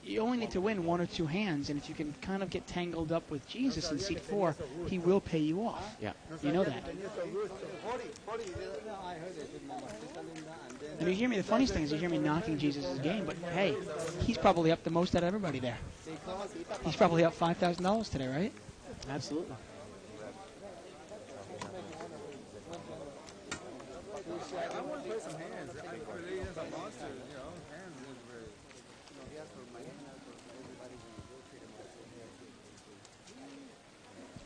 Speaker 3: You only need to win 1 or 2 hands, and if you can kind of get tangled up with Jesus in seat 4, he will pay you off.
Speaker 2: Yeah,
Speaker 3: you know that. And you hear me. The funniest thing is you hear me knocking Jesus' game, but hey, he's probably up the most out of everybody there. He's probably up $5,000 today, right?
Speaker 2: Absolutely.
Speaker 10: I want to play some hands. I think he has a monster, hands is very.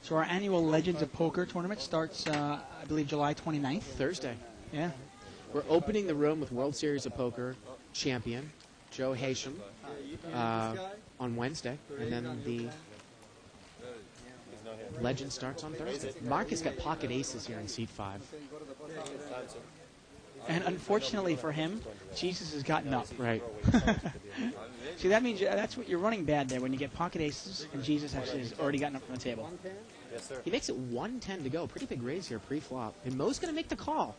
Speaker 3: So our annual Legends of Poker tournament starts, I believe, July 29th.
Speaker 2: Thursday.
Speaker 3: Yeah.
Speaker 2: We're opening the room with World Series of Poker champion Joe Haisham on Wednesday, and then the Legend starts on Thursday. Marcus got pocket aces here in seat 5.
Speaker 3: And unfortunately for him, Jesus has gotten up.
Speaker 2: Right.
Speaker 3: See, that means that's what you're running bad there when you get pocket aces and Jesus actually has already gotten up from the table.
Speaker 2: Yes, sir. He makes it 110 to go. Pretty big raise here pre-flop. And Mo's going to make the call.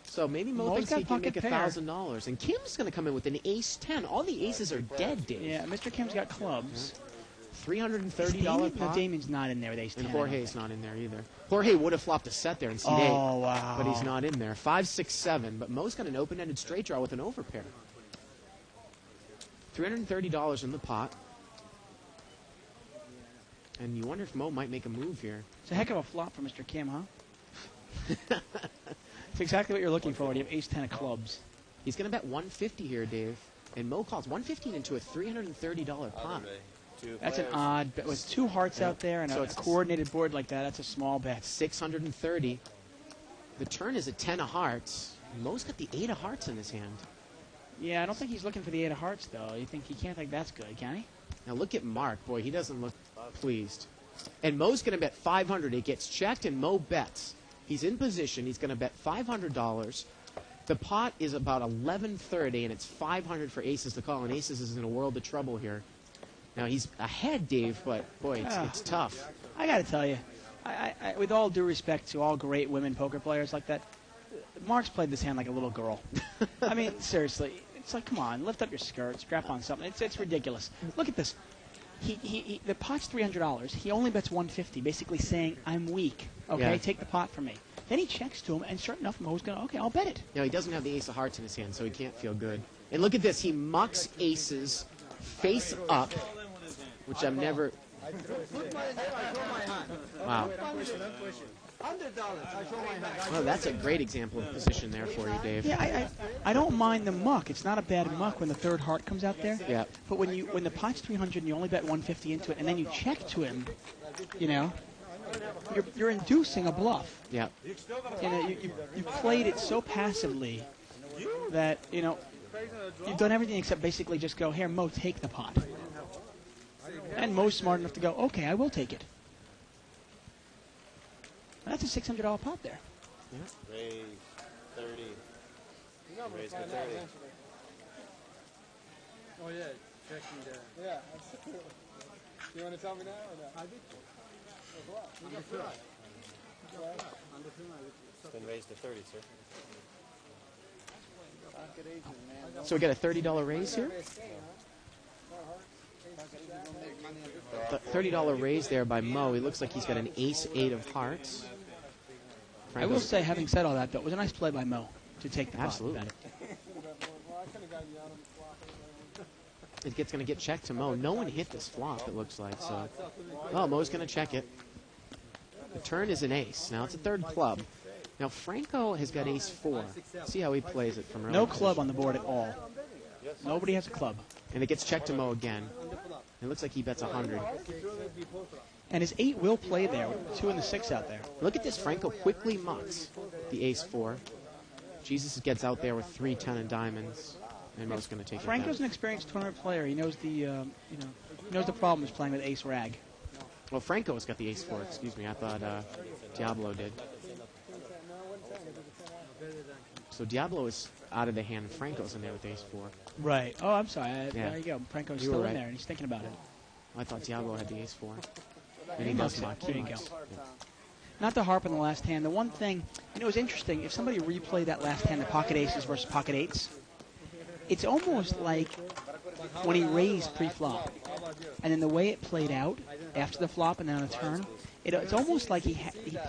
Speaker 2: So maybe Mo thinks he can make $1,000. And Kim's going to come in with an ace-10. All the aces are dead, Dave.
Speaker 3: Yeah, Mr. Kim's got clubs.
Speaker 2: $330 pot.
Speaker 3: No, Damien's not in there with ace-10.
Speaker 2: And Jorge's not in there either. Jorge would have flopped a set there in seat 8.
Speaker 3: Oh, wow.
Speaker 2: But he's not in there. 5, 6, 7. But Mo's got an open-ended straight draw with an overpair. $330 in the pot. And you wonder if Mo might make a move here.
Speaker 3: It's a heck of a flop for Mr. Kim, huh? It's exactly what you're looking for when you have ace-10 of clubs.
Speaker 2: He's going to bet 150 here, Dave. And Mo calls 115 into a $330 pot.
Speaker 3: That's an odd bet. With 2 hearts out there and a coordinated board like that, that's a small bet.
Speaker 2: 630. The turn is a 10 of hearts. Mo's got the 8 of hearts in his hand.
Speaker 3: Yeah, I don't think he's looking for the 8 of hearts, though. You think he can't think that's good, can he?
Speaker 2: Now look at Mark. Boy, he doesn't look pleased. And Mo's going to bet 500. It gets checked, and Mo bets. He's in position. He's going to bet $500. The pot is about 1130, and it's 500 for aces to call, and aces is in a world of trouble here. Now, he's ahead, Dave, but, boy, it's tough.
Speaker 3: I got to tell you, I, with all due respect to all great women poker players like that, Mark's played this hand like a little girl. I mean, seriously, it's like, come on, lift up your skirt, strap on something. It's ridiculous. Look at this. The pot's $300. He only bets 150, basically saying, I'm weak. Okay, take the pot from me. Then he checks to him, and sure enough, Mo's going to, okay, I'll bet it.
Speaker 2: Now, he doesn't have the ace of hearts in his hand, so he can't feel good. And look at this. He mucks aces face up, which I've never... Wow. Well, that's a great example of position there for you, Dave.
Speaker 3: Yeah, I don't mind the muck. It's not a bad muck when the 3rd heart comes out there.
Speaker 2: Yeah.
Speaker 3: But when the pot's 300 and you only bet 150 into it, and then you check to him, you're inducing a bluff.
Speaker 2: Yeah.
Speaker 3: You played it so passively that you've done everything except basically just go, here, Mo, take the pot. And Mo's smart enough to go, okay, I will take it. That's a $600 pot there.
Speaker 2: Yeah.
Speaker 9: Raise 30. Raise for 30.
Speaker 5: Oh, yeah. Check me down. Yeah. You want to tell me now or no? I did.
Speaker 9: It's been raised to 30, sir.
Speaker 2: So we got a $30 raise here? The $30 raise there by Mo. He looks like he's got an ace-8 of hearts.
Speaker 3: I will say, having said all that, though, it was a nice play by Mo to take the pot.
Speaker 2: Absolutely. It's going to get checked to Mo. No one hit this flop, it looks like. So, well, Mo's going to check it. The turn is an ace. Now it's a 3rd club. Now Franco has got ace-4. See how he plays it from early.
Speaker 3: No club on the board at all. Nobody has a club.
Speaker 2: And it gets checked to Mo again. It looks like he bets 100.
Speaker 3: And his 8 will play there with the 2 and the 6 out there.
Speaker 2: Look at this. Franco quickly mucks the ace-4. Jesus gets out there with 3, 10, and diamonds. And Mo's going to take it back.
Speaker 3: Franco's an experienced tournament player. He knows the, he knows the problems playing with ace rag.
Speaker 2: Well, Franco has got the ace-4. Excuse me. I thought Diablo did. So Diablo is out of the hand, and Franco's in there with ace-4.
Speaker 3: Right. Oh, I'm sorry. There you go. Franco's still in there, and he's thinking about it.
Speaker 2: I thought Diablo had the ace-4. And he does much.
Speaker 3: There you go. Not to harp on the last hand. The one thing, it was interesting. If somebody replayed that last hand, the pocket aces versus pocket eights, it's almost like when he raised pre-flop, and then the way it played out after the flop and then on the turn, it's almost like he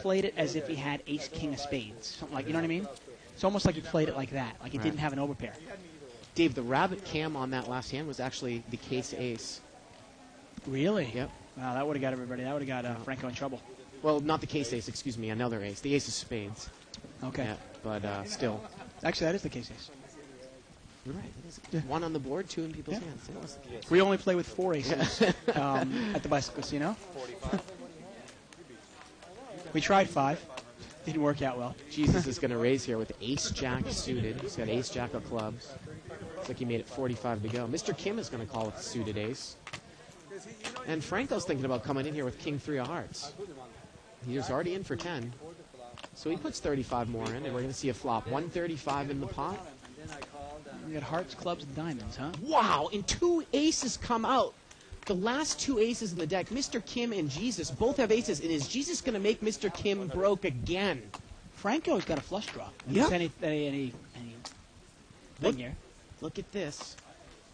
Speaker 3: played it as if he had ace king of spades, something like, you know what I mean? It's almost like he played it like that, like he didn't have an overpair.
Speaker 2: Dave, the rabbit cam on that last hand was actually the case ace.
Speaker 3: Really?
Speaker 2: Yep.
Speaker 3: Wow, that would have got everybody. That would have got Franco in trouble.
Speaker 2: Well, not the case ace, excuse me, another ace. The ace of spades.
Speaker 3: Okay.
Speaker 2: Yeah, but still.
Speaker 3: Actually, that is the case ace.
Speaker 2: You're right. It is. One on the board, two in people's hands. It was the case.
Speaker 3: We only play with 4 aces at the Bicycle Casino. We tried 5. Didn't work out well.
Speaker 2: Jesus is going to raise here with ace-jack suited. He's got ace-jack of clubs. Looks like he made it 45 to go. Mr. Kim is going to call with the suited ace. And Franco's thinking about coming in here with king 3 of hearts. He's already in for 10. So he puts 35 more in, and we're going to see a flop. 135 in the pot.
Speaker 3: We got hearts, clubs, and diamonds, huh?
Speaker 2: Wow, and 2 aces come out. The last 2 aces in the deck, Mr. Kim and Jesus, both have aces. And is Jesus going to make Mr. Kim broke again?
Speaker 3: Franco's got a flush draw.
Speaker 2: Yep.
Speaker 3: Any thing here.
Speaker 2: Look at this.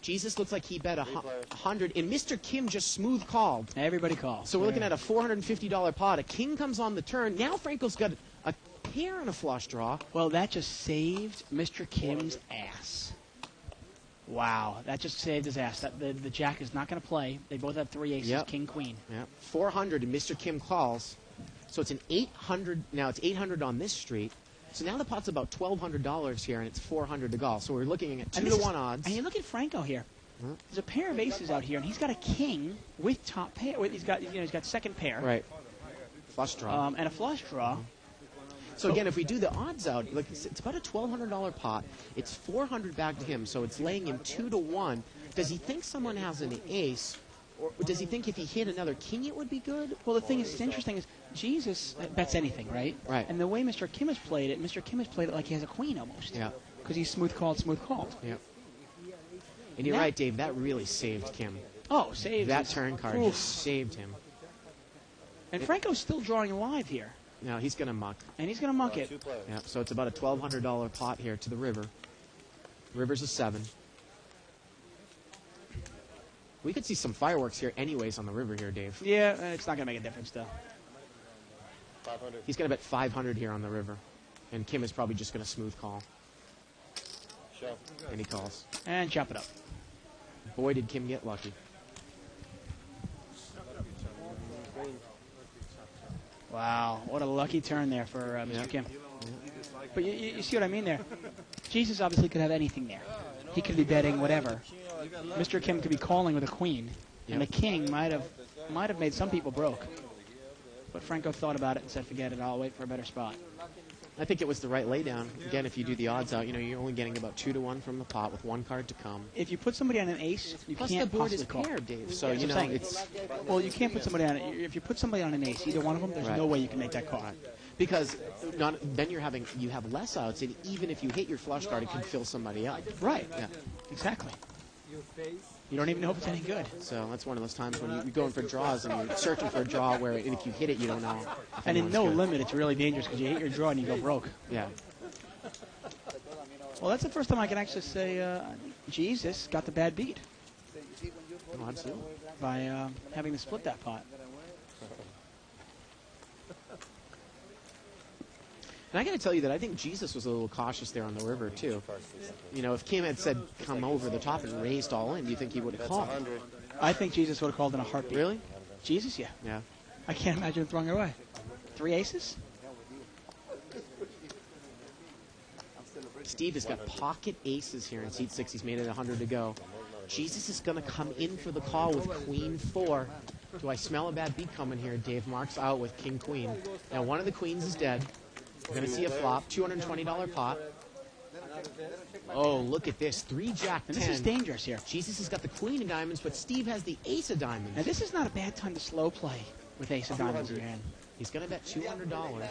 Speaker 2: Jesus looks like he bet 100, and Mr. Kim just smooth called.
Speaker 3: Everybody calls.
Speaker 2: So we're looking at a $450 pot. A king comes on the turn. Now Franco's got a pair and a flush draw.
Speaker 3: Well, that just saved Mr. Kim's ass. Wow, that just saved his ass. The jack is not going to play. They both have 3 aces, king, queen.
Speaker 2: Yep. 400, and Mr. Kim calls. So it's an 800. Now it's 800 on this street. So now the pot's about $1,200 here, and it's 400 to go. So we're looking at 2-to-1 odds.
Speaker 3: And you look at Franco here. There's a pair of aces out here, and he's got a king with top pair. He's got second pair.
Speaker 2: Right. Flush draw.
Speaker 3: And a flush draw.
Speaker 2: So again, if we do the odds out, look, it's about a $1,200 pot. It's 400 back to him, so it's laying him 2-to-1. Does he think someone has an ace, or does he think if he hit another king it would be good?
Speaker 3: Well, the thing is interesting is Jesus bets anything, right?
Speaker 2: Right.
Speaker 3: And the way Mr. Kim has played it, Mr. Kim has played it like he has a queen almost.
Speaker 2: Yeah.
Speaker 3: Because he's smooth called.
Speaker 2: Yeah. And you're right, Dave. That really saved Kim.
Speaker 3: Oh, saved
Speaker 2: that turn card just saved him.
Speaker 3: And Franco's still drawing live here.
Speaker 2: No, he's going to muck.
Speaker 3: And he's going to muck it.
Speaker 2: Yeah, so it's about a $1,200 pot here to the river. River's a 7. We could see some fireworks here anyways on the river here, Dave.
Speaker 3: Yeah, it's not going to make a difference, though.
Speaker 9: 500.
Speaker 2: He's going to bet 500 here on the river. And Kim is probably just going to smooth call.
Speaker 9: Shove.
Speaker 2: And he calls.
Speaker 3: And chop it up.
Speaker 2: Boy, did Kim get lucky.
Speaker 3: Wow, what a lucky turn there for Mr. Kim.
Speaker 2: Yeah.
Speaker 3: But you see what I mean there? Jesus obviously could have anything there. He could be betting whatever. Mr. Kim could be calling with a queen, and the king might have made some people broke. But Franco thought about it and said, forget it, I'll wait for a better spot.
Speaker 2: I think it was the right laydown. Again, if you do the odds out, you're only getting about 2-to-1 from the pot with 1 card to come.
Speaker 3: If you put somebody on an ace, you
Speaker 2: Plus
Speaker 3: can't
Speaker 2: the board
Speaker 3: possibly
Speaker 2: is
Speaker 3: call.
Speaker 2: paired, Dave. So, it's...
Speaker 3: Well, you can't put somebody on it. If you put somebody on an ace, either one of them, there's no way you can make that call.
Speaker 2: Right. Because then you have less outs, and even if you hit your flush card, it can fill somebody up.
Speaker 3: Right.
Speaker 2: Yeah.
Speaker 3: Exactly. You don't even know if it's any good.
Speaker 2: So that's one of those times when you're going for draws and you're searching for a draw where if you hit it, you don't know.
Speaker 3: And in no limit, it's really dangerous because you hit your draw and you go broke.
Speaker 2: Yeah.
Speaker 3: Well, that's the first time I can actually say Jesus got the bad beat.
Speaker 2: Oh, absolutely.
Speaker 3: By having to split that pot.
Speaker 2: And I got to tell you that I think Jesus was a little cautious there on the river, too. If Kim had said, come over the top and raised all in, do you think he would have called?
Speaker 3: I think Jesus would have called in a heartbeat.
Speaker 2: Really?
Speaker 3: Jesus, yeah.
Speaker 2: Yeah.
Speaker 3: I can't imagine him throwing it away. 3 aces?
Speaker 2: Steve has got pocket aces here in seat 6. He's made it 100 to go. Jesus is going to come in for the call with queen 4. Do I smell a bad beat coming here? Dave Marks out with king queen. Now, one of the queens is dead. We're going to see a flop. $220 pot. Oh, look at this. 3 jack 10.
Speaker 3: And this is dangerous here.
Speaker 2: Jesus has got the queen of diamonds, but Steve has the ace of diamonds.
Speaker 3: Now, this is not a bad time to slow play with ace of diamonds in your hand.
Speaker 2: He's going to bet $200.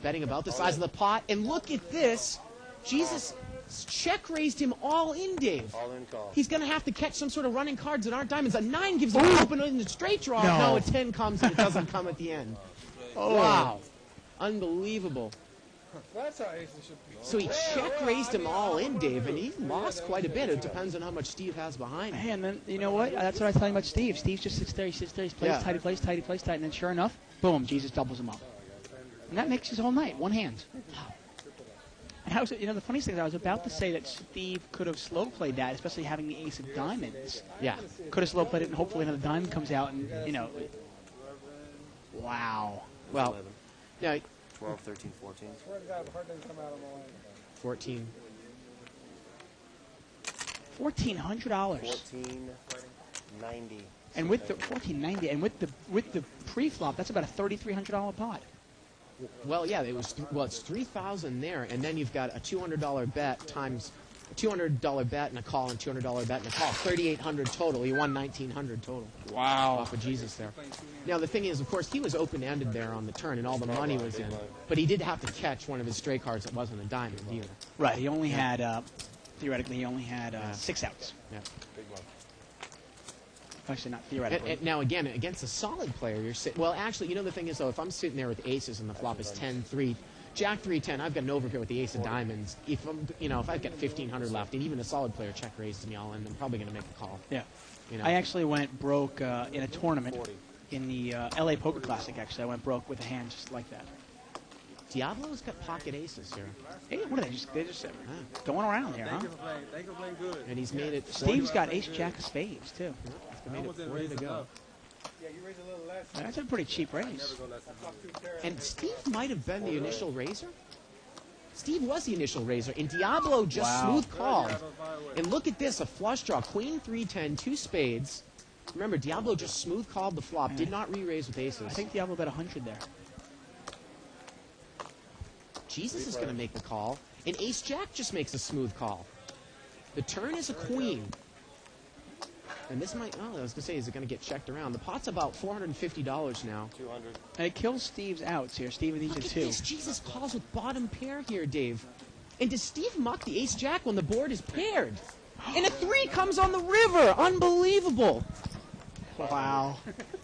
Speaker 2: Betting about the size of the pot. And look at this. Jesus check raised him all in, Dave.
Speaker 9: All in call.
Speaker 2: He's going to have to catch some sort of running cards that aren't diamonds. A 9 gives him an open in the straight draw. No, a 10 comes and it doesn't come at the end. Wow. Unbelievable.
Speaker 5: That's how aces should be.
Speaker 2: So he check raised him all in, Dave, and he lost quite a bit. It depends on how much Steve has behind him.
Speaker 3: Hey, and then, you know what? That's what I was telling about Steve. Steve just sits there, he plays tight, he plays tight, he plays tight, and then sure enough, boom, Jesus doubles him up. And that makes his whole night, one hand. And the funniest thing is I was about to say that Steve could have slow played that, especially having the ace of diamonds.
Speaker 2: Yeah.
Speaker 3: Could have slow played it, and hopefully another diamond comes out, and, wow.
Speaker 2: Well, yeah.
Speaker 9: 12, 13, 14.
Speaker 5: Swear to God, the heart doesn't come out of my line.
Speaker 2: 14.
Speaker 3: $1,400.
Speaker 9: 14.90.
Speaker 3: And with the $1,490, and with the pre-flop, that's about a $3,300 pot.
Speaker 2: Well, yeah, it's 3,000 there, and then you've got a $200 bet times a $200 bet and a call, and $200 bet and a call. 3,800 total. He won 1,900 total.
Speaker 3: Wow.
Speaker 2: Off of Jesus there. Now the thing is, of course, he was open-ended there on the turn, and all the money was in. But he did have to catch one of his straight cards that wasn't a diamond either.
Speaker 3: Right. He only had theoretically, he only had 6 outs.
Speaker 2: Yeah.
Speaker 3: Actually, not theoretically.
Speaker 2: And now, again, against a solid player, you're sitting... Well, actually, the thing is, though, if I'm sitting there with aces and the flop is 10-3, Jack 3-10, I've got an overpair with the ace of diamonds. If I'm, if I've got 1,500 left, and even a solid player check raises me all in, I'm probably going to make a call.
Speaker 3: Yeah. I actually went broke in a tournament in the LA Poker Classic, actually. I went broke with a hand just like that.
Speaker 2: Diablo's got pocket aces here.
Speaker 3: Hey, what are they? They're just going around here, huh?
Speaker 5: Thank you for playing good.
Speaker 2: And he's made it...
Speaker 3: Steve's got ace-jack of spades, too.
Speaker 2: He's made it 40 to go.
Speaker 5: Yeah, you raised a little less.
Speaker 3: That's a pretty cheap raise.
Speaker 2: And Steve might have been the initial raiser. Steve was the initial raiser, and Diablo just smooth called. And look at this, a flush draw, Queen 3-10, 2 spades. Remember, Diablo just smooth called the flop, did not re-raise with aces.
Speaker 3: I think Diablo bet 100 there.
Speaker 2: Jesus is going to make the call, and ace-jack just makes a smooth call. The turn is a queen. And this might, I was going to say, is it going to get checked around? The pot's about $450 now.
Speaker 9: 200.
Speaker 3: And it kills Steve's outs here. Steve with each
Speaker 2: Look
Speaker 3: of
Speaker 2: at
Speaker 3: 2.
Speaker 2: this. Jesus calls with bottom pair here, Dave. And does Steve muck the ace-jack when the board is paired? And a 3 comes on the river. Unbelievable.
Speaker 3: Wow.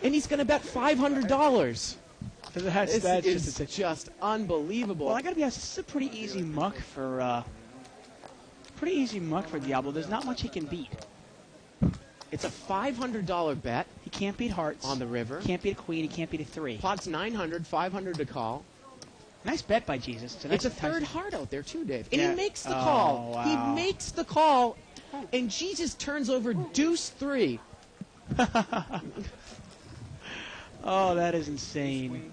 Speaker 2: And he's going to bet $500.
Speaker 3: That's
Speaker 2: just unbelievable.
Speaker 3: Well, I got to be honest, this is a pretty easy muck for Diablo. There's not much he can beat.
Speaker 2: It's a $500 bet.
Speaker 3: He can't beat hearts
Speaker 2: on the river.
Speaker 3: He can't beat a queen. He can't beat a 3.
Speaker 2: Pot's 900, 500 to call.
Speaker 3: Nice bet by Jesus.
Speaker 2: It's a third heart out there too, Dave. And he makes the call.
Speaker 3: Wow.
Speaker 2: He makes the call, and Jesus turns over deuce 3.
Speaker 3: Oh, that is insane.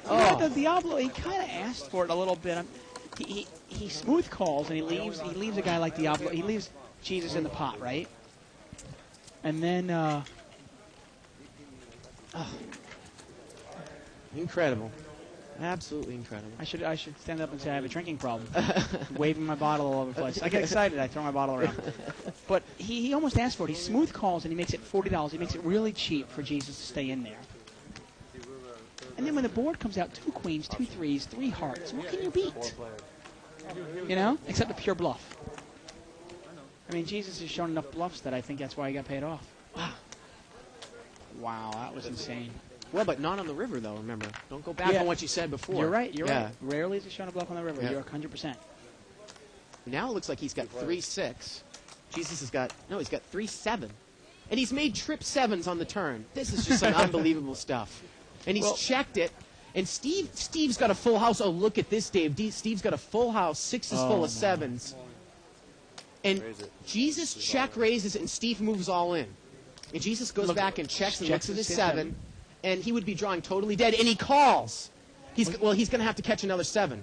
Speaker 3: The Diablo, he kind of asked for it a little bit. He smooth calls, and he leaves a guy like Diablo. He leaves Jesus in the pot, right? And then,
Speaker 2: incredible, absolutely incredible.
Speaker 3: I should stand up and say I have a drinking problem, waving my bottle all over the place. I get excited, I throw my bottle around. But he almost asked for it. He smooth calls and he makes it $40. He makes it really cheap for Jesus to stay in there. And then when the board comes out, 2 queens, 2 threes, 3 hearts, what can you beat? Except a pure bluff. I mean, Jesus has shown enough bluffs that I think that's why he got paid off. Wow, that was insane.
Speaker 2: Well, but not on the river, though, remember. Don't go back on what you said before.
Speaker 3: You're right, right. Rarely is he shown a bluff on the river. Yeah. You're 100%.
Speaker 2: Now it looks like he's got 3-6. Jesus has got, he's got 3-7. And he's made trip 7s on the turn. This is just some unbelievable stuff. And he's checked it. And Steve's got a full house. Oh, look at this, Dave. Steve's got a full house. 6 is full of 7s. And Jesus check raises, and Steve moves all in. And Jesus goes back and checks and looks at his 7, and he would be drawing totally dead. And he calls. He's going to have to catch another 7.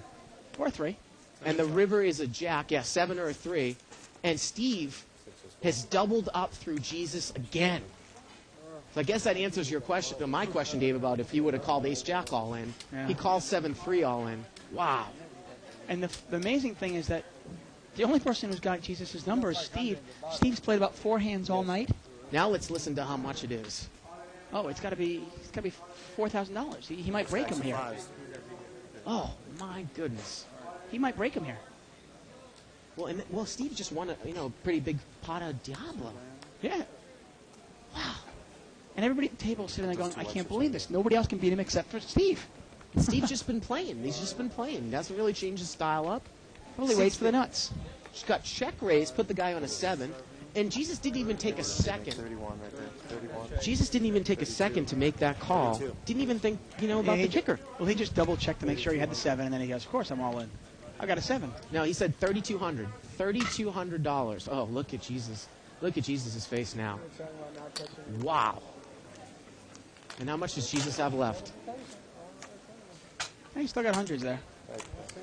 Speaker 3: Or a 3.
Speaker 2: And the river is a jack. Yeah, 7 or a 3. And Steve has doubled up through Jesus again. So I guess that answers your question, my question, Dave, about if he would have called ace-jack all in. Yeah. He calls 7-3 all in. Wow.
Speaker 3: And the amazing thing is that the only person who's got Jesus' number is Steve. Steve's played about 4 hands all night.
Speaker 2: Now let's listen to how much it is.
Speaker 3: Oh, it's got to be $4,000. He might break him here.
Speaker 2: Oh my goodness.
Speaker 3: He might break him here.
Speaker 2: Well, Steve just won a pretty big pot of Diablo.
Speaker 3: Yeah. Wow. And everybody at the table is sitting there going, I can't believe this. Nobody else can beat him except for Steve.
Speaker 2: Steve's just been playing. He's just been playing. He doesn't really change his style up.
Speaker 3: Well, he waits for the nuts.
Speaker 2: Just got check raised, put the guy on a 7. And Jesus didn't even take a second.
Speaker 15: 31 right there. 31.
Speaker 2: Jesus didn't even take a second to make that call.
Speaker 15: 32.
Speaker 2: Didn't even think, about the kicker.
Speaker 3: Well, he just double-checked to make sure he had the 7, and then he goes, of course I'm all in. I got a 7.
Speaker 2: No, he said $3,200. $3,200. Oh, look at Jesus. Look at Jesus' face now. Wow. And how much does Jesus have left?
Speaker 3: He still got hundreds there.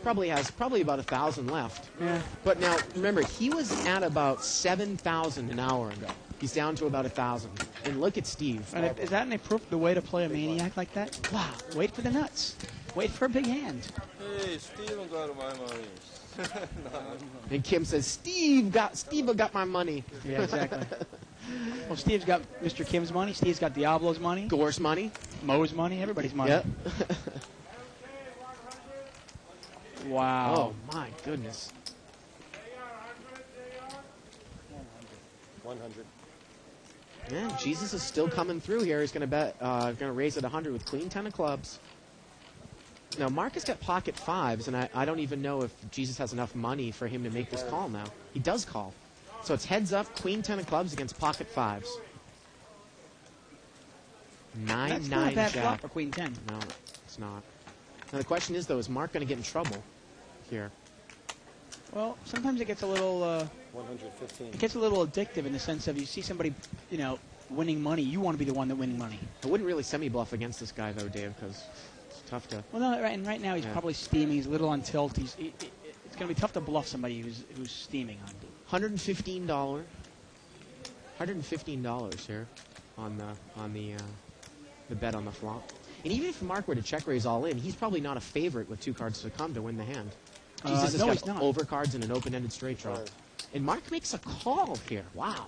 Speaker 2: Probably about 1,000 left.
Speaker 3: Yeah.
Speaker 2: But now, remember, he was at about 7,000 an hour ago. He's down to about 1,000. And look at Steve.
Speaker 3: And is that any proof the way to play a maniac like that? Wow. Wait for the nuts. Wait for a big hand.
Speaker 15: Hey, Steven got my money.
Speaker 2: And Kim says, Steve got my money.
Speaker 3: Yeah, exactly. Well, Steve's got Mr. Kim's money. Steve's got Diablo's money.
Speaker 2: Gore's money.
Speaker 3: Mo's money. Everybody's money.
Speaker 2: Yep.
Speaker 3: Wow.
Speaker 2: Oh, my goodness.
Speaker 15: 100.
Speaker 2: Yeah, Jesus is still coming through here. He's going to raise it 100 with queen 10 of clubs. Now, Marcus got pocket 5s, and I don't even know if Jesus has enough money for him to make this call now. He does call. So it's heads up, queen 10 of clubs against pocket 5s. 9-9
Speaker 3: That's not a bad
Speaker 2: jack.
Speaker 3: flop for queen 10.
Speaker 2: No, it's not. Now, the question is, though, is Mark going to get in trouble here?
Speaker 3: Well, sometimes it gets a little...
Speaker 15: 115.
Speaker 3: It gets a little addictive in the sense of you see somebody, winning money. You want to be the one that winning money.
Speaker 2: I wouldn't really semi-bluff against this guy, though, Dave, because it's tough to...
Speaker 3: Well, no, right now he's probably steaming. He's a little on tilt. It's going to be tough to bluff somebody who's steaming on.
Speaker 2: $115. $115 here on the bet on the flop. And even if Mark were to check raise all in, he's probably not a favorite with 2 cards to come to win the hand. Jesus has got overcards and an open-ended straight draw. And Mark makes a call here. Wow.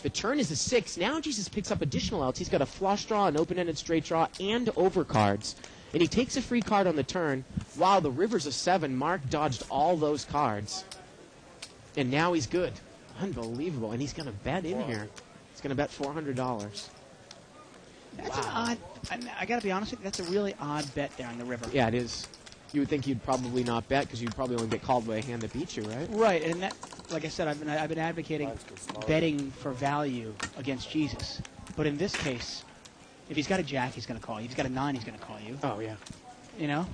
Speaker 2: The turn is a 6. Now Jesus picks up additional outs. He's got a flush draw, an open-ended straight draw, and overcards. And he takes a free card on the turn. Wow, the river's a 7. Mark dodged all those cards. And now he's good. Unbelievable. And he's going to bet in here. He's going to bet $400.
Speaker 3: That's an odd... I got to be honest with you, that's a really odd bet there on the river.
Speaker 2: Yeah, it is. You would think you'd probably not bet because you'd probably only get called by a hand that beats you, right?
Speaker 3: Right, and that, like I said, I've been advocating betting for value against Jesus. But in this case, if he's got a jack, he's going to call you. If he's got a 9, he's going to call you.
Speaker 2: Oh, yeah.
Speaker 3: And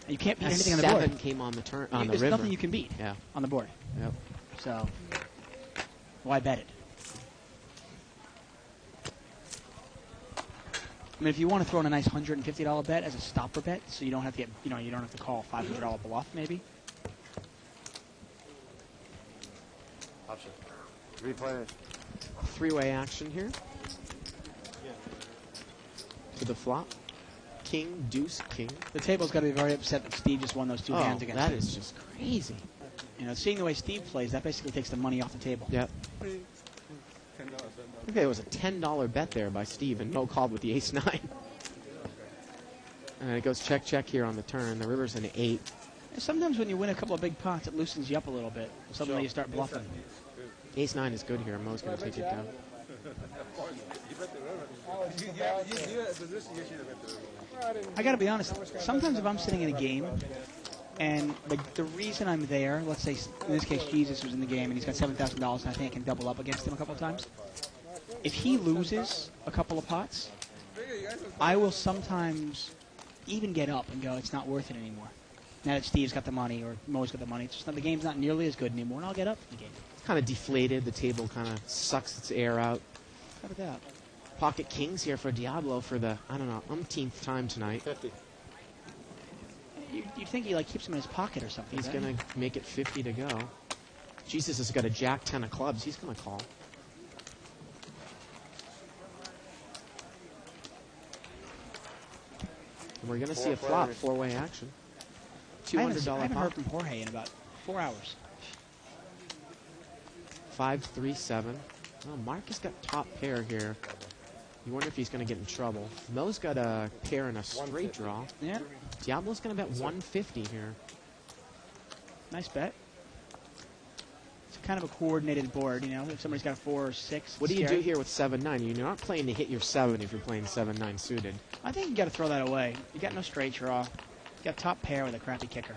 Speaker 3: you can't beat anything on the
Speaker 2: 7
Speaker 3: board.
Speaker 2: came on the turn on the
Speaker 3: There's
Speaker 2: river.
Speaker 3: nothing you can beat on the board.
Speaker 2: Yep.
Speaker 3: So, why bet it? I mean, if you want to throw in a nice $150 bet as a stopper bet, so you don't have to get, you don't have to call a $500 bluff, maybe.
Speaker 15: Option. 3 players.
Speaker 2: 3-way action here. To the flop. King, deuce, king.
Speaker 3: The table's got to be very upset that Steve just won those 2 hands against him.
Speaker 2: That is just crazy.
Speaker 3: Seeing the way Steve plays, that basically takes the money off the table.
Speaker 2: Yep. Okay, it was a $10 bet there by Steve, and Mo called with the ace-9. And it goes check here on the turn. The river's an 8.
Speaker 3: Sometimes when you win a couple of big pots, it loosens you up a little bit. Suddenly you start bluffing.
Speaker 2: Ace-9 is good here. Mo's going to take it down.
Speaker 3: I got to be honest. Sometimes if I'm sitting in a game, and the reason I'm there, let's say in this case Jesus was in the game and he's got $7,000 and I think I can double up against him a couple of times. If he loses a couple of pots, I will sometimes even get up and go, it's not worth it anymore. Now that Steve's got the money or Mo's got the money, it's just not, the game's not nearly as good anymore, and I'll get up in the game.
Speaker 2: It's kind of deflated. The table kind of sucks its air out.
Speaker 3: How about that?
Speaker 2: Pocket kings here for Diablo for the, umpteenth time tonight.
Speaker 15: 50.
Speaker 3: You'd think he keeps him in his pocket or something.
Speaker 2: He's going to make it 50 to go. Jesus has got a jack 10 of clubs. He's going to call. And we're going to see a flop, 4-way action. $200
Speaker 3: I haven't
Speaker 2: pop.
Speaker 3: heard from Jorge in about 4 hours.
Speaker 2: 5-3-7. Oh, Marcus got top pair here. You wonder if he's going to get in trouble. Mo's got a pair and a straight draw.
Speaker 3: Yeah.
Speaker 2: Diablo's going to bet 150 here.
Speaker 3: Nice bet. kind of a coordinated board. You know, if somebody's got a 4 or 6.
Speaker 2: What do you
Speaker 3: scary.
Speaker 2: do here with 7-9? You're not playing to hit your 7 if you're playing 7-9 suited.
Speaker 3: I think you got to throw that away. You got no straight draw. You got top pair with a crappy kicker.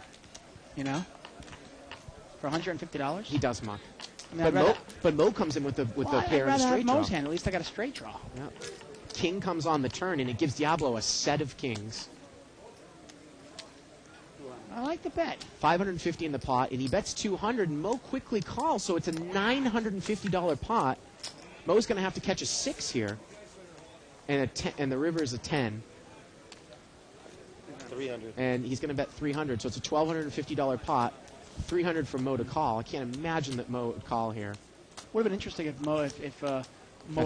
Speaker 3: You know, for $150.
Speaker 2: He does muck.
Speaker 3: I mean,
Speaker 2: But Mo comes in with the pair and the straight draw.
Speaker 3: Mo's hand. At least I got a straight draw.
Speaker 2: Yeah. King comes on the turn, and it gives Diablo a set of kings.
Speaker 3: I like the bet.
Speaker 2: 550 in the pot, and he bets 200, and Mo quickly calls, so it's a $950 pot. Mo's going to have to catch a 6 here, and the river is a 10.
Speaker 15: 300.
Speaker 2: And he's going to bet 300, so it's a $1,250 pot. 300 for Mo to call. I can't imagine that Mo would call here.
Speaker 3: Would have been interesting if Mo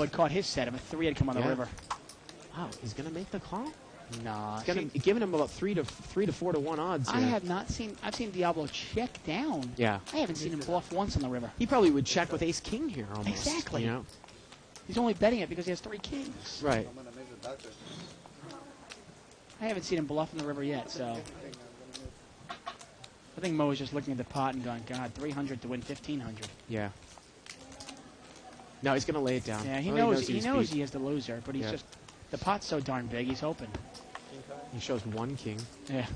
Speaker 3: had caught his set, if a 3 had come on the river.
Speaker 2: Wow, he's going to make the call?
Speaker 3: Nah.
Speaker 2: Giving him about 3 to 4 to 1 odds here.
Speaker 3: I have not seen. I've seen Diablo check down.
Speaker 2: Yeah.
Speaker 3: I haven't seen him bluff once on the river.
Speaker 2: He probably would check with ace king here almost.
Speaker 3: Exactly.
Speaker 2: You know?
Speaker 3: He's only betting it because he has 3 kings.
Speaker 2: Right.
Speaker 3: I haven't seen him bluff in the river yet, so. I think Mo is just looking at the pot and going, God, 300 to win 1,500.
Speaker 2: Yeah. No, he's going to lay it down.
Speaker 3: Yeah, he
Speaker 2: Oh,
Speaker 3: knows he is the loser, but he's just, the pot's so darn big, he's hoping.
Speaker 2: He shows 1 king.
Speaker 3: Yeah.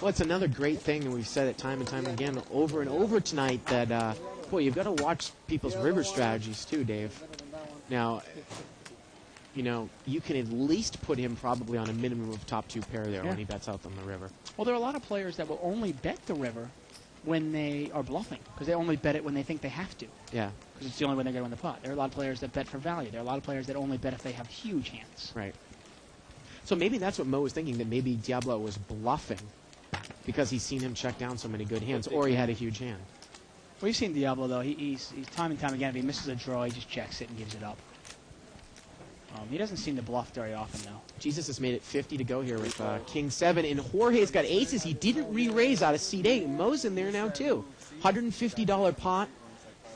Speaker 2: Well, it's another great thing, and we've said it time and time again, over and over tonight, that, boy, you've got to watch people's river strategies too, Dave. Now, you know, you can at least put him probably on a minimum of top 2 pair there when he bets out on the river.
Speaker 3: Well, there are a lot of players that will only bet the river when they are bluffing, because they only bet it when they think they have to.
Speaker 2: Yeah.
Speaker 3: Because it's the only way they're going to win the pot. There are a lot of players that bet for value. There are a lot of players that only bet if they have huge hands.
Speaker 2: Right. So maybe that's what Mo was thinking, that maybe Diablo was bluffing because he's seen him check down so many good hands, or he had a huge hand.
Speaker 3: We've seen Diablo, though. He's time and time again, if he misses a draw, he just checks it and gives it up. He doesn't seem to bluff very often, though.
Speaker 2: Jesus has made it 50 to go here with King 7, and Jorge's got aces. He didn't re-raise out of seat 8. Mo's in there now, too. $150 pot.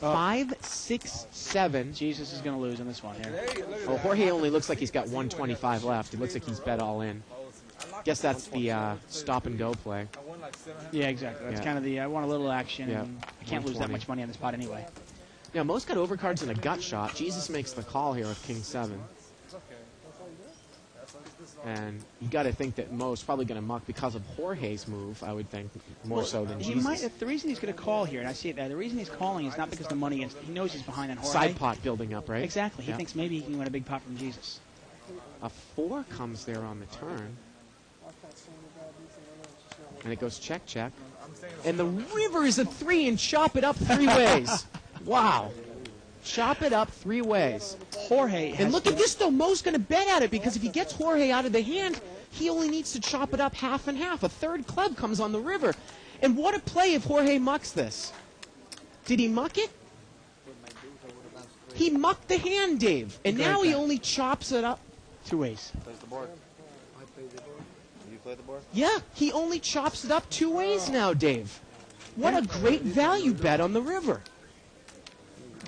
Speaker 2: 5, 6, 7.
Speaker 3: Jesus is going to lose in this one here.
Speaker 2: Oh, Jorge only looks like he's got 125 left. It looks like he's bet all in. Guess that's the stop-and-go play.
Speaker 3: Yeah, exactly. That's kind of the, I want a little action.
Speaker 2: Yeah.
Speaker 3: And I can't lose that much money on this pot anyway.
Speaker 2: Now, Mo's got overcards and a gut shot. Jesus makes the call here with King 7. And you got to think that Mo's probably going to muck because of Jorge's move, I would think, more so than Jesus.
Speaker 3: The reason he's going to call here, and I see it there, the reason he's calling is not because the money is, he knows he's behind on Jorge.
Speaker 2: Side pot building up, right?
Speaker 3: Exactly. He thinks maybe he can win a big pot from Jesus.
Speaker 2: A 4 comes there on the turn. And it goes check, check. And the river is a 3 and chop it up 3 ways. Wow. Chop it up 3 ways.
Speaker 3: Jorge.
Speaker 2: And look at this, though. Mo's going to bet at it because if he gets Jorge out of the hand, he only needs to chop it up half and half. A 3rd club comes on the river. And what a play if Jorge mucks this. Did he muck it? He mucked the hand, Dave. And now he only chops it up
Speaker 3: 2 ways.
Speaker 15: Plays the board. You play the board?
Speaker 2: Yeah, he only chops it up 2 ways now, Dave. What a great value bet on the river.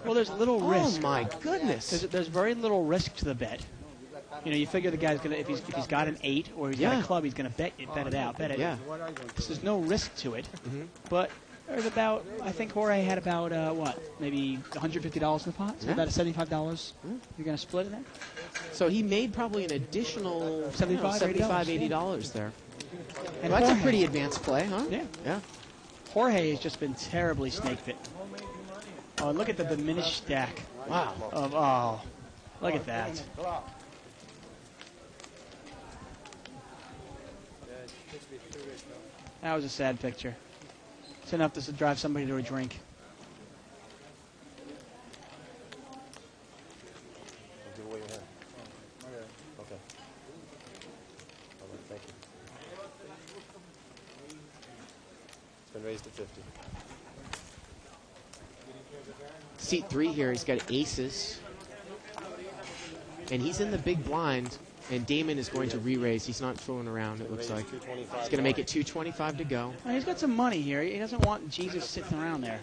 Speaker 3: Well, there's little risk.
Speaker 2: Oh, my goodness.
Speaker 3: There's very little risk to the bet. You know, you figure the guy's going to, if he's got an 8 or he's got a club, he's going to bet it out. Bet it.
Speaker 2: Yeah.
Speaker 3: So there's no risk to it. But there's about, I think Jorge had about, maybe $150 in the pot? So about $75. You're going to split it then?
Speaker 2: So he made probably an additional $75, $80 there.
Speaker 3: And
Speaker 2: well, that's
Speaker 3: Jorge,
Speaker 2: a pretty advanced play, huh?
Speaker 3: Yeah.
Speaker 2: Yeah.
Speaker 3: Jorge has just been terribly snake bitten. Oh, look at the diminished stack.
Speaker 2: Wow.
Speaker 3: Look at that. That was a sad picture. It's enough to drive somebody to a drink.
Speaker 15: Give away your hand. Okay. All right, thank you. It's been raised to 50.
Speaker 2: Seat 3 here, he's got aces. And he's in the big blind, and Damon is going to re-raise. He's not fooling around, it looks like. He's going to make it 225 to go.
Speaker 3: Well, he's got some money here. He doesn't want Jesus sitting around there.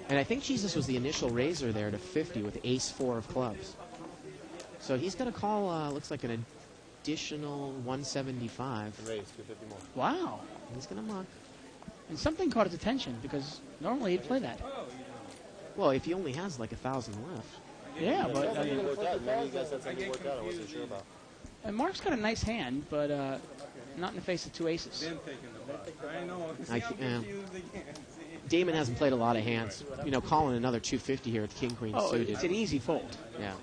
Speaker 2: And I think Jesus was the initial raiser there to 50 with ace 4 of clubs. So he's going to call, looks like an additional 175.
Speaker 15: Raise 250 more.
Speaker 3: Wow.
Speaker 2: He's going to muck.
Speaker 3: And something caught his attention because normally he'd play that.
Speaker 2: Well, if he only has like 1,000 left.
Speaker 3: Yeah, but I
Speaker 15: Maybe
Speaker 3: mean,
Speaker 15: it worked out. Maybe you guys said something worked out. I wasn't sure about.
Speaker 3: and Mark's got a nice hand, but not in the face of two aces.
Speaker 4: Them taking the pot. I know. See,
Speaker 2: I
Speaker 4: I'm
Speaker 2: can't-
Speaker 4: confused again. See?
Speaker 2: Damon hasn't played a lot of hands. You know, calling another 250 here with King Queen
Speaker 3: Oh,
Speaker 2: suited.
Speaker 3: it's an easy fold.
Speaker 2: Yeah.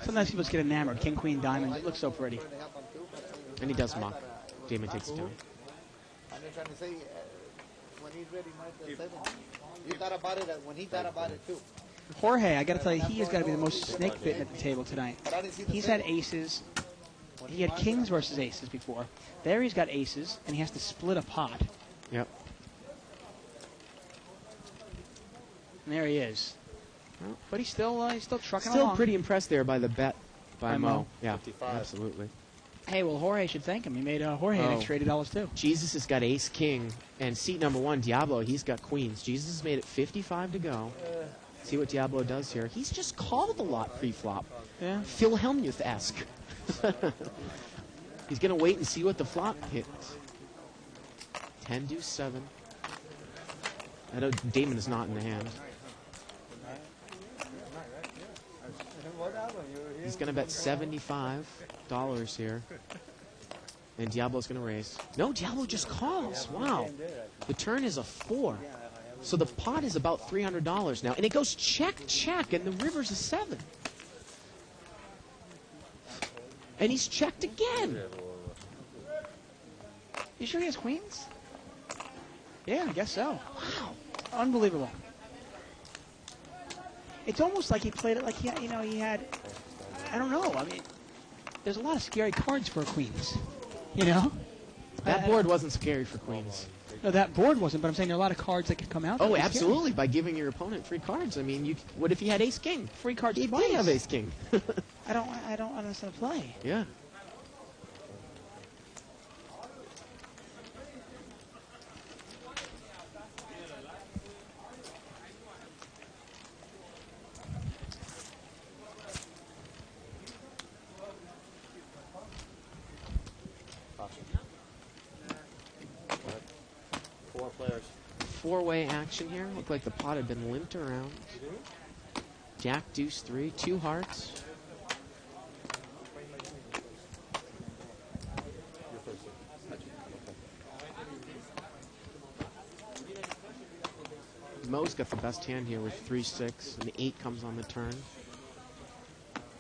Speaker 3: Sometimes people just get enamored. King, Queen, Diamond. It looks so pretty.
Speaker 2: And he does muck. Damon takes it down.
Speaker 6: I'm just trying to say, when he's ready, Mike, 7. You thought about it when he thought about it too.
Speaker 3: Jorge, I got to tell you, he has got to be the most snake bitten at the table tonight. He's had aces. He had kings versus aces before. There he's got aces, and he has to split a pot.
Speaker 2: Yep.
Speaker 3: And there he is.
Speaker 2: Well,
Speaker 3: but he's still trucking
Speaker 2: Still
Speaker 3: along.
Speaker 2: pretty impressed there by the bet by
Speaker 3: By
Speaker 2: Mo.
Speaker 3: Mo.
Speaker 2: Yeah,
Speaker 15: 55.
Speaker 2: absolutely.
Speaker 3: Hey, well, Jorge should thank him. He made Jorge an extra $80 too.
Speaker 2: Jesus has got ace king, and seat number 1, Diablo, he's got queens. Jesus has made it 55 to go. See what Diablo does here. He's just called a lot pre-flop.
Speaker 3: Yeah.
Speaker 2: Phil Hellmuth-esque. He's going to wait and see what the flop hits. 10 deuce 7. I know Damon is not in the hand. He's going to bet $75 here. And Diablo's going to raise. No, Diablo just calls. Wow. The turn is a 4. So the pot is about $300 now. And it goes check, check, and the river's a 7. And he's checked again.
Speaker 3: You sure he has queens? Yeah, I guess so.
Speaker 2: Wow.
Speaker 3: Unbelievable. It's almost like he played it like he had, I don't know. I mean, there's a lot of scary cards for queens. You know?
Speaker 2: That board wasn't scary for queens.
Speaker 3: No, that board wasn't, but I'm saying there are a lot of cards that could come out.
Speaker 2: Oh,
Speaker 3: that were
Speaker 2: absolutely. By giving your opponent free cards. I mean, what if he had ace king?
Speaker 3: Free cards
Speaker 2: He
Speaker 3: twice.
Speaker 2: did have ace king.
Speaker 3: I don't understand the play.
Speaker 2: Yeah.
Speaker 15: Four players.
Speaker 2: Four-way action here. Looked like the pot had been limped around. Jack, deuce, 3, 2 hearts. Mo's got the best hand here with 3-6, and 8 comes on the turn.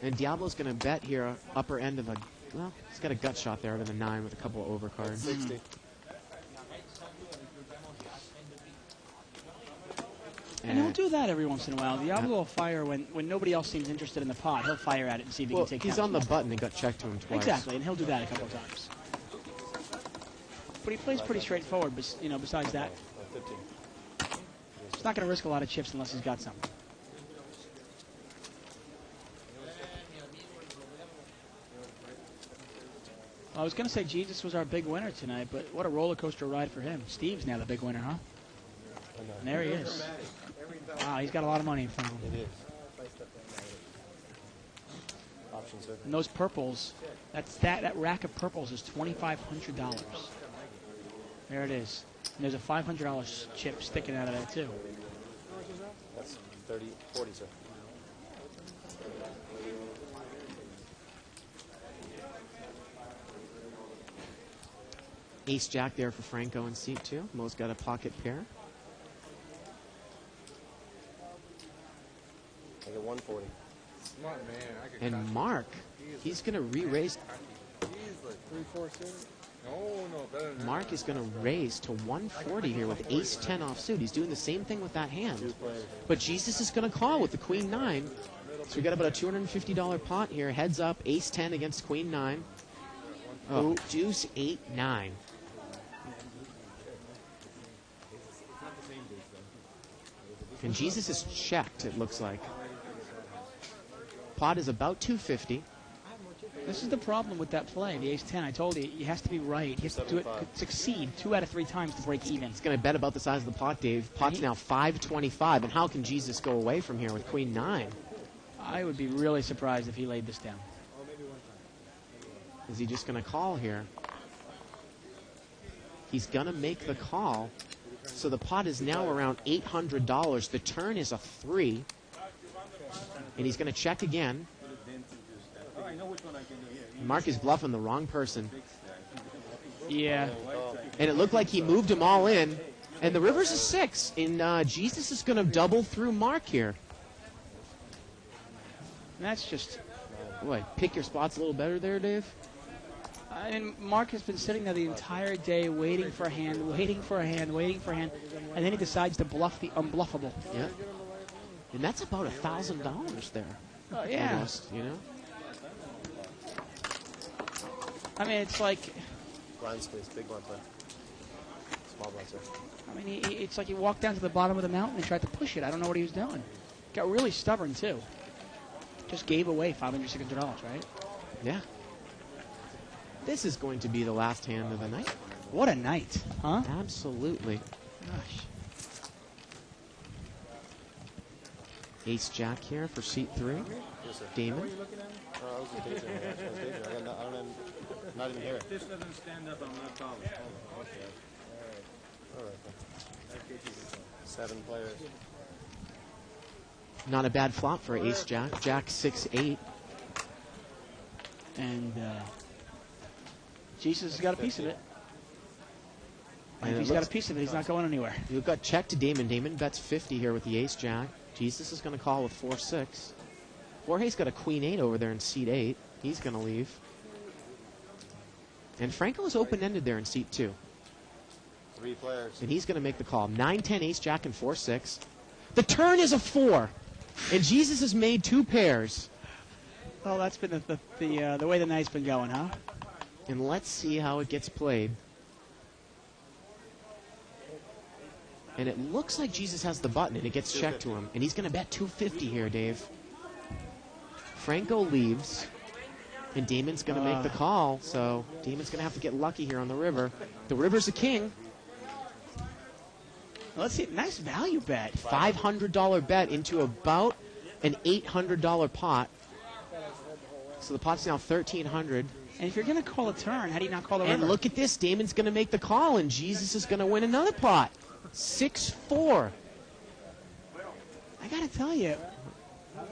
Speaker 2: And Diablo's going to bet here upper end of a, well, he's got a gut shot there of the 9 with a couple of overcards.
Speaker 15: 60.
Speaker 3: And he'll do that every once in a while. Diablo will fire when nobody else seems interested in the pot. He'll fire at it and see if he
Speaker 2: Well,
Speaker 3: can take
Speaker 2: he's
Speaker 3: counts.
Speaker 2: on the button and got checked to him twice.
Speaker 3: Exactly, and he'll do that a couple of times. But he plays pretty straightforward, besides that.
Speaker 15: 15.
Speaker 3: He's not going to risk a lot of chips unless he's got some. I was going to say Jesus was our big winner tonight, but what a roller coaster ride for him. Steve's now the big winner, huh? And there he is. Wow, he's got a lot of money in front of him.
Speaker 15: It is. Option circle.
Speaker 3: And those purples, that rack of purples is $2,500. There it is. And there's a $500 chip sticking out of there too.
Speaker 15: That's 30, 40, sir.
Speaker 2: Ace Jack there for Franco in seat 2. Mo's got a pocket pair.
Speaker 15: I get 140.
Speaker 4: Smart man. I could
Speaker 2: And Mark, he's going to re-raise.
Speaker 4: He's like 3-4 suited. No, better than
Speaker 2: Mark is going to raise to 140 here with ace 10 offsuit. He's doing the same thing with that hand. But Jesus is going to call with the queen 9. So we got about a $250 pot here. Heads up, ace 10 against queen 9. Oh, deuce 8, 9. And Jesus is checked, it looks like. Pot is about 250.
Speaker 3: This is the problem with that play, the ace-10. I told you, he has to be right. He has to do it, succeed 2 out of 3 times to break even.
Speaker 2: He's going to bet about the size of the pot, Dave. Pot's now 525. And how can Jesus go away from here with queen 9?
Speaker 3: I would be really surprised if he laid this down.
Speaker 2: Is he just going to call here? He's going to make the call. So the pot is now around $800. The turn is a 3. And he's going to check again. Mark is bluffing the wrong person.
Speaker 3: Yeah.
Speaker 2: And it looked like he moved them all in. And the river's a 6. And Jesus is going to double through Mark here.
Speaker 3: That's just...
Speaker 2: What, pick your spots a little better there, Dave?
Speaker 3: I mean, Mark has been sitting there the entire day waiting for a hand, waiting for a hand, waiting for a hand, and then he decides to bluff the unbluffable.
Speaker 2: Yeah. And that's about $1,000 there.
Speaker 3: Oh, yeah.
Speaker 2: Almost, you know?
Speaker 3: I mean, it's like...
Speaker 15: Blind space, big blind play. Small blind, sir.
Speaker 3: I mean, it's like he walked down to the bottom of the mountain and tried to push it. I don't know what he was doing. Got really stubborn, too. Just gave away $500, $600, right?
Speaker 2: Yeah. This is going to be the last hand of the night.
Speaker 3: What a night, huh?
Speaker 2: Absolutely.
Speaker 3: Gosh.
Speaker 2: Ace Jack here for seat 3.
Speaker 15: Yes, sir.
Speaker 2: Damon.
Speaker 15: I was just daydreaming. I don't not even hear it.
Speaker 8: If this doesn't stand up, I'm not calling.
Speaker 15: Okay. All right. 7 players.
Speaker 2: Not a bad flop for Ace Jack. Jack 6-8.
Speaker 3: And Jesus has got a piece of it. And if he's got a piece of it, he's not going anywhere.
Speaker 2: You've got check to Damon. Damon bets 50 here with the Ace Jack. Jesus is going to call with 4-6. Jorge's got a Queen 8 over there in seat 8. He's going to leave. And Franco is open-ended there in seat 2.
Speaker 15: 3 players.
Speaker 2: And he's going to make the call. 9-10 Ace Jack and 4-6. The turn is a 4. And Jesus has made 2 pairs.
Speaker 3: Well, that's been the way the night's been going, huh?
Speaker 2: And let's see how it gets played. And it looks like Jesus has the button, and it gets checked to him. And he's going to bet 250 here, Dave. Franco leaves, and Damon's going to make the call. So Damon's going to have to get lucky here on the river. The river's a king.
Speaker 3: Let's see. Nice value bet.
Speaker 2: $500 bet into about an $800 pot. So the pot's now $1,300.
Speaker 3: And if you're going to call a turn, how do you not call the river?
Speaker 2: And look at this. Damon's going to make the call, and Jesus is going to win another pot. 6-4.
Speaker 3: I got to tell you,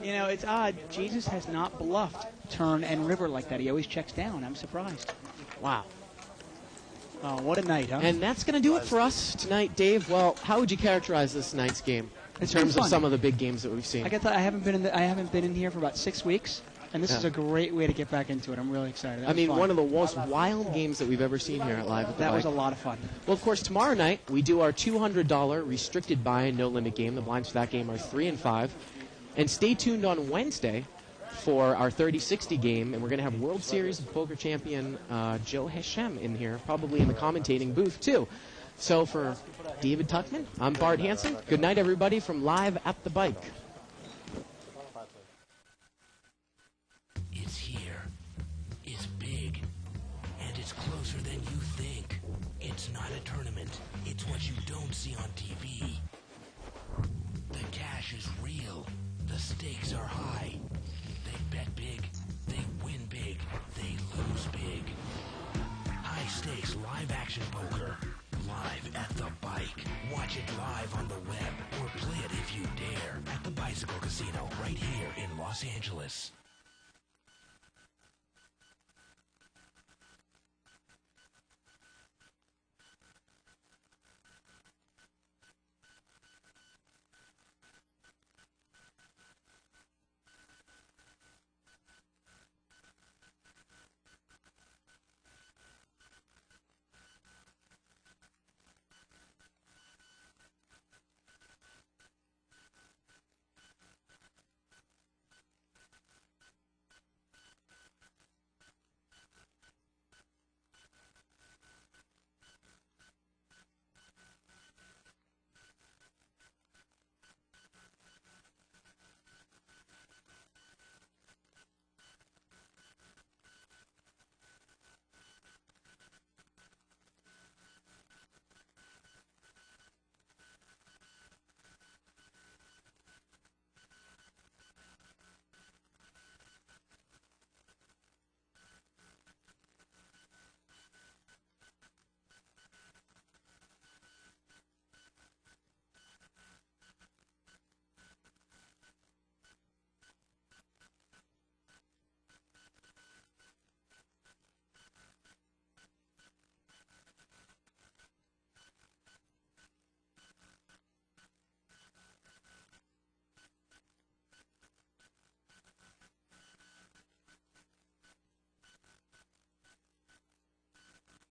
Speaker 3: it's odd. Jesus has not bluffed turn and river like that. He always checks down. I'm surprised.
Speaker 2: Wow.
Speaker 3: Oh, what a night, huh?
Speaker 2: And that's going to do it for us tonight, Dave. Well, how would you characterize this night's game in terms of some of the big games that we've seen?
Speaker 3: I haven't been in here for about 6 weeks. And this is a great way to get back into it. I'm really excited.
Speaker 2: One of the most wild games that we've ever seen here at Live at the
Speaker 3: That
Speaker 2: Bike.
Speaker 3: was a lot of fun.
Speaker 2: Well, of course, tomorrow night we do our $200 restricted buy no limit game. The blinds for that game are 3 and 5. And stay tuned on Wednesday for our 30-60 game, and we're going to have World Series Poker champion Joe Hashem in here, probably in the commentating booth too. So for David Tuckman, I'm Bart Hansen. Good night, everybody, from Live at the Bike.
Speaker 1: It's here. It's big. And it's closer than you think. It's not a tournament. It's what you don't see on TV. The cash is real. The stakes are high. They bet big. They win big. They lose big. High stakes live action poker. Live at the Bike. Watch it live on the web or play it if you dare at the Bicycle Casino right here in Los Angeles.